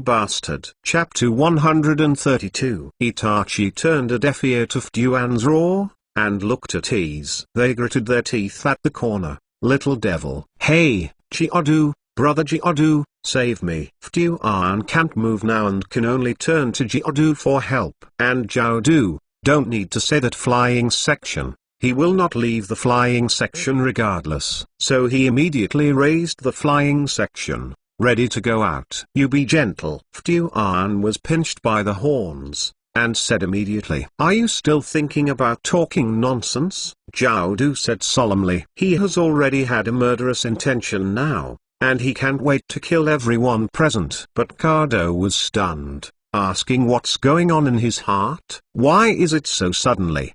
bastard." Chapter 132. Itachi turned a deaf ear to Fuan's roar, and looked at Ise. They gritted their teeth at the corner. "Little devil." "Hey, Chiodu, brother Chiodu, save me." Fuan can't move now and can only turn to Chiodu for help. And Chiodu, don't need to say that flying section. He will not leave the flying section regardless. So he immediately raised the flying section, ready to go out. "You be gentle." Fuan was pinched by the horns, and said immediately, "Are you still thinking about talking nonsense?" Chiodu said solemnly. He has already had a murderous intention now, and he can't wait to kill everyone present. But Kado was stunned, asking what's going on in his heart. Why is it so suddenly?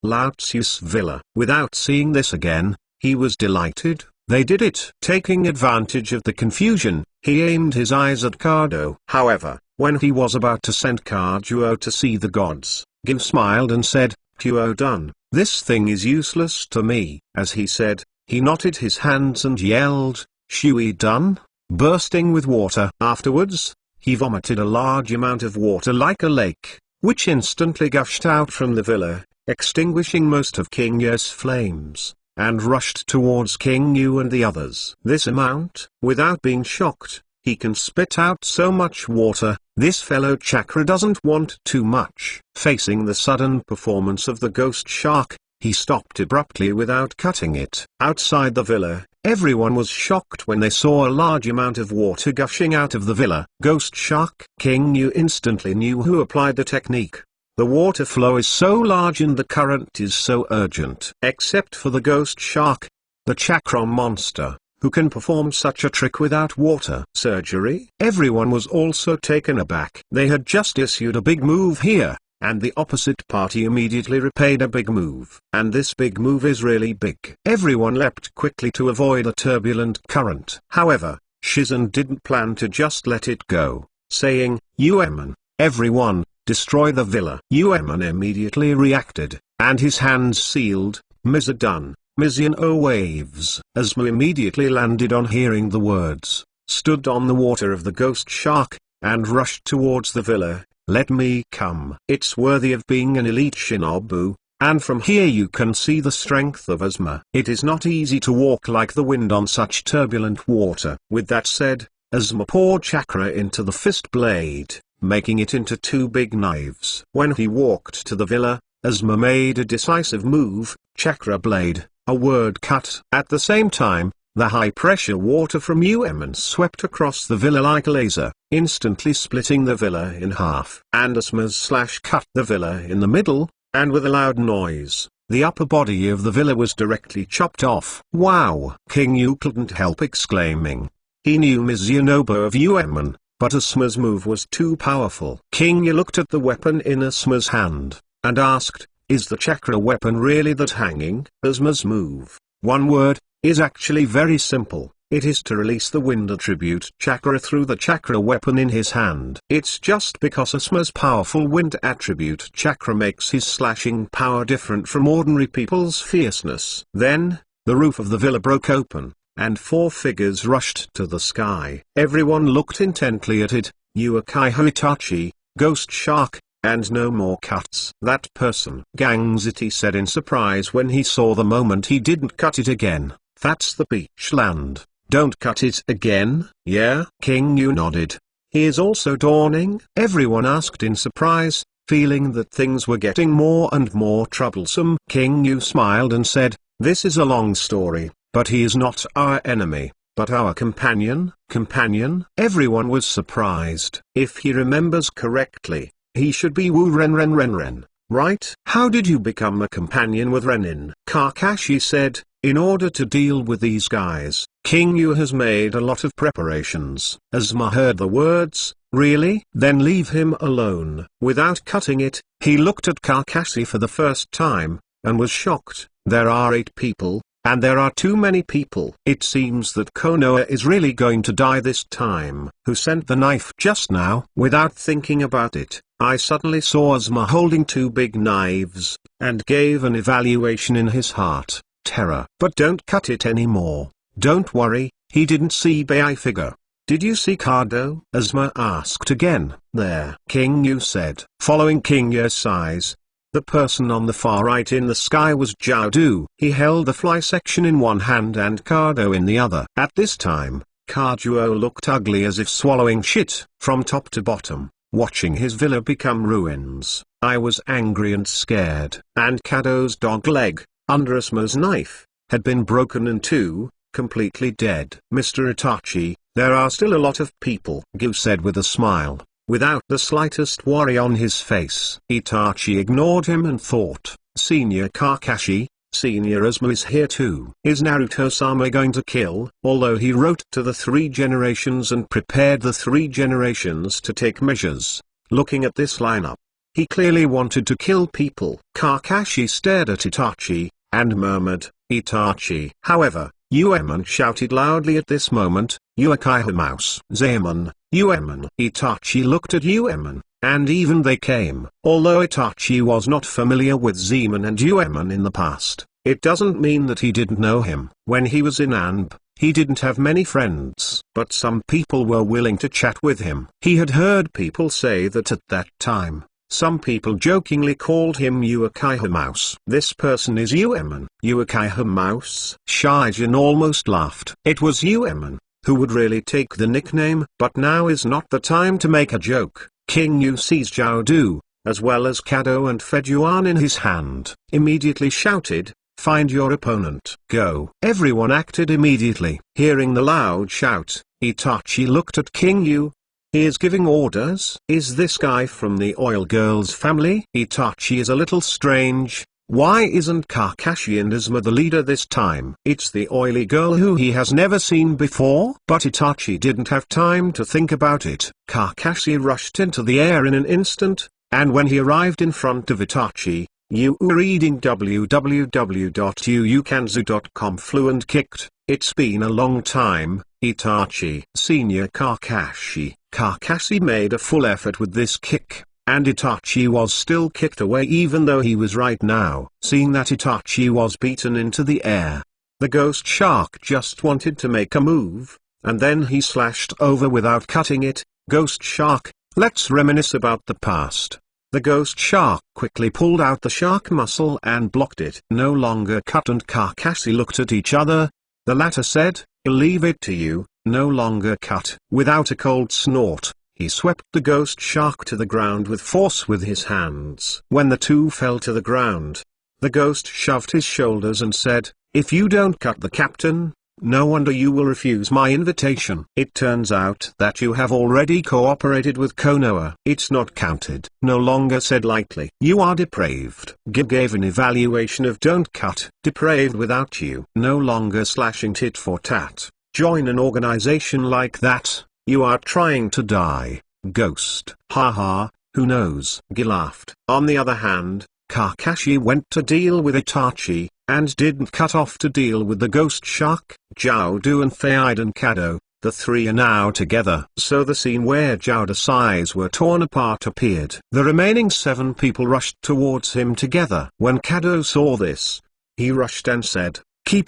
Lao Tzu's villa. Without seeing this again, he was delighted. They did it. Taking advantage of the confusion, he aimed his eyes at Kado. However, when he was about to send Kazuo to see the gods, Gyu smiled and said, "Puo done. This thing is useless to me." As he said, he knotted his hands and yelled, "Shui done?" bursting with water. Afterwards, he vomited a large amount of water like a lake, which instantly gushed out from the villa, extinguishing most of King Yu's flames, and rushed towards King Yu and the others. This amount, without being shocked, he can spit out so much water, this fellow chakra doesn't want too much. Facing the sudden performance of the ghost shark, he stopped abruptly without cutting it. Outside the villa, everyone was shocked when they saw a large amount of water gushing out of the villa. Ghost shark. King Yu instantly knew who applied the technique. The water flow is so large and the current is so urgent. Except for the ghost shark, the chakra monster, who can perform such a trick without water. Surgery? Everyone was also taken aback. They had just issued a big move here, and the opposite party immediately repaid a big move. And this big move is really big. Everyone leapt quickly to avoid a turbulent current. However, Shizen didn't plan to just let it go, saying, "Yueman, everyone, destroy the villa." Yueman immediately reacted, and his hands sealed, "Miza done, Mizian O waves." Asma immediately landed on hearing the words, stood on the water of the ghost shark, and rushed towards the villa. "Let me come." It's worthy of being an elite shinobu, and from here you can see the strength of Asma. It is not easy to walk like the wind on such turbulent water. With that said, Asma poured chakra into the fist blade, making it into two big knives. When he walked to the villa, Asma made a decisive move, chakra blade, a word cut. At the same time, the high-pressure water from Yueman swept across the villa like a laser, instantly splitting the villa in half. And Asma's slash cut the villa in the middle, and with a loud noise, the upper body of the villa was directly chopped off. Wow! King Yu couldn't help exclaiming. He knew Mizunobu of Yueman, but Asma's move was too powerful. King Yu looked at the weapon in Asma's hand, and asked, "Is the chakra weapon really that hanging?" Asma's move, one word, is actually very simple. It is to release the wind attribute chakra through the chakra weapon in his hand. It's just because Asma's powerful wind attribute chakra makes his slashing power different from ordinary people's fierceness. Then, the roof of the villa broke open, and four figures rushed to the sky. Everyone looked intently at it, Uekai Hitachi, Ghost Shark, and no more cuts. "That person," Gangziti said in surprise when he saw the moment he didn't cut it again. "That's the beach land. Don't cut it again." "Yeah?" King Yu nodded. "He is also dawning?" everyone asked in surprise, feeling that things were getting more and more troublesome. King Yu smiled and said, "This is a long story, but he is not our enemy, but our companion." Companion? Everyone was surprised. If he remembers correctly, he should be Wu Ren, right? "How did you become a companion with Renin?" Kakashi said, "In order to deal with these guys, King Yu has made a lot of preparations." Asma heard the words, "Really? Then leave him alone." Without cutting it, he looked at Kakashi for the first time, and was shocked. There are 8 people, and there are too many people. It seems that Konoha is really going to die this time. Who sent the knife just now? Without thinking about it, I suddenly saw Asma holding 2 big knives, and gave an evaluation in his heart. Terror. "But don't cut it anymore. Don't worry, he didn't see Bei figure." "Did you see Kado?" Asma asked again. "There," King Yu said. Following King Yu's eyes, the person on the far right in the sky was Zhao Du. He held the fly section in one hand and Kado in the other. At this time, Kazuo looked ugly as if swallowing shit, from top to bottom. Watching his villa become ruins, I was angry and scared. And Kado's dog leg, under Asma's knife, had been broken in two, completely dead. "Mr. Itachi, there are still a lot of people," Gyu said with a smile, without the slightest worry on his face. Itachi ignored him and thought, "Senior Kakashi, Senior Asma is here too. Is Naruto-sama going to kill?" Although he wrote to the 3 generations and prepared the 3 generations to take measures, looking at this lineup, he clearly wanted to kill people. Kakashi stared at Itachi, and murmured, "Itachi." However, Yuemon shouted loudly at this moment, "Uekaiha Mouse! Zaemon, Yuemon!" Itachi looked at Yuemon, and even they came. Although Itachi was not familiar with Zeman and Uemon in the past, it doesn't mean that he didn't know him. When he was in Anb, he didn't have many friends, but some people were willing to chat with him. He had heard people say that at that time, some people jokingly called him Uchiha Mouse. This person is Uemon. Uchiha Mouse? Shijin almost laughed. It was Uemon who would really take the nickname. But now is not the time to make a joke. King Yu sees Jiaodu, as well as Kado and Fejuan in his hand, immediately shouted, "Find your opponent. Go." Everyone acted immediately. Hearing the loud shout, Itachi looked at King Yu. He is giving orders. Is this guy from the Oil Girls family? Itachi is a little strange. Why isn't Kakashi and Izuma the leader this time? It's the oily girl who he has never seen before. But Itachi didn't have time to think about it. Kakashi rushed into the air in an instant, and when he arrived in front of Itachi, you were reading www.uukanzu.com fluent kicked. It's been a long time, Itachi. Senior Kakashi. Kakashi made a full effort with this kick, and Itachi was still kicked away even though he was right now. Seeing that Itachi was beaten into the air, the ghost shark just wanted to make a move, and then he slashed over without cutting it. Ghost shark, let's reminisce about the past. The ghost shark quickly pulled out the shark muscle and blocked it. No longer cut, and Kakashi looked at each other. The latter said, "I'll leave it to you, no longer cut." Without a cold snort, he swept the ghost shark to the ground with force with his hands. When the two fell to the ground, the ghost shoved his shoulders and said, "If you don't cut the captain, no wonder you will refuse my invitation. It turns out that you have already cooperated with Konoha. It's not counted." No longer said lightly. "You are depraved." Gave an evaluation of don't cut. Depraved without you. No longer slashing tit for tat. Join an organization like that. You are trying to die. Ghost. Haha, who knows? Laughed. On the other hand, Kakashi went to deal with Itachi, and didn't cut off to deal with the ghost shark. Jiaodu and Feiden Kado, the three are now together. So the scene where Jiaodu's eyes were torn apart appeared. The remaining 7 people rushed towards him together. When Kado saw this, he rushed and said,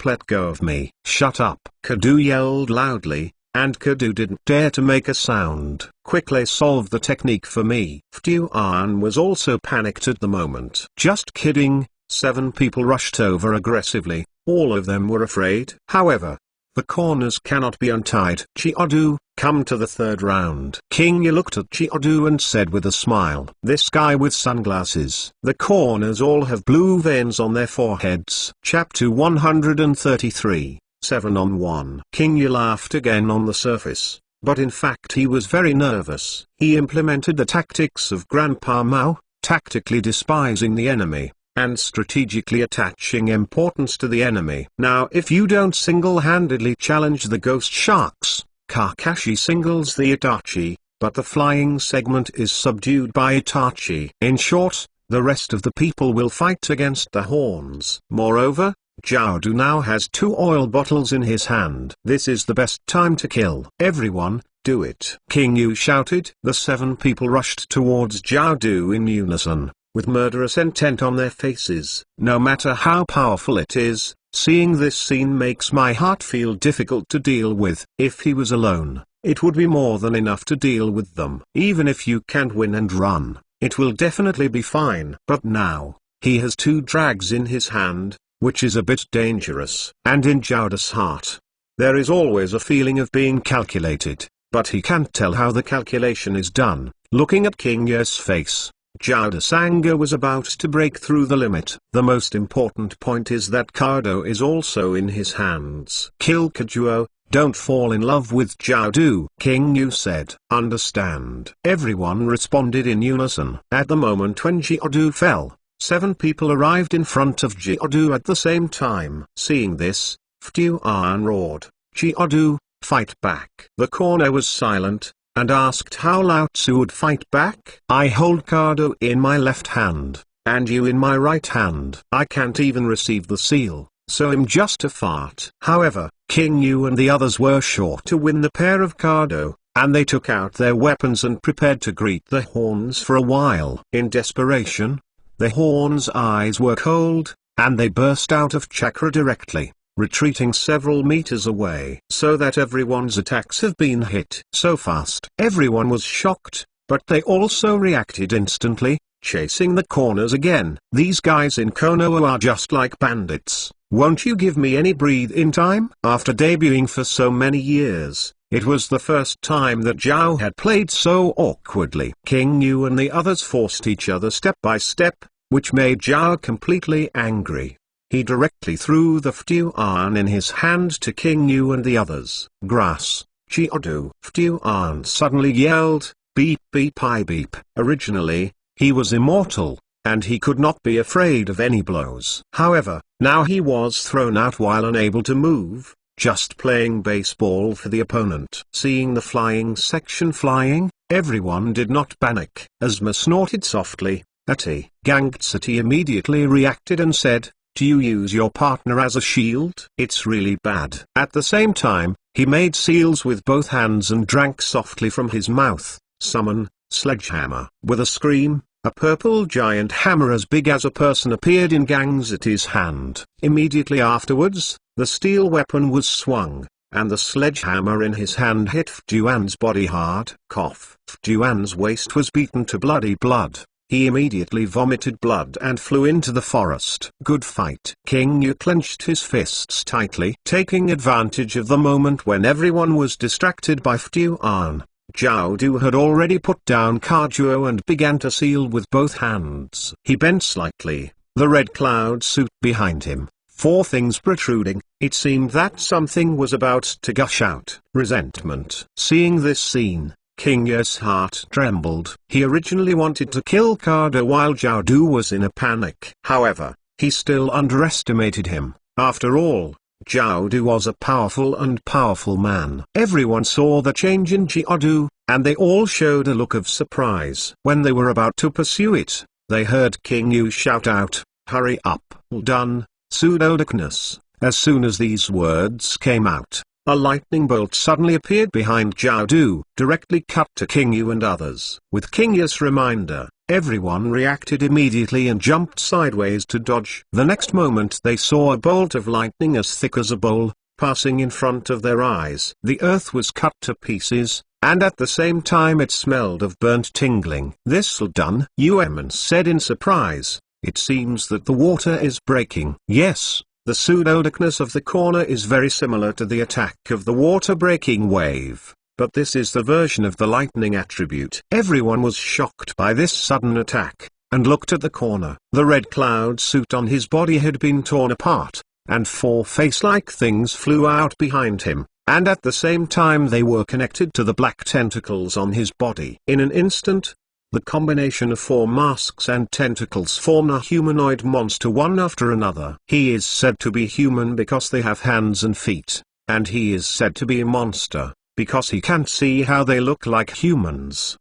"Let go of me." "Shut up!" Kado yelled loudly, and Kado didn't dare to make a sound. "Quickly solve the technique for me." Fuan was also panicked at the moment. "Just kidding." 7 people rushed over aggressively. All of them were afraid. However, the corners cannot be untied. Chiyodu, come to the 3rd round. King Yu looked at Chiyodu and said with a smile, "This guy with sunglasses." The corners all have blue veins on their foreheads. Chapter 133, 7-on-1. King Yu laughed again on the surface, but in fact he was very nervous. He implemented the tactics of Grandpa Mao, tactically despising the enemy, and strategically attaching importance to the enemy. Now if you don't single-handedly challenge the ghost sharks, Kakashi singles the Itachi, but the flying segment is subdued by Itachi. In short, the rest of the people will fight against the horns. Moreover, Jiaodu now has 2 oil bottles in his hand. This is the best time to kill. Everyone, do it. King Yu shouted. The 7 people rushed towards Jiaodu in unison, with murderous intent on their faces. No matter how powerful it is, seeing this scene makes my heart feel difficult to deal with. If he was alone, it would be more than enough to deal with them. Even if you can't win and run, it will definitely be fine. But now, he has 2 drags in his hand, which is a bit dangerous. And in Jiaodu's heart, there is always a feeling of being calculated, but he can't tell how the calculation is done. Looking at King Yu's face, Jiaodu's anger was about to break through the limit. The most important point is that Kado is also in his hands. Kill Kajuo, don't fall in love with Jiaodu. King Yu said. Understand. Everyone responded in unison. At the moment when Jiaodu fell, 7 people arrived in front of Jiaodu at the same time. Seeing this, Fuan roared, "Jiaodu, fight back." The corner was silent, and asked how Lao Tzu would fight back. "I hold Kado in my left hand, and you in my right hand. I can't even receive the seal, so I'm just a fart." However, King Yu and the others were sure to win the pair of Kado, and they took out their weapons and prepared to greet the horns for a while. In desperation, the horns' eyes were cold, and they burst out of chakra directly, retreating several meters away. So that everyone's attacks have been hit so fast. Everyone was shocked, but they also reacted instantly, chasing the corners again. These guys in Konoha are just like bandits. Won't you give me any breathe-in time? After debuting for so many years, it was the first time that Zhao had played so awkwardly. King Yu and the others forced each other step by step, which made Zhao completely angry. He directly threw the Fuan in his hand to King Yu and the others. Grass, Chiodu. Fuan suddenly yelled, beep beep I beep. Originally, he was immortal, and he could not be afraid of any blows. However, now he was thrown out while unable to move, just playing baseball for the opponent. Seeing the flying section flying, everyone did not panic. Asma snorted softly. Ati. Gangstati immediately reacted and said, do you use your partner as a shield? It's really bad. At the same time, he made seals with both hands and drank softly from his mouth. Summon, sledgehammer. With a scream, a purple giant hammer as big as a person appeared in Gangstati's hand. Immediately afterwards, the steel weapon was swung, and the sledgehammer in his hand hit Fuan's body hard. Cough. Fuan's waist was beaten to bloody blood. He immediately vomited blood and flew into the forest. Good fight. King Yu clenched his fists tightly. Taking advantage of the moment when everyone was distracted by Fuan, Zhao Du had already put down Kajuo and began to seal with both hands. He bent slightly, the red cloud suit behind him, four things protruding. It seemed that something was about to gush out. Resentment. Seeing this scene, King Yu's heart trembled. He originally wanted to kill Kado while Zhao Du was in a panic. However, he still underestimated him. After all, Zhao Du was a powerful man. Everyone saw the change in Zhao Du, and they all showed a look of surprise. When they were about to pursue it, they heard King Yu shout out, hurry up. Done, pseudo-darkness. As soon as these words came out, a lightning bolt suddenly appeared behind Zhao Du, directly cut to King Yu and others. With King Yu's reminder, everyone reacted immediately and jumped sideways to dodge. The next moment they saw a bolt of lightning as thick as a bowl, passing in front of their eyes. The earth was cut to pieces, and at the same time it smelled of burnt tingling. This'll done, Yueman said in surprise. It seems that the water is breaking. Yes. The pseudo-darkness of the corner is very similar to the attack of the water-breaking wave, but this is the version of the lightning attribute. Everyone was shocked by this sudden attack, and looked at the corner. The red cloud suit on his body had been torn apart, and four face-like things flew out behind him, and at the same time they were connected to the black tentacles on his body. In an instant, the combination of four masks and tentacles formed a humanoid monster one after another. He is said to be human because they have hands and feet, and he is said to be a monster, because he can't see how they look like humans.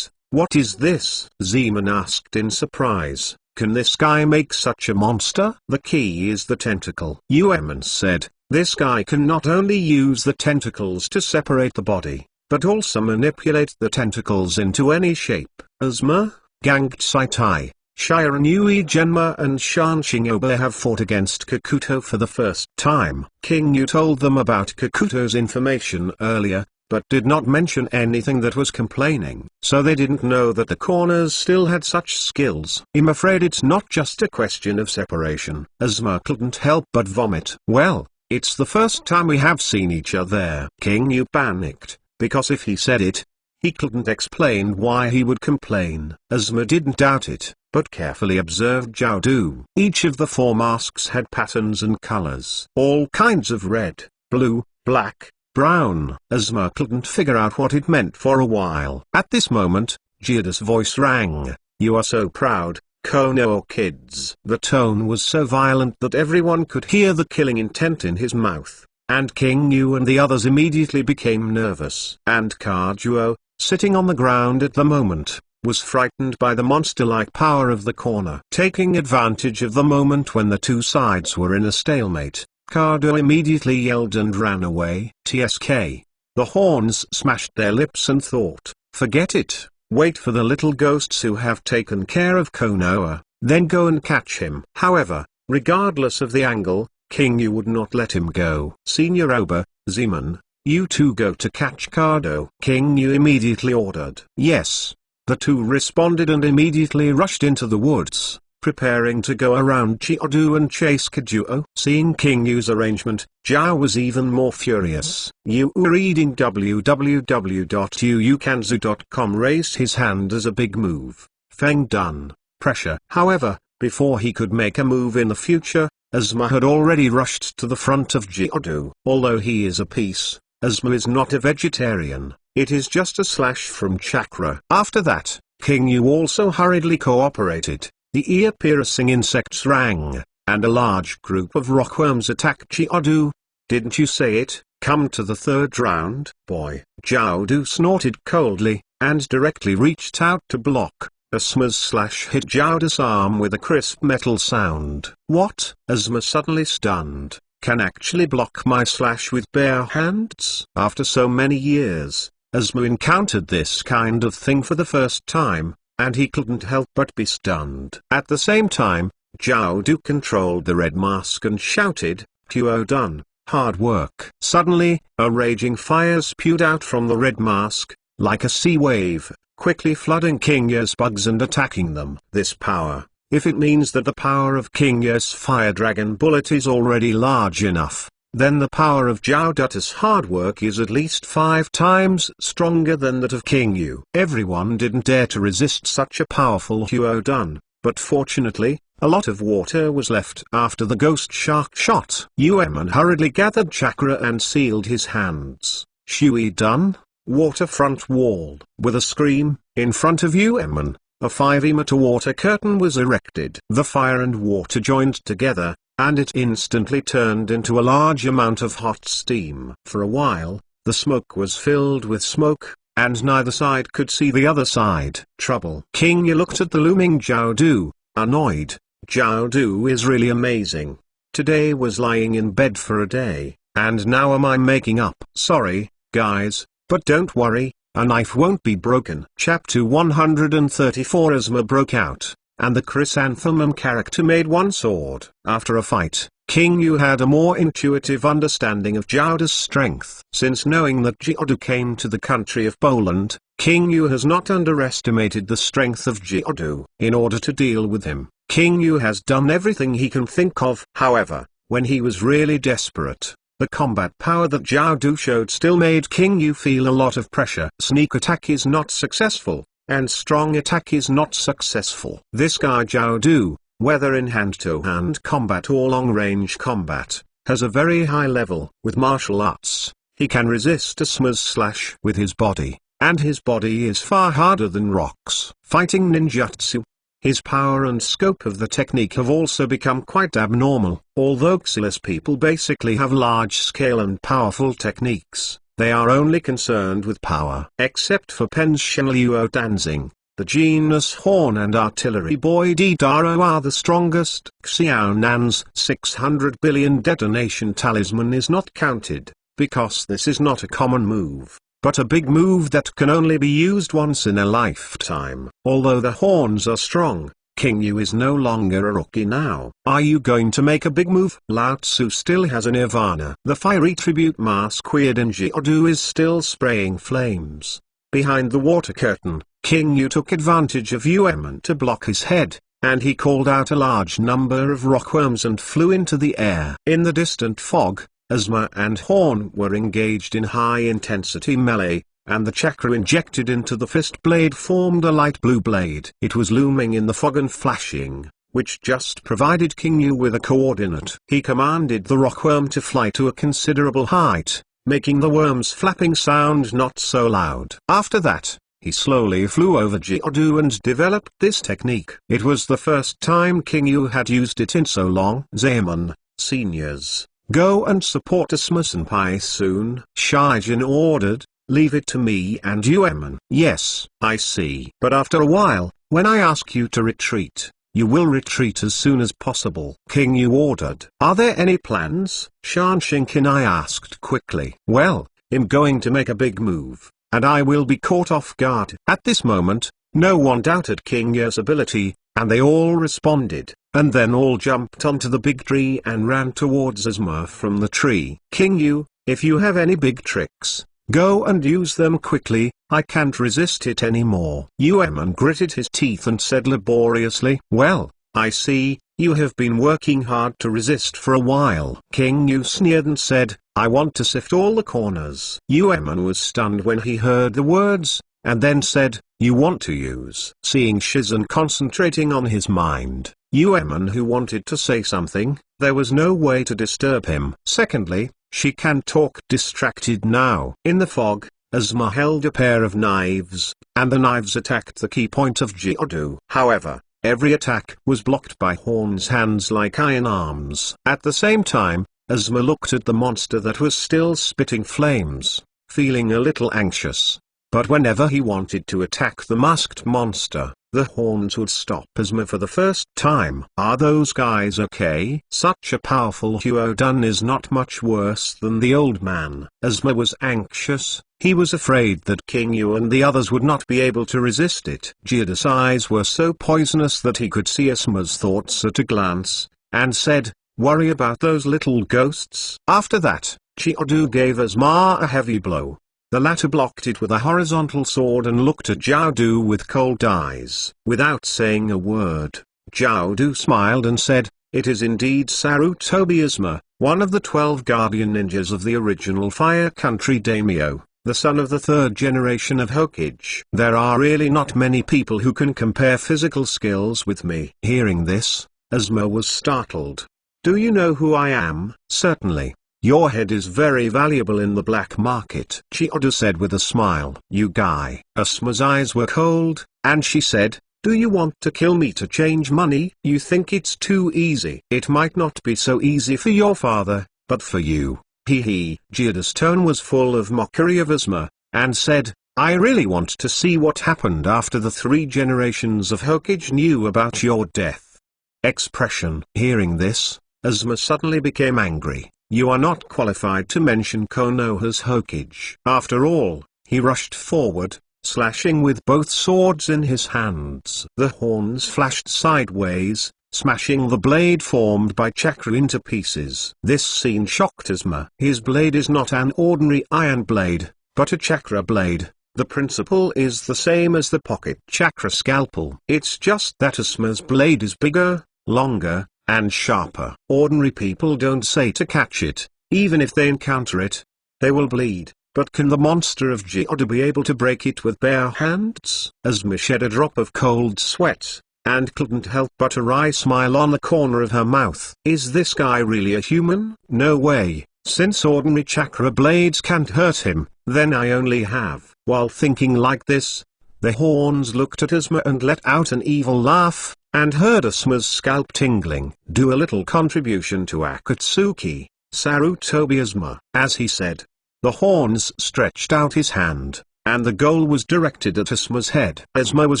What is this? Zeman asked in surprise. Can this guy make such a monster? The key is the tentacle. Yueman said, this guy can not only use the tentacles to separate the body, but also manipulate the tentacles into any shape. Asma, Gangstati, Shiranui Genma and Shanshingoba have fought against Kakuto for the first time. King Yu told them about Kakuto's information earlier, but did not mention anything that was complaining. So they didn't know that the corners still had such skills. I'm afraid it's not just a question of separation. Asma couldn't help but vomit. Well, it's the first time we have seen each other. King Yu panicked, because if he said it, he couldn't explain why he would complain. Asma didn't doubt it, but carefully observed Zhao Du. Each of the four masks had patterns and colors. All kinds of red, blue, black, brown. Asma couldn't figure out what it meant for a while. At this moment, Jira's voice rang. You are so proud, Konoha kids. The tone was so violent that everyone could hear the killing intent in his mouth, and King Yu and the others immediately became nervous. And Kajuo, sitting on the ground at the moment, was frightened by the monster-like power of the corner. Taking advantage of the moment when the two sides were in a stalemate, Kado immediately yelled and ran away. TSK. The horns smashed their lips and thought, forget it, wait for the little ghosts who have taken care of Konoha, then go and catch him. However, regardless of the angle, King Yu would not let him go. Senior Oba, Zeman, you two go to catch Kado. King Yu immediately ordered. Yes. The two responded and immediately rushed into the woods, preparing to go around Chiyodu and chase Kajuo. Seeing King Yu's arrangement, Zhao was even more furious. Yu, reading www.yuukanzu.com, raised his hand as a big move. Feng done. Pressure. However, before he could make a move in the future, Asuma had already rushed to the front of Chiyodu. Although he is a piece, Asuma is not a vegetarian. It is just a slash from chakra. After that, King Yu also hurriedly cooperated. The ear-piercing insects rang, and a large group of rockworms attacked Chiyodu. Didn't you say it? Come to the third round, boy. Chiyodu snorted coldly, and directly reached out to block. Asuma's slash hit Chiyodu's arm with a crisp metal sound. What? Asuma, suddenly stunned, can actually block my slash with bare hands? After so many years, Asuma encountered this kind of thing for the first time, and he couldn't help but be stunned. At the same time, Chiyodu controlled the red mask and shouted, "Kuo done, hard work." Suddenly, a raging fire spewed out from the red mask, like a sea wave, quickly flooding King Yu's bugs and attacking them. This power, if it means that the power of King Yu's fire dragon bullet is already large enough, then the power of Chiyodu's hard work is at least 5 times stronger than that of King Yu. Everyone didn't dare to resist such a powerful Huodun, but fortunately, a lot of water was left after the ghost shark shot. Uemon hurriedly gathered chakra and sealed his hands. Shui done? Waterfront wall. With a scream, in front of Uemon, a 5-meter water curtain was erected. The fire and water joined together, and it instantly turned into a large amount of hot steam. For a while, the smoke was filled with smoke, and neither side could see the other side. Trouble. King Yu looked at the looming Chiyodu, annoyed. Chiyodu is really amazing. Today was lying in bed for a day, and now am I making up? Sorry, guys, but don't worry, a knife won't be broken. Chapter 134. Asuma broke out, and the chrysanthemum character made one sword. After a fight, King Yu had a more intuitive understanding of Chiyodu's strength. Since knowing that Chiyodu came to the country of Poland, King Yu has not underestimated the strength of Chiyodu. In order to deal with him, King Yu has done everything he can think of. However, when he was really desperate, the combat power that Chiyodu showed still made King Yu feel a lot of pressure. Sneak attack is not successful, and strong attack is not successful. This guy Chiyodu, whether in hand-to-hand combat or long-range combat, has a very high level. With martial arts, he can resist Asuma's slash with his body, and his body is far harder than rocks. Fighting ninjutsu. His power and scope of the technique have also become quite abnormal. Although Xylus people basically have large-scale and powerful techniques, they are only concerned with power. Except for Pen's Shenliu Danzing, the Genus Horn and Artillery Boy Didaro are the strongest. Xiao Nan's 600 billion detonation talisman is not counted, because this is not a common move, but a big move that can only be used once in a lifetime. Although the horns are strong, King Yu is no longer a rookie now. Are you going to make a big move? Lao Tzu still has a nirvana. The fiery tribute mask weird in Chiyodu is still spraying flames. Behind the water curtain, King Yu took advantage of Uemon to block his head, and he called out a large number of rockworms and flew into the air. In the distant fog, Asuma and Horn were engaged in high-intensity melee, and the chakra injected into the fist blade formed a light blue blade. It was looming in the fog and flashing, which just provided King Yu with a coordinate. He commanded the rockworm to fly to a considerable height, making the worm's flapping sound not so loud. After that, he slowly flew over Chiyodu and developed this technique. It was the first time King Yu had used it in so long. Zaman, seniors, go and support Asuma-senpai soon. Shijin ordered. Leave it to me and Uemon. Yes, I see. But after a while, when I ask you to retreat, you will retreat as soon as possible. King Yu ordered. Are there any plans? Shan Shinkin I asked quickly. Well, I'm going to make a big move, and I will be caught off guard." At this moment, no one doubted King Yu's ability, and they all responded, and then all jumped onto the big tree and ran towards Ozma from the tree. "King Yu, if you have any big tricks, go and use them quickly, I can't resist it anymore." Yuemon gritted his teeth and said laboriously, "Well, I see, you have been working hard to resist for a while." King Yu sneered and said, "I want to sift all the corners." Yuemon was stunned when he heard the words, and then said, "You want to use?" Seeing Shizen concentrating on his mind, Yuemon who wanted to say something, there was no way to disturb him. Secondly, she can talk distracted now. In the fog, Ozma held a pair of knives, and the knives attacked the key point of Geodu. However, every attack was blocked by Horn's hands like iron arms. At the same time, Ozma looked at the monster that was still spitting flames, feeling a little anxious. But whenever he wanted to attack the masked monster, the horns would stop Ozma for the first time. "Are those guys okay?" Such a powerful Huodun is not much worse than the old man. Ozma was anxious. He was afraid that King Yu and the others would not be able to resist it. Geodu's eyes were so poisonous that he could see Ozma's thoughts at a glance, and said, "Worry about those little ghosts." After that, Geodu gave Ozma a heavy blow. The latter blocked it with a horizontal sword and looked at Jiaodu with cold eyes. Without saying a word, Jiaodu smiled and said, "It is indeed Sarutobi Ozma, one of the 12 guardian ninjas of the original Fire Country daimyo, the son of the third generation of Hokage. There are really not many people who can compare physical skills with me." Hearing this, Ozma was startled. "Do you know who I am?" "Certainly. Your head is very valuable in the black market," Geodu said with a smile. "You guy." Ozma's eyes were cold, and she said, "Do you want to kill me to change money? You think it's too easy." "It might not be so easy for your father, but for you. Hee hee." Geodu's tone was full of mockery of Ozma, and said, "I really want to see what happened after the 3 generations of Hokage knew about your death." Expression. Hearing this, Ozma suddenly became angry. "You are not qualified to mention Konoha's Hokage." After all, he rushed forward, slashing with both swords in his hands. The horns flashed sideways, smashing the blade formed by chakra into pieces. This scene shocked Ozma. His blade is not an ordinary iron blade, but a chakra blade. The principle is the same as the pocket chakra scalpel. It's just that Ozma's blade is bigger, longer, and sharper. Ordinary people don't say to catch it, even if they encounter it. They will bleed. But can the monster of Geodu be able to break it with bare hands? Ozma shed a drop of cold sweat, and couldn't help but a wry smile on the corner of her mouth. Is this guy really a human? No way. Since ordinary chakra blades can't hurt him, then I only have. While thinking like this, the horns looked at Ozma and let out an evil laugh, and heard Ozma's scalp tingling. Do a little contribution to Akatsuki, Sarutobi Ozma. As he said, the horns stretched out his hand, and the goal was directed at Ozma's head. Ozma was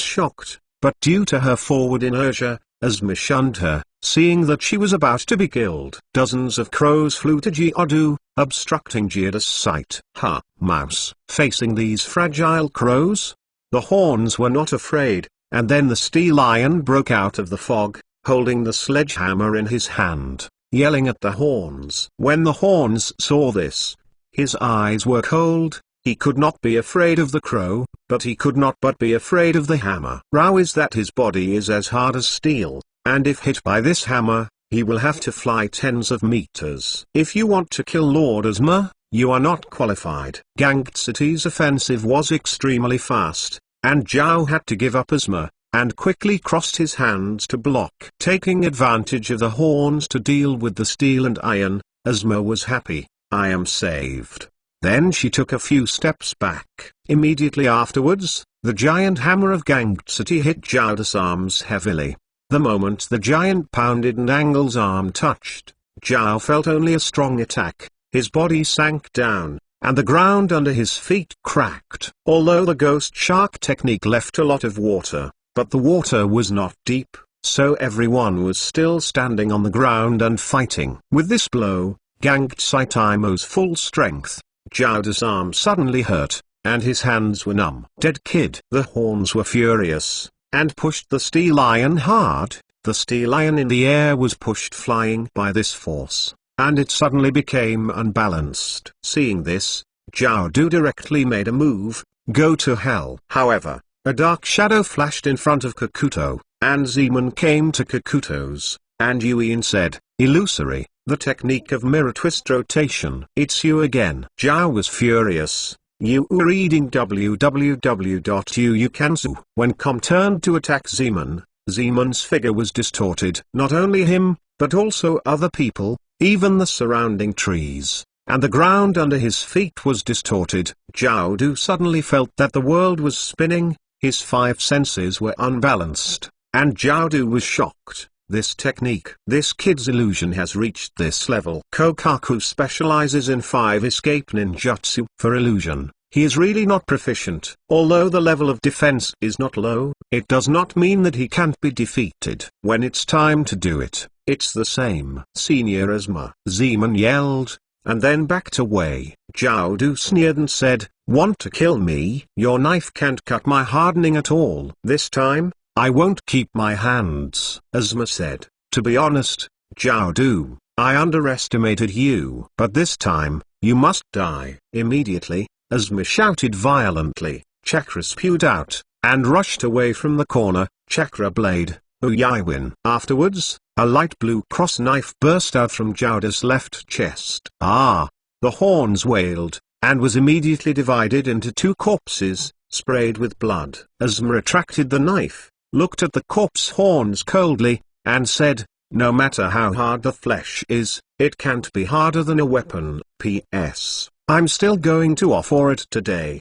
shocked, but due to her forward inertia, Ozma shunned her, seeing that she was about to be killed. Dozens of crows flew to Geodu, obstructing Geodu's sight. Ha! Mouse. Facing these fragile crows, the horns were not afraid. And then the steel lion broke out of the fog, holding the sledgehammer in his hand, yelling at the horns. When the horns saw this, his eyes were cold. He could not be afraid of the crow, but he could not but be afraid of the hammer. Row is that his body is as hard as steel, and if hit by this hammer, he will have to fly tens of meters. If you want to kill Lord Ozma, you are not qualified. Gangtsuki's offensive was extremely fast, and Zhao had to give up Ozma, and quickly crossed his hands to block. Taking advantage of the horns to deal with the steel and iron, Ozma was happy. I am saved. Then she took a few steps back. Immediately afterwards, the giant hammer of Gangtsuki hit Zhao's arms heavily. The moment the giant pounded and Angle's arm touched, Zhao felt only a strong attack. His body sank down, and the ground under his feet cracked. Although the ghost shark technique left a lot of water, but the water was not deep, so everyone was still standing on the ground and fighting. With this blow, Gangtsuki's full strength, Jowda's arm suddenly hurt, and his hands were numb. Dead kid. The horns were furious, and pushed the steel lion hard. The steel lion in the air was pushed flying by this force, and it suddenly became unbalanced. Seeing this, Jowda directly made a move, go to hell. However, a dark shadow flashed in front of Kakuto, and Zeman came to Kakuto's, and Yuin said, illusory, the technique of mirror twist rotation. It's you again. Zhao was furious. You were reading www.yuukansu. When Com turned to attack Zeman, Zeman's figure was distorted. Not only him, but also other people, even the surrounding trees, and the ground under his feet was distorted. Zhao Du suddenly felt that the world was spinning, his five senses were unbalanced, and Zhao Du was shocked. This technique, this kid's illusion has reached this level. Kokaku specializes in 5 escape ninjutsu. For illusion, he is really not proficient. Although the level of defense is not low, it does not mean that he can't be defeated. When it's time to do it, it's the same. Senior Asma. Zeman yelled, and then backed away. Zhao Du sneered and said, want to kill me? Your knife can't cut my hardening at all. This time, I won't keep my hands. Asma said, to be honest, Zhao Du, I underestimated you. But this time, you must die. Immediately, Asma shouted violently, chakra spewed out, and rushed away from the corner, chakra blade, Uyaiwin. Afterwards, a light blue cross knife burst out from Jowda's left chest. Ah! The horns wailed, and was immediately divided into 2 corpses, sprayed with blood. Asma retracted the knife, looked at the corpse horns coldly, and said, no matter how hard the flesh is, it can't be harder than a weapon. P.S. I'm still going to offer it today.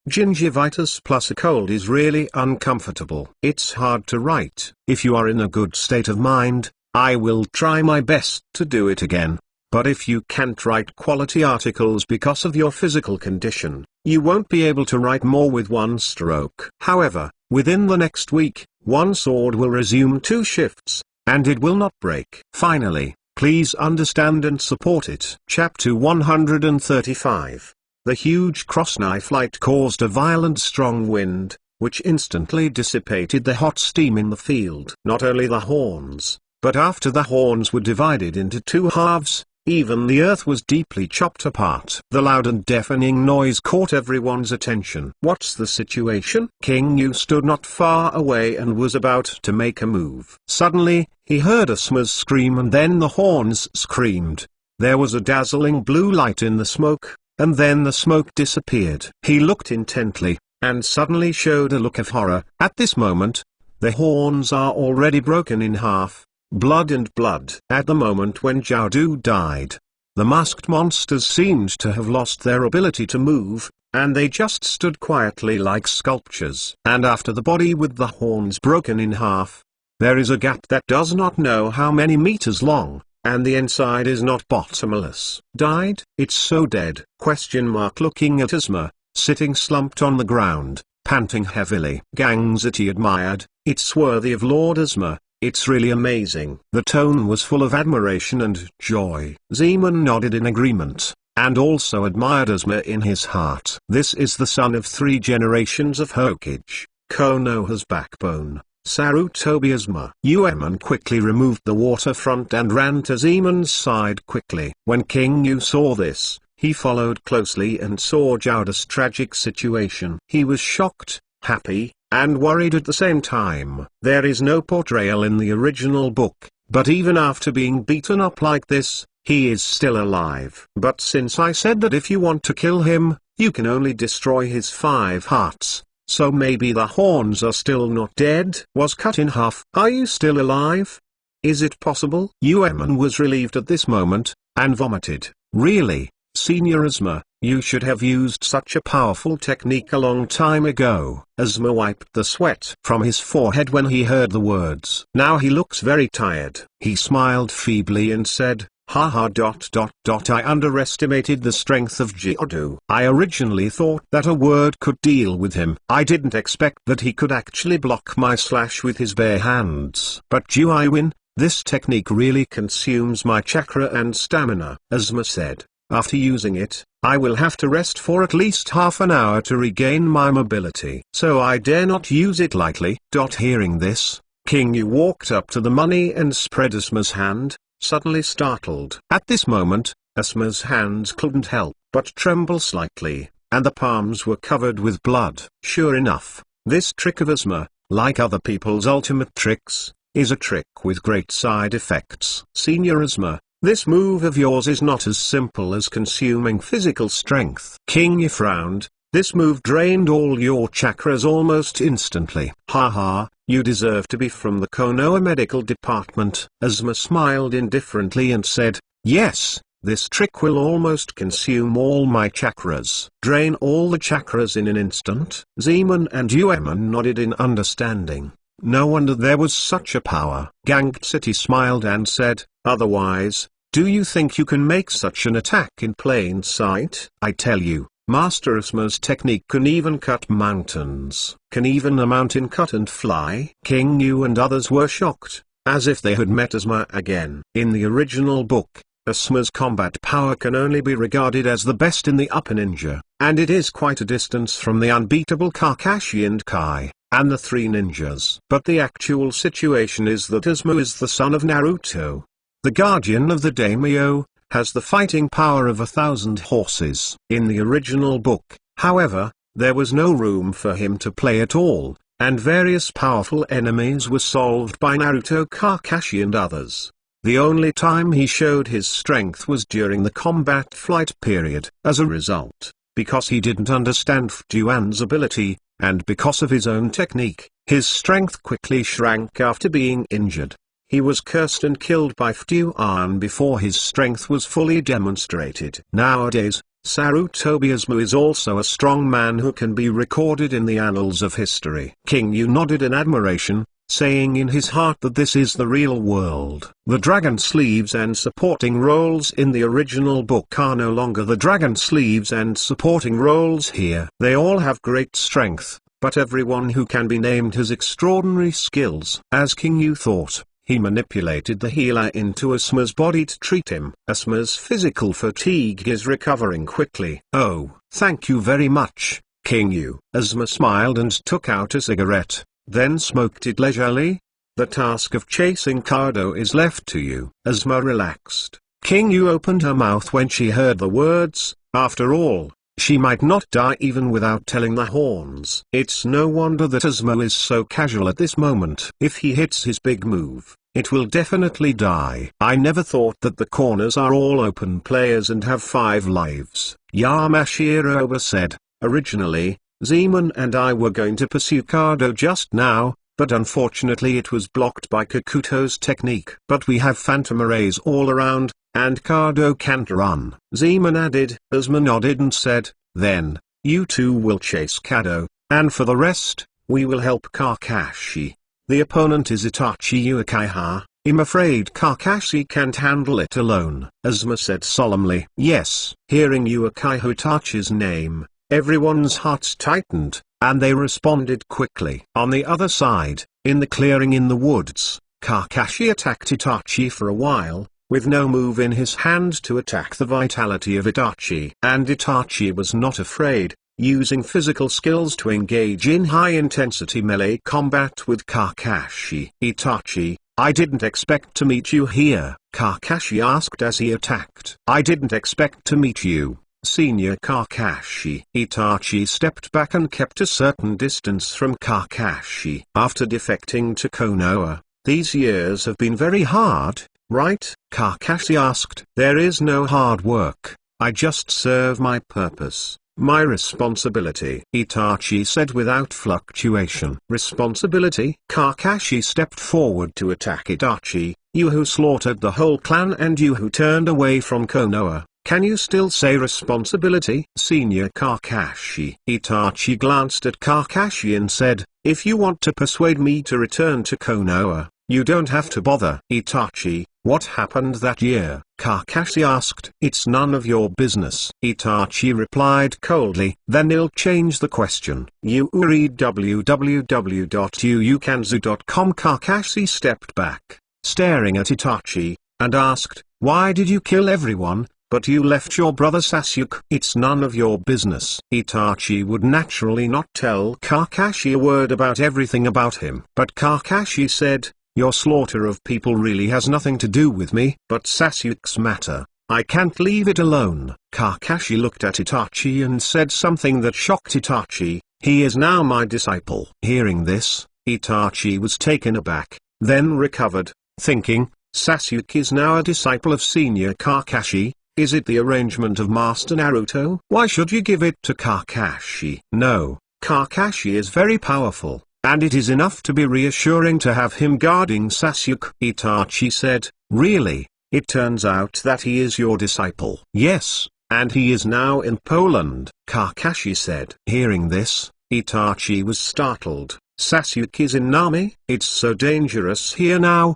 Gingivitis plus a cold is really uncomfortable. It's hard to write. If you are in a good state of mind, I will try my best to do it again. But if you can't write quality articles because of your physical condition, you won't be able to write more with 1 stroke. However, within the next week, 1 sword will resume 2 shifts, and it will not break. Finally, please understand and support it. Chapter 135. The huge cross-knife light caused a violent strong wind, which instantly dissipated the hot steam in the field. Not only the horns, but after the horns were divided into 2 halves, even the earth was deeply chopped apart. The loud and deafening noise caught everyone's attention. What's the situation? King Yu stood not far away and was about to make a move. Suddenly, he heard Asma's scream and then the horns screamed. There was a dazzling blue light in the smoke, and then the smoke disappeared. He looked intently, and suddenly showed a look of horror. At this moment, the horns are already broken in half. Blood and blood. At the moment when Zhao Du died, the masked monsters seemed to have lost their ability to move, and they just stood quietly like sculptures. And after the body with the horns broken in half, there is a gap that does not know how many meters long, and the inside is not bottomless. Died? It's so dead. Question mark. Looking at Asma, sitting slumped on the ground, panting heavily. Gangzati admired, it's worthy of Lord Asma. It's really amazing. The tone was full of admiration and joy. Zeman nodded in agreement, and also admired Asma in his heart. This is the son of 3 generations of Hokage, Konoha's backbone, Sarutobi Asma. Uemon quickly removed the waterfront and ran to Zeman's side quickly. When King Yu saw this, he followed closely and saw Jowda's tragic situation. He was shocked, happy, and worried at the same time. There is no portrayal in the original book, but even after being beaten up like this, he is still alive. But since I said that if you want to kill him, you can only destroy his 5 hearts, so maybe the horns are still not dead. Was cut in half. Are you still alive? Is it possible? Uemon was relieved at this moment, and vomited. Really, Senior Asma, you should have used such a powerful technique a long time ago. Asma wiped the sweat from his forehead when he heard the words. Now he looks very tired. He smiled feebly and said, haha. I underestimated the strength of Jiodu. I originally thought that a word could deal with him. I didn't expect that he could actually block my slash with his bare hands. But Juiwin, this technique really consumes my chakra and stamina. Asma said, After using it, I will have to rest for at least half an hour to regain my mobility. So I dare not use it lightly. Hearing this, King Yu walked up to the money and spread Asma's hand, suddenly startled. At this moment, Asma's hands couldn't help but tremble slightly, and the palms were covered with blood. Sure enough, this trick of Asma, like other people's ultimate tricks, is a trick with great side effects. Senior Asma, this move of yours is not as simple as consuming physical strength. King Yu frowned. This move drained all your chakras almost instantly. Haha, you deserve to be from the Konoha medical department. Asma smiled indifferently and said, yes, this trick will almost consume all my chakras. Drain all the chakras in an instant? Zeman and Uemon nodded in understanding. No wonder there was such a power. Ganged City smiled and said, otherwise, do you think you can make such an attack in plain sight? I tell you, Master Asma's technique can even cut mountains. Can even a mountain cut and fly? King Yu and others were shocked, as if they had met Asma again. In the original book, Asma's combat power can only be regarded as the best in the upper ninja, and it is quite a distance from the unbeatable Kakashi and Kai, and the three ninjas. But the actual situation is that Asma is the son of Naruto, the guardian of the daimyo, has the fighting power of 1,000 horses. In the original book, however, there was no room for him to play at all, and various powerful enemies were solved by Naruto, Kakashi and others. The only time he showed his strength was during the combat flight period. As a result, because he didn't understand Fuan's ability, and because of his own technique, his strength quickly shrank after being injured. He was cursed and killed by Fuan before his strength was fully demonstrated. Nowadays, Sarutobi Asma is also a strong man who can be recorded in the annals of history. King Yu nodded in admiration, saying in his heart that this is the real world. The dragon sleeves and supporting roles in the original book are no longer the dragon sleeves and supporting roles here. They all have great strength, but everyone who can be named has extraordinary skills. As King Yu thought, he manipulated the healer into Asma's body to treat him. Asma's physical fatigue is recovering quickly. Oh, thank you very much, King Yu. Asma smiled and took out a cigarette, then smoked it leisurely. The task of chasing Kado is left to you. Asma relaxed. King Yu opened her mouth when she heard the words. After all, she might not die even without telling the horns. It's no wonder that Asma is so casual at this moment. If he hits his big move, it will definitely die. I never thought that the corners are all open players and have 5 lives. Yamashiro said, originally, Zeman and I were going to pursue Kado just now, but unfortunately it was blocked by Kakuto's technique. But we have phantom arrays all around, and Kado can't run. Zeman added. Asma nodded and said, then, you two will chase Kado, and for the rest, we will help Kakashi. The opponent is Itachi Uchiha. I'm afraid Kakashi can't handle it alone. Asma said solemnly. Yes. Hearing Uchiha Itachi's name, everyone's hearts tightened, and they responded quickly. On the other side, in the clearing in the woods, Kakashi attacked Itachi for a while, with no move in his hand to attack the vitality of Itachi. And Itachi was not afraid, using physical skills to engage in high-intensity melee combat with Kakashi. Itachi, I didn't expect to meet you here, Kakashi asked as he attacked. I didn't expect to meet you, Senior Kakashi. Itachi stepped back and kept a certain distance from Kakashi. After defecting to Konoha, these years have been very hard, right? Kakashi asked. There is no hard work, I just serve my purpose, my responsibility, Itachi said without fluctuation. Responsibility? Kakashi stepped forward to attack Itachi. You who slaughtered the whole clan and you who turned away from Konoha, can you still say responsibility? Senior Kakashi. Itachi glanced at Kakashi and said, if you want to persuade me to return to Konoha, you don't have to bother. Itachi, what happened that year? Kakashi asked. It's none of your business. Itachi replied coldly. Then I'll change the question. You read www.uukanzu.com. Kakashi stepped back, staring at Itachi, and asked, why did you kill everyone, but you left your brother Sasuke. It's none of your business. Itachi would naturally not tell Kakashi a word about everything about him. But Kakashi said, your slaughter of people really has nothing to do with me, but Sasuke's matter. I can't leave it alone. Kakashi looked at Itachi and said something that shocked Itachi. He is now my disciple. Hearing this, Itachi was taken aback, then recovered, thinking, Sasuke is now a disciple of Senior Kakashi. Is it the arrangement of Master Naruto? Why should you give it to Kakashi? No, Kakashi is very powerful, and it is enough to be reassuring to have him guarding Sasuke. Itachi said, really? It turns out that he is your disciple. Yes, and he is now in Poland, Kakashi said. Hearing this, Itachi was startled. Sasuke is in Nami? It's so dangerous here now.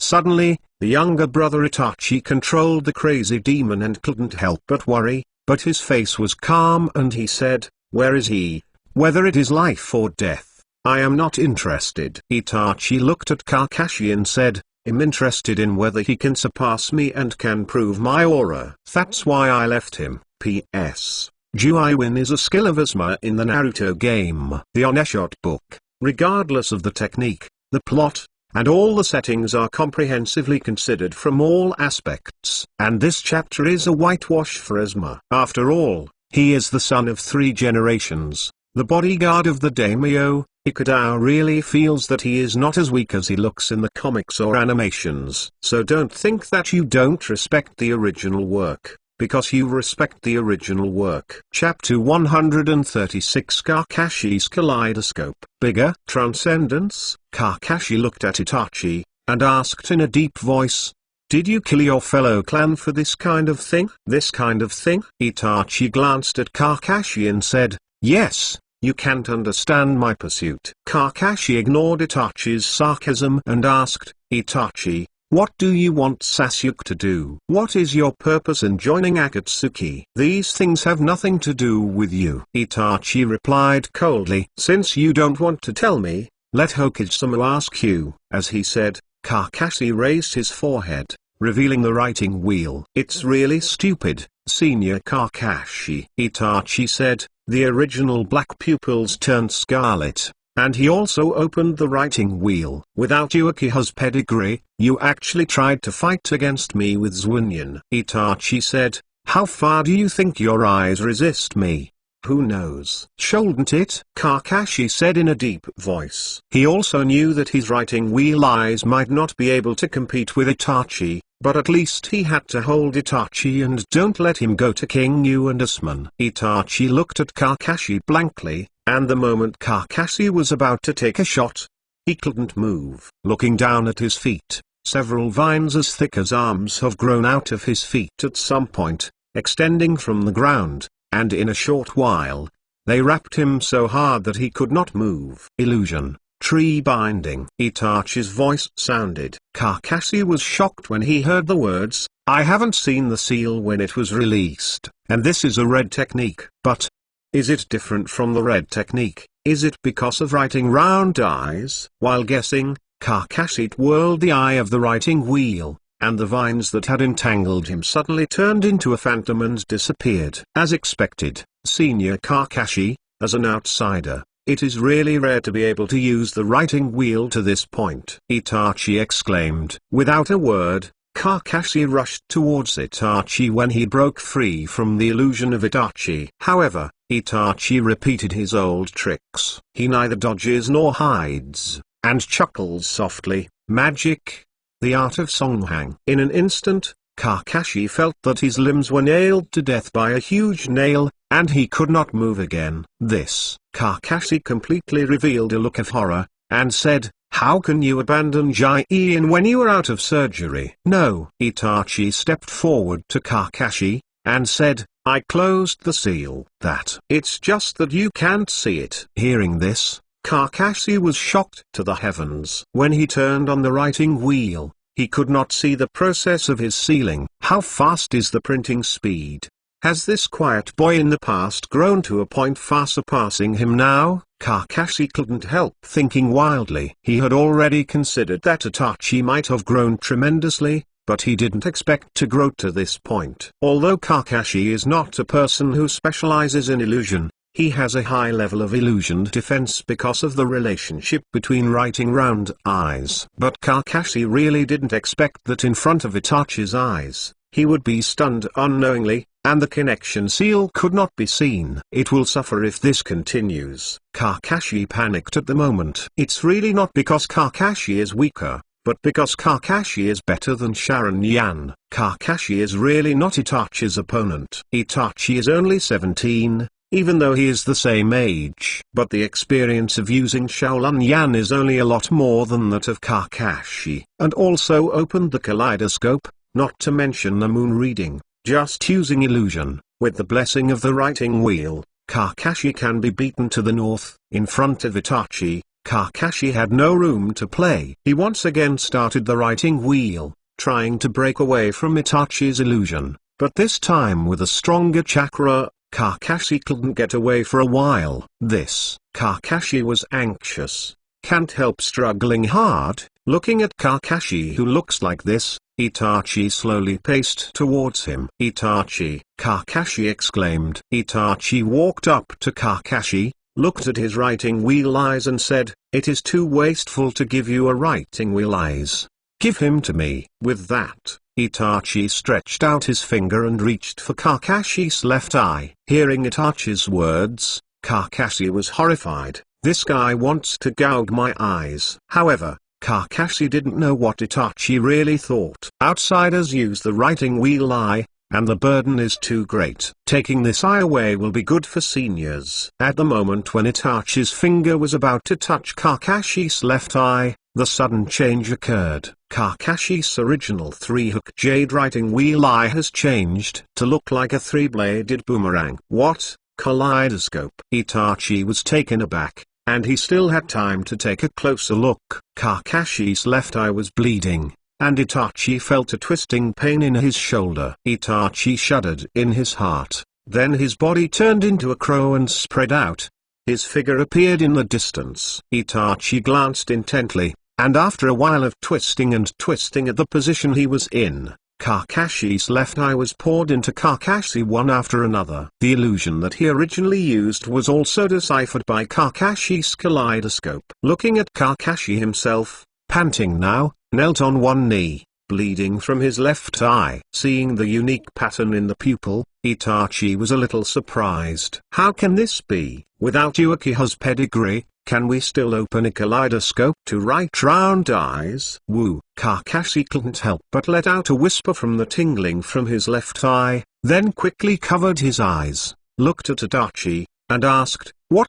Suddenly, the younger brother Itachi controlled the crazy demon and couldn't help but worry, but his face was calm and he said, where is he? Whether it is life or death, I am not interested. Itachi looked at Kakashi and said, I'm interested in whether he can surpass me and can prove my aura. That's why I left him. P.S. Juiwin is a skill of Asuma in the Naruto game. The Oneshot book, regardless of the technique, the plot, and all the settings are comprehensively considered from all aspects. And this chapter is a whitewash for Asuma. After all, he is the son of 3 generations, the bodyguard of the daimyo. Ikadao really feels that he is not as weak as he looks in the comics or animations. So don't think that you don't respect the original work, because you respect the original work. Chapter 136 Kakashi's Kaleidoscope. Bigger Transcendence. Kakashi looked at Itachi, and asked in a deep voice, did you kill your fellow clan for this kind of thing? This kind of thing? Itachi glanced at Kakashi and said, yes. You can't understand my pursuit. Kakashi ignored Itachi's sarcasm and asked, Itachi, what do you want Sasuke to do? What is your purpose in joining Akatsuki? These things have nothing to do with you. Itachi replied coldly, since you don't want to tell me, let Hokage-sama ask you. As he said, Kakashi raised his forehead, revealing the writing wheel. It's really stupid, Senior Kakashi. Itachi said, the original black pupils turned scarlet, and he also opened the writing wheel. Without Uchiha's pedigree, you actually tried to fight against me with Zuinian. Itachi said, how far do you think your eyes resist me? Who knows? Shouldn't it? Kakashi said in a deep voice. He also knew that his writing wheel eyes might not be able to compete with Itachi, but at least he had to hold Itachi and don't let him go to King Yu and Usman. Itachi looked at Kakashi blankly, and the moment Kakashi was about to take a shot, he couldn't move. Looking down at his feet, several vines as thick as arms have grown out of his feet at some point, extending from the ground, and in a short while, they wrapped him so hard that he could not move. Illusion. Tree binding. Itachi's voice sounded. Kakashi was shocked when he heard the words, I haven't seen the seal when it was released, and this is a red technique. But is it different from the red technique? Is it because of writing round eyes? While guessing, Kakashi twirled the eye of the writing wheel, and the vines that had entangled him suddenly turned into a phantom and disappeared. As expected, Senior Kakashi, as an outsider, it is really rare to be able to use the writing wheel to this point. Itachi exclaimed. Without a word, Kakashi rushed towards Itachi when he broke free from the illusion of Itachi. However, Itachi repeated his old tricks. He neither dodges nor hides, and chuckles softly. Magic. The art of Songhang. In an instant, Kakashi felt that his limbs were nailed to death by a huge nail, and he could not move again. This, Kakashi completely revealed a look of horror, and said, how can you abandon Jin when you are out of surgery? No. Itachi stepped forward to Kakashi, and said, I closed the seal. It's just that you can't see it. Hearing this, Kakashi was shocked to the heavens. When he turned on the writing wheel, he could not see the process of his sealing. How fast is the printing speed? Has this quiet boy in the past grown to a point far surpassing him now? Kakashi couldn't help thinking wildly. He had already considered that Itachi might have grown tremendously, but he didn't expect to grow to this point. Although Kakashi is not a person who specializes in illusion, he has a high level of illusion defense because of the relationship between writing round eyes. But Kakashi really didn't expect that in front of Itachi's eyes, he would be stunned unknowingly, and the connection seal could not be seen. It will suffer if this continues. Kakashi panicked at the moment. It's really not because Kakashi is weaker, but because Kakashi is better than Sharon Yan. Kakashi is really not Itachi's opponent. Itachi is only 17. Even though he is the same age. But the experience of using Shaolin Yan is only a lot more than that of Kakashi. And also opened the kaleidoscope, not to mention the moon reading. Just using illusion, with the blessing of the writing wheel, Kakashi can be beaten to the north. In front of Itachi, Kakashi had no room to play. He once again started the writing wheel, trying to break away from Itachi's illusion. But this time with a stronger chakra, Kakashi couldn't get away for a while. Kakashi was anxious. Can't help struggling hard. Looking at Kakashi who looks like this, Itachi slowly paced towards him. Itachi! Kakashi exclaimed. Itachi walked up to Kakashi, looked at his writing wheel eyes and said, "It is too wasteful to give you a writing wheel eyes. Give him to me." With that, Itachi stretched out his finger and reached for Kakashi's left eye. Hearing Itachi's words, Kakashi was horrified. This guy wants to gouge my eyes. However, Kakashi didn't know what Itachi really thought. Outsiders use the writing wheel eye, and the burden is too great. Taking this eye away will be good for seniors. At the moment when Itachi's finger was about to touch Kakashi's left eye, the sudden change occurred. Kakashi's original three-hook jade writing wheel eye has changed to look like a three-bladed boomerang. What? Kaleidoscope? Itachi was taken aback, and he still had time to take a closer look. Kakashi's left eye was bleeding, and Itachi felt a twisting pain in his shoulder. Itachi shuddered in his heart. Then his body turned into a crow and spread out. His figure appeared in the distance. Itachi glanced intently, and after a while of twisting and twisting at the position he was in, Kakashi's left eye was poured into Kakashi one after another. The illusion that he originally used was also deciphered by Kakashi's kaleidoscope. Looking at Kakashi himself, panting now, knelt on one knee, bleeding from his left eye. Seeing the unique pattern in the pupil, Itachi was a little surprised. How can this be? Without Uchiha's pedigree, can we still open a kaleidoscope to write round eyes? Woo! Kakashi couldn't help but let out a whisper from the tingling from his left eye, then quickly covered his eyes, looked at Itachi, and asked, What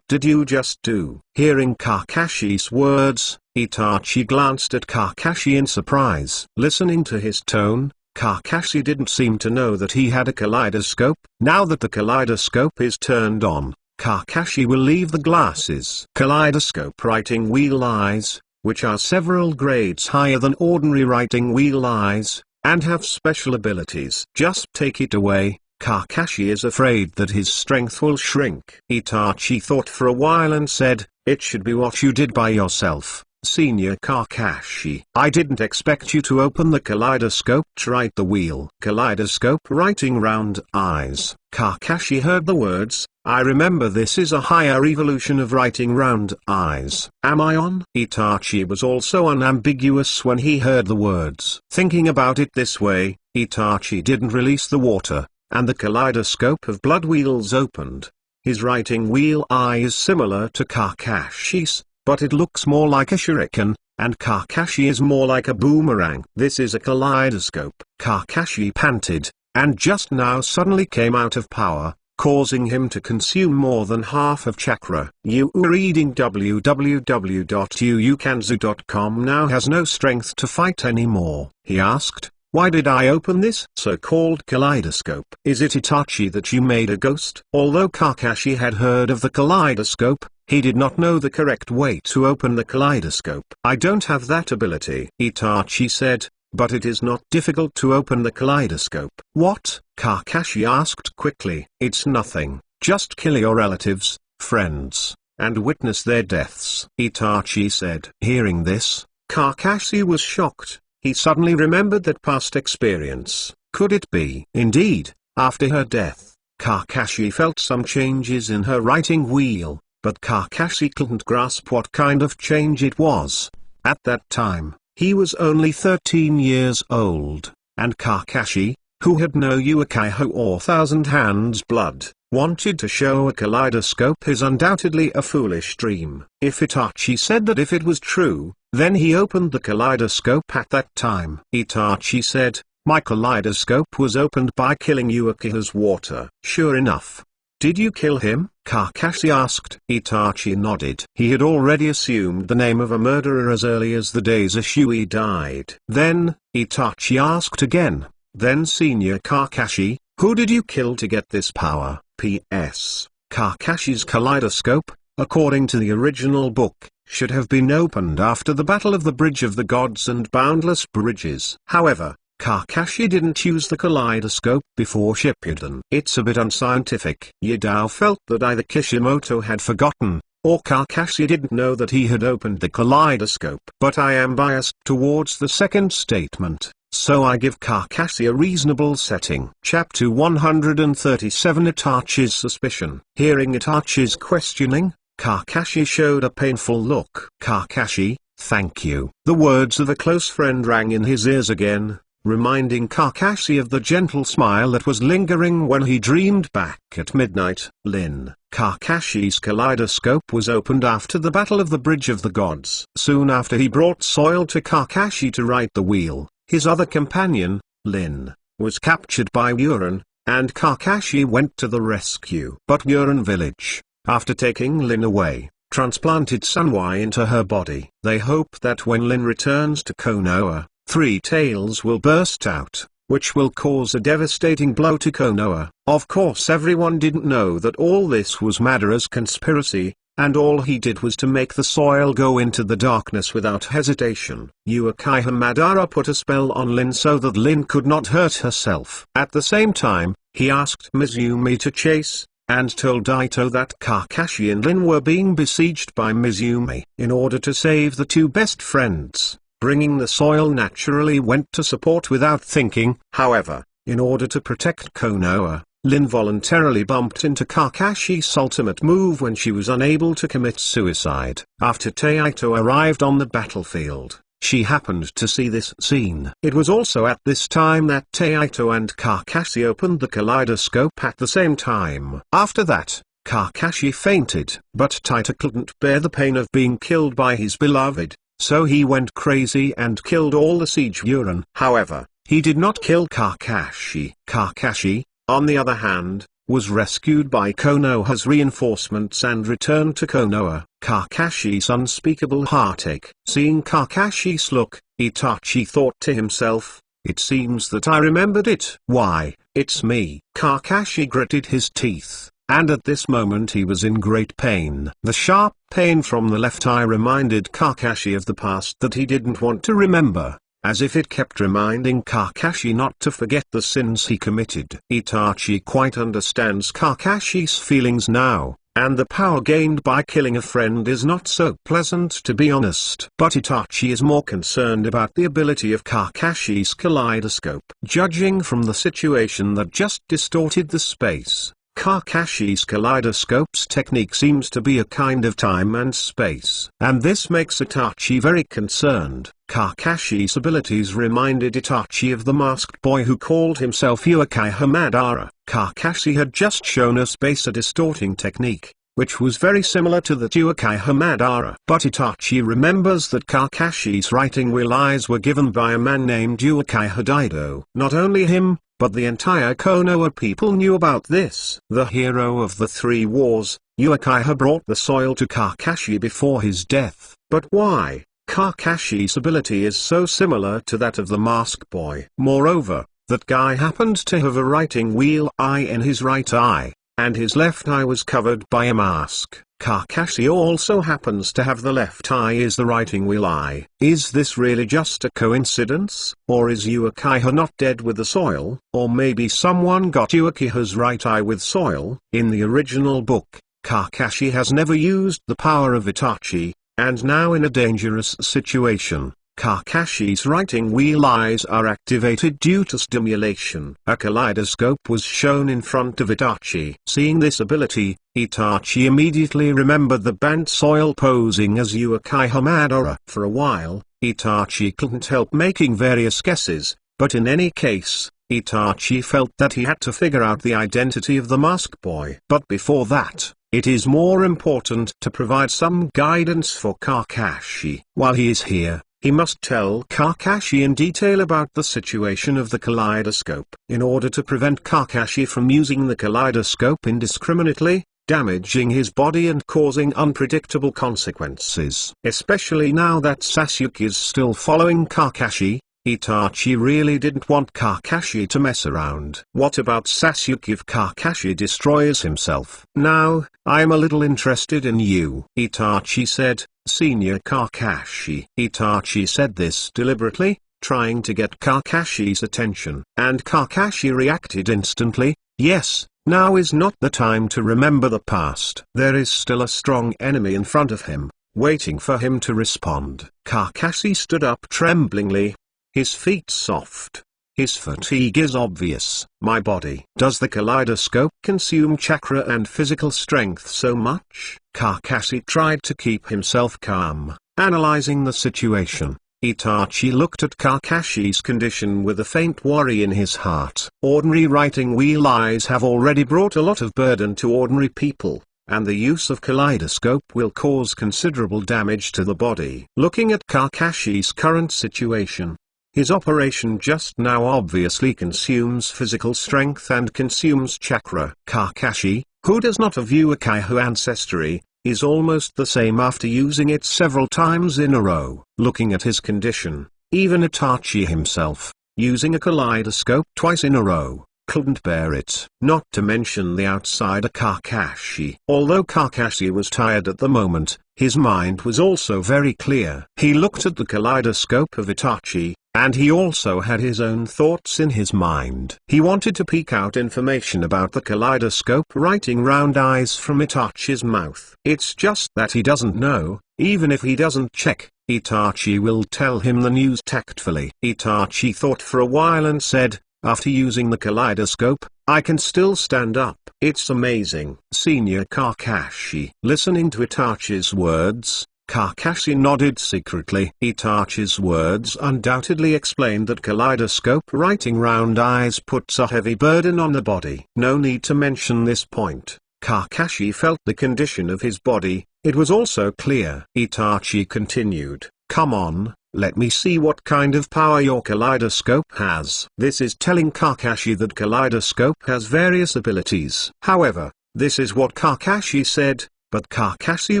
did you just do? Hearing Kakashi's words, Itachi glanced at Kakashi in surprise. Listening to his tone, Kakashi didn't seem to know that he had a kaleidoscope. Now that the kaleidoscope is turned on, Kakashi will leave the glasses. Kaleidoscope writing wheel eyes, which are several grades higher than ordinary writing wheel eyes, and have special abilities. Just take it away. Kakashi is afraid that his strength will shrink. Itachi thought for a while and said, It should be what you did by yourself, Senior Kakashi. I didn't expect you to open the kaleidoscope to write the wheel. Kaleidoscope writing round eyes. Kakashi heard the words, I remember this is a higher evolution of writing round eyes. Am I on? Itachi was also unambiguous when he heard the words. Thinking about it this way, Itachi didn't release the water, and the kaleidoscope of blood wheels opened. His writing wheel eye is similar to Kakashi's, but it looks more like a shuriken, and Kakashi is more like a boomerang. This is a kaleidoscope. Kakashi panted, and just now suddenly came out of power, causing him to consume more than half of chakra. You reading www.uukanzu.com now has no strength to fight anymore. He asked, Why did I open this so-called kaleidoscope? Is it Itachi that you made a ghost? Although Kakashi had heard of the kaleidoscope, he did not know the correct way to open the kaleidoscope. I don't have that ability, Itachi said, but it is not difficult to open the kaleidoscope. What? Kakashi asked quickly. It's nothing, just kill your relatives, friends, and witness their deaths, Itachi said. Hearing this, Kakashi was shocked. he suddenly remembered that past experience. Could it be? Indeed, after her death, Kakashi felt some changes in her writing wheel, but Kakashi couldn't grasp what kind of change it was. At that time, he was only 13 years old, and Kakashi, who had no Uchiha or Thousand Hands blood, wanted to show a kaleidoscope is undoubtedly a foolish dream. If Itachi said that if it was true, then he opened the kaleidoscope at that time. Itachi said, "My kaleidoscope was opened by killing Uchiha's water." Sure enough. "Did you kill him?" Kakashi asked. Itachi nodded. He had already assumed the name of a murderer as early as the days Ashui died. Then, Itachi asked again, "Then Senior Kakashi, who did you kill to get this power?" P.S. Kakashi's kaleidoscope, according to the original book, should have been opened after the Battle of the Bridge of the Gods and Boundless Bridges. However, Kakashi didn't use the kaleidoscope before Shippuden. It's a bit unscientific. Yadao felt that either Kishimoto had forgotten, or Kakashi didn't know that he had opened the kaleidoscope. But I am biased towards the second statement, so I give Kakashi a reasonable setting. Chapter 137 Itachi's Suspicion. Hearing Itachi's questioning, Kakashi showed a painful look. "Kakashi, thank you." The words of a close friend rang in his ears again, reminding Kakashi of the gentle smile that was lingering when he dreamed back at midnight. Lin. Kakashi's kaleidoscope was opened after the Battle of the Bridge of the Gods. Soon after he brought soil to Kakashi to write the wheel, his other companion, Lin, was captured by Uran, and Kakashi went to the rescue. But Uran village, after taking Lin away, transplanted Sunwai into her body. They hope that when Lin returns to Konoha, Three Tails will burst out, which will cause a devastating blow to Konoha. Of course everyone didn't know that all this was Madara's conspiracy, and all he did was to make the soil go into the darkness without hesitation. Uchiha Madara put a spell on Lin so that Lin could not hurt herself. At the same time, he asked Mizumi to chase, and told Daito that Kakashi and Lin were being besieged by Mizumi. In order to save the two best friends, bringing the soil naturally went to support without thinking. However, in order to protect Konoha, Lin voluntarily bumped into Kakashi's ultimate move when she was unable to commit suicide. After Taito arrived on the battlefield, she happened to see this scene. It was also at this time that Taito and Kakashi opened the kaleidoscope at the same time. After that, Kakashi fainted. But Taito couldn't bear the pain of being killed by his beloved, so he went crazy and killed all the siege Uran. However, he did not kill Kakashi. Kakashi, on the other hand, was rescued by Konoha's reinforcements and returned to Konoha. Kakashi's unspeakable heartache. Seeing Kakashi's look, Itachi thought to himself, "It seems that I remembered it. Why, it's me." Kakashi gritted his teeth, and at this moment he was in great pain. The sharp pain from the left eye reminded Kakashi of the past that he didn't want to remember, as if it kept reminding Kakashi not to forget the sins he committed. Itachi quite understands Kakashi's feelings now, and the power gained by killing a friend is not so pleasant, to be honest. But Itachi is more concerned about the ability of Kakashi's kaleidoscope. Judging from the situation that just distorted the space, Kakashi's kaleidoscope's technique seems to be a kind of time and space. And this makes Itachi very concerned. Kakashi's abilities reminded Itachi of the masked boy who called himself Uchiha Madara. Kakashi had just shown us a distorting technique, which was very similar to the Uchiha Madara. But Itachi remembers that Kakashi's writing wheel eyes were given by a man named Uchiha Daido. Not only him, but the entire Konoha people knew about this. The hero of the three wars, Uchiha brought the soil to Kakashi before his death. But why? Kakashi's ability is so similar to that of the mask boy. Moreover, that guy happened to have a writing wheel eye in his right eye, and his left eye was covered by a mask. Kakashi also happens to have the left eye is the writing wheel eye. Is this really just a coincidence? Or is Uchiha not dead with the soil? Or maybe someone got Uchiha's right eye with soil? In the original book, Kakashi has never used the power of Itachi, and now in a dangerous situation, Kakashi's writing wheel eyes are activated due to stimulation. A kaleidoscope was shown in front of Itachi. Seeing this ability, Itachi immediately remembered the banned soil posing as Uchiha Madara. For a while, Itachi couldn't help making various guesses, but in any case, Itachi felt that he had to figure out the identity of the Mask Boy. But before that, it is more important to provide some guidance for Kakashi. While he is here, he must tell Kakashi in detail about the situation of the kaleidoscope. In order to prevent Kakashi from using the kaleidoscope indiscriminately, damaging his body and causing unpredictable consequences. Especially now that Sasuke is still following Kakashi, Itachi really didn't want Kakashi to mess around. What about Sasuke if Kakashi destroys himself? Now, I'm a little interested in you, Itachi said, Senior Kakashi. Itachi said this deliberately, trying to get Kakashi's attention. And Kakashi reacted instantly, yes, now is not the time to remember the past. There is still a strong enemy in front of him, waiting for him to respond. Kakashi stood up tremblingly, his feet soft. His fatigue is obvious. My body. Does the kaleidoscope consume chakra and physical strength so much? Kakashi tried to keep himself calm, analyzing the situation. Itachi looked at Kakashi's condition with a faint worry in his heart. Ordinary writing wheel eyes have already brought a lot of burden to ordinary people, and the use of kaleidoscope will cause considerable damage to the body. Looking at Kakashi's current situation, his operation just now obviously consumes physical strength and consumes chakra. Kakashi, who does not have Uchiha ancestry, is almost the same after using it several times in a row. Looking at his condition, even Itachi himself, using a kaleidoscope twice in a row, couldn't bear it. Not to mention the outsider Kakashi. Although Kakashi was tired at the moment, his mind was also very clear. He looked at the kaleidoscope of Itachi, and he also had his own thoughts in his mind. He wanted to peek out information about the kaleidoscope writing round eyes from Itachi's mouth. It's just that he doesn't know, even if he doesn't check, Itachi will tell him the news tactfully. Itachi thought for a while and said, after using the kaleidoscope, I can still stand up. It's amazing. Senior Kakashi. Listening to Itachi's words, Kakashi nodded secretly. Itachi's words undoubtedly explained that kaleidoscope writing round eyes puts a heavy burden on the body. No need to mention this point. Kakashi felt the condition of his body. It was also clear. Itachi continued, come on, let me see what kind of power your kaleidoscope has. This is telling Kakashi that kaleidoscope has various abilities. However, this is what Kakashi said. But Kakashi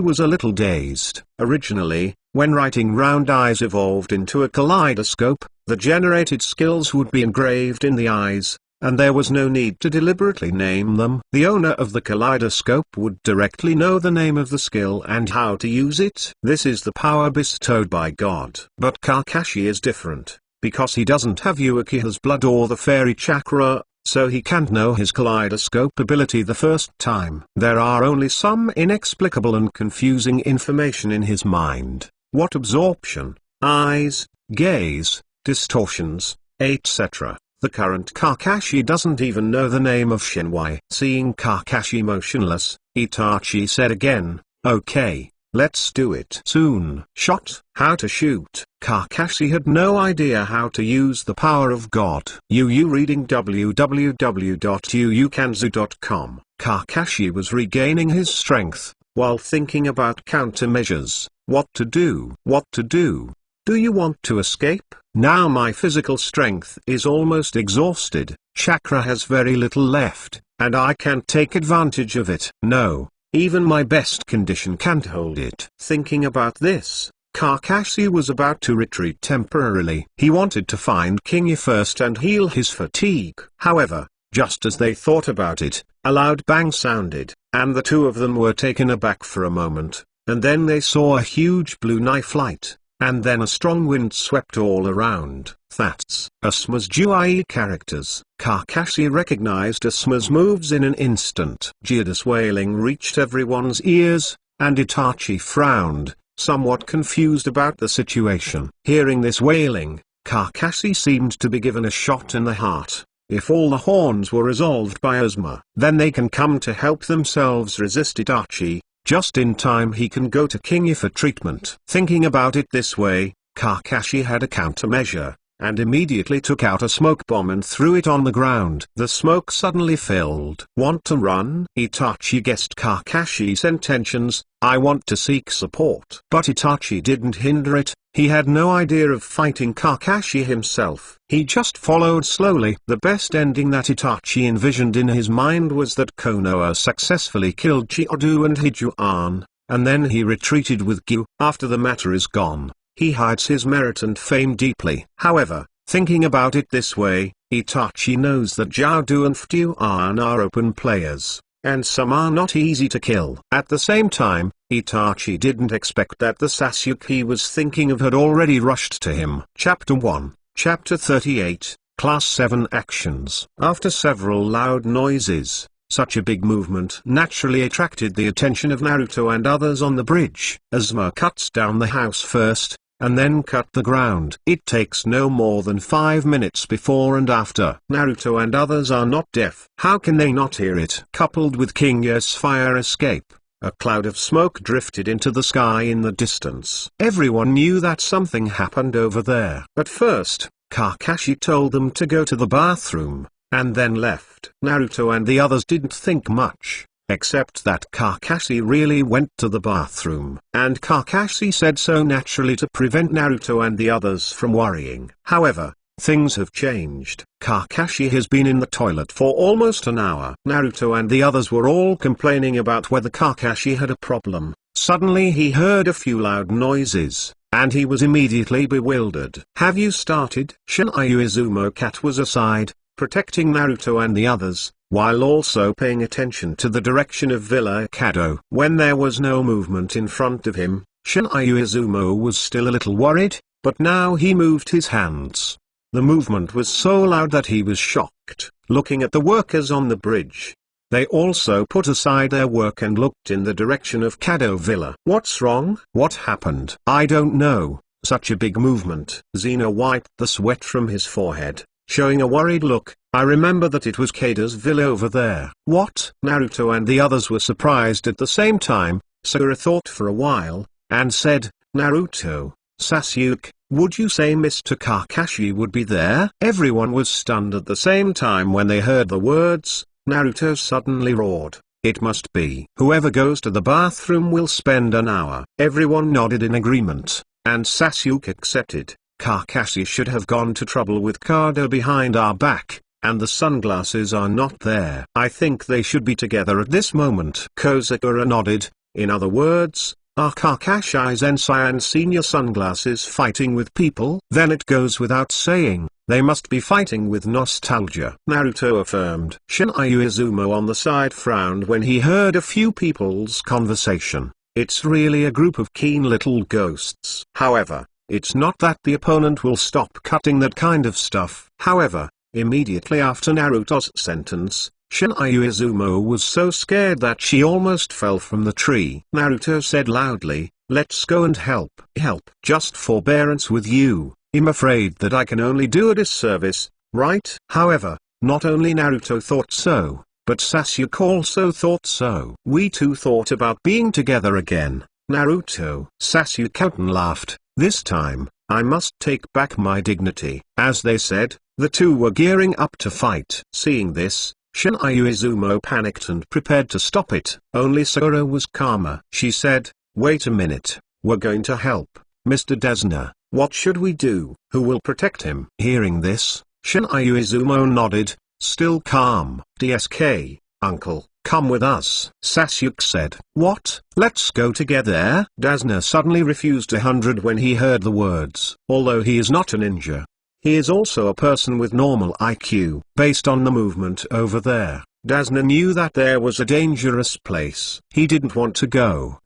was a little dazed. Originally, when writing round eyes evolved into a kaleidoscope, the generated skills would be engraved in the eyes, and there was no need to deliberately name them. The owner of the kaleidoscope would directly know the name of the skill and how to use it. This is the power bestowed by God. But Kakashi is different, because he doesn't have Uchiha's blood or the fairy chakra, so he can't know his kaleidoscope ability the first time. There are only some inexplicable and confusing information in his mind. What absorption, eyes, gaze, distortions, etc. The current Kakashi doesn't even know the name of Shinwai. Seeing Kakashi motionless, Itachi said again, okay, let's do it soon. Shot. How to shoot. Kakashi had no idea how to use the power of God. Reading www.yuukanzu.com. Kakashi was regaining his strength, while thinking about countermeasures. What to do? What to do? Do you want to escape? Now my physical strength is almost exhausted, chakra has very little left, and I can't take advantage of it. No, even my best condition can't hold it. Thinking about this, Kakashi was about to retreat temporarily. He wanted to find King Yi first and heal his fatigue. However, just as they thought about it, a loud bang sounded, and the two of them were taken aback for a moment, and then they saw a huge blue knife light. And then a strong wind swept all around. That's Asuma's Juai characters. Kakashi recognized Asuma's moves in an instant. Jiraiya's wailing reached everyone's ears, and Itachi frowned, somewhat confused about the situation. Hearing this wailing, Kakashi seemed to be given a shot in the heart. If all the horns were resolved by Ozma, then they can come to help themselves resist Itachi. Just in time he can go to King Yi for treatment. Thinking about it this way, Kakashi had a countermeasure, and immediately took out a smoke bomb and threw it on the ground. The smoke suddenly filled. Want to run? Itachi guessed Kakashi's intentions. I want to seek support. But Itachi didn't hinder it. He had no idea of fighting Kakashi himself. He just followed slowly. The best ending that Itachi envisioned in his mind was that Konoha successfully killed Chiyodu and Hijuan, and then he retreated with Gyu. After the matter is gone, he hides his merit and fame deeply. However, thinking about it this way, Itachi knows that Jiaodu and Fuan are open players, and some are not easy to kill. At the same time, Itachi didn't expect that the Sasuke he was thinking of had already rushed to him. Chapter 1, Chapter 38, Class 7 Actions. After several loud noises, such a big movement naturally attracted the attention of Naruto and others on the bridge. Ozma cuts down the house first, and then cut the ground. It takes no more than 5 minutes before and after. Naruto and others are not deaf. How can they not hear it? Coupled with King Yi's fire escape, a cloud of smoke drifted into the sky in the distance. Everyone knew that something happened over there. At first, Kakashi told them to go to the bathroom, and then left. Naruto and the others didn't think much, except that Kakashi really went to the bathroom. And Kakashi said so naturally to prevent Naruto and the others from worrying. However, things have changed. Kakashi has been in the toilet for almost an hour. Naruto and the others were all complaining about whether Kakashi had a problem. Suddenly he heard a few loud noises, and he was immediately bewildered. Have you started? Shinryu Izumo Cat was aside, protecting Naruto and the others, while also paying attention to the direction of Villa Kado. When there was no movement in front of him, Shinryu Izumo was still a little worried, but now he moved his hands. The movement was so loud that he was shocked. Looking at the workers on the bridge, they also put aside their work and looked in the direction of Kado Villa. What's wrong? What happened? I don't know. Such a big movement. Zeno wiped the sweat from his forehead, showing a worried look. I remember that it was Kado's villa over there. What? Naruto and the others were surprised at the same time. Sakura thought for a while, and said, Naruto, Sasuke, would you say Mr. Kakashi would be there? Everyone was stunned at the same time when they heard the words. Naruto suddenly roared, it must be. Whoever goes to the bathroom will spend an hour. Everyone nodded in agreement, and Sasuke accepted. Kakashi should have gone to trouble with Kado behind our back, and the sunglasses are not there. I think they should be together at this moment. Kozakura nodded. In other words, are Kakashi Sensei and Senior Sunglasses fighting with people? Then it goes without saying, they must be fighting with nostalgia. Naruto affirmed. Shinryu Izumo on the side frowned when he heard a few people's conversation. It's really a group of keen little ghosts. However, it's not that the opponent will stop cutting that kind of stuff. However, immediately after Naruto's sentence, Shinryu Izumo was so scared that she almost fell from the tree. Naruto said loudly, let's go and help. Help. Just forbearance with you. I'm afraid that I can only do a disservice, right? However, not only Naruto thought so, but Sasuke also thought so. We too thought about being together again. Naruto. Sasuke laughed. This time, I must take back my dignity. As they said, the two were gearing up to fight. Seeing this, Shinryu Izumo panicked and prepared to stop it. Only Sakura was calmer. She said, wait a minute, we're going to help, Mr. Desna. What should we do? Who will protect him? Hearing this, Shinryu Izumo nodded, still calm. DSK, uncle, come with us. Sasuke said. What? Let's go together? Desna suddenly refused 100 when he heard the words. Although he is not a ninja, he is also a person with normal IQ. Based on the movement over there, Desna knew that there was a dangerous place. He didn't want to go.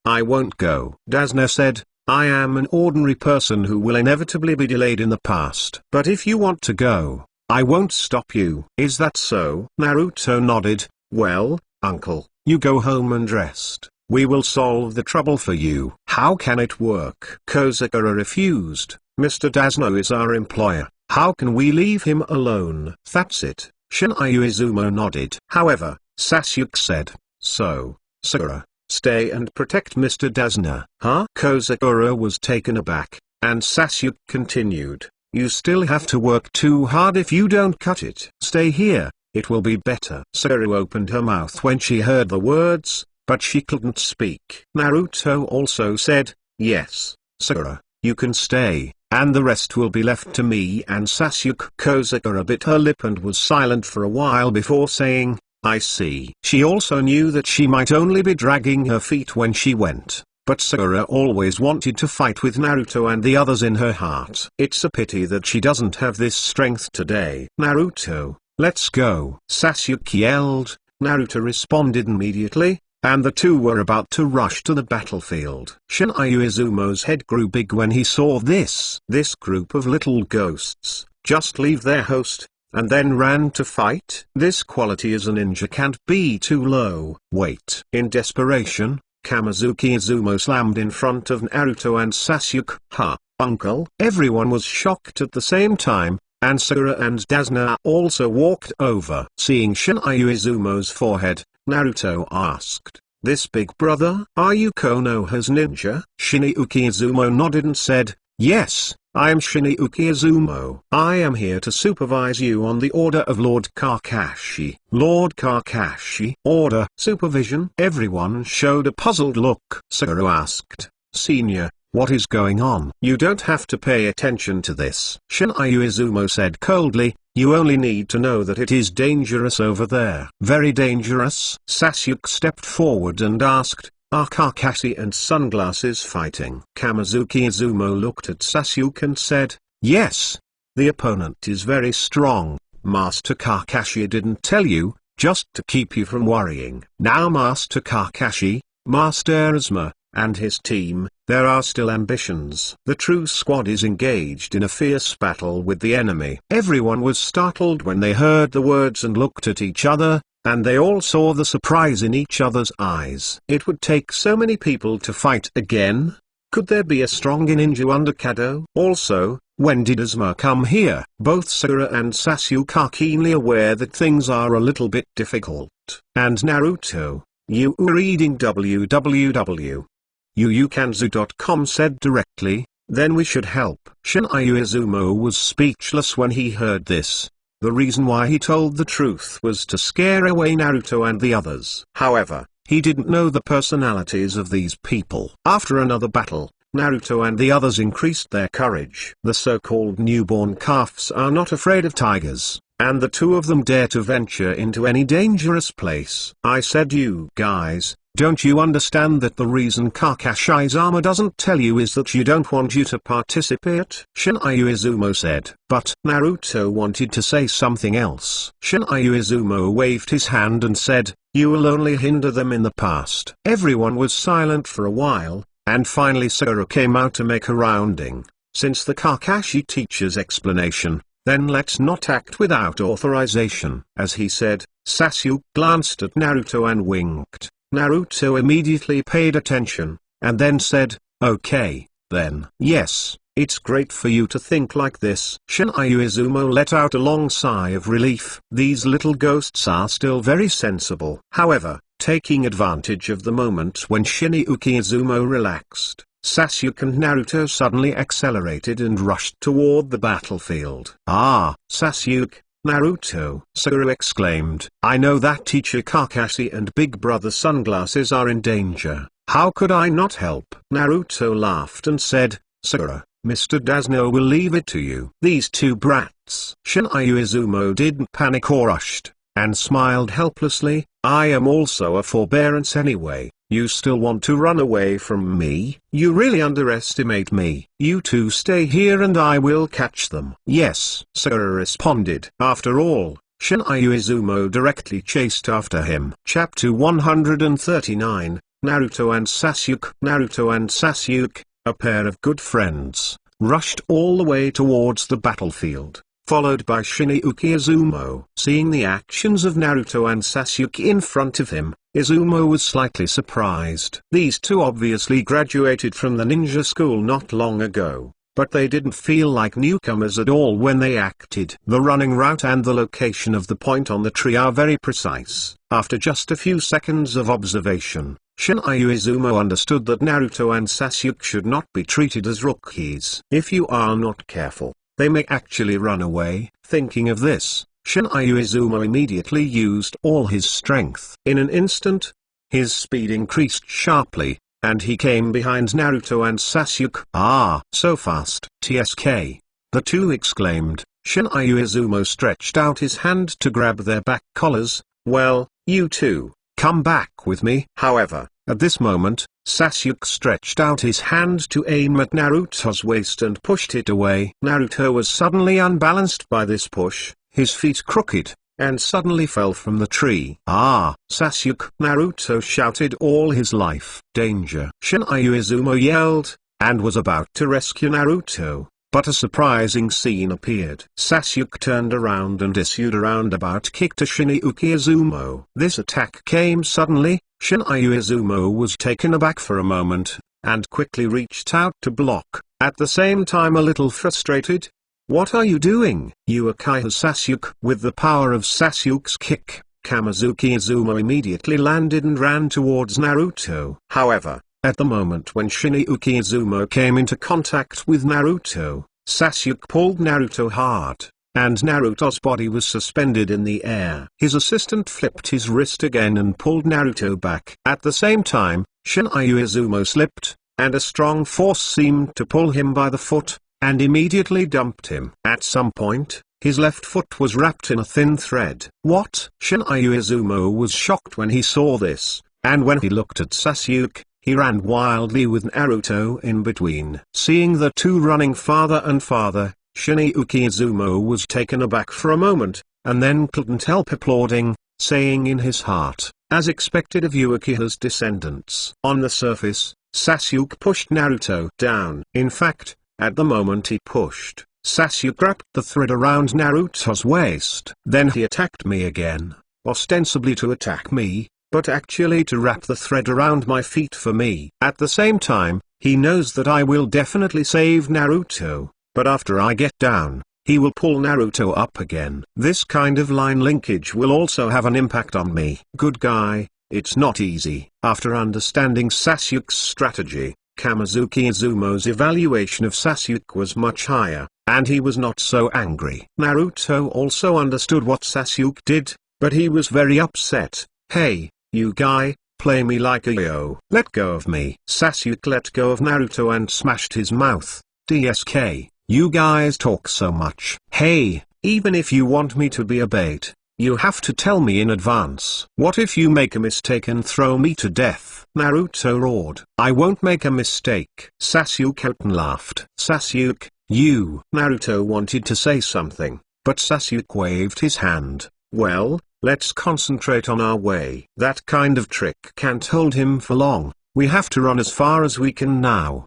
I won't go. Desna said, I am an ordinary person who will inevitably be delayed in the past. But if you want to go, I won't stop you. Is that so? Naruto nodded. Well, uncle, you go home and rest. We will solve the trouble for you. How can it work? Kozakura refused. Mr. Dasno is our employer. How can we leave him alone? That's it. Shinryu Izumo nodded. However, Sasuke said, so, Sakura, stay and protect Mr. Dasna. Huh? Kozakura was taken aback, and Sasuke continued, you still have to work too hard if you don't cut it. Stay here, it will be better. Sakura opened her mouth when she heard the words, but she couldn't speak. Naruto also said, yes, Sakura, you can stay, and the rest will be left to me and Sasuke. Kozakura bit her lip and was silent for a while before saying, I see. She also knew that she might only be dragging her feet when she went, but Sakura always wanted to fight with Naruto and the others in her heart. It's a pity that she doesn't have this strength today. Naruto, let's go. Sasuke yelled. Naruto responded immediately, and the two were about to rush to the battlefield. Shinryu Izumo's head grew big when he saw this. This group of little ghosts just leave their host, and then ran to fight? This quality as a ninja can't be too low. Wait. In desperation, Kamizuki Izumo slammed in front of Naruto and Sasuke. Ha, uncle? Everyone was shocked at the same time, and Sakura and Dasna also walked over. Seeing Shinryu Izumo's forehead, Naruto asked, this big brother? Are you Konoha's ninja? Shinryu Izumo nodded and said, yes, I am Shinryu Izumo. I am here to supervise you on the order of Lord Kakashi. Lord Kakashi? Order? Supervision? Everyone showed a puzzled look. Sakura asked, Senior, what is going on? You don't have to pay attention to this. Shinryu Izumo said coldly, you only need to know that it is dangerous over there. Very dangerous? Sasuke stepped forward and asked, are Kakashi and Sunglasses fighting? Kamizuki Izumo looked at Sasuke and said, yes. The opponent is very strong. Master Kakashi didn't tell you, just to keep you from worrying. Now Master Kakashi, Master Asuma, and his team, there are still ambitions. The true squad is engaged in a fierce battle with the enemy. Everyone was startled when they heard the words and looked at each other, and they all saw the surprise in each other's eyes. It would take so many people to fight again? Could there be a strong ninja under Kado? Also, when did Asuma come here? Both Sakura and Sasuke are keenly aware that things are a little bit difficult. And Naruto, you are reading www.yuukanzu.com said directly, then we should help. Shinryu Izumo was speechless when he heard this. The reason why he told the truth was to scare away Naruto and the others. However, he didn't know the personalities of these people. After another battle, Naruto and the others increased their courage. The so-called newborn calves are not afraid of tigers, and the two of them dare to venture into any dangerous place. I said, you guys, don't you understand that the reason Kakashi-sama doesn't tell you is that you don't want you to participate? Shinryu Izumo said. But Naruto wanted to say something else. Shinryu Izumo waved his hand and said, you will only hinder them in the past. Everyone was silent for a while, and finally Sakura came out to make a rounding. Since the Kakashi teacher's explanation, then let's not act without authorization. As he said, Sasuke glanced at Naruto and winked. Naruto immediately paid attention, and then said, okay, then. Yes, it's great for you to think like this. Shinryu Izumo let out a long sigh of relief. These little ghosts are still very sensible. However, taking advantage of the moment when Shinryu Izumo relaxed, Sasuke and Naruto suddenly accelerated and rushed toward the battlefield. Ah, Sasuke, Naruto, Sakura exclaimed. I know that teacher Kakashi and Big Brother Sunglasses are in danger. How could I not help? Naruto laughed and said, Sakura, Mr. Dasno will leave it to you. These two brats. Shinryu Izumo didn't panic or rushed, and smiled helplessly. I am also a forbearance anyway. You still want to run away from me? You really underestimate me. You two stay here and I will catch them. Yes, Sakura responded. After all, Shinryu Izumo directly chased after him. Chapter 139, Naruto and Sasuke. Naruto and Sasuke, a pair of good friends, rushed all the way towards the battlefield. followed by Shinjuku Izumo. Seeing the actions of Naruto and Sasuke in front of him, Izumo was slightly surprised. These two obviously graduated from the ninja school not long ago, but they didn't feel like newcomers at all when they acted. The running route and the location of the point on the tree are very precise. After just a few seconds of observation, Shinryu Izumo understood that Naruto and Sasuke should not be treated as rookies. If you are not careful, they may actually run away. Thinking of this, Shinryu Izumo immediately used all his strength. In an instant, his speed increased sharply, and he came behind Naruto and Sasuke. Ah, so fast. TSK. The two exclaimed. Shinryu Izumo stretched out his hand to grab their back collars. Well, you two, come back with me. However, at this moment, Sasuke stretched out his hand to aim at Naruto's waist and pushed it away. Naruto was suddenly unbalanced by this push, his feet crooked, and suddenly fell from the tree. Ah, Sasuke! Naruto shouted all his life. Danger! Shinryu Izumo yelled, and was about to rescue Naruto, but a surprising scene appeared. Sasuke turned around and issued a roundabout kick to Shinjuku Izumo. This attack came suddenly. Shinryu Izumo was taken aback for a moment, and quickly reached out to block, at the same time a little frustrated. What are you doing? Uchiha Sasuke. With the power of Sasuke's kick, Kamizuki Izumo immediately landed and ran towards Naruto. However, at the moment when Shinjuku Izumo came into contact with Naruto, Sasuke pulled Naruto hard, and Naruto's body was suspended in the air. His assistant flipped his wrist again and pulled Naruto back. At the same time, Shinryu Izumo slipped, and a strong force seemed to pull him by the foot, and immediately dumped him. At some point, his left foot was wrapped in a thin thread. What? Shinryu Izumo was shocked when he saw this, and when he looked at Sasuke, he ran wildly with Naruto in between. Seeing the two running farther and farther, Shinjuku Izumo was taken aback for a moment, and then couldn't help applauding, saying in his heart, as expected of Uchiha's descendants. On the surface, Sasuke pushed Naruto down. In fact, at the moment he pushed, Sasuke wrapped the thread around Naruto's waist. Then he attacked me again, ostensibly to attack me, but actually to wrap the thread around my feet for me. At the same time, he knows that I will definitely save Naruto, but after I get down, he will pull Naruto up again. This kind of line linkage will also have an impact on me. Good guy, it's not easy. After understanding Sasuke's strategy, Kamizuki Izumo's evaluation of Sasuke was much higher, and he was not so angry. Naruto also understood what Sasuke did, but he was very upset. Hey, you guy, play me like a yo. Let go of me. Sasuke let go of Naruto and smashed his mouth. DSK, you guys talk so much. Hey, even if you want me to be a bait, you have to tell me in advance. What if you make a mistake and throw me to death? Naruto roared. I won't make a mistake. Sasuke laughed. Sasuke, you. Naruto wanted to say something, but Sasuke waved his hand. Well, let's concentrate on our way. That kind of trick can't hold him for long. We have to run as far as we can now.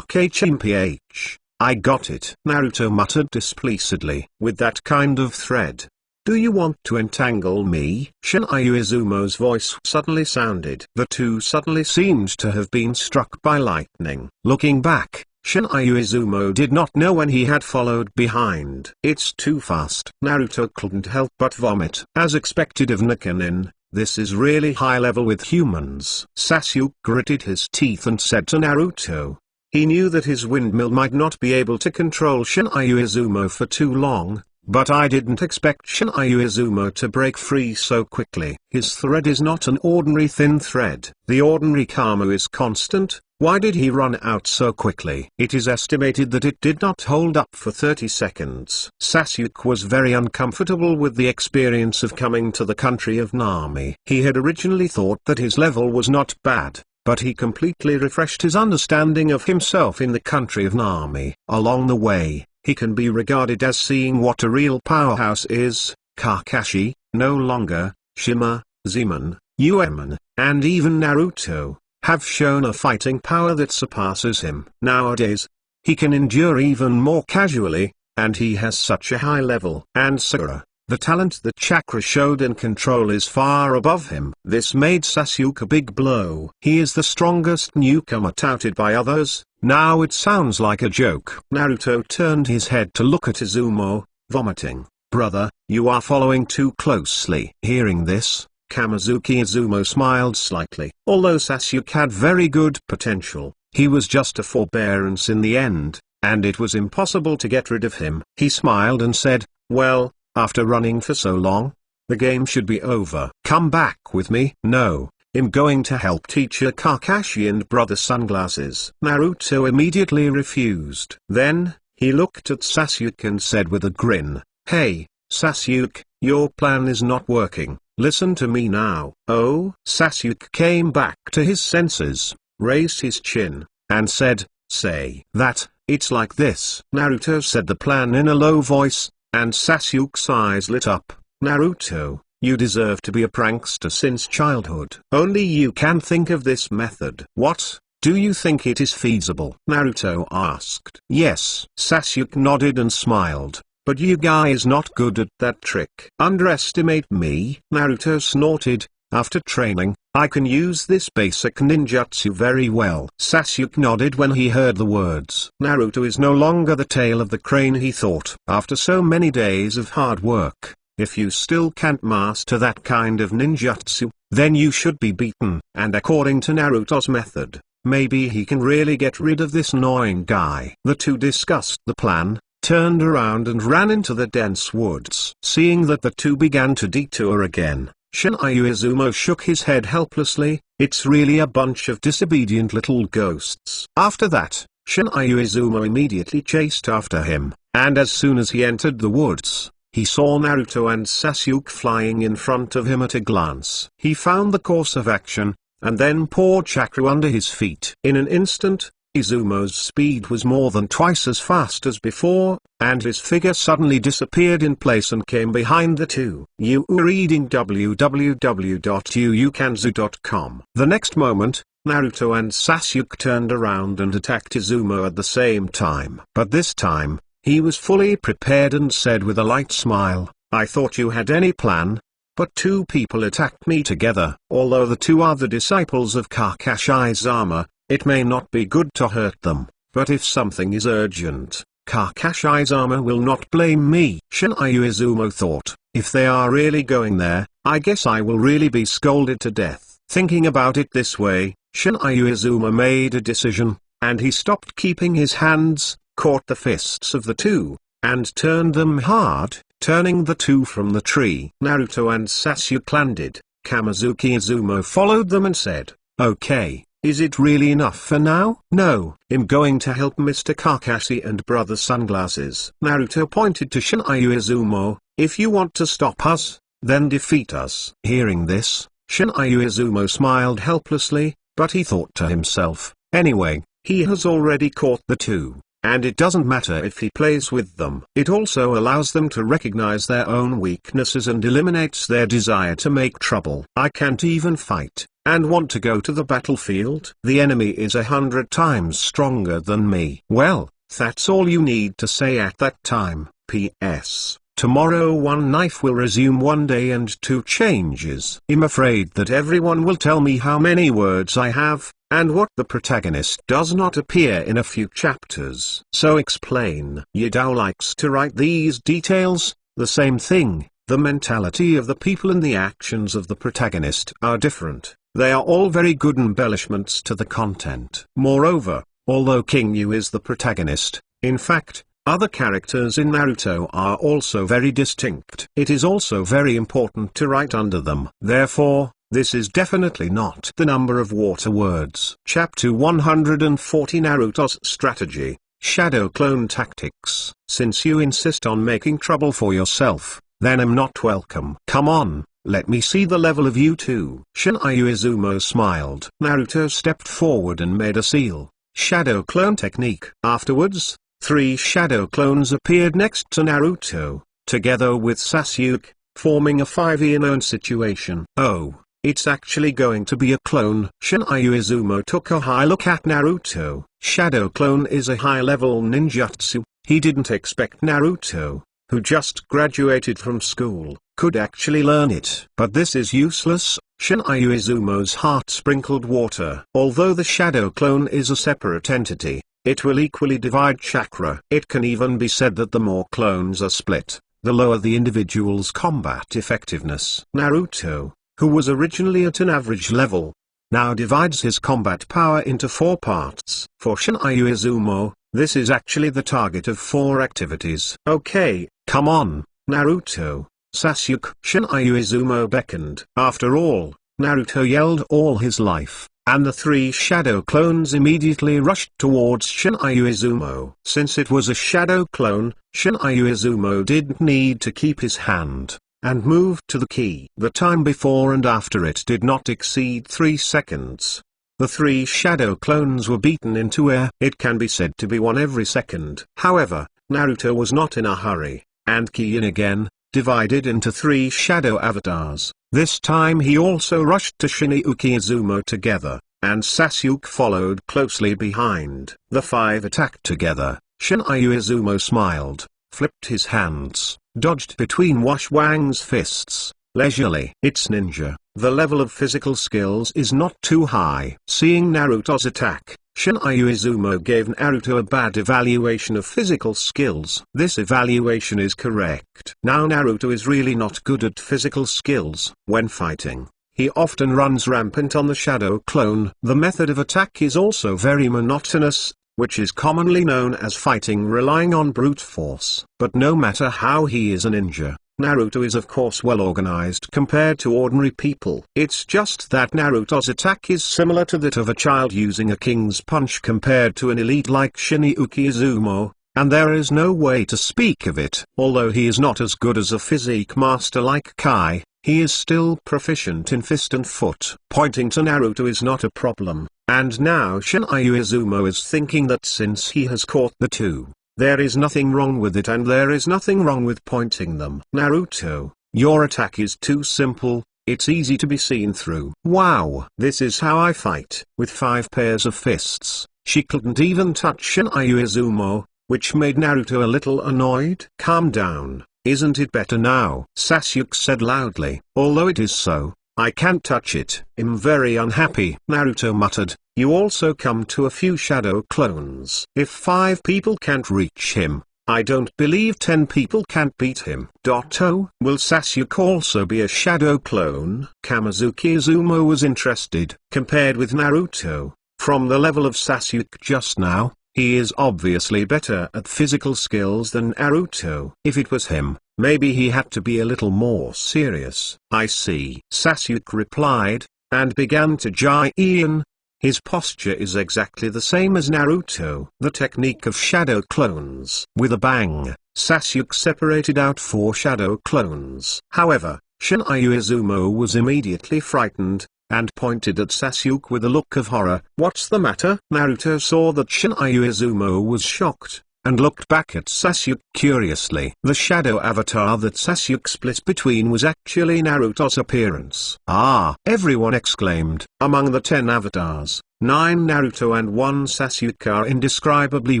HMPH. I got it. Naruto muttered displeasedly. With that kind of thread. Do you want to entangle me? Shinryu Izumo's voice suddenly sounded. The two suddenly seemed to have been struck by lightning. Looking back, Shinryu Izumo did not know when he had followed behind. It's too fast. Naruto couldn't help but vomit. As expected of Nikkenin, this is really high level with humans. Sasuke gritted his teeth and said to Naruto. He knew that his windmill might not be able to control Shinryu Izumo for too long, but I didn't expect Shinryu Izumo to break free so quickly. His thread is not an ordinary thin thread. The ordinary Kamo is constant. Why did he run out so quickly? It is estimated that it did not hold up for 30 seconds. Sasuke was very uncomfortable with the experience of coming to the country of Nami. He had originally thought that his level was not bad, but he completely refreshed his understanding of himself in the country of Nami. Along the way, he can be regarded as seeing what a real powerhouse is. Kakashi, no longer, Shima, Zeman, Uemon, and even Naruto have shown a fighting power that surpasses him. Nowadays, he can endure even more casually, and he has such a high level. And Sakura, the talent that Chakra showed in control is far above him. This made Sasuke a big blow. He is the strongest newcomer touted by others. Now it sounds like a joke. Naruto turned his head to look at Izumo, vomiting. Brother, you are following too closely. Hearing this, Kamizuki Izumo smiled slightly. Although Sasuke had very good potential, he was just a forbearance in the end, and it was impossible to get rid of him. He smiled and said, well, after running for so long, the game should be over. Come back with me. No, I'm going to help teacher Kakashi and brother Sunglasses. Naruto immediately refused. Then, he looked at Sasuke and said with a grin, hey, Sasuke, your plan is not working. Listen to me now. Oh, Sasuke came back to his senses, raised his chin, and said, say that, it's like this. Naruto said the plan in a low voice, and Sasuke's eyes lit up. Naruto, you deserve to be a prankster since childhood. Only you can think of this method. What? Do you think it is feasible? Naruto asked. Yes. Sasuke nodded and smiled. But you guy is not good at that trick. Underestimate me? Naruto snorted. After training, I can use this basic ninjutsu very well. Sasuke nodded when he heard the words. Naruto is no longer the tail of the crane, he thought. After so many days of hard work, if you still can't master that kind of ninjutsu, then you should be beaten. And according to Naruto's method, maybe he can really get rid of this annoying guy. The two discussed the plan, turned around and ran into the dense woods. Seeing that the two began to detour again, Shinryu Izumo shook his head helplessly. It's really a bunch of disobedient little ghosts. After that, Shinryu Izumo immediately chased after him, and as soon as he entered the woods, he saw Naruto and Sasuke flying in front of him at a glance. He found the course of action, and then poured chakra under his feet. In an instant, Izumo's speed was more than twice as fast as before, and his figure suddenly disappeared in place and came behind the two. You are reading www.uukanzu.com. The next moment, Naruto and Sasuke turned around and attacked Izumo at the same time. But this time, he was fully prepared and said with a light smile, I thought you had any plan, but two people attacked me together. Although the two are the disciples of Kakashi Sama, it may not be good to hurt them, but if something is urgent, Kakashi Sama will not blame me. Shinryu Izumo thought, if they are really going there, I guess I will really be scolded to death. Thinking about it this way, Shinryu Izumo made a decision, and he stopped keeping his hands, caught the fists of the two, and turned them hard, turning the two from the tree. Naruto and Sasuke landed. Kamizuki Izumo followed them and said, okay. Is it really enough for now? No, I'm going to help Mr. Kakashi and brother Sunglasses. Naruto pointed to Shinryu Izumo, if you want to stop us, then defeat us. Hearing this, Shinryu Izumo smiled helplessly, but he thought to himself, anyway, he has already caught the two, and it doesn't matter if he plays with them. It also allows them to recognize their own weaknesses and eliminates their desire to make trouble. I can't even fight, and want to go to the battlefield. The enemy is 100 times stronger than me. Well, that's all you need to say at that time. P.S. Tomorrow one knife will resume 1 day and 2 changes. I'm afraid that everyone will tell me how many words I have, and what the protagonist does not appear in a few chapters. So explain. Yadao likes to write these details. The same thing, the mentality of the people and the actions of the protagonist are different. They are all very good embellishments to the content. Moreover, although King Yu is the protagonist, in fact, other characters in Naruto are also very distinct. It is also very important to write under them. Therefore, this is definitely not the number of water words. Chapter 140 Naruto's Strategy, Shadow Clone Tactics. Since you insist on making trouble for yourself, then I'm not welcome. Come on. Let me see the level of you two. Shinryu Izumo smiled. Naruto stepped forward and made a seal, shadow clone technique. Afterwards, 3 shadow clones appeared next to Naruto, together with Sasuke, forming a 5-in-1 situation. Oh, it's actually going to be a clone. Shinryu Izumo took a high look at Naruto. Shadow clone is a high-level ninjutsu. He didn't expect Naruto, who just graduated from school, could actually learn it. But this is useless. Shinryu Izumo's heart sprinkled water. Although the shadow clone is a separate entity, it will equally divide chakra. It can even be said that the more clones are split, the lower the individual's combat effectiveness. Naruto, who was originally at an average level, now divides his combat power into 4 parts. For Shinryu Izumo, this is actually the target of 4 activities. Okay, come on, Naruto, Sasuke. Shinryu Izumo beckoned. After all, Naruto yelled all his life, and the 3 shadow clones immediately rushed towards Shinryu Izumo. Since it was a shadow clone, Shinryu Izumo didn't need to keep his hand, and moved to the key. The time before and after it did not exceed 3 seconds. The 3 shadow clones were beaten into air. It can be said to be 1 every second. However, Naruto was not in a hurry, and Kiin again, divided into 3 shadow avatars. This time he also rushed to Shinryu Izumo together, and Sasuke followed closely behind. The 5 attacked together. Shinryu Izumo smiled, flipped his hands, dodged between Wash Wang's fists, leisurely. It's ninja. The level of physical skills is not too high. Seeing Naruto's attack, Shinryu Izumo gave Naruto a bad evaluation of physical skills. This evaluation is correct. Now Naruto is really not good at physical skills. When fighting, he often runs rampant on the shadow clone. The method of attack is also very monotonous, which is commonly known as fighting relying on brute force. But no matter how he is a ninja, Naruto is of course well organized compared to ordinary people. It's just that Naruto's attack is similar to that of a child using a king's punch compared to an elite like Shinryu Izumo, and there is no way to speak of it. Although he is not as good as a physique master like Kai, he is still proficient in fist and foot. Pointing to Naruto is not a problem, and now Shinryu Izumo is thinking that since he has caught the 2, there is nothing wrong with it, and there is nothing wrong with pointing them. Naruto, your attack is too simple, it's easy to be seen through. Wow. This is how I fight. With 5 pairs of fists, she couldn't even touch Shinryu Izumo, which made Naruto a little annoyed. Calm down, isn't it better now? Sasuke said loudly. Although it is so, I can't touch it. I'm very unhappy. Naruto muttered. You also come to a few shadow clones. If 5 people can't reach him, I don't believe 10 people can't beat him. Oh, will Sasuke also be a shadow clone? Kamizuki Izumo was interested. Compared with Naruto, from the level of Sasuke just now, he is obviously better at physical skills than Naruto. If it was him, maybe he had to be a little more serious. I see. Sasuke replied, and began to Jin. His posture is exactly the same as Naruto. The technique of shadow clones. With a bang, Sasuke separated out 4 shadow clones. However, Shinryu Izumo was immediately frightened, and pointed at Sasuke with a look of horror. What's the matter? Naruto saw that Shinryu Izumo was shocked, and looked back at Sasuke curiously. The shadow avatar that Sasuke split between was actually Naruto's appearance. Ah! Everyone exclaimed. Among the 10 avatars, 9 Naruto and 1 Sasuke are indescribably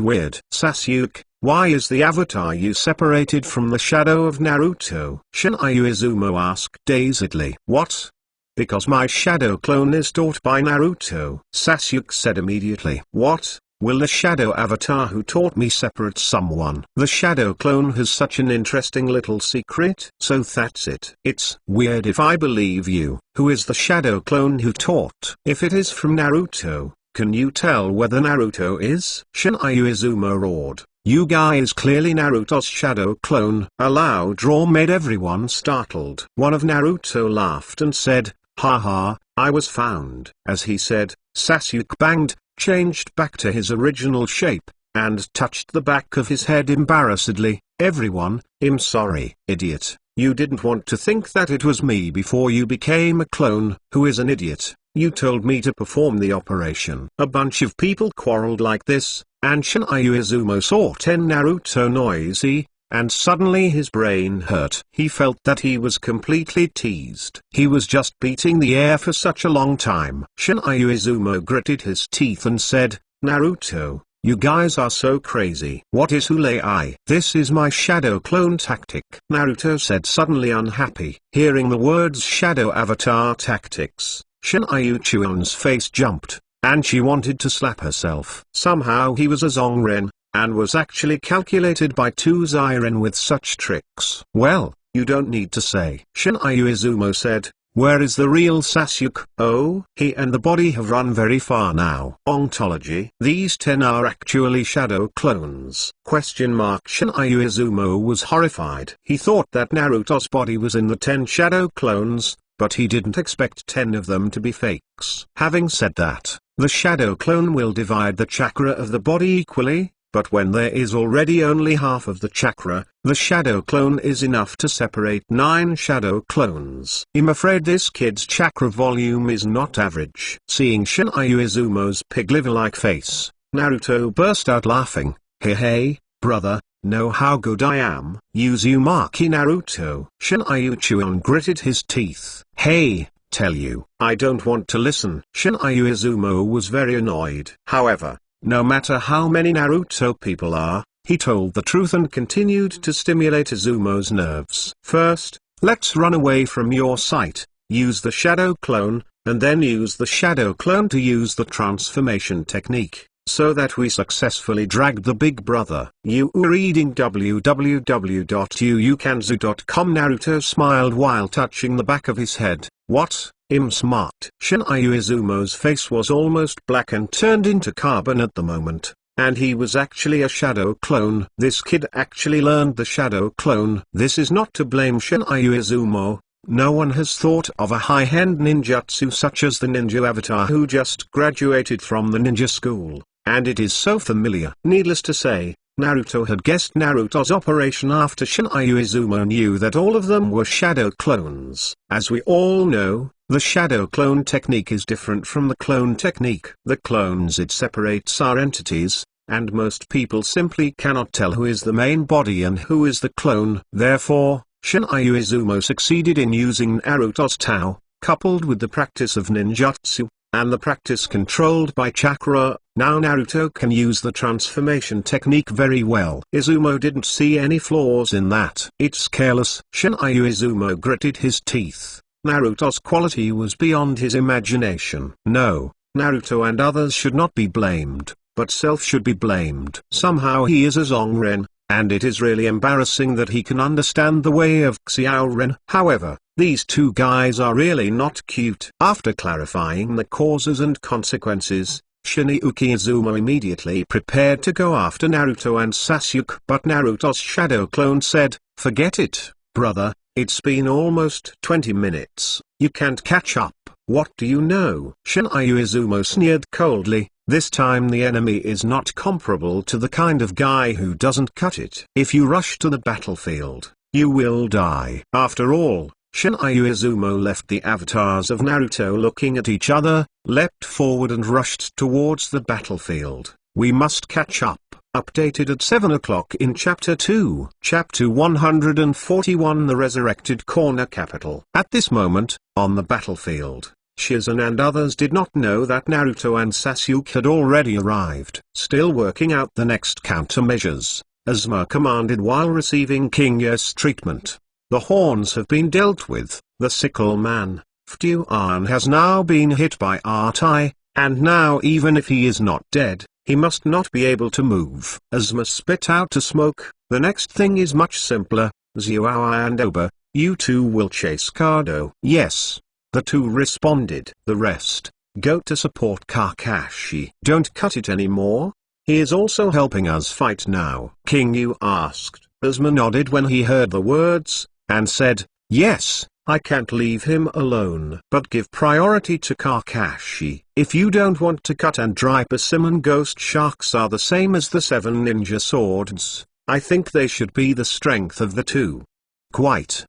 weird. Sasuke, why is the avatar you separated from the shadow of Naruto? Shinryu Izumo asked dazedly. What? Because my shadow clone is taught by Naruto. Sasuke said immediately. What? Will the shadow avatar who taught me separate someone? The shadow clone has such an interesting little secret. So that's it. It's weird if I believe you. Who is the shadow clone who taught? If it is from Naruto, can you tell whether Naruto is? Shinryu Izumo roared. You guy is clearly Naruto's shadow clone. A loud roar made everyone startled. One of Naruto laughed and said, haha, I was found. As he said, Sasuke banged, changed back to his original shape, and touched the back of his head embarrassedly. Everyone, I'm sorry. Idiot, you didn't want to think that it was me before you became a clone. Who is an idiot? You told me to perform the operation. A bunch of people quarreled like this, and Shinryu Izumo saw 10 Naruto noisy, and suddenly his brain hurt. He felt that he was completely teased. He was just beating the air for such a long time. Shinryu Izumo gritted his teeth and said, Naruto, You guys are so crazy. What is Hulei? This is my shadow clone tactic, Naruto said, suddenly unhappy. Hearing the words shadow avatar tactics, Shin Ayuchuan's face jumped, and she wanted to slap herself. Somehow he was a Zongren, and was actually calculated by 2 Zyren with such tricks. Well, you don't need to say. Shin Izumo said, where is the real Sasuke? Oh, he and the body have run very far now. Ontology. These 10 are actually shadow clones. Shin Izumo was horrified. He thought that Naruto's body was in the 10 shadow clones, but he didn't expect 10 of them to be fakes. Having said that, the shadow clone will divide the chakra of the body equally, but when there is already only half of the chakra, the shadow clone is enough to separate 9 shadow clones. I'm afraid this kid's chakra volume is not average. Seeing Shin Izumo's pig liver-like face, Naruto burst out laughing. Hey, brother, know how good I am? Uzumaki Naruto. Shin Izumo gritted his teeth. Hey, tell you, I don't want to listen. Shin Izumo was very annoyed. However, no matter how many Naruto people are, he told the truth and continued to stimulate Izumo's nerves. First, let's run away from your sight, use the shadow clone, and then use the shadow clone to use the transformation technique, so that we successfully dragged the big brother. You are reading www.uukanzu.com. Naruto smiled while touching the back of his head. What? I'm smart. Shin Izumo's face was almost black and turned into carbon at the moment, and he was actually a shadow clone. This kid actually learned the shadow clone. This is not to blame Shin Izumo. No one has thought of a high-end ninjutsu such as the ninja avatar who just graduated from the ninja school, and it is so familiar. Needless to say, Naruto had guessed Naruto's operation after Shin Izumo knew that all of them were shadow clones. As we all know, the shadow clone technique is different from the clone technique. The clones it separates are entities, and most people simply cannot tell who is the main body and who is the clone. Therefore, Shin Izumo succeeded in using Naruto's Tao, coupled with the practice of ninjutsu, and the practice controlled by chakra. Now Naruto can use the transformation technique very well. Izumo didn't see any flaws in that. It's careless. Shin Izumo gritted his teeth. Naruto's quality was beyond his imagination. No, Naruto and others should not be blamed, but self should be blamed. Somehow he is a Zongren, and it is really embarrassing that he can understand the way of Xiaoren. However, these 2 guys are really not cute. After clarifying the causes and consequences, Shinjuku Izumo immediately prepared to go after Naruto and Sasuke. But Naruto's shadow clone said, forget it, brother, it's been almost 20 minutes, you can't catch up. What do you know? Shin Izumo sneered coldly. This time the enemy is not comparable to the kind of guy who doesn't cut it. If you rush to the battlefield, you will die. After all, Shin Izumo left the avatars of Naruto looking at each other, leapt forward and rushed towards the battlefield. We must catch up. Updated at 7 o'clock in Chapter 2. Chapter 141, The Resurrected Corner Capital. At this moment, on the battlefield, Shizen and others did not know that Naruto and Sasuke had already arrived. Still working out the next countermeasures, Asuma commanded while receiving King Yos treatment. The horns have been dealt with. The sickle man, Fuan, has now been hit by Artai, and now even if he is not dead, he must not be able to move. Asuma spit out a smoke. The next thing is much simpler. Zuawa and Oba, you 2 will chase Kado. Yes. The 2 responded. The rest, go to support Kakashi. Don't cut it anymore. He is also helping us fight now. King Yu asked. Asuma nodded when he heard the words, and said, yes, I can't leave him alone. But give priority to Kakashi. If you don't want to cut and dry, persimmon ghost sharks are the same as the 7 ninja swords. I think they should be the strength of the 2. Quite.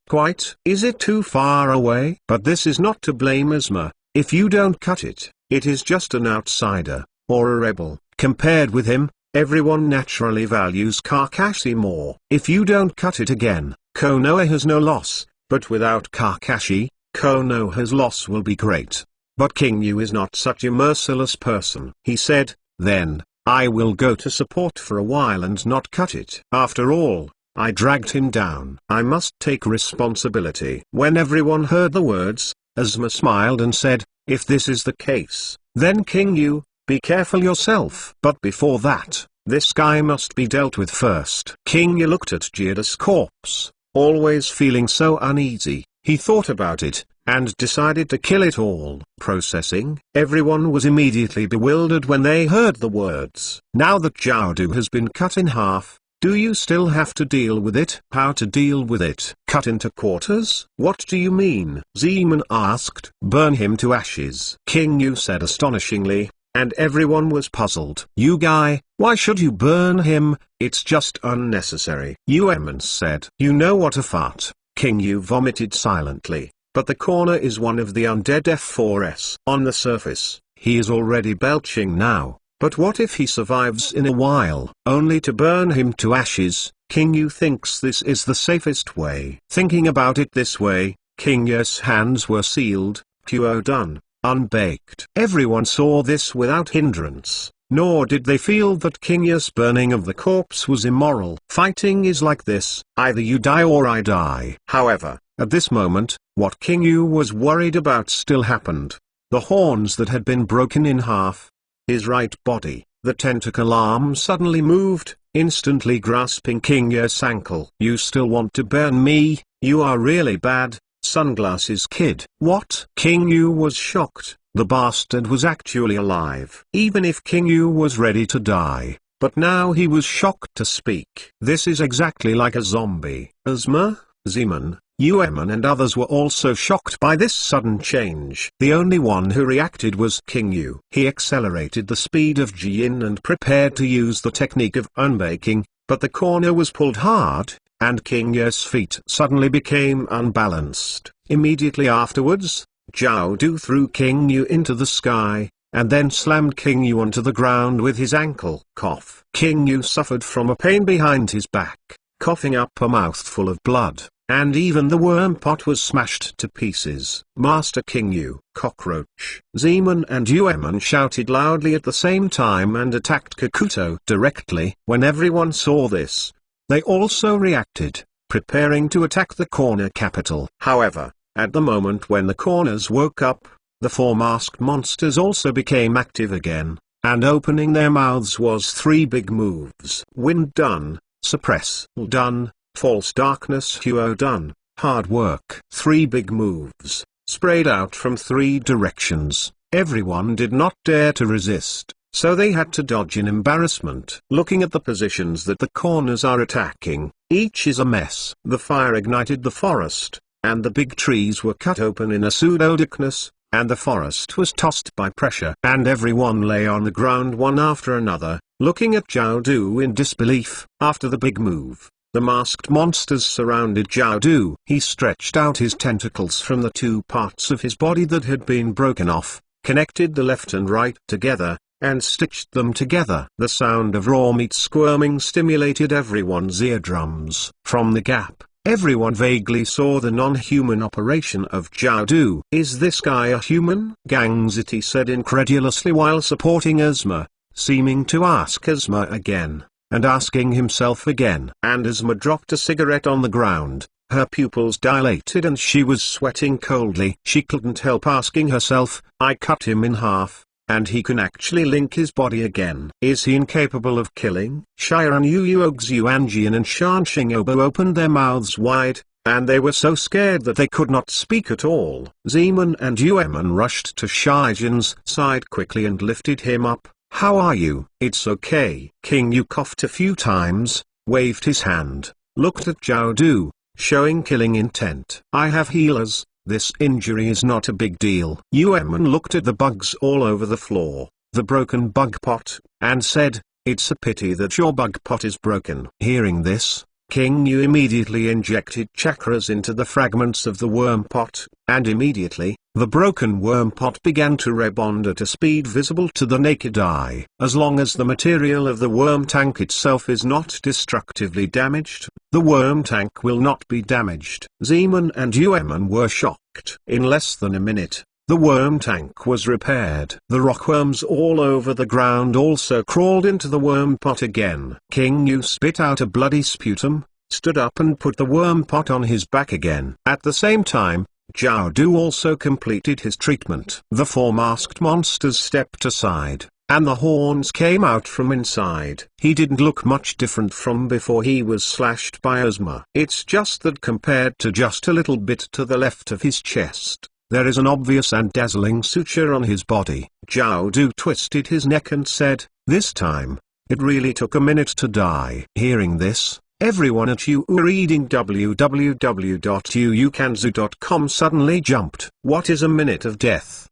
Is it too far away? But this is not to blame Asuma. If you don't cut it, it is just an outsider, or a rebel. Compared with him, everyone naturally values Kakashi more. If you don't cut it again, Konoha has no loss, but without Kakashi, Konoha's loss will be great. But King Yu is not such a merciless person. He said, then, I will go to support for a while and not cut it. After all, I dragged him down. I must take responsibility. When everyone heard the words, Asma smiled and said, if this is the case, then King Yu, be careful yourself. But before that, this guy must be dealt with first. King Yu looked at Jira's corpse, always feeling so uneasy. He thought about it, and decided to kill it all. Processing. Everyone was immediately bewildered when they heard the words. Now that Jiaodu has been cut in half, do you still have to deal with it? How to deal with it? Cut into quarters? What do you mean? Zeman asked. Burn him to ashes. King Yu said astonishingly, and everyone was puzzled. You guy, why should you burn him? It's just unnecessary. Yueman said. You know what a fart. King Yu vomited silently, but the corner is one of the undead F4s. On the surface, he is already belching now. But what if he survives in a while? Only to burn him to ashes. King Yu thinks this is the safest way. Thinking about it this way, King Yu's hands were sealed, Tuo done, unbaked. Everyone saw this without hindrance, nor did they feel that King Yu's burning of the corpse was immoral. Fighting is like this, either you die or I die. However, at this moment, what King Yu was worried about still happened. The horns that had been broken in half, his right body, the tentacle arm suddenly moved, instantly grasping King Yu's ankle. You still want to burn me? You are really bad, sunglasses kid. What? King Yu was shocked. The bastard was actually alive. Even if King Yu was ready to die, but now he was shocked to speak. This is exactly like a zombie. Asma, Zeman, Yueman and others were also shocked by this sudden change. The only one who reacted was King Yu. He accelerated the speed of Jin and prepared to use the technique of unbaking, but the corner was pulled hard, and King Yu's feet suddenly became unbalanced. Immediately afterwards, Jiaodu threw King Yu into the sky, and then slammed King Yu onto the ground with his ankle. Cough. King Yu suffered from a pain behind his back, coughing up a mouthful of blood. And even the worm pot was smashed to pieces. Master King Yu, cockroach. Zeman and Yueman shouted loudly at the same time and attacked Kakuto directly. When everyone saw this, they also reacted, preparing to attack the corner capital. However, at the moment when the corners woke up, the four masked monsters also became active again, and opening their mouths was three big moves. Wind done, suppress done, false darkness Huo done, hard work. Three big moves, sprayed out from three directions. Everyone did not dare to resist, so they had to dodge in embarrassment. Looking at the positions that the corners are attacking, each is a mess. The fire ignited the forest, and the big trees were cut open in a pseudo-darkness, and the forest was tossed by pressure. And everyone lay on the ground one after another, looking at Jiaodu in disbelief. After the big move, the masked monsters surrounded Jiaodu. He stretched out his tentacles from the two parts of his body that had been broken off, connected the left and right together, and stitched them together. The sound of raw meat squirming stimulated everyone's eardrums. From the gap, everyone vaguely saw the non-human operation of Jiaodu. Is this guy a human? Gangziti said incredulously while supporting Asma, seeming to ask Asma again, and asking himself again. And Asma dropped a cigarette on the ground, her pupils dilated and she was sweating coldly. She couldn't help asking herself, I cut him in half, and he can actually link his body again. Is he incapable of killing? Shiran Yu Anjian and Shan Xingobo opened their mouths wide, and they were so scared that they could not speak at all. Zeman and Yueman rushed to Shijin's side quickly and lifted him up. How are you? It's okay. King Yu coughed a few times, waved his hand, looked at Jiaodu, showing killing intent. I have healers, this injury is not a big deal. Yueman looked at the bugs all over the floor, the broken bug pot, and said, it's a pity that your bug pot is broken. Hearing this, King Yu immediately injected chakras into the fragments of the worm pot, and immediately, the broken worm pot began to rebond at a speed visible to the naked eye. As long as the material of the worm tank itself is not destructively damaged, the worm tank will not be damaged. Zeman and Yueman were shocked. In less than a minute, The worm tank was repaired. The rockworms all over the ground also crawled into the worm pot again. King Yu spit out a bloody sputum, stood up and put the worm pot on his back again. At the same time, Zhao Du also completed his treatment. The four masked monsters stepped aside, and the horns came out from inside. He didn't look much different from before he was slashed by Ozma. It's just that compared to just a little bit to the left of his chest, there is an obvious and dazzling suture on his body. Zhao Du twisted his neck and said, "This time, it really took a minute to die." Hearing this, everyone at you reading www.uukanzu.com suddenly jumped. What is a minute of death?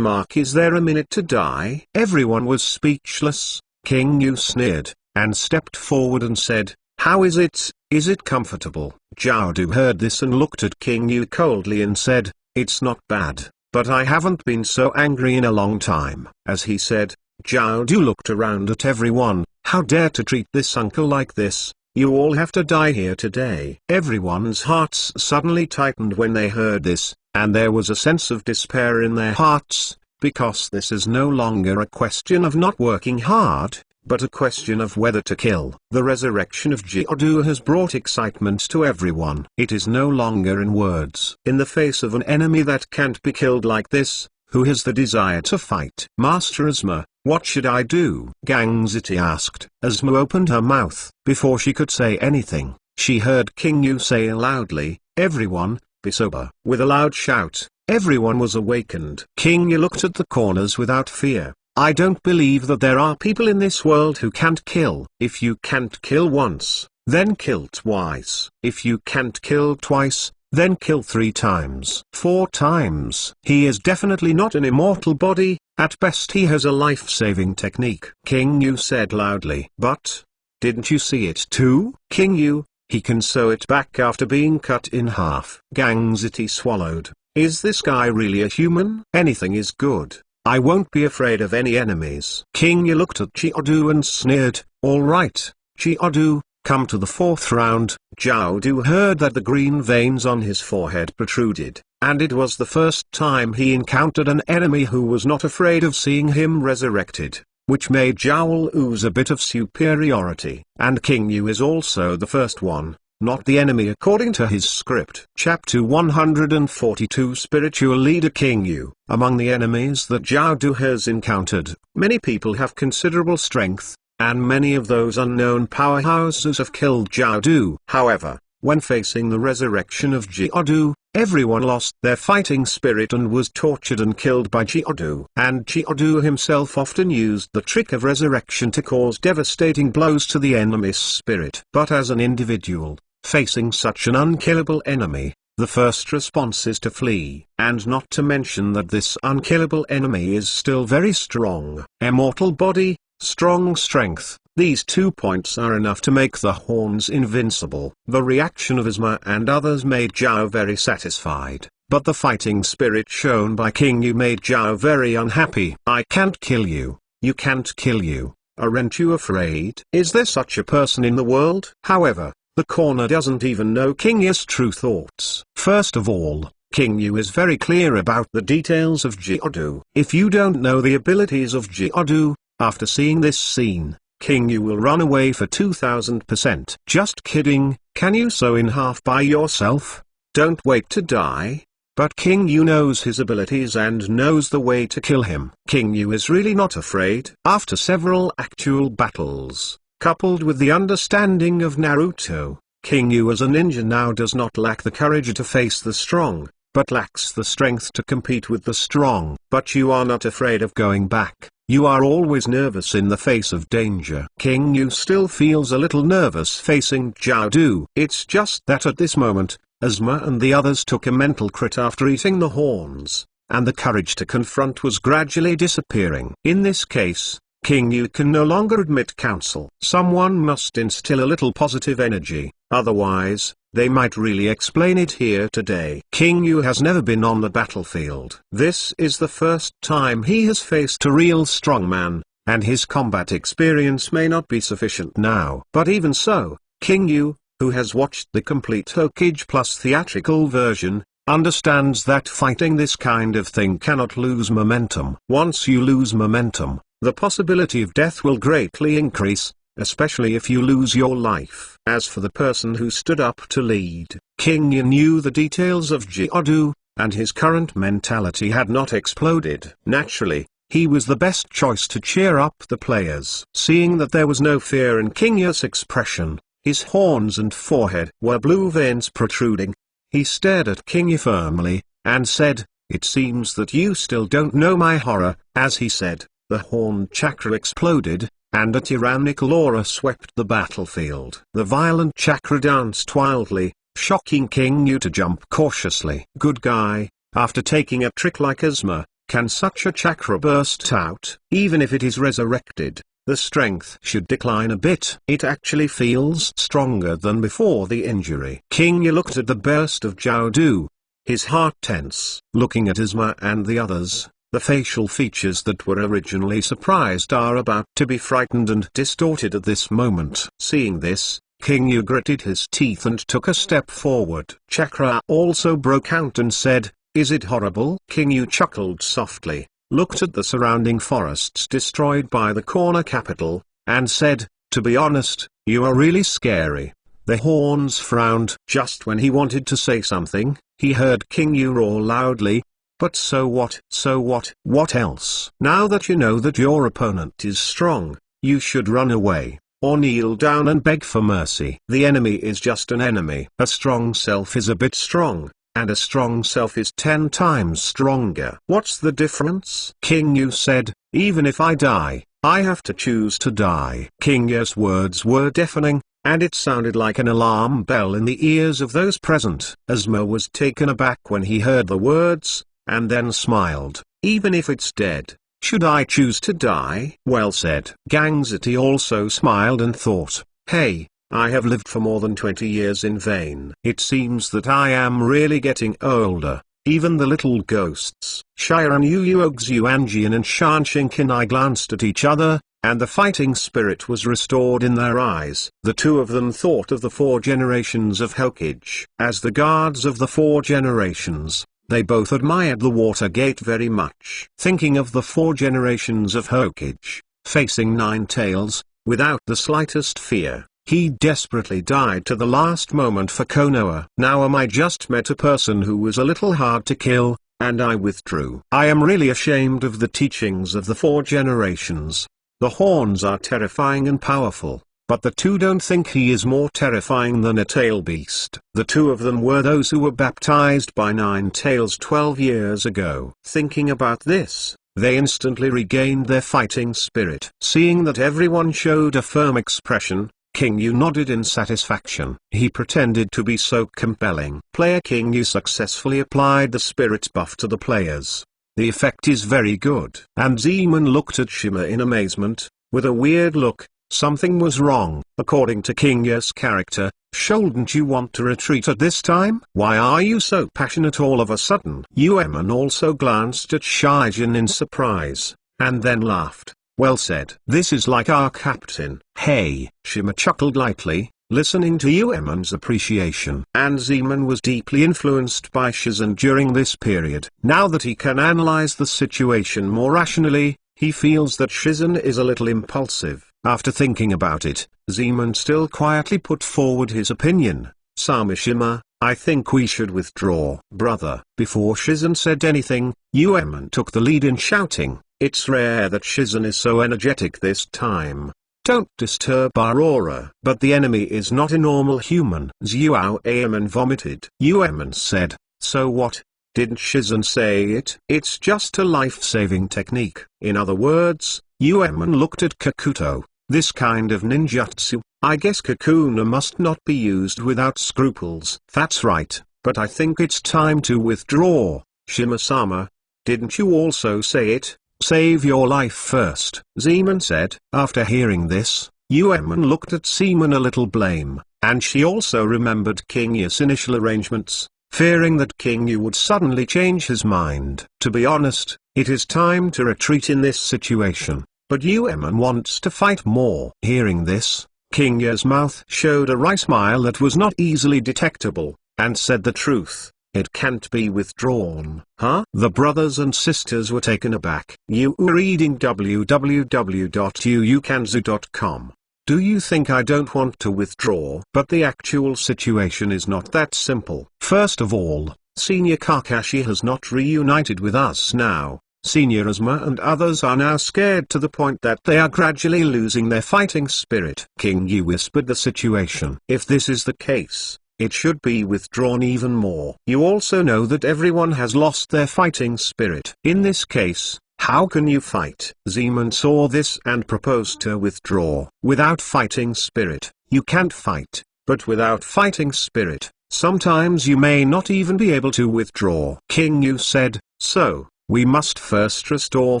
Is there a minute to die? Everyone was speechless. King Yu sneered, and stepped forward and said, "How is it? Is it comfortable?" Zhao Du heard this and looked at King Yu coldly and said, "It's not bad, but I haven't been so angry in a long time." As he said, Zhao Du looked around at everyone. "How dare to treat this uncle like this? You all have to die here today." Everyone's hearts suddenly tightened when they heard this, and there was a sense of despair in their hearts, because this is no longer a question of not working hard, but a question of whether to kill. The resurrection of Jiaodu has brought excitement to everyone. It is no longer in words. In the face of an enemy that can't be killed like this, who has the desire to fight? Master Ozma, what should I do? Gang Ziti asked. Ozma opened her mouth. Before she could say anything, she heard King Yu say loudly, "Everyone, be sober." With a loud shout, everyone was awakened. King Yu looked at the corners without fear. "I don't believe that there are people in this world who can't kill. If you can't kill once, then kill twice. If you can't kill twice, then kill 3 times. 4 times. He is definitely not an immortal body, at best he has a life-saving technique," King Yu said loudly. "But, didn't you see it too? King Yu, he can sew it back after being cut in half." Gang Ziti swallowed. Is this guy really a human? Anything is good. I won't be afraid of any enemies. King Yu looked at Jiaodu and sneered. "All right, Jiaodu, come to the 4th round." Jiaodu heard that the green veins on his forehead protruded, and it was the first time he encountered an enemy who was not afraid of seeing him resurrected, which made Zhao ooze a bit of superiority. And King Yu is also the first one, not the enemy according to his script. Chapter 142 Spiritual Leader King Yu. Among the enemies that Zhao Du has encountered, many people have considerable strength, and many of those unknown powerhouses have killed Zhao Du. However, when facing the resurrection of Jiaodu, everyone lost their fighting spirit and was tortured and killed by Jiaodu. And Jiaodu himself often used the trick of resurrection to cause devastating blows to the enemy's spirit. But as an individual, facing such an unkillable enemy, the first response is to flee. And not to mention that this unkillable enemy is still very strong. Immortal body, strong strength, these 2 points are enough to make the horns invincible. The reaction of Ozma and others made Zhao very satisfied, but the fighting spirit shown by King Yu made Zhao very unhappy. "I can't kill you, you can't kill you, aren't you afraid? Is there such a person in the world?" However, the corner doesn't even know King Yu's true thoughts. First of all, King Yu is very clear about the details of Jiaodu. If you don't know the abilities of Jiaodu, after seeing this scene, King Yu will run away for 2000%. Just kidding, can you sew in half by yourself? Don't wait to die. But King Yu knows his abilities and knows the way to kill him. King Yu is really not afraid. After several actual battles, coupled with the understanding of Naruto, King Yu as a ninja now does not lack the courage to face the strong, but lacks the strength to compete with the strong. But you are not afraid of going back. You are always nervous in the face of danger. King Yu still feels a little nervous facing Jiaodu. It's just that at this moment, Ozma and the others took a mental crit after eating the horns, and the courage to confront was gradually disappearing. In this case, King Yu can no longer admit counsel. Someone must instill a little positive energy, otherwise, they might really explain it here today. King Yu has never been on the battlefield. This is the first time he has faced a real strongman, and his combat experience may not be sufficient now. But even so, King Yu, who has watched the complete Hokage plus theatrical version, understands that fighting this kind of thing cannot lose momentum. Once you lose momentum, the possibility of death will greatly increase, especially if you lose your life. As for the person who stood up to lead, King Yu knew the details of Jiu-Jitsu, and his current mentality had not exploded. Naturally, he was the best choice to cheer up the players. Seeing that there was no fear in King Yu's expression, his horns and forehead were blue veins protruding, he stared at King Yu firmly, and said, "It seems that you still don't know my horror." As he said, the horn chakra exploded, and a tyrannical aura swept the battlefield. The violent chakra danced wildly, shocking King Yu to jump cautiously. Good guy, after taking a trick like Asma, can such a chakra burst out? Even if it is resurrected, the strength should decline a bit. It actually feels stronger than before the injury. King Yu looked at the burst of Jiao-Du, his heart tense. Looking at Asma and the others, the facial features that were originally surprised are about to be frightened and distorted at this moment. Seeing this, King Yu gritted his teeth and took a step forward. Chakra also broke out and said, "Is it horrible?" King Yu chuckled softly, looked at the surrounding forests destroyed by the corner capital, and said, "To be honest, you are really scary." The horns frowned. Just when he wanted to say something, he heard King Yu roar loudly, "But so what? So what? What else? Now that you know that your opponent is strong, you should run away, or kneel down and beg for mercy. The enemy is just an enemy. A strong self is a bit strong, and a strong self is 10 times stronger. What's the difference?" King Yu said, "Even if I die, I have to choose to die." King Yu's words were deafening, and it sounded like an alarm bell in the ears of those present. Asma was taken aback when he heard the words, and then smiled. "Even if it's dead, should I choose to die?" Well said. Gangzati also smiled and thought, "Hey, I have lived for more than 20 years in vain. It seems that I am really getting older." Even the little ghosts, Shiran Yu Anjian and Shan Shinkin glanced at each other, and the fighting spirit was restored in their eyes. The two of them thought of the 4 generations of Hokage. As the guards of the 4 generations, they both admired the Water Gate very much. Thinking of the 4 generations of Hokage, facing 9 tails, without the slightest fear, he desperately died to the last moment for Konoha. "Now I just met a person who was a little hard to kill, and I withdrew. I am really ashamed of the teachings of the 4 generations. The horns are terrifying and powerful, but the two don't think he is more terrifying than a tail beast." The two of them were those who were baptized by 9 tails 12 years ago. Thinking about this, they instantly regained their fighting spirit. Seeing that everyone showed a firm expression, King Yu nodded in satisfaction. He pretended to be so compelling. Player King Yu successfully applied the spirit buff to the players. The effect is very good. And Zeman looked at Shima in amazement, with a weird look. Something was wrong. According to King Yu's character, shouldn't you want to retreat at this time? Why are you so passionate all of a sudden? Ueman also glanced at Shijin in surprise, and then laughed. Well said. This is like our captain. Hey, Shima chuckled lightly, listening to Ueman's appreciation. And Zeman was deeply influenced by Shizun during this period. Now that he can analyze the situation more rationally, he feels that Shizun is a little impulsive. After thinking about it, Zeman still quietly put forward his opinion. "Samishima, I think we should withdraw." "Brother." Before Shizun said anything, Ueman took the lead in shouting, "It's rare that Shizun is so energetic this time. Don't disturb our aura." "But the enemy is not a normal human." Xiao Aeman vomited. Ueman said, "So what? Didn't Shizun say it? It's just a life-saving technique." In other words, Ueman looked at Kakuto. This kind of ninjutsu, I guess Kakuna must not be used without scruples. "That's right, but I think it's time to withdraw." "Shima-sama, didn't you also say it? Save your life first," Zeman said. After hearing this, Ueman looked at Zeman a little blame, and she also remembered King Yu's initial arrangements, fearing that King Yu would suddenly change his mind. To be honest, it is time to retreat in this situation, but Ueman wants to fight more. Hearing this, King Yu's mouth showed a wry smile that was not easily detectable, and said the truth. it can't be withdrawn. Huh? The brothers and sisters were taken aback. You were reading www.uukanzu.com. Do you think I don't want to withdraw? But the actual situation is not that simple. First of all, Senior Kakashi has not reunited with us now. Senior Asuma and others are now scared to the point that they are gradually losing their fighting spirit. King Yu whispered the situation. If this is the case, it should be withdrawn even more. You also know that everyone has lost their fighting spirit. In this case, how can you fight? Zeman saw this and proposed to withdraw. Without fighting spirit, you can't fight, but without fighting spirit, sometimes you may not even be able to withdraw. King Yu said, so, we must first restore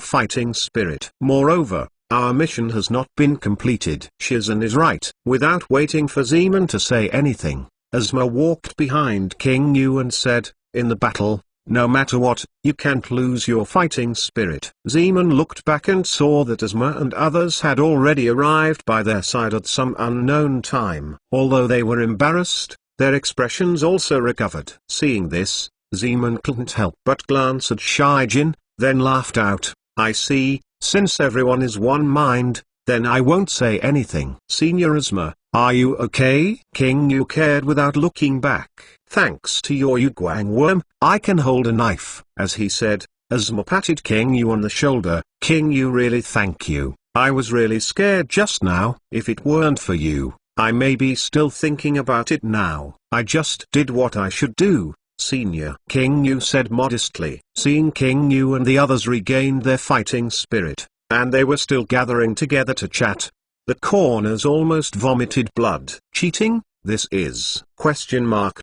fighting spirit. Moreover, our mission has not been completed. Shizen is right. Without waiting for Zeman to say anything, Asuma walked behind King Yu and said, in the battle, no matter what, you can't lose your fighting spirit. Zeman looked back and saw that Asuma and others had already arrived by their side at some unknown time. Although they were embarrassed, their expressions also recovered. Seeing this, Zeman couldn't help but glance at Shijin, then laughed out. I see, since everyone is one mind, then I won't say anything. Senior Asuma, are you okay? King Yu cared without looking back. Thanks to your Yuguang worm, I can hold a knife. As he said, Asuma patted King Yu on the shoulder. King Yu, really thank you. I was really scared just now. If it weren't for you, I may be still thinking about it now. I just did what I should do. Senior King Yu said modestly. Seeing King Yu and the others regained their fighting spirit, and they were still gathering together to chat, the corners almost vomited blood. Cheating? This is ?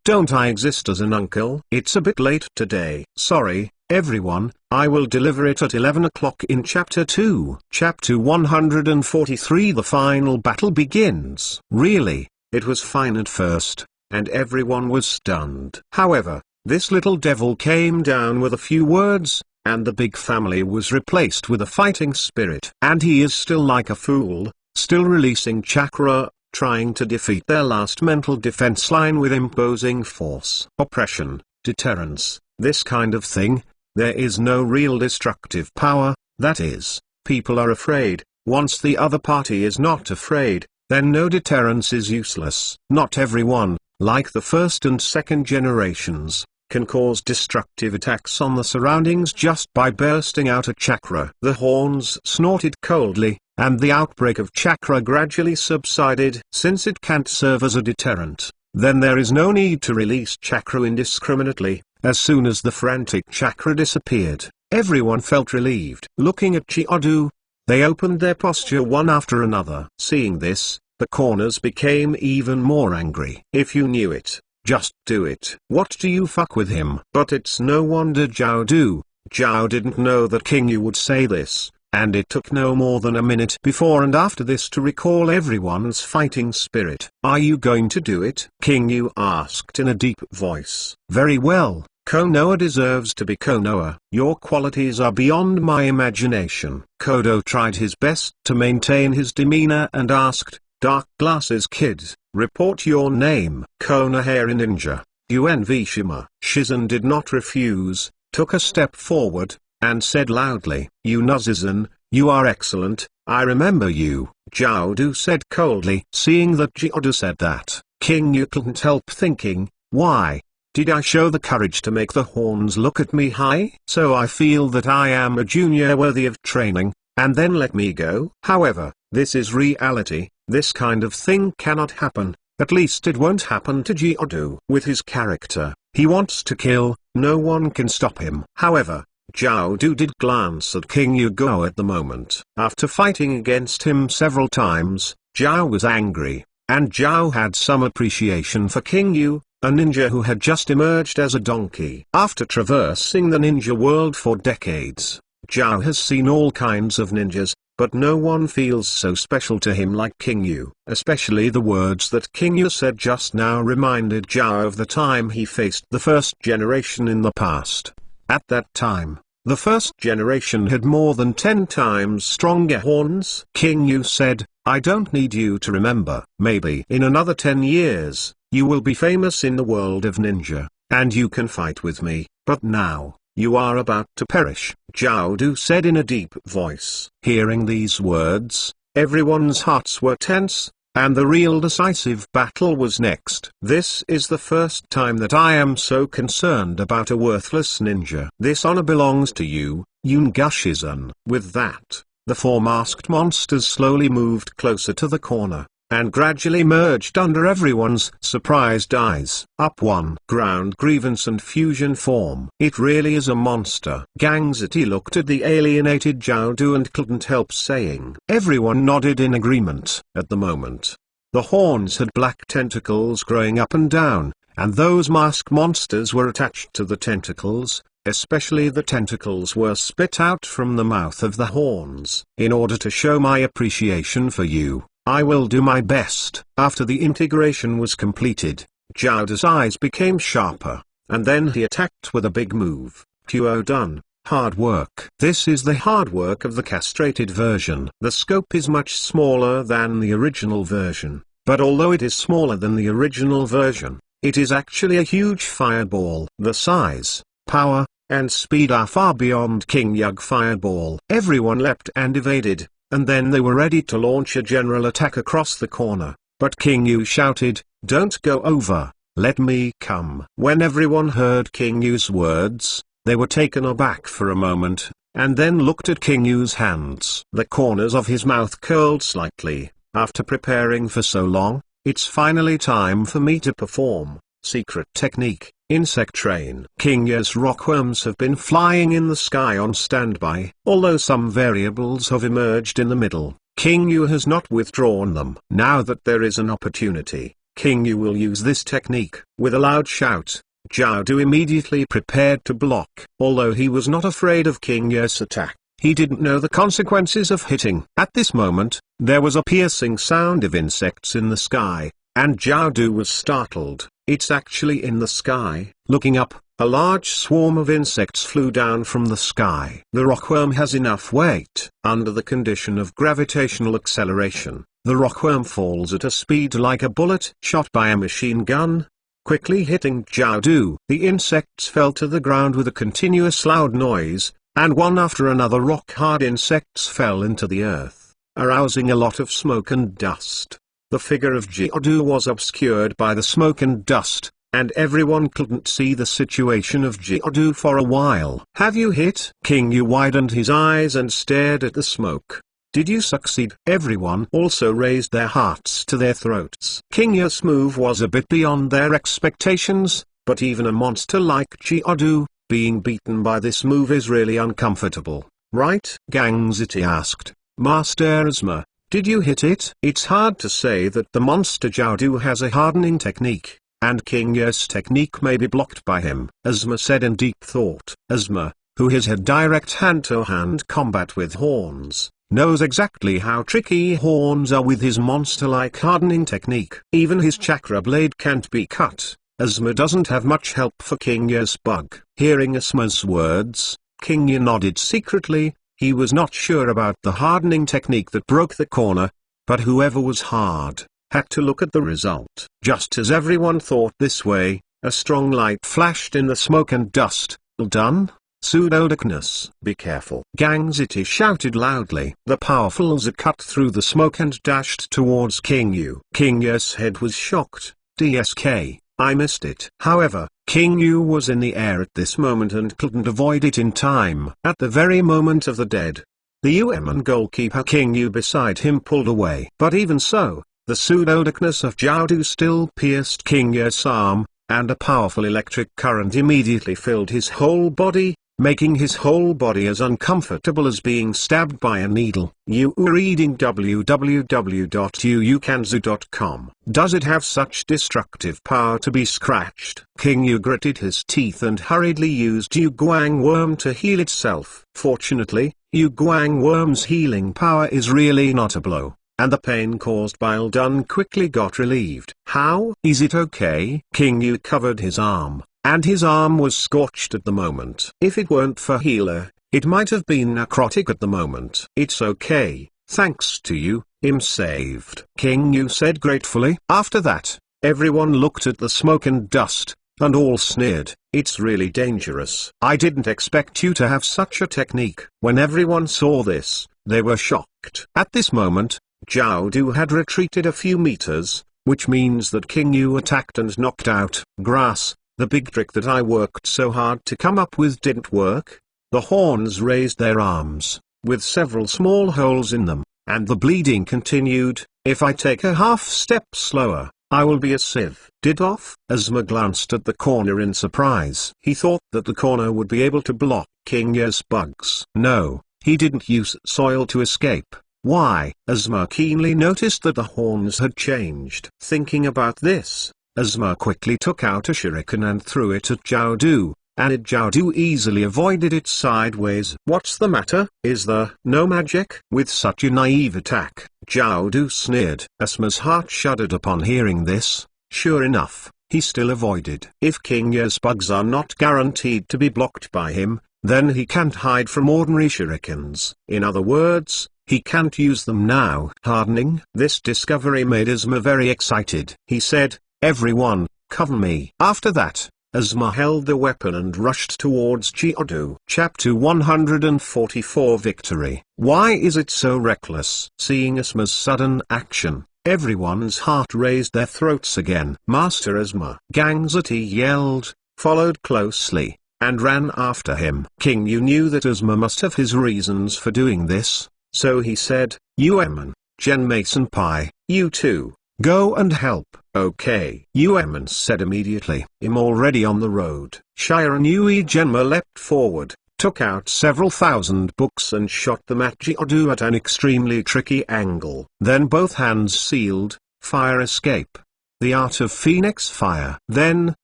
Don't I exist as an uncle? It's a bit late today. Sorry, everyone, I will deliver it at 11 o'clock in Chapter 2. Chapter 143. The final battle begins. Really, it was fine at first, and everyone was stunned. However, this little devil came down with a few words, and the big family was replaced with a fighting spirit. And he is still like a fool, still releasing chakra, trying to defeat their last mental defense line with imposing force. Oppression, deterrence, this kind of thing. There is no real destructive power, that is, people are afraid. Once the other party is not afraid, then no deterrence is useless. Not everyone, like the first and second generations, can cause destructive attacks on the surroundings just by bursting out a chakra. The horns snorted coldly, and the outbreak of chakra gradually subsided. Since it can't serve as a deterrent, then there is no need to release chakra indiscriminately. As soon as the frantic chakra disappeared, everyone felt relieved. Looking at Chiodu, they opened their posture one after another. Seeing this, the corners became even more angry. If you knew it, just do it. What do you fuck with him? But it's no wonder Zhao do. Zhao didn't know that King Yu would say this, and it took no more than a minute before and after this to recall everyone's fighting spirit. Are you going to do it? King Yu asked in a deep voice. Very well, Konoha deserves to be Konoha. Your qualities are beyond my imagination. Kodo tried his best to maintain his demeanor and asked, Dark Glasses Kid, report your name. Konoha Ninja, Yuen Vishima. Shizen did not refuse, took a step forward, and said loudly, Unuzizan, you are excellent, I remember you. Jiaodu said coldly. Seeing that Jiaodu said that, King Yu couldn't help thinking, why? Did I show the courage to make the horns look at me high? So I feel that I am a junior worthy of training, and then let me go? However, this is reality, this kind of thing cannot happen, at least it won't happen to Jiaodu. With his character, he wants to kill, no one can stop him. However, Jiaodu did glance at King Yugo at the moment. After fighting against him several times, Jiao was angry, and Jiao had some appreciation for King Yu, a ninja who had just emerged as a donkey. After traversing the ninja world for decades, Jiao has seen all kinds of ninjas, but no one feels so special to him like King Yu. Especially the words that King Yu said just now reminded Jiao of the time he faced the first generation in the past. At that time, the first generation had more than 10 times stronger horns. King Yu said, I don't need you to remember. Maybe in another 10 years, you will be famous in the world of ninja. and you can fight with me, but now, you are about to perish, Zhao Du said in a deep voice. Hearing these words, everyone's hearts were tense, and the real decisive battle was next. This is the first time that I am so concerned about a worthless ninja. This honor belongs to you, Yoon Gushizun. With that, the four masked monsters slowly moved closer to the corner, and gradually merged under everyone's surprised eyes. Up one, ground grievance and fusion form. It really is a monster. Gang Ziti looked at the alienated Zhao Du and couldn't help saying. Everyone nodded in agreement. At the moment, the horns had black tentacles growing up and down, and those masked monsters were attached to the tentacles. Especially the tentacles were spit out from the mouth of the horns. In order to show my appreciation for you, I will do my best. After the integration was completed, Zhao Du's eyes became sharper, and then he attacked with a big move. Duo done. Hard work. This is the hard work of the castrated version. The scope is much smaller than the original version, but although it is smaller than the original version, it is actually a huge fireball. The size, power, and speed are far beyond King Yug Fireball. Everyone leapt and evaded, and then they were ready to launch a general attack across the corner, but King Yu shouted, "Don't go over, let me come." When everyone heard King Yu's words, they were taken aback for a moment, and then looked at King Yu's hands. The corners of his mouth curled slightly. After preparing for so long, it's finally time for me to perform. Secret technique. Insect train. King Yu's rockworms have been flying in the sky on standby. Although some variables have emerged in the middle, King Yu has not withdrawn them. Now that there is an opportunity, King Yu will use this technique. With a loud shout, Zhao Du immediately prepared to block. Although he was not afraid of King Yu's attack, he didn't know the consequences of hitting. At this moment, there was a piercing sound of insects in the sky, and Zhao Du was startled. It's actually in the sky. Looking up, a large swarm of insects flew down from the sky. The rockworm has enough weight. Under the condition of gravitational acceleration, the rockworm falls at a speed like a bullet shot by a machine gun, quickly hitting Zhao Du. The insects fell to the ground with a continuous loud noise, and one after another rock-hard insects fell into the earth, arousing a lot of smoke and dust. The figure of Zhao Du was obscured by the smoke and dust, and everyone couldn't see the situation of Zhao Du for a while. "Have you hit?" King Yu widened his eyes and stared at the smoke. "Did you succeed?" Everyone also raised their hearts to their throats. King Yu's move was a bit beyond their expectations, but even a monster like Zhao Du, being beaten by this move is really uncomfortable, right? Gang Ziti asked. "Master Asma, did you hit it?" It's hard to say that the monster Zhao Du has a hardening technique, and King Yu's technique may be blocked by him. Asma said in deep thought. Asma, who has had direct hand-to-hand combat with horns, knows exactly how tricky horns are with his monster-like hardening technique. Even his chakra blade can't be cut. Asma doesn't have much help for King Yu's bug. Hearing Asma's words, King Yu nodded secretly. He was not sure about the hardening technique that broke the corner, but whoever was hard, had to look at the result. Just as everyone thought this way, a strong light flashed in the smoke and dust. "Well done, pseudo-darkness. Be careful." Gang Ziti shouted loudly. The powerful laser cut through the smoke and dashed towards King Yu. King Yu's head was shocked. "DSK, I missed it." However, King Yu was in the air at this moment and couldn't avoid it in time. At the very moment of the dead, the UMN goalkeeper King Yu beside him pulled away. But even so, the pseudo-darkness of Zhao Du still pierced King Yu's arm, and a powerful electric current immediately filled his whole body, making his whole body as uncomfortable as being stabbed by a needle. You are reading www.uukanzu.com. Does it have such destructive power to be scratched? King Yu gritted his teeth and hurriedly used Yu Guang Worm to heal itself. Fortunately, Yu Guang Worm's healing power is really not a blow, and the pain caused by Ildun quickly got relieved. "How? Is it okay?" King Yu covered his arm, and his arm was scorched at the moment. If it weren't for healer, it might have been necrotic at the moment. "It's okay, thanks to you, I'm saved," King Yu said gratefully. After that, everyone looked at the smoke and dust, and all sneered. "It's really dangerous. I didn't expect you to have such a technique." When everyone saw this, they were shocked. At this moment, Zhao Du had retreated a few meters, which means that King Yu attacked and knocked out Grass. "The big trick that I worked so hard to come up with didn't work." The horns raised their arms, with several small holes in them, and the bleeding continued. "If I take a half step slower, I will be a sieve." Did off. Asma glanced at the corner in surprise. He thought that the corner would be able to block King Yu's bugs. No, he didn't use soil to escape. Why? Asma keenly noticed that the horns had changed. Thinking about this, Asma quickly took out a shuriken and threw it at Zhao Du, and Zhao Du easily avoided it sideways. "What's the matter? Is there no magic?" With such a naive attack, Zhao Du sneered. Asma's heart shuddered upon hearing this. Sure enough, he still avoided. If King Yu's bugs are not guaranteed to be blocked by him, then he can't hide from ordinary shurikens. In other words, he can't use them now. Hardening. This discovery made Asma very excited. He said, "Everyone, cover me." After that, Asma held the weapon and rushed towards Chiodu. Chapter 144 Victory. Why is it so reckless? Seeing Asma's sudden action, everyone's heart raised their throats again. Master Asma, Gangzati yelled, followed closely, and ran after him. King Yu knew that Asma must have his reasons for doing this, so he said, "Yueman, Genmei-senpai, you too, go and help." "Okay." Yueman said immediately. "I'm already on the road." Shiran Yui Genma leapt forward, took out several thousand books and shot them at Chiodu at an extremely tricky angle. Then both hands sealed, fire escape. The art of Phoenix Fire. Then,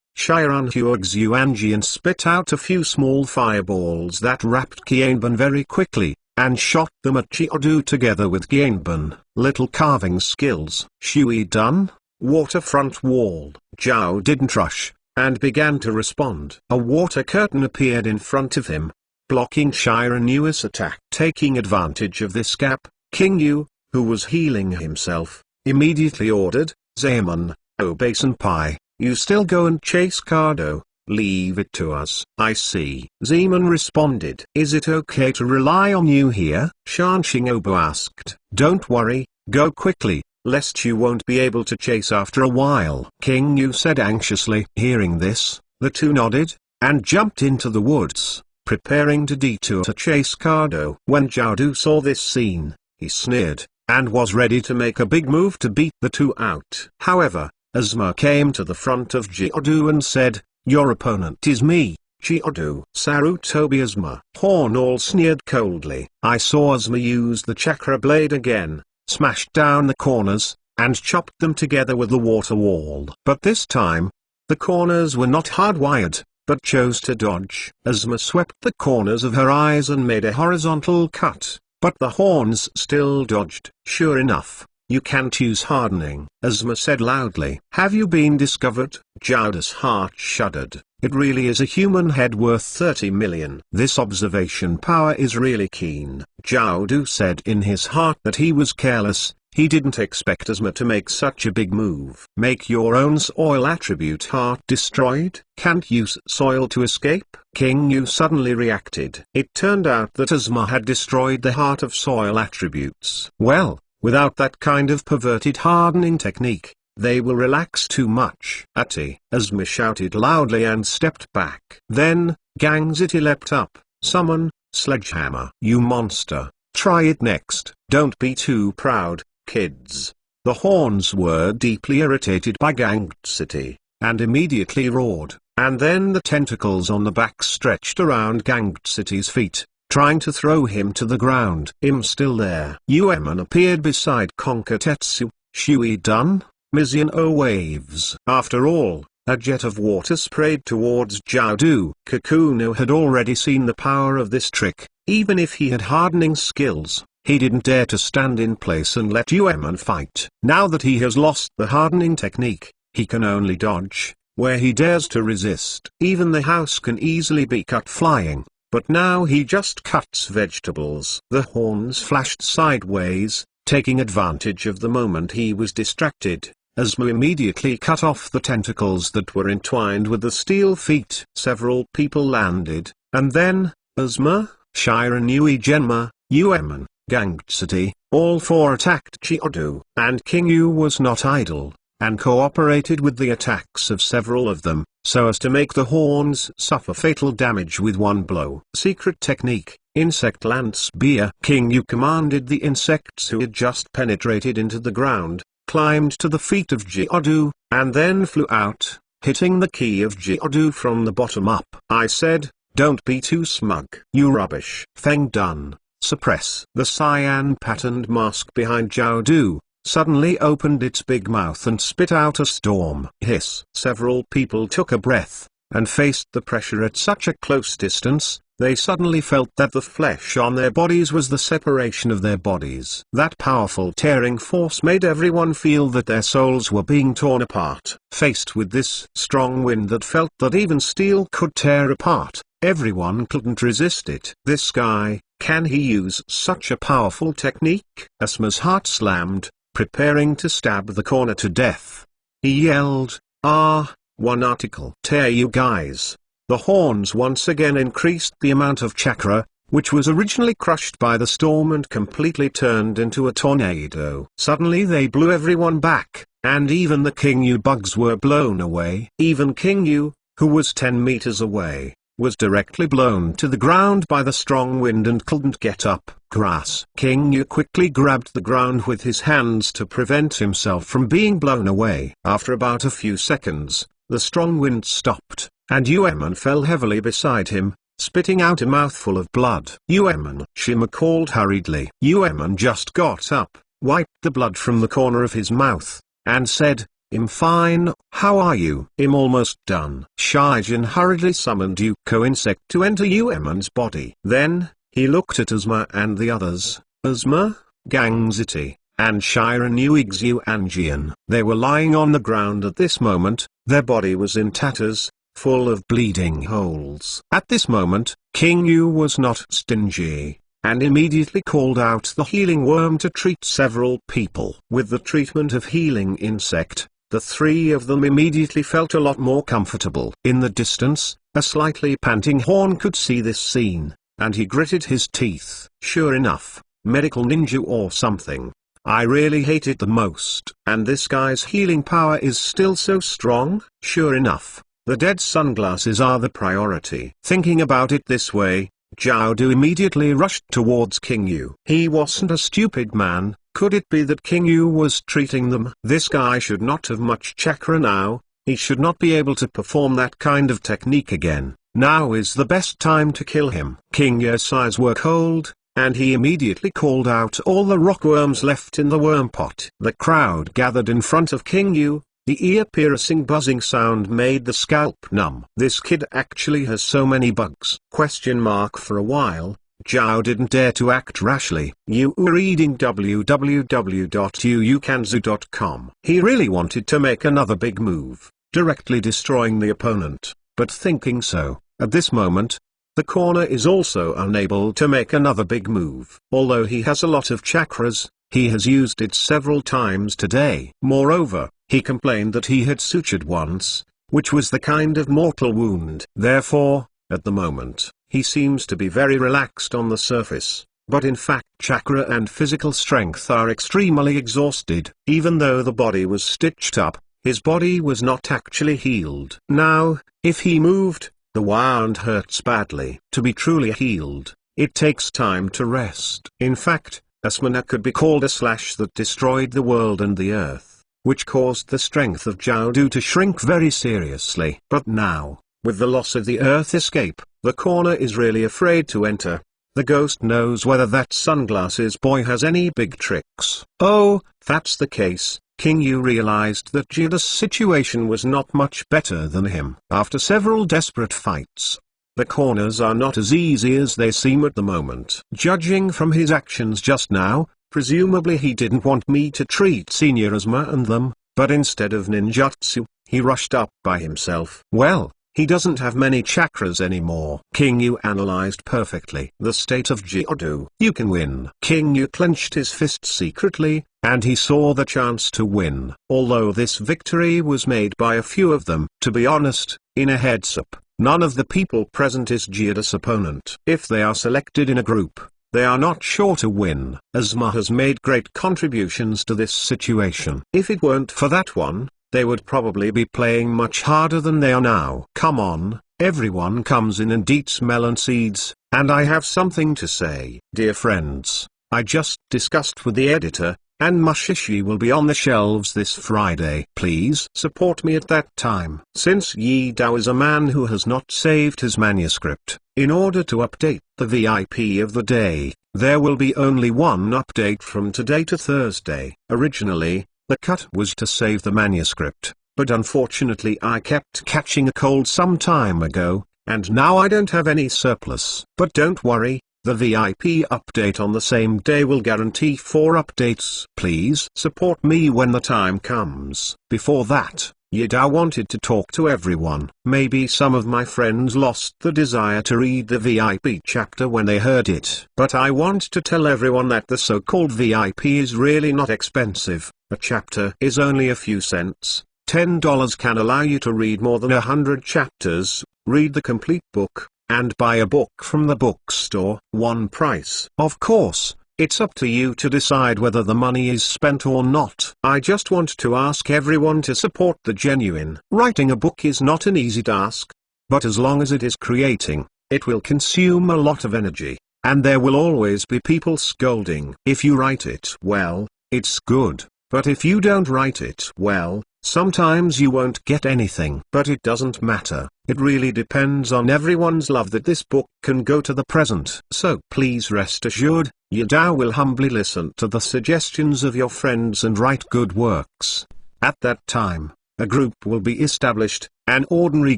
Shiran Huags Yuanji and spit out a few small fireballs that wrapped Qianban very quickly, and shot them at Chiodu together with Qianban. Little carving skills. Shui done? Waterfront wall. Zhao didn't rush, and began to respond. A water curtain appeared in front of him, blocking Shiran Yui's attack. Taking advantage of this gap, King Yu, who was healing himself, immediately ordered, "Zaman, Obei-senpai, you still go and chase Kado. Leave it to us." "I see." Zeman responded. "Is it okay to rely on you here?" Shanxing Obo asked. "Don't worry, go quickly, lest you won't be able to chase after a while," King Yu said anxiously. Hearing this, the two nodded, and jumped into the woods, preparing to detour to chase Kado. When Zhao Du saw this scene, he sneered, and was ready to make a big move to beat the two out. However, Asma came to the front of Chiodu and said, "Your opponent is me, Chiodu." Sarutobi Asma. Horn all sneered coldly. I saw Asma use the chakra blade again, smashed down the corners, and chopped them together with the water wall. But this time, the corners were not hardwired, but chose to dodge. Asma swept the corners of her eyes and made a horizontal cut, but the horns still dodged. "Sure enough, you can't use hardening," Asma said loudly. "Have you been discovered?" Zhao's heart shuddered. It really is a human head worth 30 million. This observation power is really keen. Zhao Du said in his heart that he was careless. He didn't expect Asma to make such a big move. "Make your own soil attribute heart destroyed? Can't use soil to escape?" King Yu suddenly reacted. It turned out that Asma had destroyed the heart of soil attributes. Well, without that kind of perverted hardening technique, they will relax too much. "Ati!" Asma shouted loudly and stepped back. Then, Gangziti leapt up. "Summon, sledgehammer." "You monster, try it next." "Don't be too proud, kids." The horns were deeply irritated by Gangziti, and immediately roared, and then the tentacles on the back stretched around Gangziti's feet, trying to throw him to the ground. "I'm still there." Yueman appeared beside Konkatetsu. "Shui done?" Mizuno waves. After all, a jet of water sprayed towards Zhao Du. Kakuno had already seen the power of this trick. Even if he had hardening skills, he didn't dare to stand in place and let Yueman fight. Now that he has lost the hardening technique, he can only dodge, where he dares to resist. Even the house can easily be cut flying, but now he just cuts vegetables. The horns flashed sideways, taking advantage of the moment he was distracted. Asma immediately cut off the tentacles that were entwined with the steel feet. Several people landed, and then, Asma, Shiren Yui Genma, Uemon, Gangstity, all four attacked Geodu. And King Yu was not idle, and cooperated with the attacks of several of them, so as to make the horns suffer fatal damage with one blow. Secret technique, Insect Lance Spear. King Yu commanded the insects who had just penetrated into the ground, climbed to the feet of Geodu, and then flew out, hitting the key of Geodu from the bottom up. I said, don't be too smug. You rubbish. Feng Dun, suppress. The cyan patterned mask behind Geodu suddenly opened its big mouth and spit out a storm hiss. Several people took a breath, and faced the pressure at such a close distance. They suddenly felt that the flesh on their bodies was the separation of their bodies. That powerful tearing force made everyone feel that their souls were being torn apart. Faced with this strong wind that felt that even steel could tear apart, everyone couldn't resist it. This guy, can he use such a powerful technique? Asma's heart slammed, preparing to stab the corner to death. He yelled, one article. Tear you guys. The horns once again increased the amount of chakra, which was originally crushed by the storm and completely turned into a tornado. Suddenly they blew everyone back, and even the King Yu bugs were blown away. Even King Yu, who was 10 meters away, was directly blown to the ground by the strong wind and couldn't get up. Grass. King Yu quickly grabbed the ground with his hands to prevent himself from being blown away. After about a few seconds, the strong wind stopped, and Uemon fell heavily beside him, spitting out a mouthful of blood. Uemon, Shima called hurriedly. Uemon just got up, wiped the blood from the corner of his mouth, and said, I'm fine, how are you? I'm almost done. Shijin hurriedly summoned Yuko Insect to enter Uemon's body. Then, he looked at Asma and the others, Asma, Gangziti, and Shiren Yuigzu Anjian. They were lying on the ground at this moment, their body was in tatters, full of bleeding holes. At this moment, King Yu was not stingy, and immediately called out the healing worm to treat several people. With the treatment of healing insect, the three of them immediately felt a lot more comfortable. In the distance, a slightly panting Horn could see this scene, and he gritted his teeth. Sure enough, medical ninja or something. I really hate it the most. And this guy's healing power is still so strong? Sure enough, the dead sunglasses are the priority. Thinking about it this way, Jiaodu immediately rushed towards King Yu. He wasn't a stupid man. Could it be that King Yu was treating them? This guy should not have much chakra now. He should not be able to perform that kind of technique again. Now is the best time to kill him. King Yu's eyes were cold, and he immediately called out all the rockworms left in the worm pot. The crowd gathered in front of King Yu. The ear-piercing buzzing sound made the scalp numb. This kid actually has so many bugs. For a while, Zhao didn't dare to act rashly. You were reading www.yuukanzu.com. He really wanted to make another big move, directly destroying the opponent, but thinking so, at this moment, the corner is also unable to make another big move. Although he has a lot of chakras, he has used it several times today. Moreover, he complained that he had sutured once, which was the kind of mortal wound. Therefore, at the moment, he seems to be very relaxed on the surface, but in fact chakra and physical strength are extremely exhausted. Even though the body was stitched up, his body was not actually healed. Now, if he moved, the wound hurts badly. To be truly healed, it takes time to rest. In fact, Asmana could be called a slash that destroyed the world and the earth, which caused the strength of Jiaodu to shrink very seriously. But now, with the loss of the earth escape, the corner is really afraid to enter. The ghost knows whether that sunglasses boy has any big tricks. Oh, that's the case. King Yu realized that Jida's situation was not much better than him. After several desperate fights, the corners are not as easy as they seem at the moment. Judging from his actions just now, presumably he didn't want me to treat Senior Asma and them, but instead of ninjutsu, he rushed up by himself. Well, He doesn't have many chakras anymore. King Yu analyzed perfectly the state of Jiao. You can win. King Yu clenched his fist secretly, and he saw the chance to win. Although this victory was made by a few of them, to be honest, in a heads-up, none of the people present is Jiao's opponent. If they are selected in a group, they are not sure to win. Asma has made great contributions to this situation. If it weren't for that one, they would probably be playing much harder than they are now. Come on, everyone comes in and eats melon seeds, and I have something to say. Dear friends, I just discussed with the editor, and Mushishi will be on the shelves this Friday. Please support me at that time. Since Yi Dao is a man who has not saved his manuscript, in order to update the VIP of the day, there will be only one update from today to Thursday. Originally, the cut was to save the manuscript, but unfortunately I kept catching a cold some time ago, and now I don't have any surplus. But don't worry, the VIP update on the same day will guarantee 4 updates. Please support me when the time comes. Before that, Yidao wanted to talk to everyone. Maybe some of my friends lost the desire to read the VIP chapter when they heard it. But I want to tell everyone that the so-called VIP is really not expensive. A chapter is only a few cents. $10 can allow you to read more than 100 chapters, read the complete book, and buy a book from the bookstore. One price. Of course, it's up to you to decide whether the money is spent or not. I just want to ask everyone to support the genuine. Writing a book is not an easy task, but as long as it is creating, it will consume a lot of energy, and there will always be people scolding. If you write it well, it's good, but if you don't write it well, sometimes you won't get anything. But it doesn't matter. It really depends on everyone's love that this book can go to the present. So please rest assured, Yidao will humbly listen to the suggestions of your friends and write good works. At that time, a group will be established, an ordinary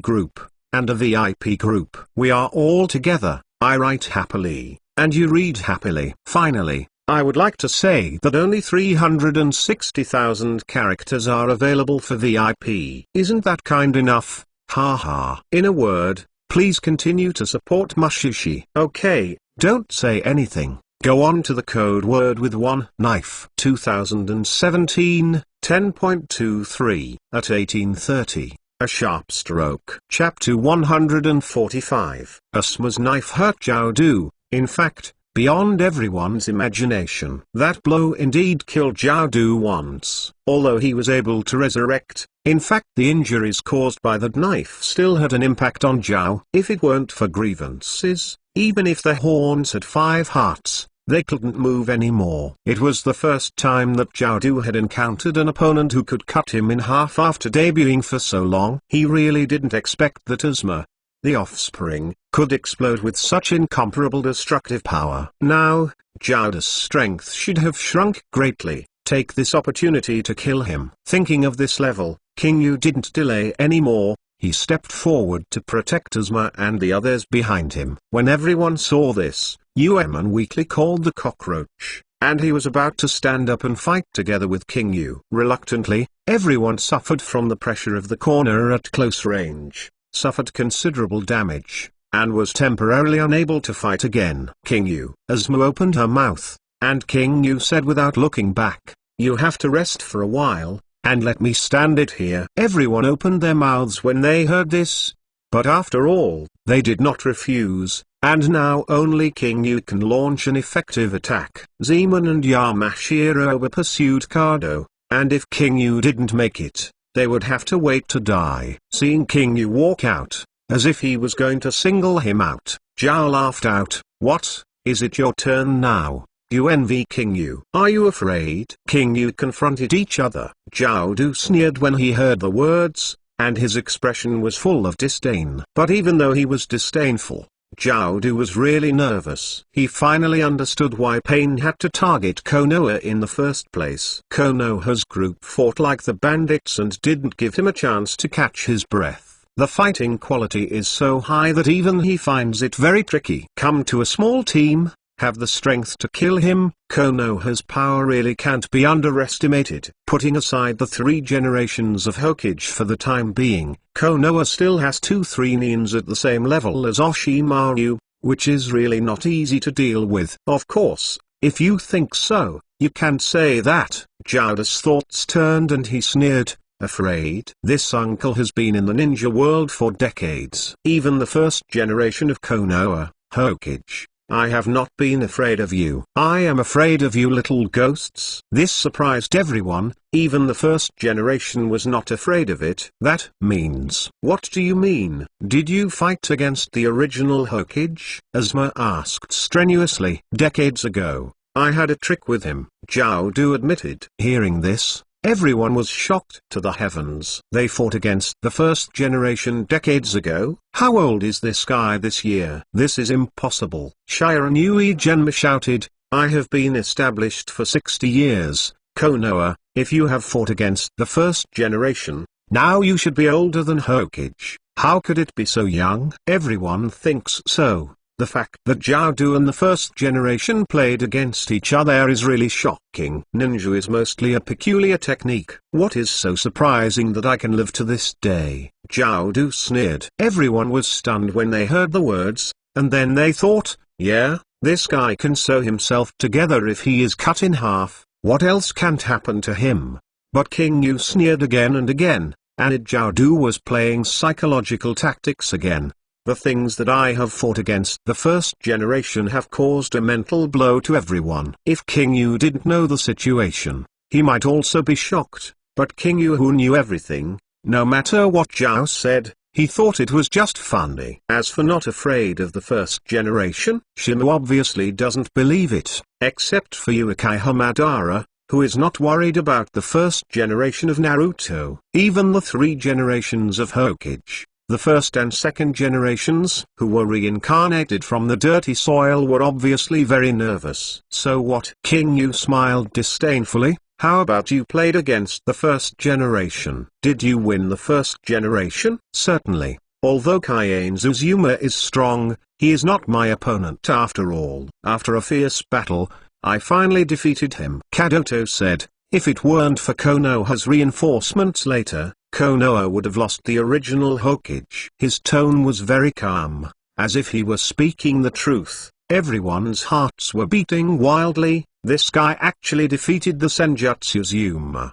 group, and a VIP group. We are all together, I write happily, and you read happily. Finally, I would like to say that only 360,000 characters are available for VIP. Isn't that kind enough? Haha. In a word, please continue to support Mushishi. Okay, don't say anything. Go on to the code word with one knife. 2017, 10.23. At 1830, a sharp stroke. Chapter 145. Asma's knife hurt Jiao. In fact, beyond everyone's imagination. That blow indeed killed Jiao once. Although he was able to resurrect, in fact the injuries caused by that knife still had an impact on Jiao. If it weren't for grievances, even if their horns had 5 hearts, they couldn't move anymore. It was the first time that Jiao had encountered an opponent who could cut him in half after debuting for so long. He really didn't expect that Asma, the offspring, could explode with such incomparable destructive power. Now, Jiao's strength should have shrunk greatly. Take this opportunity to kill him. Thinking of this level, King Yu didn't delay anymore. He stepped forward to protect Asma and the others behind him. When everyone saw this, Yueman weakly called the cockroach, and he was about to stand up and fight together with King Yu. Reluctantly, everyone suffered from the pressure of the corner at close range, suffered considerable damage, and was temporarily unable to fight again. King Yu. Asma opened her mouth, and King Yu said without looking back, "You have to rest for a while, and let me stand it here." Everyone opened their mouths when they heard this, but after all, they did not refuse, and now only King Yu can launch an effective attack. Zeman and Yamashiro pursued Kado, and if King Yu didn't make it, they would have to wait to die. Seeing King Yu walk out, as if he was going to single him out, Jiao laughed out. "What, is it your turn now? You envy King Yu? Are you afraid?" King Yu confronted each other. Jiao sneered when he heard the words, and his expression was full of disdain. But even though he was disdainful, Jiao was really nervous. He finally understood why Pain had to target Konoha in the first place. Konoha's group fought like the bandits and didn't give him a chance to catch his breath. The fighting quality is so high that even he finds it very tricky. Come to a small team, have the strength to kill him. Konoha's power really can't be underestimated. Putting aside the 3 generations of Hokage for the time being, Konoha still has 2-3 Nins at the same level as Orochimaru, which is really not easy to deal with. Of course, if you think so, you can say that. Jada's thoughts turned and he sneered. Afraid? This uncle has been in the ninja world for decades. Even the first generation of Konoha, Hokage. I have not been afraid of you. I am afraid of you little ghosts. This surprised everyone, even the first generation was not afraid of it. That means. What do you mean? Did you fight against the original Hokage? Asuma asked strenuously. Decades ago, I had a trick with him, Jiao admitted. Hearing this, everyone was shocked to the heavens. They fought against the first generation decades ago? How old is this guy this year? This is impossible. Shiranui Genma shouted, I have been established for 60 years, Konoha, if you have fought against the first generation, now you should be older than Hokage. How could it be so young? Everyone thinks so. The fact that Jiao and the first generation played against each other is really shocking. Ninja is mostly a peculiar technique. What is so surprising that I can live to this day? Jiao sneered. Everyone was stunned when they heard the words, and then they thought, yeah, this guy can sew himself together if he is cut in half. What else can't happen to him? But King Yu sneered again and again, and Jiao was playing psychological tactics again. The things that I have fought against the first generation have caused a mental blow to everyone. If King Yu didn't know the situation, he might also be shocked, but King Yu who knew everything, no matter what Jiao said, he thought it was just funny. As for not afraid of the first generation, Shimo obviously doesn't believe it, except for Uchiha Madara, who is not worried about the first generation of Naruto. Even the 3 generations of Hokage, the first and second generations, who were reincarnated from the dirty soil, were obviously very nervous. So what? King Yu smiled disdainfully. How about you played against the first generation? Did you win the first generation? Certainly. Although Kaiane Zuzuma is strong, he is not my opponent after all. After a fierce battle, I finally defeated him. Kadoto said, if it weren't for Konoha's reinforcements later, Konoha would have lost the original Hokage. His tone was very calm, as if he were speaking the truth. Everyone's hearts were beating wildly. This guy actually defeated the Senjutsu Zuma.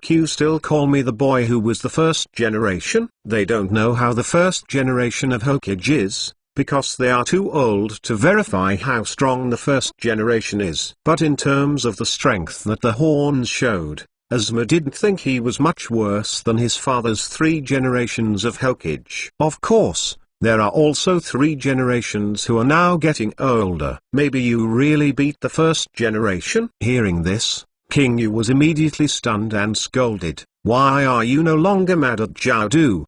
You still call me the boy who was the first generation? They don't know how the first generation of Hokage is, because they are too old to verify how strong the first generation is. But in terms of the strength that the horns showed, Asuma didn't think he was much worse than his father's 3 generations of Hokage. Of course, there are also 3 generations who are now getting older. Maybe you really beat the first generation? Hearing this, King Yu was immediately stunned and scolded. Why are you no longer mad at Jiao?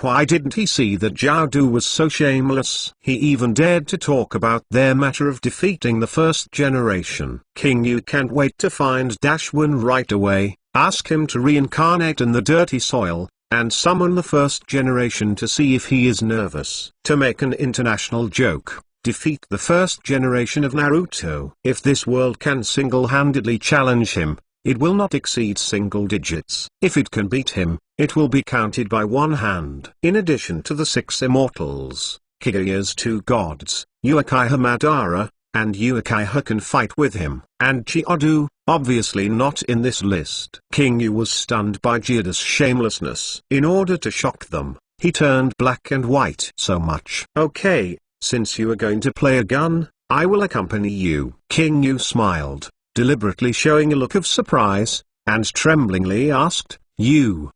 Why didn't he see that Jiao was so shameless? He even dared to talk about their matter of defeating the first generation. King Yu can't wait to find Dashwin right away, ask him to reincarnate in the dirty soil, and summon the first generation to see if he is nervous. To make an international joke, defeat the first generation of Naruto. If this world can single-handedly challenge him, it will not exceed single digits. If it can beat him, it will be counted by one hand. In addition to the 6 immortals, Kaguya's 2 gods, Uchiha Madara, and Uchiha can fight with him. And Chiyodu, obviously not in this list. King Yu was stunned by Jada's shamelessness. In order to shock them, he turned black and white. So much. Okay, since you are going to play a gun, I will accompany you. King Yu smiled, deliberately showing a look of surprise, and tremblingly asked, you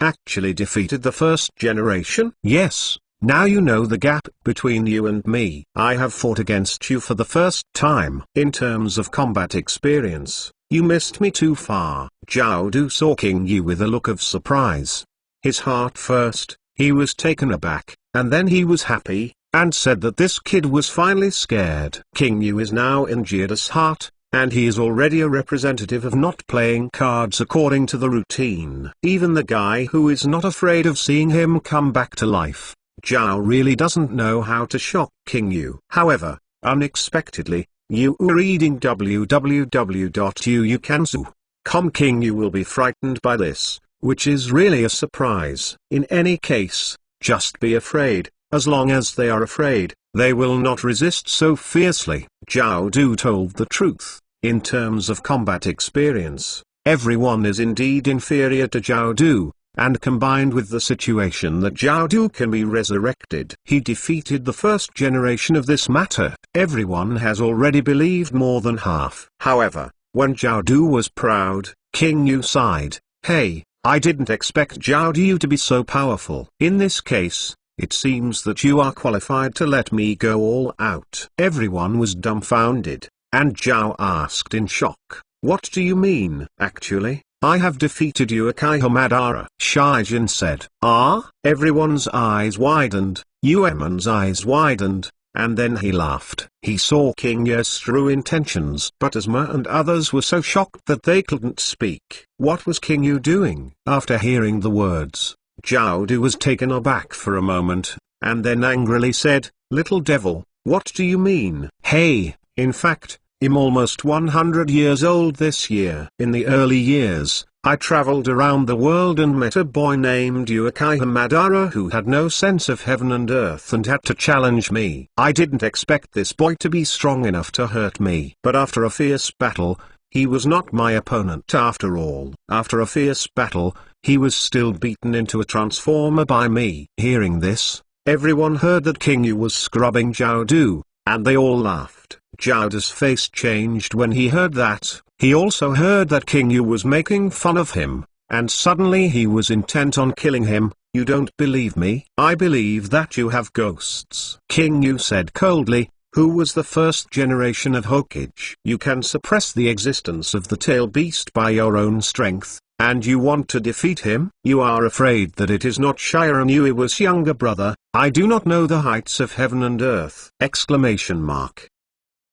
actually defeated the first generation? Yes, now you know the gap between you and me. I have fought against you for the first time. In terms of combat experience, you missed me too far. Jiao saw King Yu with a look of surprise. His heart first, he was taken aback, and then he was happy, and said that this kid was finally scared. King Yu is now in Jada's heart, and he is already a representative of not playing cards according to the routine. Even the guy who is not afraid of seeing him come back to life, Jiao really doesn't know how to shock King Yu. However, Unexpectedly, you are reading www.uukansu.com. King Yu will be frightened by this, which is really a surprise. In any case, just be afraid. As long as they are afraid, they will not resist so fiercely. Zhao Du told the truth. In terms of combat experience, everyone is indeed inferior to Zhao Du, and combined with the situation that Zhao Du can be resurrected, he defeated the first generation of this matter. Everyone has already believed more than half. However, when Zhao Du was proud, King Yu sighed. Hey, I didn't expect Zhao Du to be so powerful. In this case, it seems that you are qualified to let me go all out. Everyone was dumbfounded, and Zhao asked in shock, what do you mean? Actually, I have defeated Uchiha Madara. Shaijin said. Ah? Everyone's eyes widened, Uemon's eyes widened, and then he laughed. He saw King Yu's true intentions. But Asma and others were so shocked that they couldn't speak. What was King Yu doing? After hearing the words, Zhao Du was taken aback for a moment, and then angrily said, little devil, what do you mean? Hey, in fact, I'm almost 100 years old this year. In the early years, I traveled around the world and met a boy named Uchiha Madara who had no sense of heaven and earth and had to challenge me. I didn't expect this boy to be strong enough to hurt me. But after a fierce battle, he was not my opponent after all. After a fierce battle, he was still beaten into a transformer by me. Hearing this, everyone heard that King Yu was scrubbing Zhao Du, and they all laughed. Zhao Du's face changed when he heard that. He also heard that King Yu was making fun of him, and suddenly he was intent on killing him. You don't believe me? I believe that you have ghosts. King Yu said coldly. Who was the first generation of Hokage? You can suppress the existence of the tail beast by your own strength, and you want to defeat him? You are afraid that it is not Shiran Uiwa's younger brother. I do not know the heights of heaven and earth! Exclamation mark.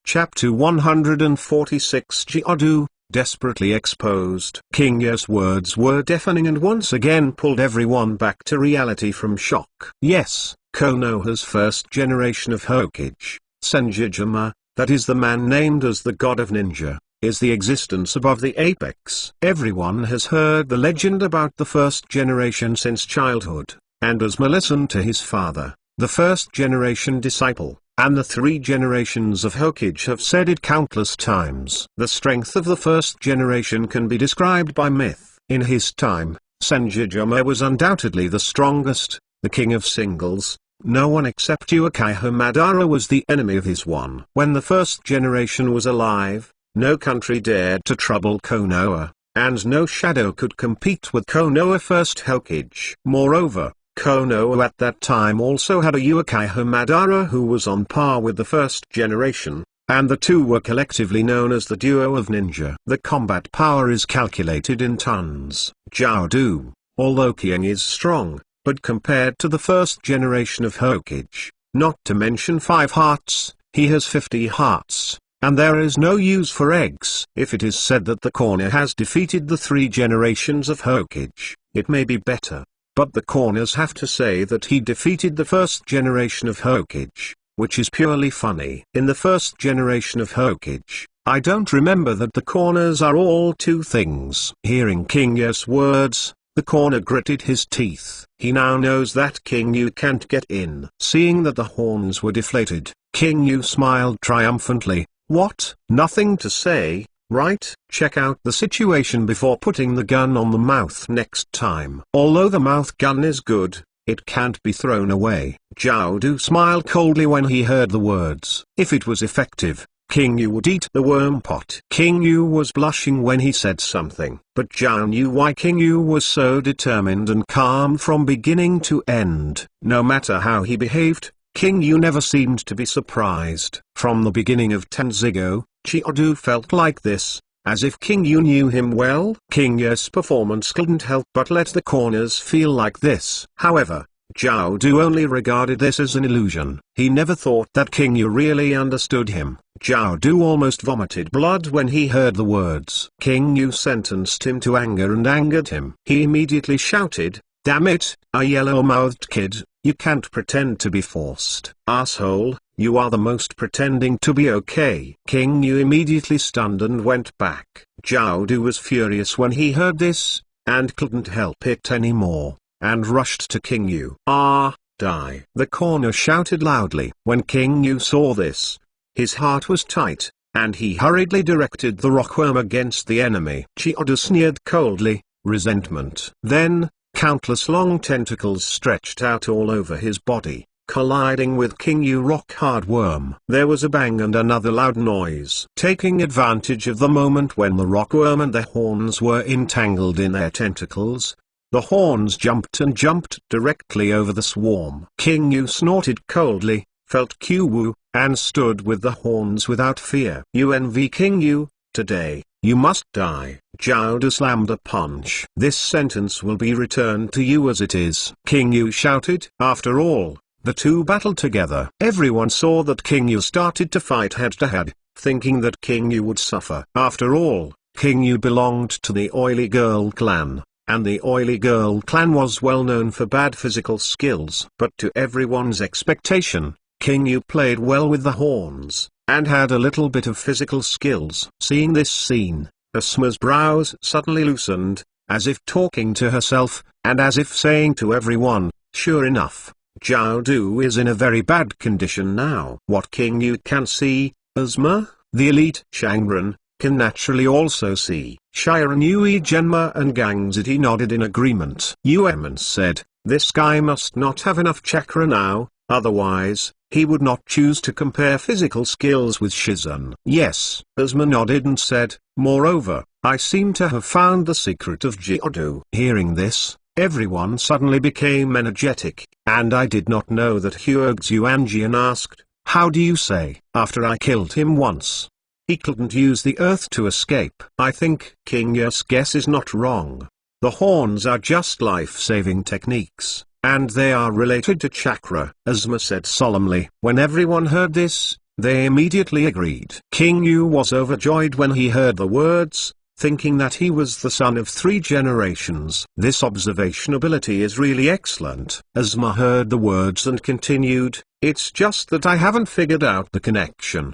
Chapter 146 Jiadu, desperately exposed. King Yu's words were deafening and once again pulled everyone back to reality from shock. Yes, Konoha's first generation of Hokage, Senjijima, that is the man named as the god of ninja, is the existence above the apex. Everyone has heard the legend about the first generation since childhood, and Asma listened to his father, the first generation disciple, and the 3 generations of Hokage have said it countless times. The strength of the first generation can be described by myth. In his time, Senjijima was undoubtedly the strongest, the king of singles. No one except Uchiha Madara was the enemy of his one. When the first generation was alive, no country dared to trouble Konoha, and no shadow could compete with Konoha first Hokage. Moreover, Konoha at that time also had a Uchiha Madara who was on par with the first generation, and the two were collectively known as the duo of ninja. The combat power is calculated in tons. Zhao Du, although King is strong, but compared to the first generation of Hokage, not to mention 5 hearts, he has 50 hearts, and there is no use for eggs. If it is said that the corner has defeated the 3 generations of Hokage, it may be better. But the corners have to say that he defeated the first generation of Hokage, which is purely funny. In the first generation of Hokage, I don't remember that the corners are all 2 things. Hearing King Yu's words, the corner gritted his teeth. He now knows that King Yu can't get in. Seeing that the horns were deflated, King Yu smiled triumphantly. What? Nothing to say, right? Check out the situation before putting the gun on the mouth next time. Although the mouth gun is good, it can't be thrown away. Zhao Du smiled coldly when he heard the words. If it was effective, King Yu would eat the worm pot. King Yu was blushing when he said something, but Zhao knew why King Yu was so determined and calm from beginning to end. No matter how he behaved, King Yu never seemed to be surprised. From the beginning of Tenzigo, Chiadu felt like this, as if King Yu knew him well. King Yu's performance couldn't help but let the corners feel like this. However, Zhao Du only regarded this as an illusion. He never thought that King Yu really understood him. Zhao Du almost vomited blood when he heard the words. King Yu sentenced him to anger and angered him. He immediately shouted, "Damn it, a yellow-mouthed kid, you can't pretend to be forced. Asshole, You are the most pretending to be okay. King Yu immediately stunned and went back. Zhao Du was furious when he heard this, and couldn't help it anymore, and rushed to King Yu. "Ah, die!" the corner shouted loudly. When King Yu saw this, his heart was tight, and he hurriedly directed the rockworm against the enemy. Chioda sneered coldly, resentment. Then, countless long tentacles stretched out all over his body, colliding with King Yu rock-hard worm. There was a bang and another loud noise. Taking advantage of the moment when the rockworm and the horns were entangled in their tentacles, the horns jumped directly over the swarm. King Yu snorted coldly, felt Q-Wu, and stood with the horns without fear. "UNV King Yu, today, you must die." Zhao Du slammed a punch. "This sentence will be returned to you as it is," King Yu shouted. After all, the two battled together. Everyone saw that King Yu started to fight head-to-head, thinking that King Yu would suffer. After all, King Yu belonged to the Oily Girl clan, and the Oily Girl clan was well known for bad physical skills. But to everyone's expectation, King Yu played well with the horns, and had a little bit of physical skills. Seeing this scene, Asma's brows suddenly loosened, as if talking to herself, and as if saying to everyone, "Sure enough, Zhao Du is in a very bad condition now." What King Yu can see, Asma, the elite Shangren, can naturally also see. Shiren Yui Genma and Gang Ziti nodded in agreement. Yueman said, "This guy must not have enough chakra now, otherwise, he would not choose to compare physical skills with Shizun." Yes, Asma nodded and said, "Moreover, I seem to have found the secret of Jiudu." Hearing this, everyone suddenly became energetic, and I did not know that Huoxuanjian asked, "How do you say, after I killed him once, he couldn't use the earth to escape?" I think King Yu's guess is not wrong. The horns are just life-saving techniques, and they are related to chakra, Asma said solemnly. When everyone heard this, they immediately agreed. King Yu was overjoyed when he heard the words, thinking that he was the son of 3 generations. This observation ability is really excellent. Asma heard the words and continued, "It's just that I haven't figured out the connection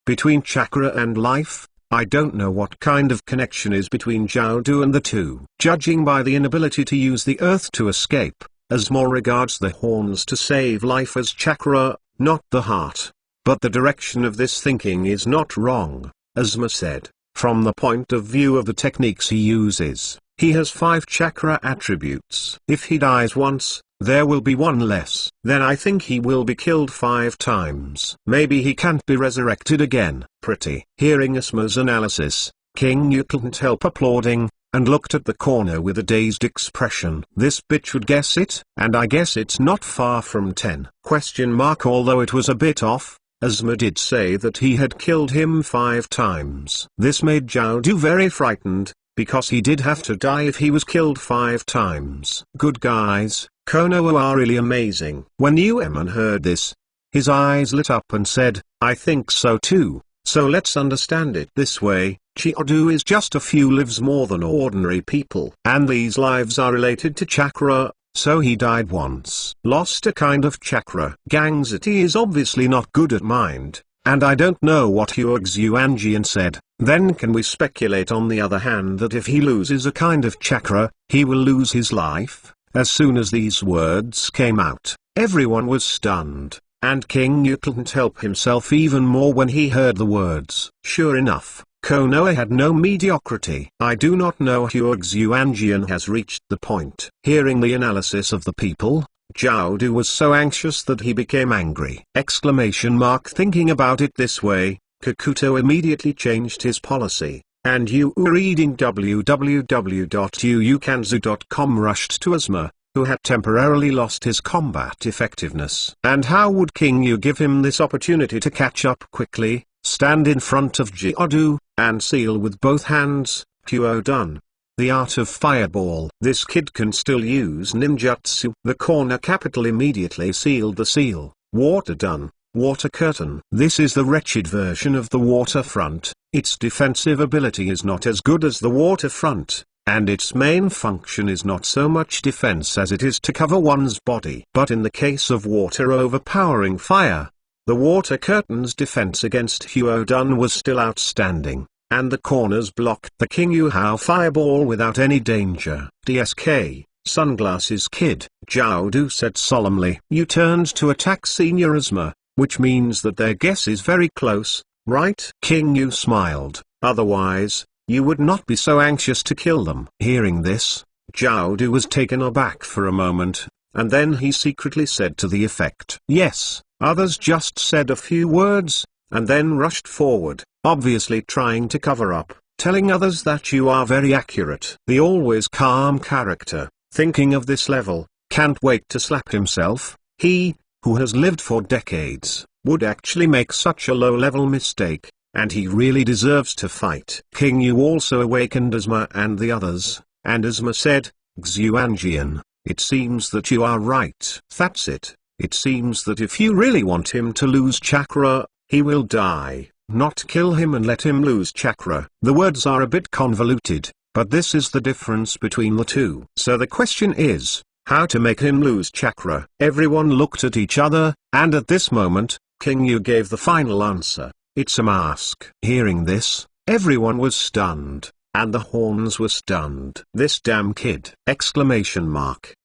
between chakra and life. I don't know what kind of connection is between Zhao Du and the two." Judging by the inability to use the earth to escape, Asma regards the horns to save life as chakra, not the heart. But the direction of this thinking is not wrong, Asma said. From the point of view of the techniques he uses, he has 5 chakra attributes. If he dies once, there will be 1 less. Then I think he will be killed 5 times. Maybe he can't be resurrected again. Pretty. Hearing Asma's analysis, King Yu couldn't help applauding, and looked at the corner with a dazed expression. "This bitch would guess it, and I guess it's not far from 10. Although it was a bit off, Asma did say that he had killed him 5 times. This made Zhao Du very frightened, because he did have to die if he was killed 5 times. Good guys, Konoha are really amazing. When Yueman heard this, his eyes lit up and said, "I think so too. So let's understand it this way, Chiyodu is just a few lives more than ordinary people. And these lives are related to chakra, so he died once. Lost a kind of chakra. Gangziti is obviously not good at mind, and I don't know what Huoxuanjian said. Then can we speculate on the other hand that if he loses a kind of chakra, he will lose his life?" As soon as these words came out, everyone was stunned. And King Yu couldn't help himself even more when he heard the words. Sure enough, Konoha had no mediocrity. I do not know Huoxuanjian has reached the point. Hearing the analysis of the people, Zhao Du was so anxious that he became angry. Thinking about it this way, Kakuto immediately changed his policy, and Yu reading www.yuukanzu.com rushed to Asma, who had temporarily lost his combat effectiveness. And how would King Yu give him this opportunity to catch up quickly, stand in front of Jiudu, and seal with both hands, Kuo done. The art of fireball. This kid can still use ninjutsu. The corner capital immediately sealed the seal. Water done. Water curtain. This is the wretched version of the waterfront. Its defensive ability is not as good as the waterfront, and its main function is not so much defense as it is to cover one's body. But in the case of water overpowering fire, The water curtain's defense against Huodun was still outstanding, and the corners blocked the King Yuhao fireball without any danger. DSK, Sunglasses Kid, Zhao Du said solemnly. You turned to attack Senior Asma, which means that their guess is very close, right? King Yu smiled, otherwise, you would not be so anxious to kill them. Hearing this, Zhao Du was taken aback for a moment, and then he secretly said to the effect, yes. Others just said a few words, and then rushed forward, obviously trying to cover up, telling others that you are very accurate. The always calm character, thinking of this level, can't wait to slap himself. He, who has lived for decades, would actually make such a low-level mistake, and he really deserves to fight. King Yu also awakened Asma and the others, and Asma said, Xuanjian, it seems that you are right. That's it. It seems that if you really want him to lose chakra, he will die, not kill him and let him lose chakra. The words are a bit convoluted, but this is the difference between the two. So the question is, how to make him lose chakra? Everyone looked at each other, and at this moment, King Yu gave the final answer. It's a mask. Hearing this, everyone was stunned, and the horns were stunned. This damn kid! Exclamation mark.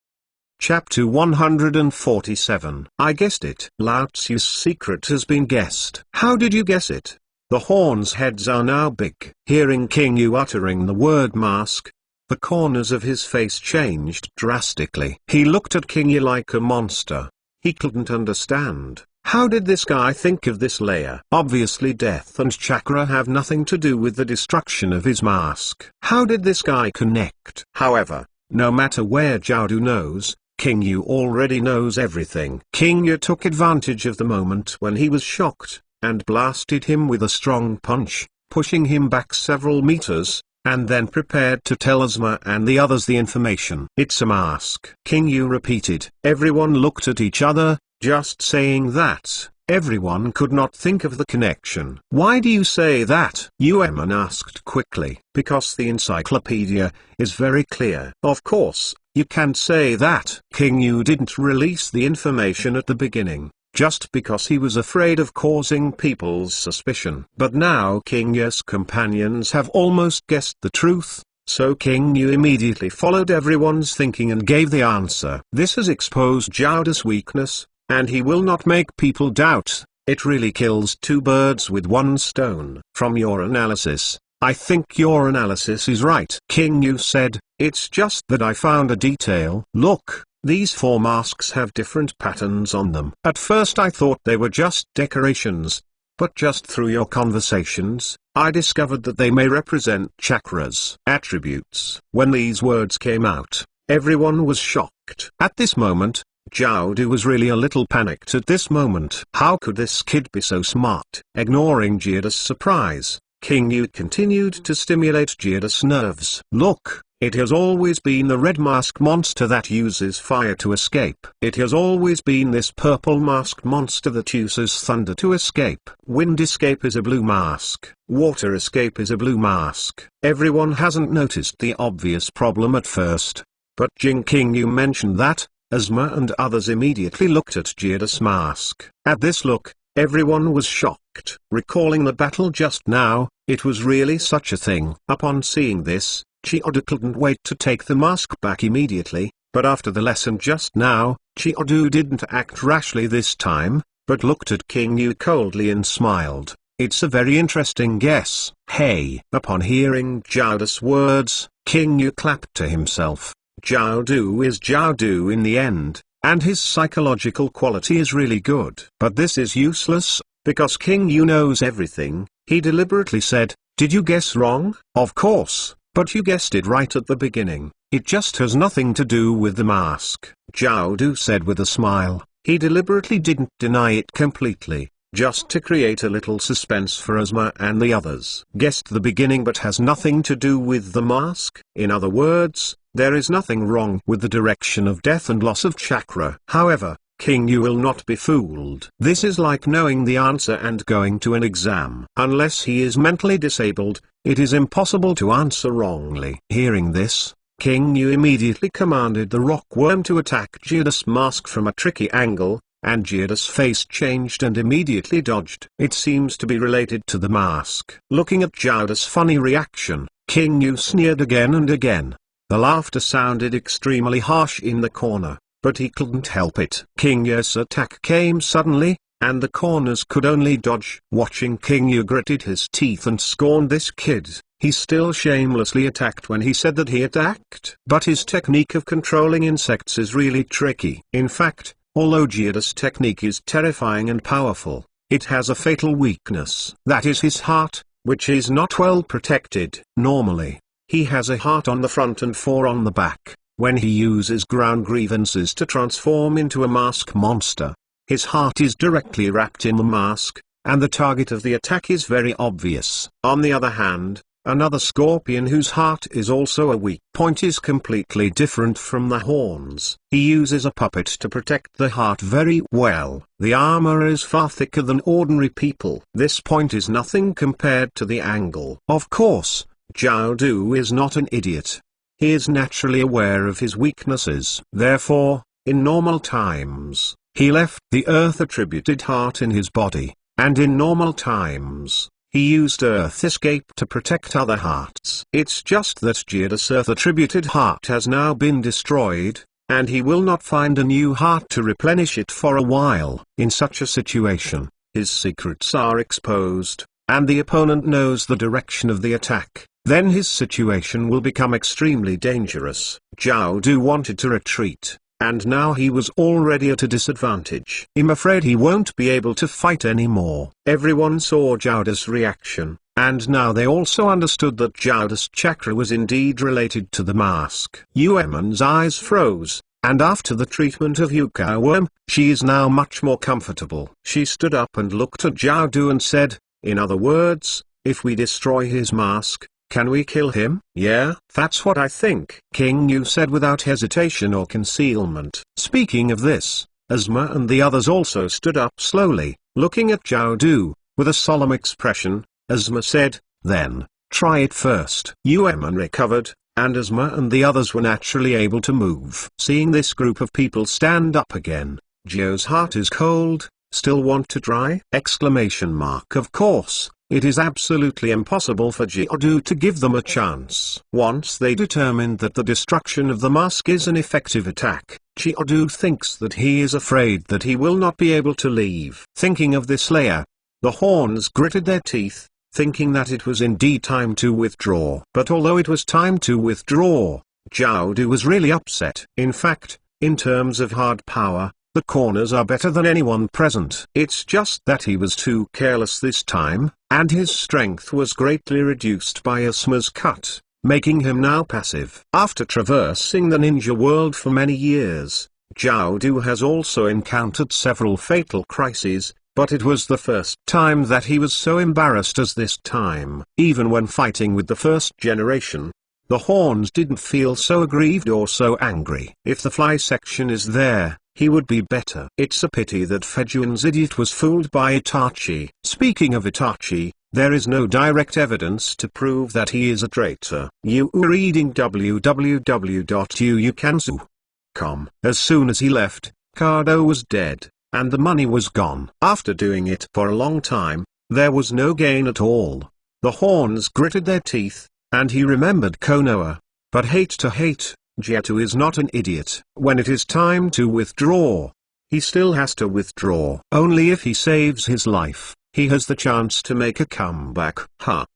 Chapter 147. I guessed it. Lao Tzu's secret has been guessed. How did you guess it? The horns' heads are now big. Hearing King Yu uttering the word mask, the corners of his face changed drastically. He looked at King Yu like a monster. He couldn't understand. How did this guy think of this layer? Obviously death and chakra have nothing to do with the destruction of his mask. How did this guy connect? However, no matter where Zhao Du knows, King Yu already knows everything. King Yu took advantage of the moment when he was shocked, and blasted him with a strong punch, pushing him back several meters, and then prepared to tell Asma and the others the information. It's a mask. King Yu repeated. Everyone looked at each other, just saying that. Everyone could not think of the connection. Why do you say that? Yueman asked quickly. Because the encyclopedia is very clear. Of course, you can't say that. King Yu didn't release the information at the beginning, just because he was afraid of causing people's suspicion. But now King Yu's companions have almost guessed the truth, so King Yu immediately followed everyone's thinking and gave the answer. This has exposed Zhao Du's weakness, and he will not make people doubt. It really kills two birds with one stone. From your analysis, I think your analysis is right. King Yu said, it's just that I found a detail. Look, these four masks have different patterns on them. At first I thought they were just decorations, but just through your conversations, I discovered that they may represent chakras, attributes. When these words came out, everyone was shocked. At this moment, Zhao Du was really a little panicked at this moment. How could this kid be so smart? Ignoring Jieda's surprise, King Yu continued to stimulate Jieda's nerves. Look, it has always been the red mask monster that uses fire to escape. It has always been this purple masked monster that uses thunder to escape. Wind escape is a blue mask. Water escape is a blue mask. Everyone hasn't noticed the obvious problem at first, but King Yu mentioned that. Asma and others immediately looked at Jieda's mask. At this look, everyone was shocked. Recalling the battle just now, it was really such a thing. Upon seeing this, Chiodu couldn't wait to take the mask back immediately, but after the lesson just now, Chiodu didn't act rashly this time, but looked at King Yu coldly and smiled. It's a very interesting guess. Hey! Upon hearing Zhao words, King Yu clapped to himself. Zhao Du is Zhao Du in the end, and his psychological quality is really good. But this is useless, because King Yu knows everything. He deliberately said, did you guess wrong? Of course, but you guessed it right at the beginning. It just has nothing to do with the mask. Zhao Du said with a smile. He deliberately didn't deny it completely, just to create a little suspense for Asma and the others. Guessed the beginning but has nothing to do with the mask. In other words, there is nothing wrong with the direction of death and loss of chakra. However, King Yu will not be fooled. This is like knowing the answer and going to an exam. Unless he is mentally disabled, it is impossible to answer wrongly. Hearing this, King Yu immediately commanded the rock worm to attack Jieda's mask from a tricky angle, and Jada's face changed and immediately dodged. It seems to be related to the mask. Looking at Jada's funny reaction, King Yu sneered again and again. The laughter sounded extremely harsh in the corner, but he couldn't help it. King Yu's attack came suddenly, and the corners could only dodge. Watching King Yu gritted his teeth and scorned this kid. He still shamelessly attacked when he said that he attacked. But his technique of controlling insects is really tricky. In fact, although Jada's technique is terrifying and powerful, it has a fatal weakness. That is his heart, which is not well protected. Normally, he has a heart on the front and 4 on the back. When he uses ground grievances to transform into a mask monster, his heart is directly wrapped in the mask, and the target of the attack is very obvious. On the other hand, another scorpion whose heart is also a weak point is completely different from the horns. He uses a puppet to protect the heart very well. The armor is far thicker than ordinary people. This point is nothing compared to the angle. Of course, Zhao Du is not an idiot. He is naturally aware of his weaknesses. Therefore, in normal times, he left the Earth-attributed heart in his body, and in normal times, he used Earth Escape to protect other hearts. It's just that Jada's Earth-attributed heart has now been destroyed, and he will not find a new heart to replenish it for a while. In such a situation, his secrets are exposed, and the opponent knows the direction of the attack. Then his situation will become extremely dangerous. Zhao Du wanted to retreat, and now he was already at a disadvantage. I'm afraid he won't be able to fight anymore. Everyone saw Zhao Du's reaction, and now they also understood that Zhao Du's chakra was indeed related to the mask. Yuemon's eyes froze, and after the treatment of Yuka Worm, she is now much more comfortable. She stood up and looked at Zhao Du and said, in other words, if we destroy his mask, can we kill him? Yeah, that's what I think, King Yu said without hesitation or concealment. Speaking of this, Asma and the others also stood up slowly, looking at Zhao Du, with a solemn expression. Asma said, then, try it first. Yueman recovered, and Asma and the others were naturally able to move. Seeing this group of people stand up again, Zhao's heart is cold. Still want to try? Exclamation mark. Of course. It is absolutely impossible for Zhao Du to give them a chance. Once they determined that the destruction of the mask is an effective attack, Zhao Du thinks that he is afraid that he will not be able to leave. Thinking of this layer, the horns gritted their teeth, thinking that it was indeed time to withdraw. But although it was time to withdraw, Zhao Du was really upset. In fact, in terms of hard power, the corners are better than anyone present. It's just that he was too careless this time, and his strength was greatly reduced by Asma's cut, making him now passive. After traversing the ninja world for many years, Zhao Du has also encountered several fatal crises, but it was the first time that he was so embarrassed as this time. Even when fighting with the first generation, the horns didn't feel so aggrieved or so angry. If the fly section is there, he would be better. It's a pity that Fejuan's idiot was fooled by Itachi. Speaking of Itachi, there is no direct evidence to prove that he is a traitor. You are reading www.uyukansu.com. As soon as he left, Kado was dead, and the money was gone. After doing it for a long time, there was no gain at all. The horns gritted their teeth, and he remembered Konoha. But hate to hate, Zhao is not an idiot. When it is time to withdraw, he still has to withdraw. Only if he saves his life, he has the chance to make a comeback.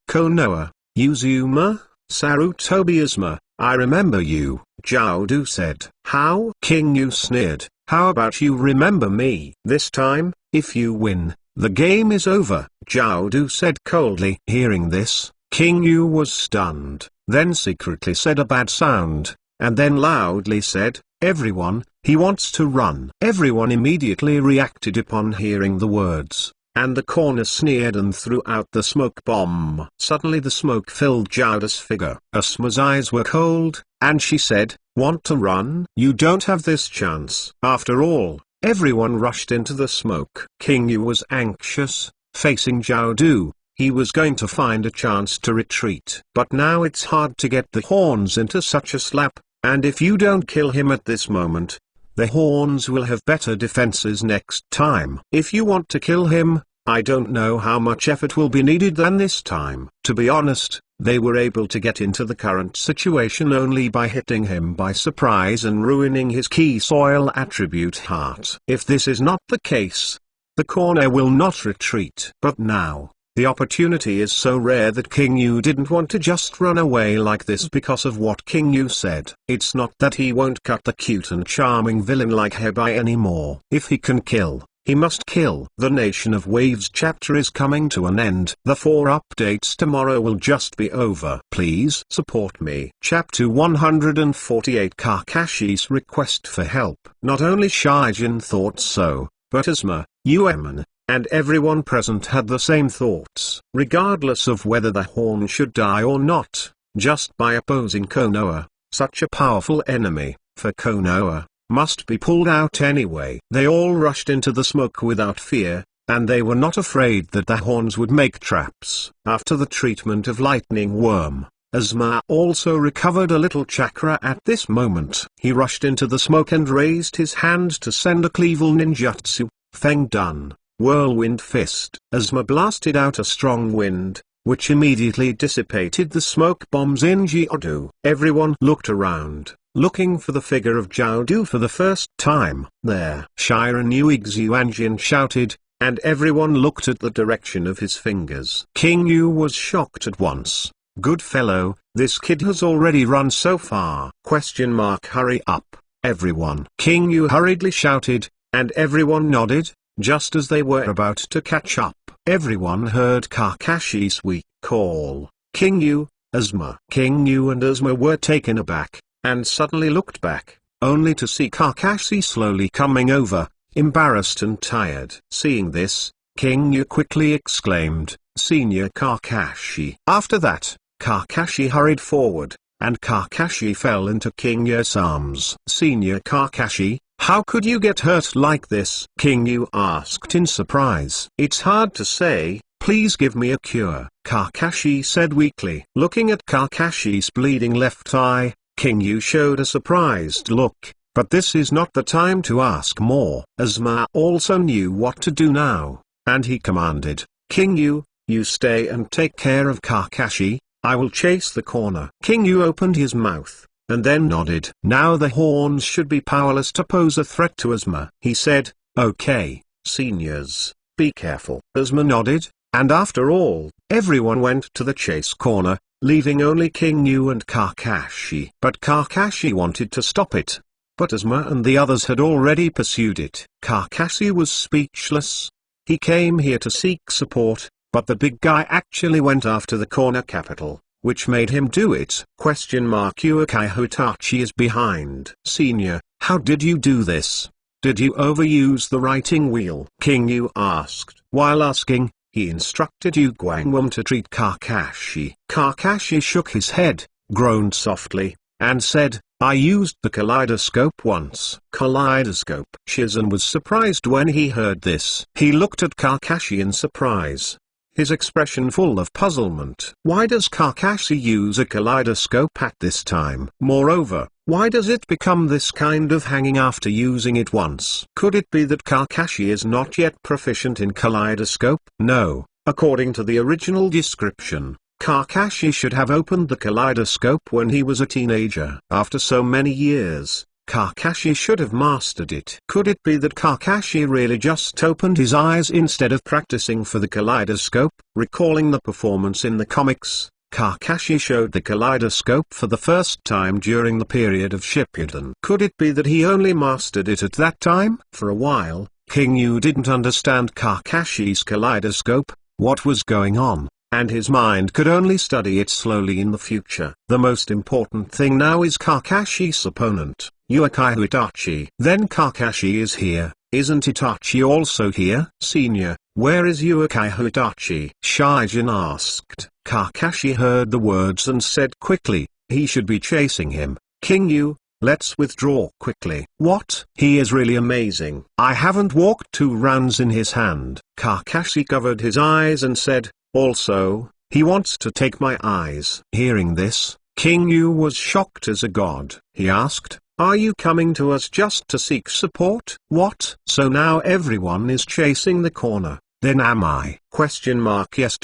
Konoha, Uzuma, Sarutobi Asma, I remember you, Zhao Du said. How? King Yu sneered. How about you remember me? This time, if you win, the game is over, Zhao Du said coldly. Hearing this, King Yu was stunned, then secretly said a bad sound, and then loudly said, everyone, he wants to run. Everyone immediately reacted upon hearing the words, and the corner sneered and threw out the smoke bomb. Suddenly the smoke filled Zhao Du's figure. Asma's eyes were cold, and she said, want to run? You don't have this chance. After all, everyone rushed into the smoke. King Yu was anxious, facing Zhao Du. He was going to find a chance to retreat. But now it's hard to get the horns into such a slap, and if you don't kill him at this moment, The horns will have better defenses next time. If you want to kill him, I don't know how much effort will be needed than this time. To be honest, they were able to get into the current situation only by hitting him by surprise and ruining his key soil attribute heart. If this is not the case, the corner will not retreat. But now, the opportunity is so rare that King Yu didn't want to just run away like this because of what King Yu said. It's not that he won't cut the cute and charming villain like Hebai anymore. If he can kill, he must kill. The Nation of Waves chapter is coming to an end. The 4 updates tomorrow will just be over. Please support me. Chapter 148, Kakashi's request for help. Not only Shijin thought so, but Asuma, Ueman, and everyone present had the same thoughts. Regardless of whether the horn should die or not, just by opposing Konoha, such a powerful enemy, for Konoha, must be pulled out anyway. They all rushed into the smoke without fear, and they were not afraid that the horns would make traps. After the treatment of Lightning Worm, Asuma also recovered a little chakra at this moment. He rushed into the smoke and raised his hand to send a cleaval ninjutsu, Feng Dun, Whirlwind Fist. Asuma blasted out a strong wind, which immediately dissipated the smoke bombs in Jiaodu. Everyone looked around, looking for the figure of Jiaodu for the first time. There, Shiran Yuanjin shouted, and everyone looked at the direction of his fingers. King Yu was shocked at once. Good fellow, this kid has already run so far. Hurry up, everyone. King Yu hurriedly shouted, and everyone nodded, just as they were about to catch up. Everyone heard Kakashi's weak call. King Yu, Asuma. King Yu and Asuma were taken aback, and suddenly looked back, only to see Kakashi slowly coming over, embarrassed and tired. Seeing this, King Yu quickly exclaimed, "Senior Kakashi." After that, Kakashi hurried forward, and Kakashi fell into King Yu's arms. "Senior Kakashi, how could you get hurt like this?" King Yu asked in surprise. "It's hard to say, please give me a cure," Kakashi said weakly. Looking at Kakashi's bleeding left eye, King Yu showed a surprised look, but this is not the time to ask more. Asuma also knew what to do now, and he commanded, "King Yu, you stay and take care of Kakashi, I will chase the corner." King Yu opened his mouth, and then nodded. Now the horns should be powerless to pose a threat to Asuma. He said, "Okay, seniors, be careful." Asuma nodded, and after all, everyone went to the chase corner, leaving only King Yu and Kakashi. But Kakashi wanted to stop it. But Asuma and the others had already pursued it. Kakashi was speechless. He came here to seek support, but the big guy actually went after the corner capital, which made him do it. Uekai Hitachi is behind. "Senior, how did you do this? Did you overuse the writing wheel?" King Yu asked. While asking, he instructed Yu Guangwum to treat Kakashi. Kakashi shook his head, groaned softly, and said, "I used the kaleidoscope once." Kaleidoscope. Shizen was surprised when he heard this. He looked at Kakashi in surprise, his expression full of puzzlement. Why does Kakashi use a kaleidoscope at this time? Moreover, why does it become this kind of hanging after using it once? Could it be that Kakashi is not yet proficient in kaleidoscope? No, according to the original description, Kakashi should have opened the kaleidoscope when he was a teenager. After so many years, Kakashi should have mastered it. Could it be that Kakashi really just opened his eyes instead of practicing for the kaleidoscope? Recalling the performance in the comics, Kakashi showed the kaleidoscope for the first time during the period of Shippuden. Could it be that he only mastered it at that time? For a while, King Yu didn't understand Kakashi's kaleidoscope, what was going on, and his mind could only study it slowly in the future. The most important thing now is Kakashi's opponent, Uekai Itachi. Then Kakashi is here, isn't Itachi also here? "Senior, where is Uekai Itachi?" Shijin asked. Kakashi heard the words and said quickly, "He should be chasing him." "King Yu, let's withdraw quickly." "What? He is really amazing. I haven't walked 2 rounds in his hand." Kakashi covered his eyes and said, "Also, he wants to take my eyes." Hearing this, King Yu was shocked as a god. He asked, Are you coming to us just to seek support? What? So now everyone is chasing the corner. Then am I? Yes.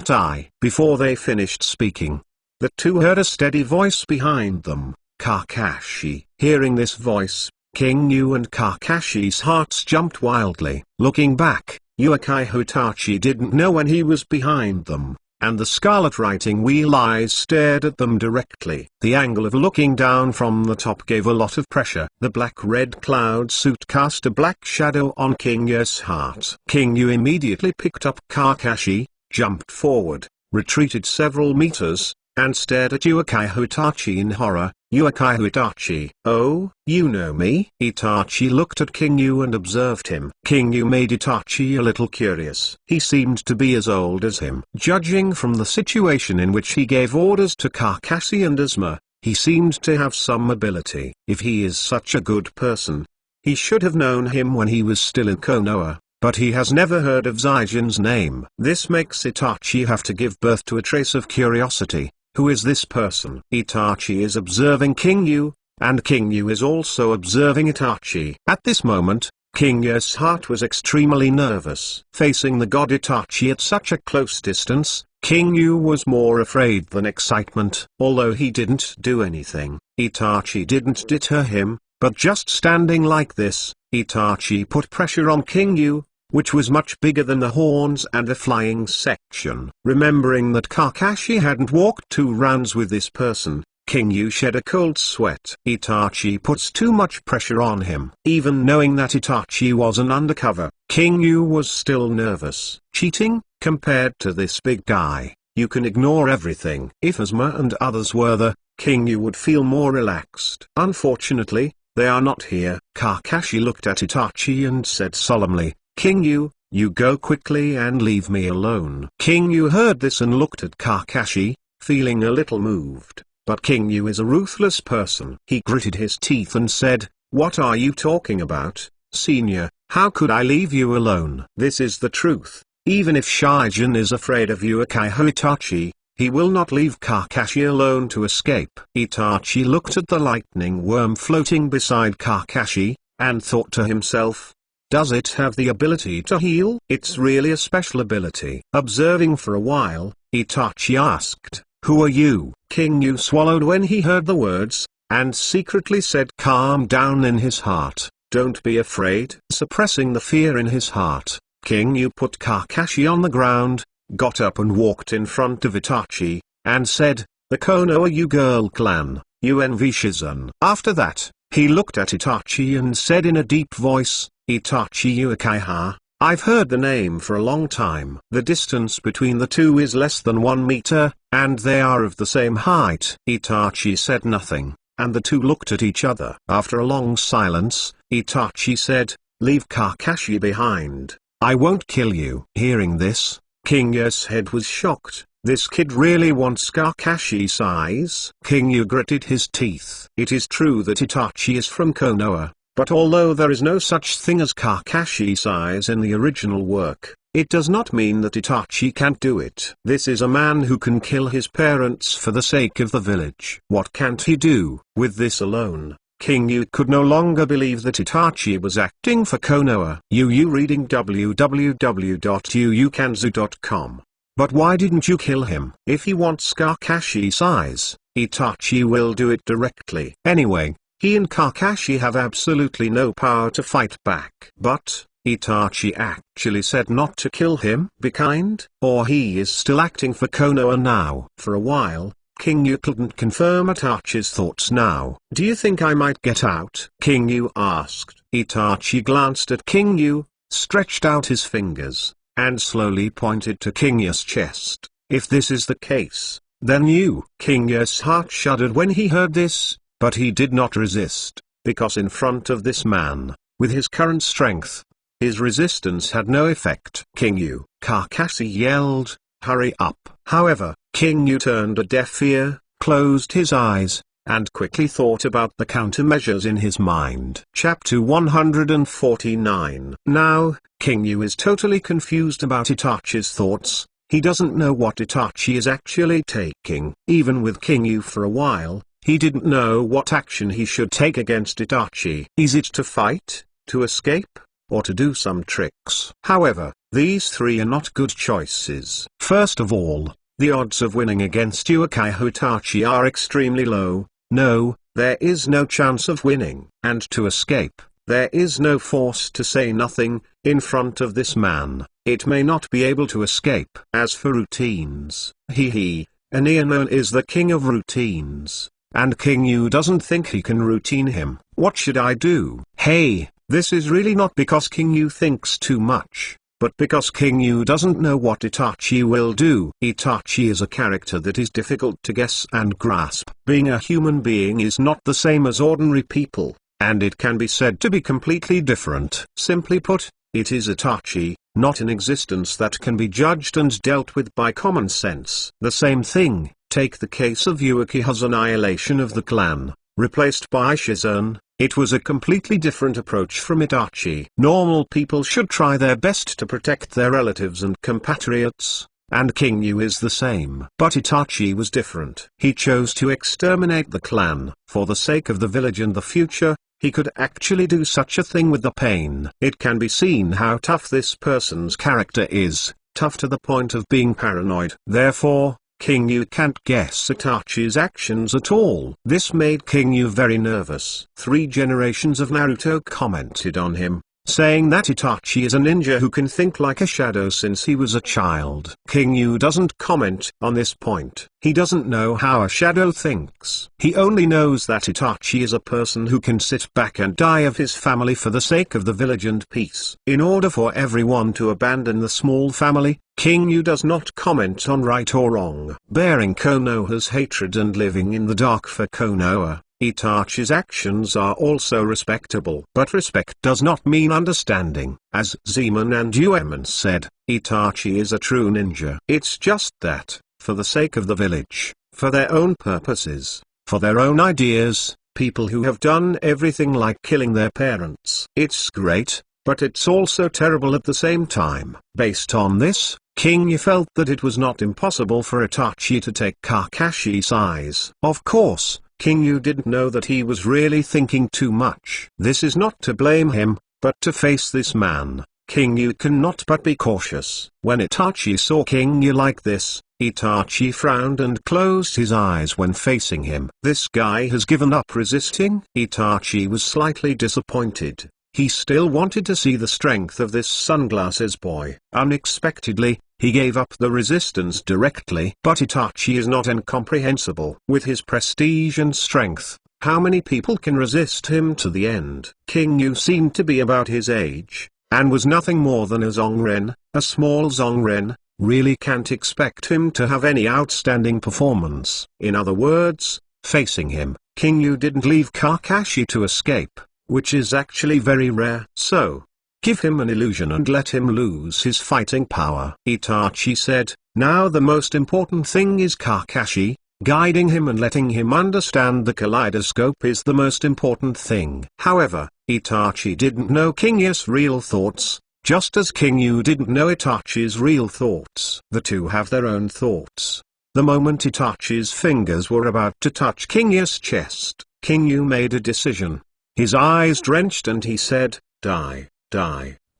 I. Before they finished speaking, the two heard a steady voice behind them, Kakashi. Hearing this voice, King Yu and Kakashi's hearts jumped wildly. Looking back, Uchiha Itachi didn't know when he was behind them, and the scarlet writing wheel eyes stared at them directly. The angle of looking down from the top gave a lot of pressure. The black-red cloud suit cast a black shadow on King Yu's heart. King Yu immediately picked up Kakashi, jumped forward, retreated several meters, and stared at Uchiha Itachi in horror. Uchiha Itachi. Oh, you know me? Itachi looked at King Yu and observed him. King Yu made Itachi a little curious. He seemed to be as old as him. Judging from the situation in which he gave orders to Kakashi and Asuma, he seemed to have some ability. If he is such a good person, he should have known him when he was still in Konoha, but he has never heard of Zaijin's name. This makes Itachi have to give birth to a trace of curiosity. Who is this person? Itachi is observing King Yu, and King Yu is also observing Itachi. At this moment, King Yu's heart was extremely nervous. Facing the god Itachi at such a close distance, King Yu was more afraid than excitement. Although he didn't do anything, Itachi didn't deter him, but just standing like this, Itachi put pressure on King Yu, which was much bigger than the horns and the flying section. Remembering that Kakashi hadn't walked 2 rounds with this person, King Yu shed a cold sweat. Itachi puts too much pressure on him. Even knowing that Itachi was an undercover, King Yu was still nervous. Cheating? Compared to this big guy, you can ignore everything. If Asuma and others were there, King Yu would feel more relaxed. Unfortunately, they are not here. Kakashi looked at Itachi and said solemnly, King Yu, you go quickly and leave me alone. King Yu heard this and looked at Kakashi, feeling a little moved, but King Yu is a ruthless person. He gritted his teeth and said, what are you talking about, senior? How could I leave you alone? This is the truth. Even if Zaijin is afraid of Uchiha Itachi, he will not leave Kakashi alone to escape. Itachi looked at the lightning worm floating beside Kakashi, and thought to himself, does it have the ability to heal? It's really a special ability. Observing for a while, Itachi asked, who are you? King Yu swallowed when he heard the words, and secretly said calm down in his heart, don't be afraid. Suppressing the fear in his heart, King Yu put Kakashi on the ground, got up and walked in front of Itachi, and said, the Konoha U Girl Clan, UNV Shizun. After that, he looked at Itachi and said in a deep voice, Itachi Uchiha, I've heard the name for a long time. The distance between the two is less than 1 meter, and they are of the same height. Itachi said nothing, and the two looked at each other. After a long silence, Itachi said, leave Kakashi behind. I won't kill you. Hearing this, King Yu's head was shocked. This kid really wants Kakashi's eyes. King Yu gritted his teeth. It is true that Itachi is from Konoha, but although there is no such thing as Kakashi's eyes in the original work, it does not mean that Itachi can't do it. This is a man who can kill his parents for the sake of the village. What can't he do? With this alone, King Yu could no longer believe that Itachi was acting for Konoha. Yu reading www.yuukanzu.com. But why didn't you kill him? If he wants Kakashi's eyes, Itachi will do it directly. Anyway, he and Kakashi have absolutely no power to fight back. But, Itachi actually said not to kill him. Be kind, or he is still acting for Konoha now. For a while, King Yu couldn't confirm Itachi's thoughts now. Do you think I might get out? King Yu asked. Itachi glanced at King Yu, stretched out his fingers, and slowly pointed to King Yu's chest. If this is the case, then you. King Yu's heart shuddered when he heard this. But he did not resist, because in front of this man, with his current strength, his resistance had no effect. King Yu, Kakashi yelled, hurry up. However, King Yu turned a deaf ear, closed his eyes, and quickly thought about the countermeasures in his mind. Chapter 149. Now, King Yu is totally confused about Itachi's thoughts. He doesn't know what Itachi is actually taking. Even with King Yu for a while, He didn't know what action he should take against Itachi. Is it to fight, to escape, or to do some tricks? However, these three are not good choices. First of all, the odds of winning against Uchiha Itachi are extremely low. No, there is no chance of winning. And to escape, there is no force to say nothing in front of this man. It may not be able to escape. As for routines, Anianon is the king of routines, and King Yu doesn't think he can routine him. What should I do? Hey, this is really not because King Yu thinks too much, but because King Yu doesn't know what Itachi will do. Itachi is a character that is difficult to guess and grasp. Being a human being is not the same as ordinary people, and it can be said to be completely different. Simply put, it is Itachi, not an existence that can be judged and dealt with by common sense. The same thing, take the case of Uchiha's annihilation of the clan, replaced by Shizune. It was a completely different approach from Itachi. Normal people should try their best to protect their relatives and compatriots, and King Yu is the same. But Itachi was different. He chose to exterminate the clan. For the sake of the village and the future, he could actually do such a thing with the pain. It can be seen how tough this person's character is, tough to the point of being paranoid. Therefore, King Yu can't guess Itachi's actions at all. This made King Yu very nervous. 3 generations of Naruto commented on him, saying that Itachi is a ninja who can think like a shadow since he was a child. King Yu doesn't comment on this point. He doesn't know how a shadow thinks. He only knows that Itachi is a person who can sit back and die of his family for the sake of the village and peace. In order for everyone to abandon the small family, King Yu does not comment on right or wrong. Bearing Konoha's hatred and living in the dark for Konoha, Itachi's actions are also respectable. But respect does not mean understanding. As Zeman and Uemon said, Itachi is a true ninja. It's just that, for the sake of the village, for their own purposes, for their own ideas, people who have done everything like killing their parents. It's great, but it's also terrible at the same time. Based on this, King Yu felt that it was not impossible for Itachi to take Kakashi's eyes. Of course, King Yu didn't know that he was really thinking too much. This is not to blame him, but to face this man, King Yu cannot but be cautious. When Itachi saw King Yu like this, Itachi frowned and closed his eyes when facing him. This guy has given up resisting? Itachi was slightly disappointed. He still wanted to see the strength of this sunglasses boy. Unexpectedly, he gave up the resistance directly. But Itachi is not incomprehensible. With his prestige and strength, how many people can resist him to the end? King Yu seemed to be about his age, and was nothing more than a Zongren, a small Zongren. Really can't expect him to have any outstanding performance. In other words, facing him, King Yu didn't leave Kakashi to escape, which is actually very rare. So, give him an illusion and let him lose his fighting power. Itachi said, now the most important thing is Kakashi. Guiding him and letting him understand the kaleidoscope is the most important thing. However, Itachi didn't know King Yu's real thoughts, just as King Yu didn't know Itachi's real thoughts. The two have their own thoughts. The moment Itachi's fingers were about to touch King Yu's chest, King Yu made a decision. His eyes drenched and he said, die,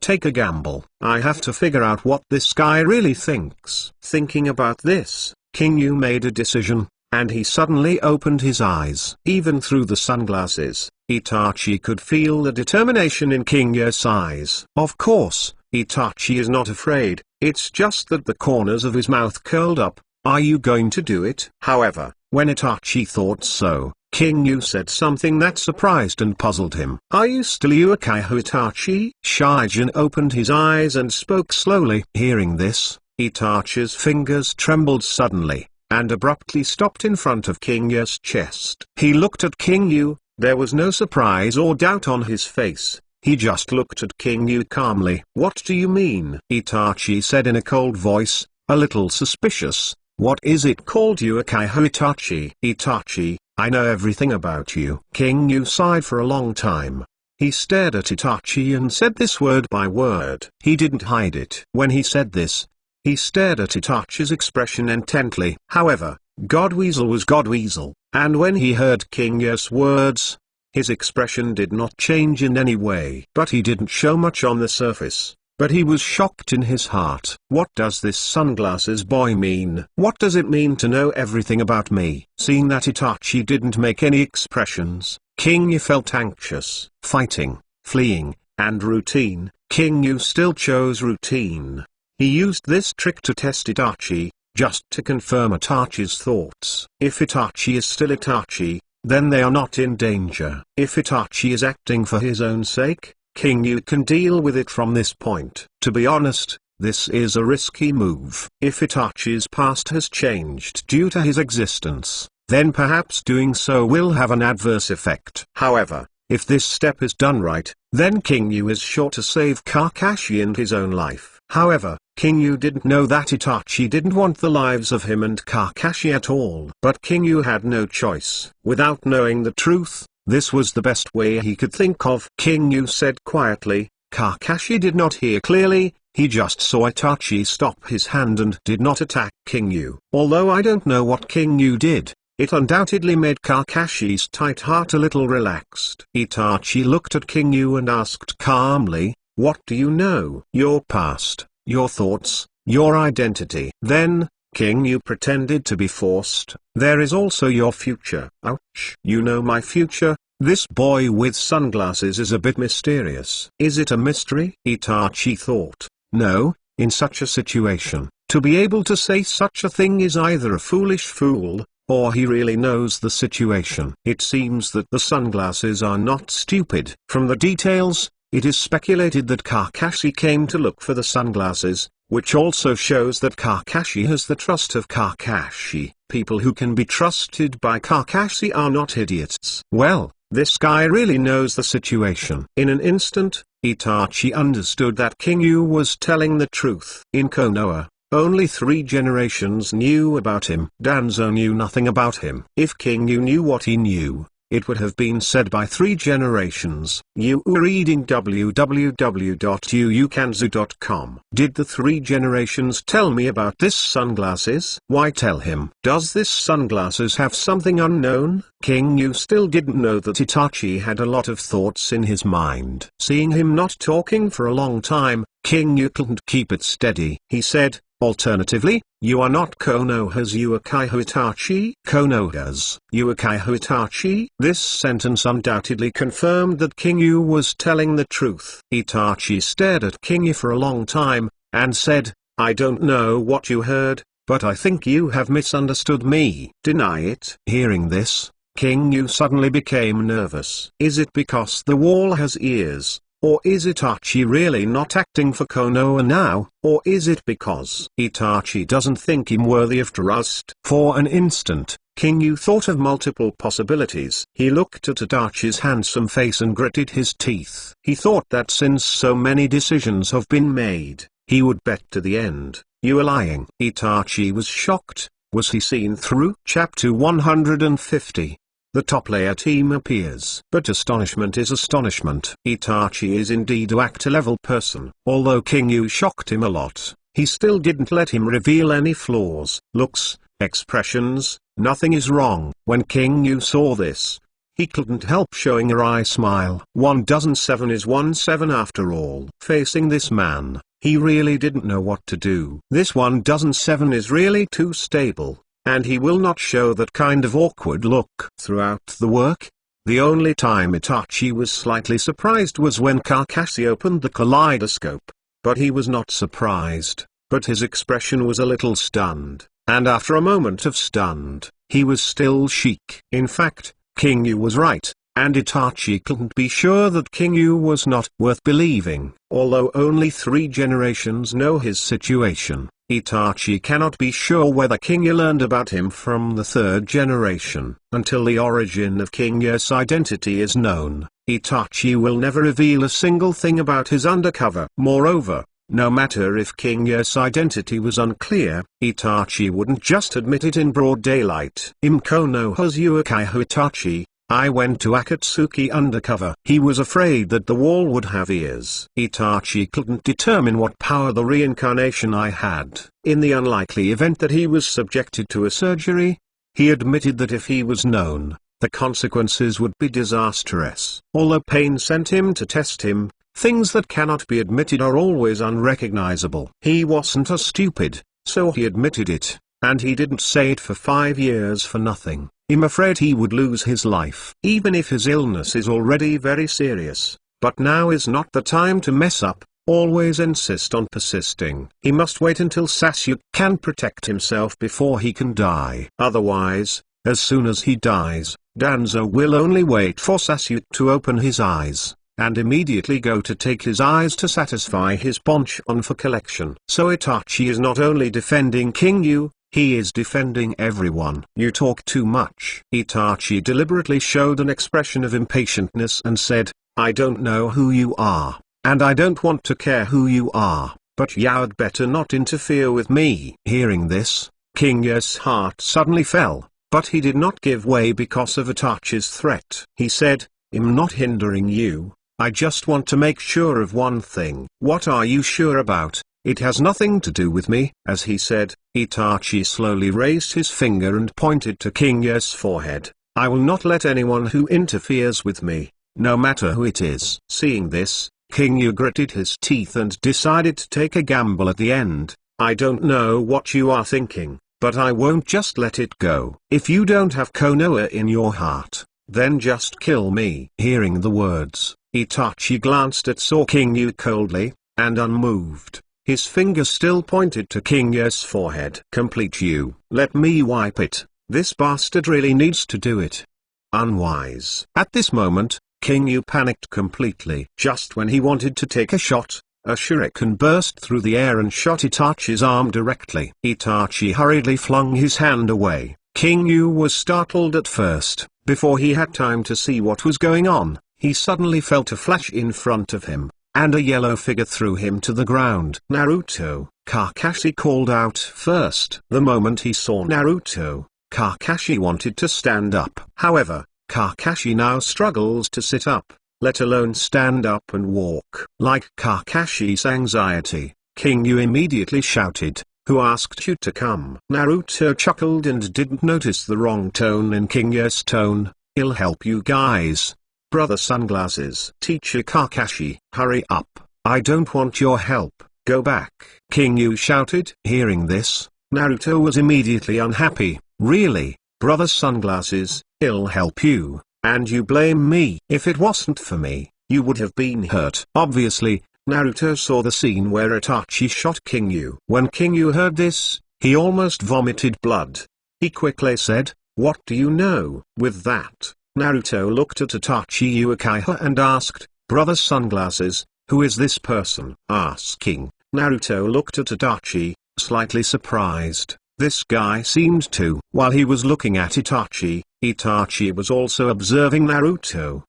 take a gamble. I have to figure out what this guy really thinks. Thinking about this, King Yu made a decision, and he suddenly opened his eyes. Even through the sunglasses, Itachi could feel the determination in King Yu's eyes. Of course, Itachi is not afraid, it's just that the corners of his mouth curled up. Are you going to do it? However, when Itachi thought so, King Yu said something that surprised and puzzled him. Are you still Uchiha Itachi? Shijin opened his eyes and spoke slowly. Hearing this, Itachi's fingers trembled suddenly, and abruptly stopped in front of King Yu's chest. He looked at King Yu, there was no surprise or doubt on his face. He just looked at King Yu calmly. What do you mean? Itachi said in a cold voice, a little suspicious. What is it called Uchiha Itachi? Itachi, I know everything about you. King Yu sighed for a long time. He stared at Itachi and said this word by word. He didn't hide it. When he said this, he stared at Itachi's expression intently. However, God Weasel was God Weasel. And when he heard King Yu's words, his expression did not change in any way. But he didn't show much on the surface. But he was shocked in his heart. What does this sunglasses boy mean? What does it mean to know everything about me? Seeing that Itachi didn't make any expressions, King Yu felt anxious. Fighting, fleeing, and routine. King Yu still chose routine. He used this trick to test Itachi, just to confirm Itachi's thoughts. If Itachi is still Itachi, then they are not in danger. If Itachi is acting for his own sake, King Yu can deal with it from this point. To be honest, this is a risky move. If Itachi's past has changed due to his existence, then perhaps doing so will have an adverse effect. However, if this step is done right, then King Yu is sure to save Kakashi and his own life. However, King Yu didn't know that Itachi didn't want the lives of him and Kakashi at all. But King Yu had no choice. Without knowing the truth, this was the best way he could think of. King Yu said quietly. Kakashi did not hear clearly, he just saw Itachi stop his hand and did not attack King Yu. Although I don't know what King Yu did, it undoubtedly made Kakashi's tight heart a little relaxed. Itachi looked at King Yu and asked calmly, what do you know? Your past, your thoughts, your identity. Then, King Yu pretended to be forced. There is also your future. Ouch. You know my future? This boy with sunglasses is a bit mysterious. Is it a mystery? Itachi thought. No, in such a situation, to be able to say such a thing is either a foolish fool, or he really knows the situation. It seems that the sunglasses are not stupid. From the details, it is speculated that Kakashi came to look for the sunglasses, which also shows that Kakashi has the trust of Kakashi. People who can be trusted by Kakashi are not idiots. Well, this guy really knows the situation. In an instant, Itachi understood that King Yu was telling the truth. In Konoha, only 3 generations knew about him. Danzo knew nothing about him. If King Yu knew what he knew, it would have been said by 3 generations. You are reading www.yuukanzu.com. Did the 3 generations tell me about this sunglasses? Why tell him? Does this sunglasses have something unknown? King Yu still didn't know that Itachi had a lot of thoughts in his mind. Seeing him not talking for a long time, King Yu couldn't keep it steady. He said, alternatively, you are not Konoha's Uchiha Itachi? Konoha's Uchiha Itachi? This sentence undoubtedly confirmed that King Yu was telling the truth. Itachi stared at King Yu for a long time, and said, I don't know what you heard, but I think you have misunderstood me. Deny it. Hearing this, King Yu suddenly became nervous. Is it because the wall has ears? Or is Itachi really not acting for Konoha now? Or is it because Itachi doesn't think him worthy of trust? For an instant, King Yu thought of multiple possibilities. He looked at Itachi's handsome face and gritted his teeth. He thought that since so many decisions have been made, he would bet to the end. You are lying. Itachi was shocked. Was he seen through? Chapter 150. The top layer team appears. But astonishment is astonishment. Itachi is indeed a actor-level person. Although King Yu shocked him a lot, he still didn't let him reveal any flaws, looks, expressions, nothing is wrong. When King Yu saw this, he couldn't help showing a wry smile. 1,7 is 1,7 after all. Facing this man, he really didn't know what to do. This 1,7 is really too stable. And he will not show that kind of awkward look. Throughout the work, the only time Itachi was slightly surprised was when Kakashi opened the kaleidoscope. But he was not surprised, but his expression was a little stunned, and after a moment of stunned, he was still chic. In fact, King Yu was right, and Itachi couldn't be sure that King Yu was not worth believing. Although only 3 generations know his situation, Itachi cannot be sure whether King Yu learned about him from the 3rd generation. Until the origin of King Yu's identity is known, Itachi will never reveal a single thing about his undercover. Moreover, no matter if King Yu's identity was unclear, Itachi wouldn't just admit it in broad daylight. In Konoha's Uchiha Itachi, I went to Akatsuki undercover. He was afraid that the wall would have ears. Itachi couldn't determine what power the reincarnation I had. In the unlikely event that he was subjected to a surgery, He admitted that if he was known, the consequences would be disastrous. Although pain sent him to test him, things that cannot be admitted are always unrecognizable. He wasn't a stupid, so he admitted it, and he didn't say it for 5 years for nothing. I'm afraid he would lose his life, even if his illness is already very serious. But now is not the time to mess up. Always insist on persisting. He must wait until Sasuke can protect himself before he can die. Otherwise, as soon as he dies, Danzo will only wait for Sasuke to open his eyes, and immediately go to take his eyes to satisfy his penchant for collection. So Itachi is not only defending King Yu, he is defending everyone. You talk too much. Itachi deliberately showed an expression of impatientness and said, I don't know who you are, and I don't want to care who you are, but you'd better not interfere with me. Hearing this, King Yu's heart suddenly fell, but he did not give way because of Itachi's threat. He said, I'm not hindering you, I just want to make sure of one thing. What are you sure about? It has nothing to do with me. As he said, Itachi slowly raised his finger and pointed to King Yu's forehead. I will not let anyone who interferes with me, no matter who it is. Seeing this, King Yu gritted his teeth and decided to take a gamble at the end. I don't know what you are thinking, but I won't just let it go. If you don't have Konoha in your heart, then just kill me. Hearing the words, Itachi glanced at King Yu coldly, and unmoved. His finger still pointed to King Yu's forehead. Complete you. Let me wipe it. This bastard really needs to do it. Unwise. At this moment, King Yu panicked completely. Just when he wanted to take a shot, a shuriken burst through the air and shot Itachi's arm directly. Itachi hurriedly flung his hand away. King Yu was startled at first. Before he had time to see what was going on, he suddenly felt a flash in front of him, and a yellow figure threw him to the ground. Naruto, Kakashi called out first. The moment he saw Naruto, Kakashi wanted to stand up. However, Kakashi now struggles to sit up, let alone stand up and walk. Like Kakashi's anxiety, King Yu immediately shouted, "Who asked you to come?" Naruto chuckled and didn't notice the wrong tone in King Yu's tone. "I'll help you guys. Brother Sunglasses." "Teacher Kakashi, hurry up. I don't want your help. Go back," King Yu shouted. Hearing this, Naruto was immediately unhappy. "Really, Brother Sunglasses, I'll help you, and you blame me? If it wasn't for me, you would have been hurt." Obviously, Naruto saw the scene where Itachi shot King Yu. When King Yu heard this, he almost vomited blood. He quickly said, "What do you know?" With that, Naruto looked at Itachi Uchiha and asked, "Brother Sunglasses, who is this person?" Asking, Naruto looked at Itachi, slightly surprised. This guy seemed to. While he was looking at Itachi, Itachi was also observing Naruto.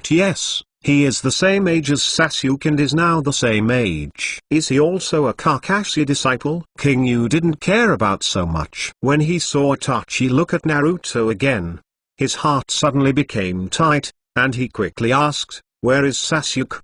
Yes, he is the same age as Sasuke and is now the same age. Is he also a Kakashi disciple? King Yu didn't care about so much. When he saw Itachi look at Naruto again, his heart suddenly became tight, and he quickly asked, "Where is Sasuke?"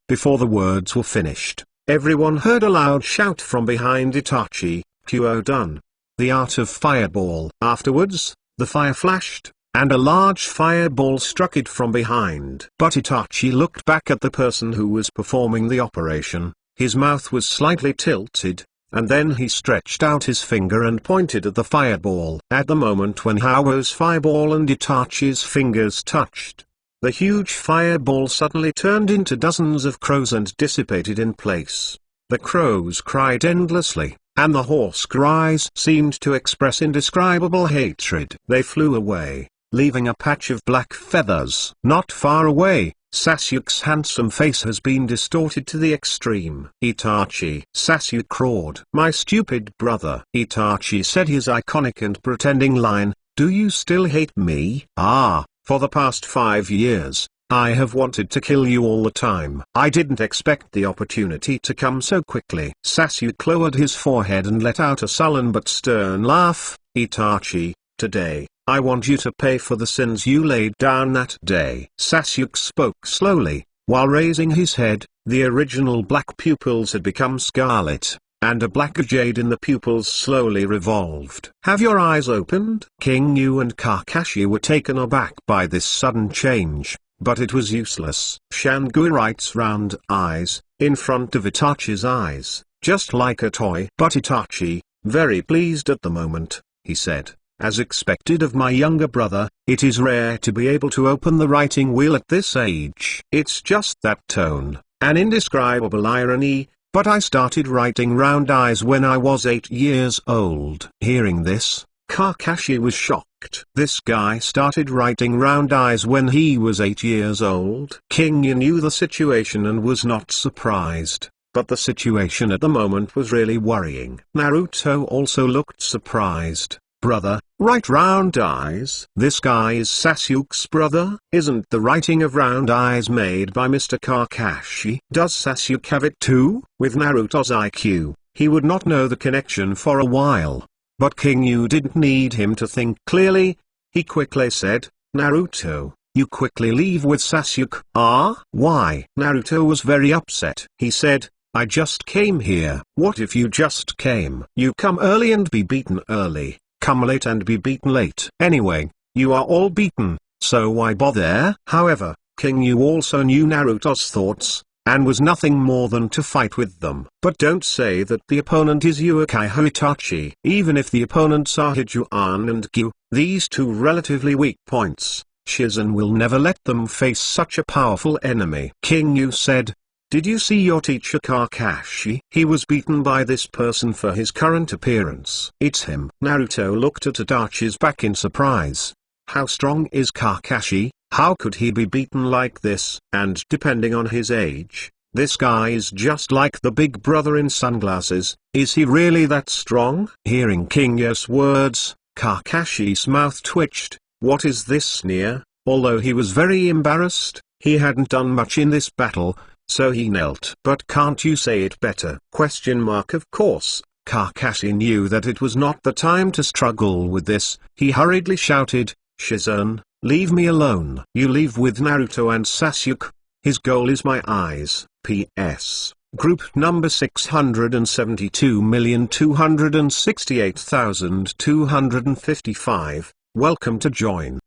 Before the words were finished, everyone heard a loud shout from behind Itachi, "Qo done! The art of fireball." Afterwards, the fire flashed, and a large fireball struck it from behind. But Itachi looked back at the person who was performing the operation. His mouth was slightly tilted, and then he stretched out his finger and pointed at the fireball. At the moment when Hao's fireball and Itachi's fingers touched, the huge fireball suddenly turned into dozens of crows and dissipated in place. The crows cried endlessly, and the hoarse cries seemed to express indescribable hatred. They flew away, leaving a patch of black feathers. Not far away, Sasuke's handsome face has been distorted to the extreme. "Itachi," Sasuke roared. "My stupid brother." Itachi said his iconic and pretending line, "Do you still hate me?" For the past 5 years, I have wanted to kill you all the time. I didn't expect the opportunity to come so quickly." Sasuke lowered his forehead and let out a sullen but stern laugh. "Itachi, today, I want you to pay for the sins you laid down that day." Sasuke spoke slowly, while raising his head. The original black pupils had become scarlet, and a black jade in the pupils slowly revolved. "Have your eyes opened?" King Yu and Kakashi were taken aback by this sudden change, but it was useless. Shanguirite's round eyes, in front of Itachi's eyes, just like a toy. But Itachi, very pleased at the moment, he said, "As expected of my younger brother, it is rare to be able to open the writing wheel at this age." It's just that tone, an indescribable irony, but I started writing round eyes when I was 8 years old. Hearing this, Kakashi was shocked. This guy started writing round eyes when he was 8 years old. King Yu knew the situation and was not surprised, but the situation at the moment was really worrying. Naruto also looked surprised. "Brother, write round eyes? This guy is Sasuke's brother? Isn't the writing of round eyes made by Mr. Kakashi? Does Sasuke have it too?" With Naruto's IQ, he would not know the connection for a while. But King Yu didn't need him to think clearly. He quickly said, "Naruto, you quickly leave with Sasuke." "Ah? Why?" Naruto was very upset. He said, "I just came here." "What if you just came? You come early and be beaten early. Come late and be beaten late. Anyway, you are all beaten, so why bother?" However, King Yu also knew Naruto's thoughts, and was nothing more than to fight with them. But don't say that the opponent is Uchiha Itachi. Even if the opponents are Hijuan and Gyu, these two relatively weak points, Shizen will never let them face such a powerful enemy. King Yu said, "Did you see your teacher Kakashi? He was beaten by this person for his current appearance." "It's him." Naruto looked at Itachi's back in surprise. How strong is Kakashi? How could he be beaten like this? And depending on his age, this guy is just like the big brother in sunglasses. Is he really that strong? Hearing King Yu's words, Kakashi's mouth twitched. What is this sneer? Although he was very embarrassed, he hadn't done much in this battle, so he knelt. "But can't you say it better?" Of course, Kakashi knew that it was not the time to struggle with this. He hurriedly shouted, "Shizen, leave me alone." "You leave with Naruto and Sasuke. His goal is my eyes." P.S. Group number 672,268,255. Welcome to join.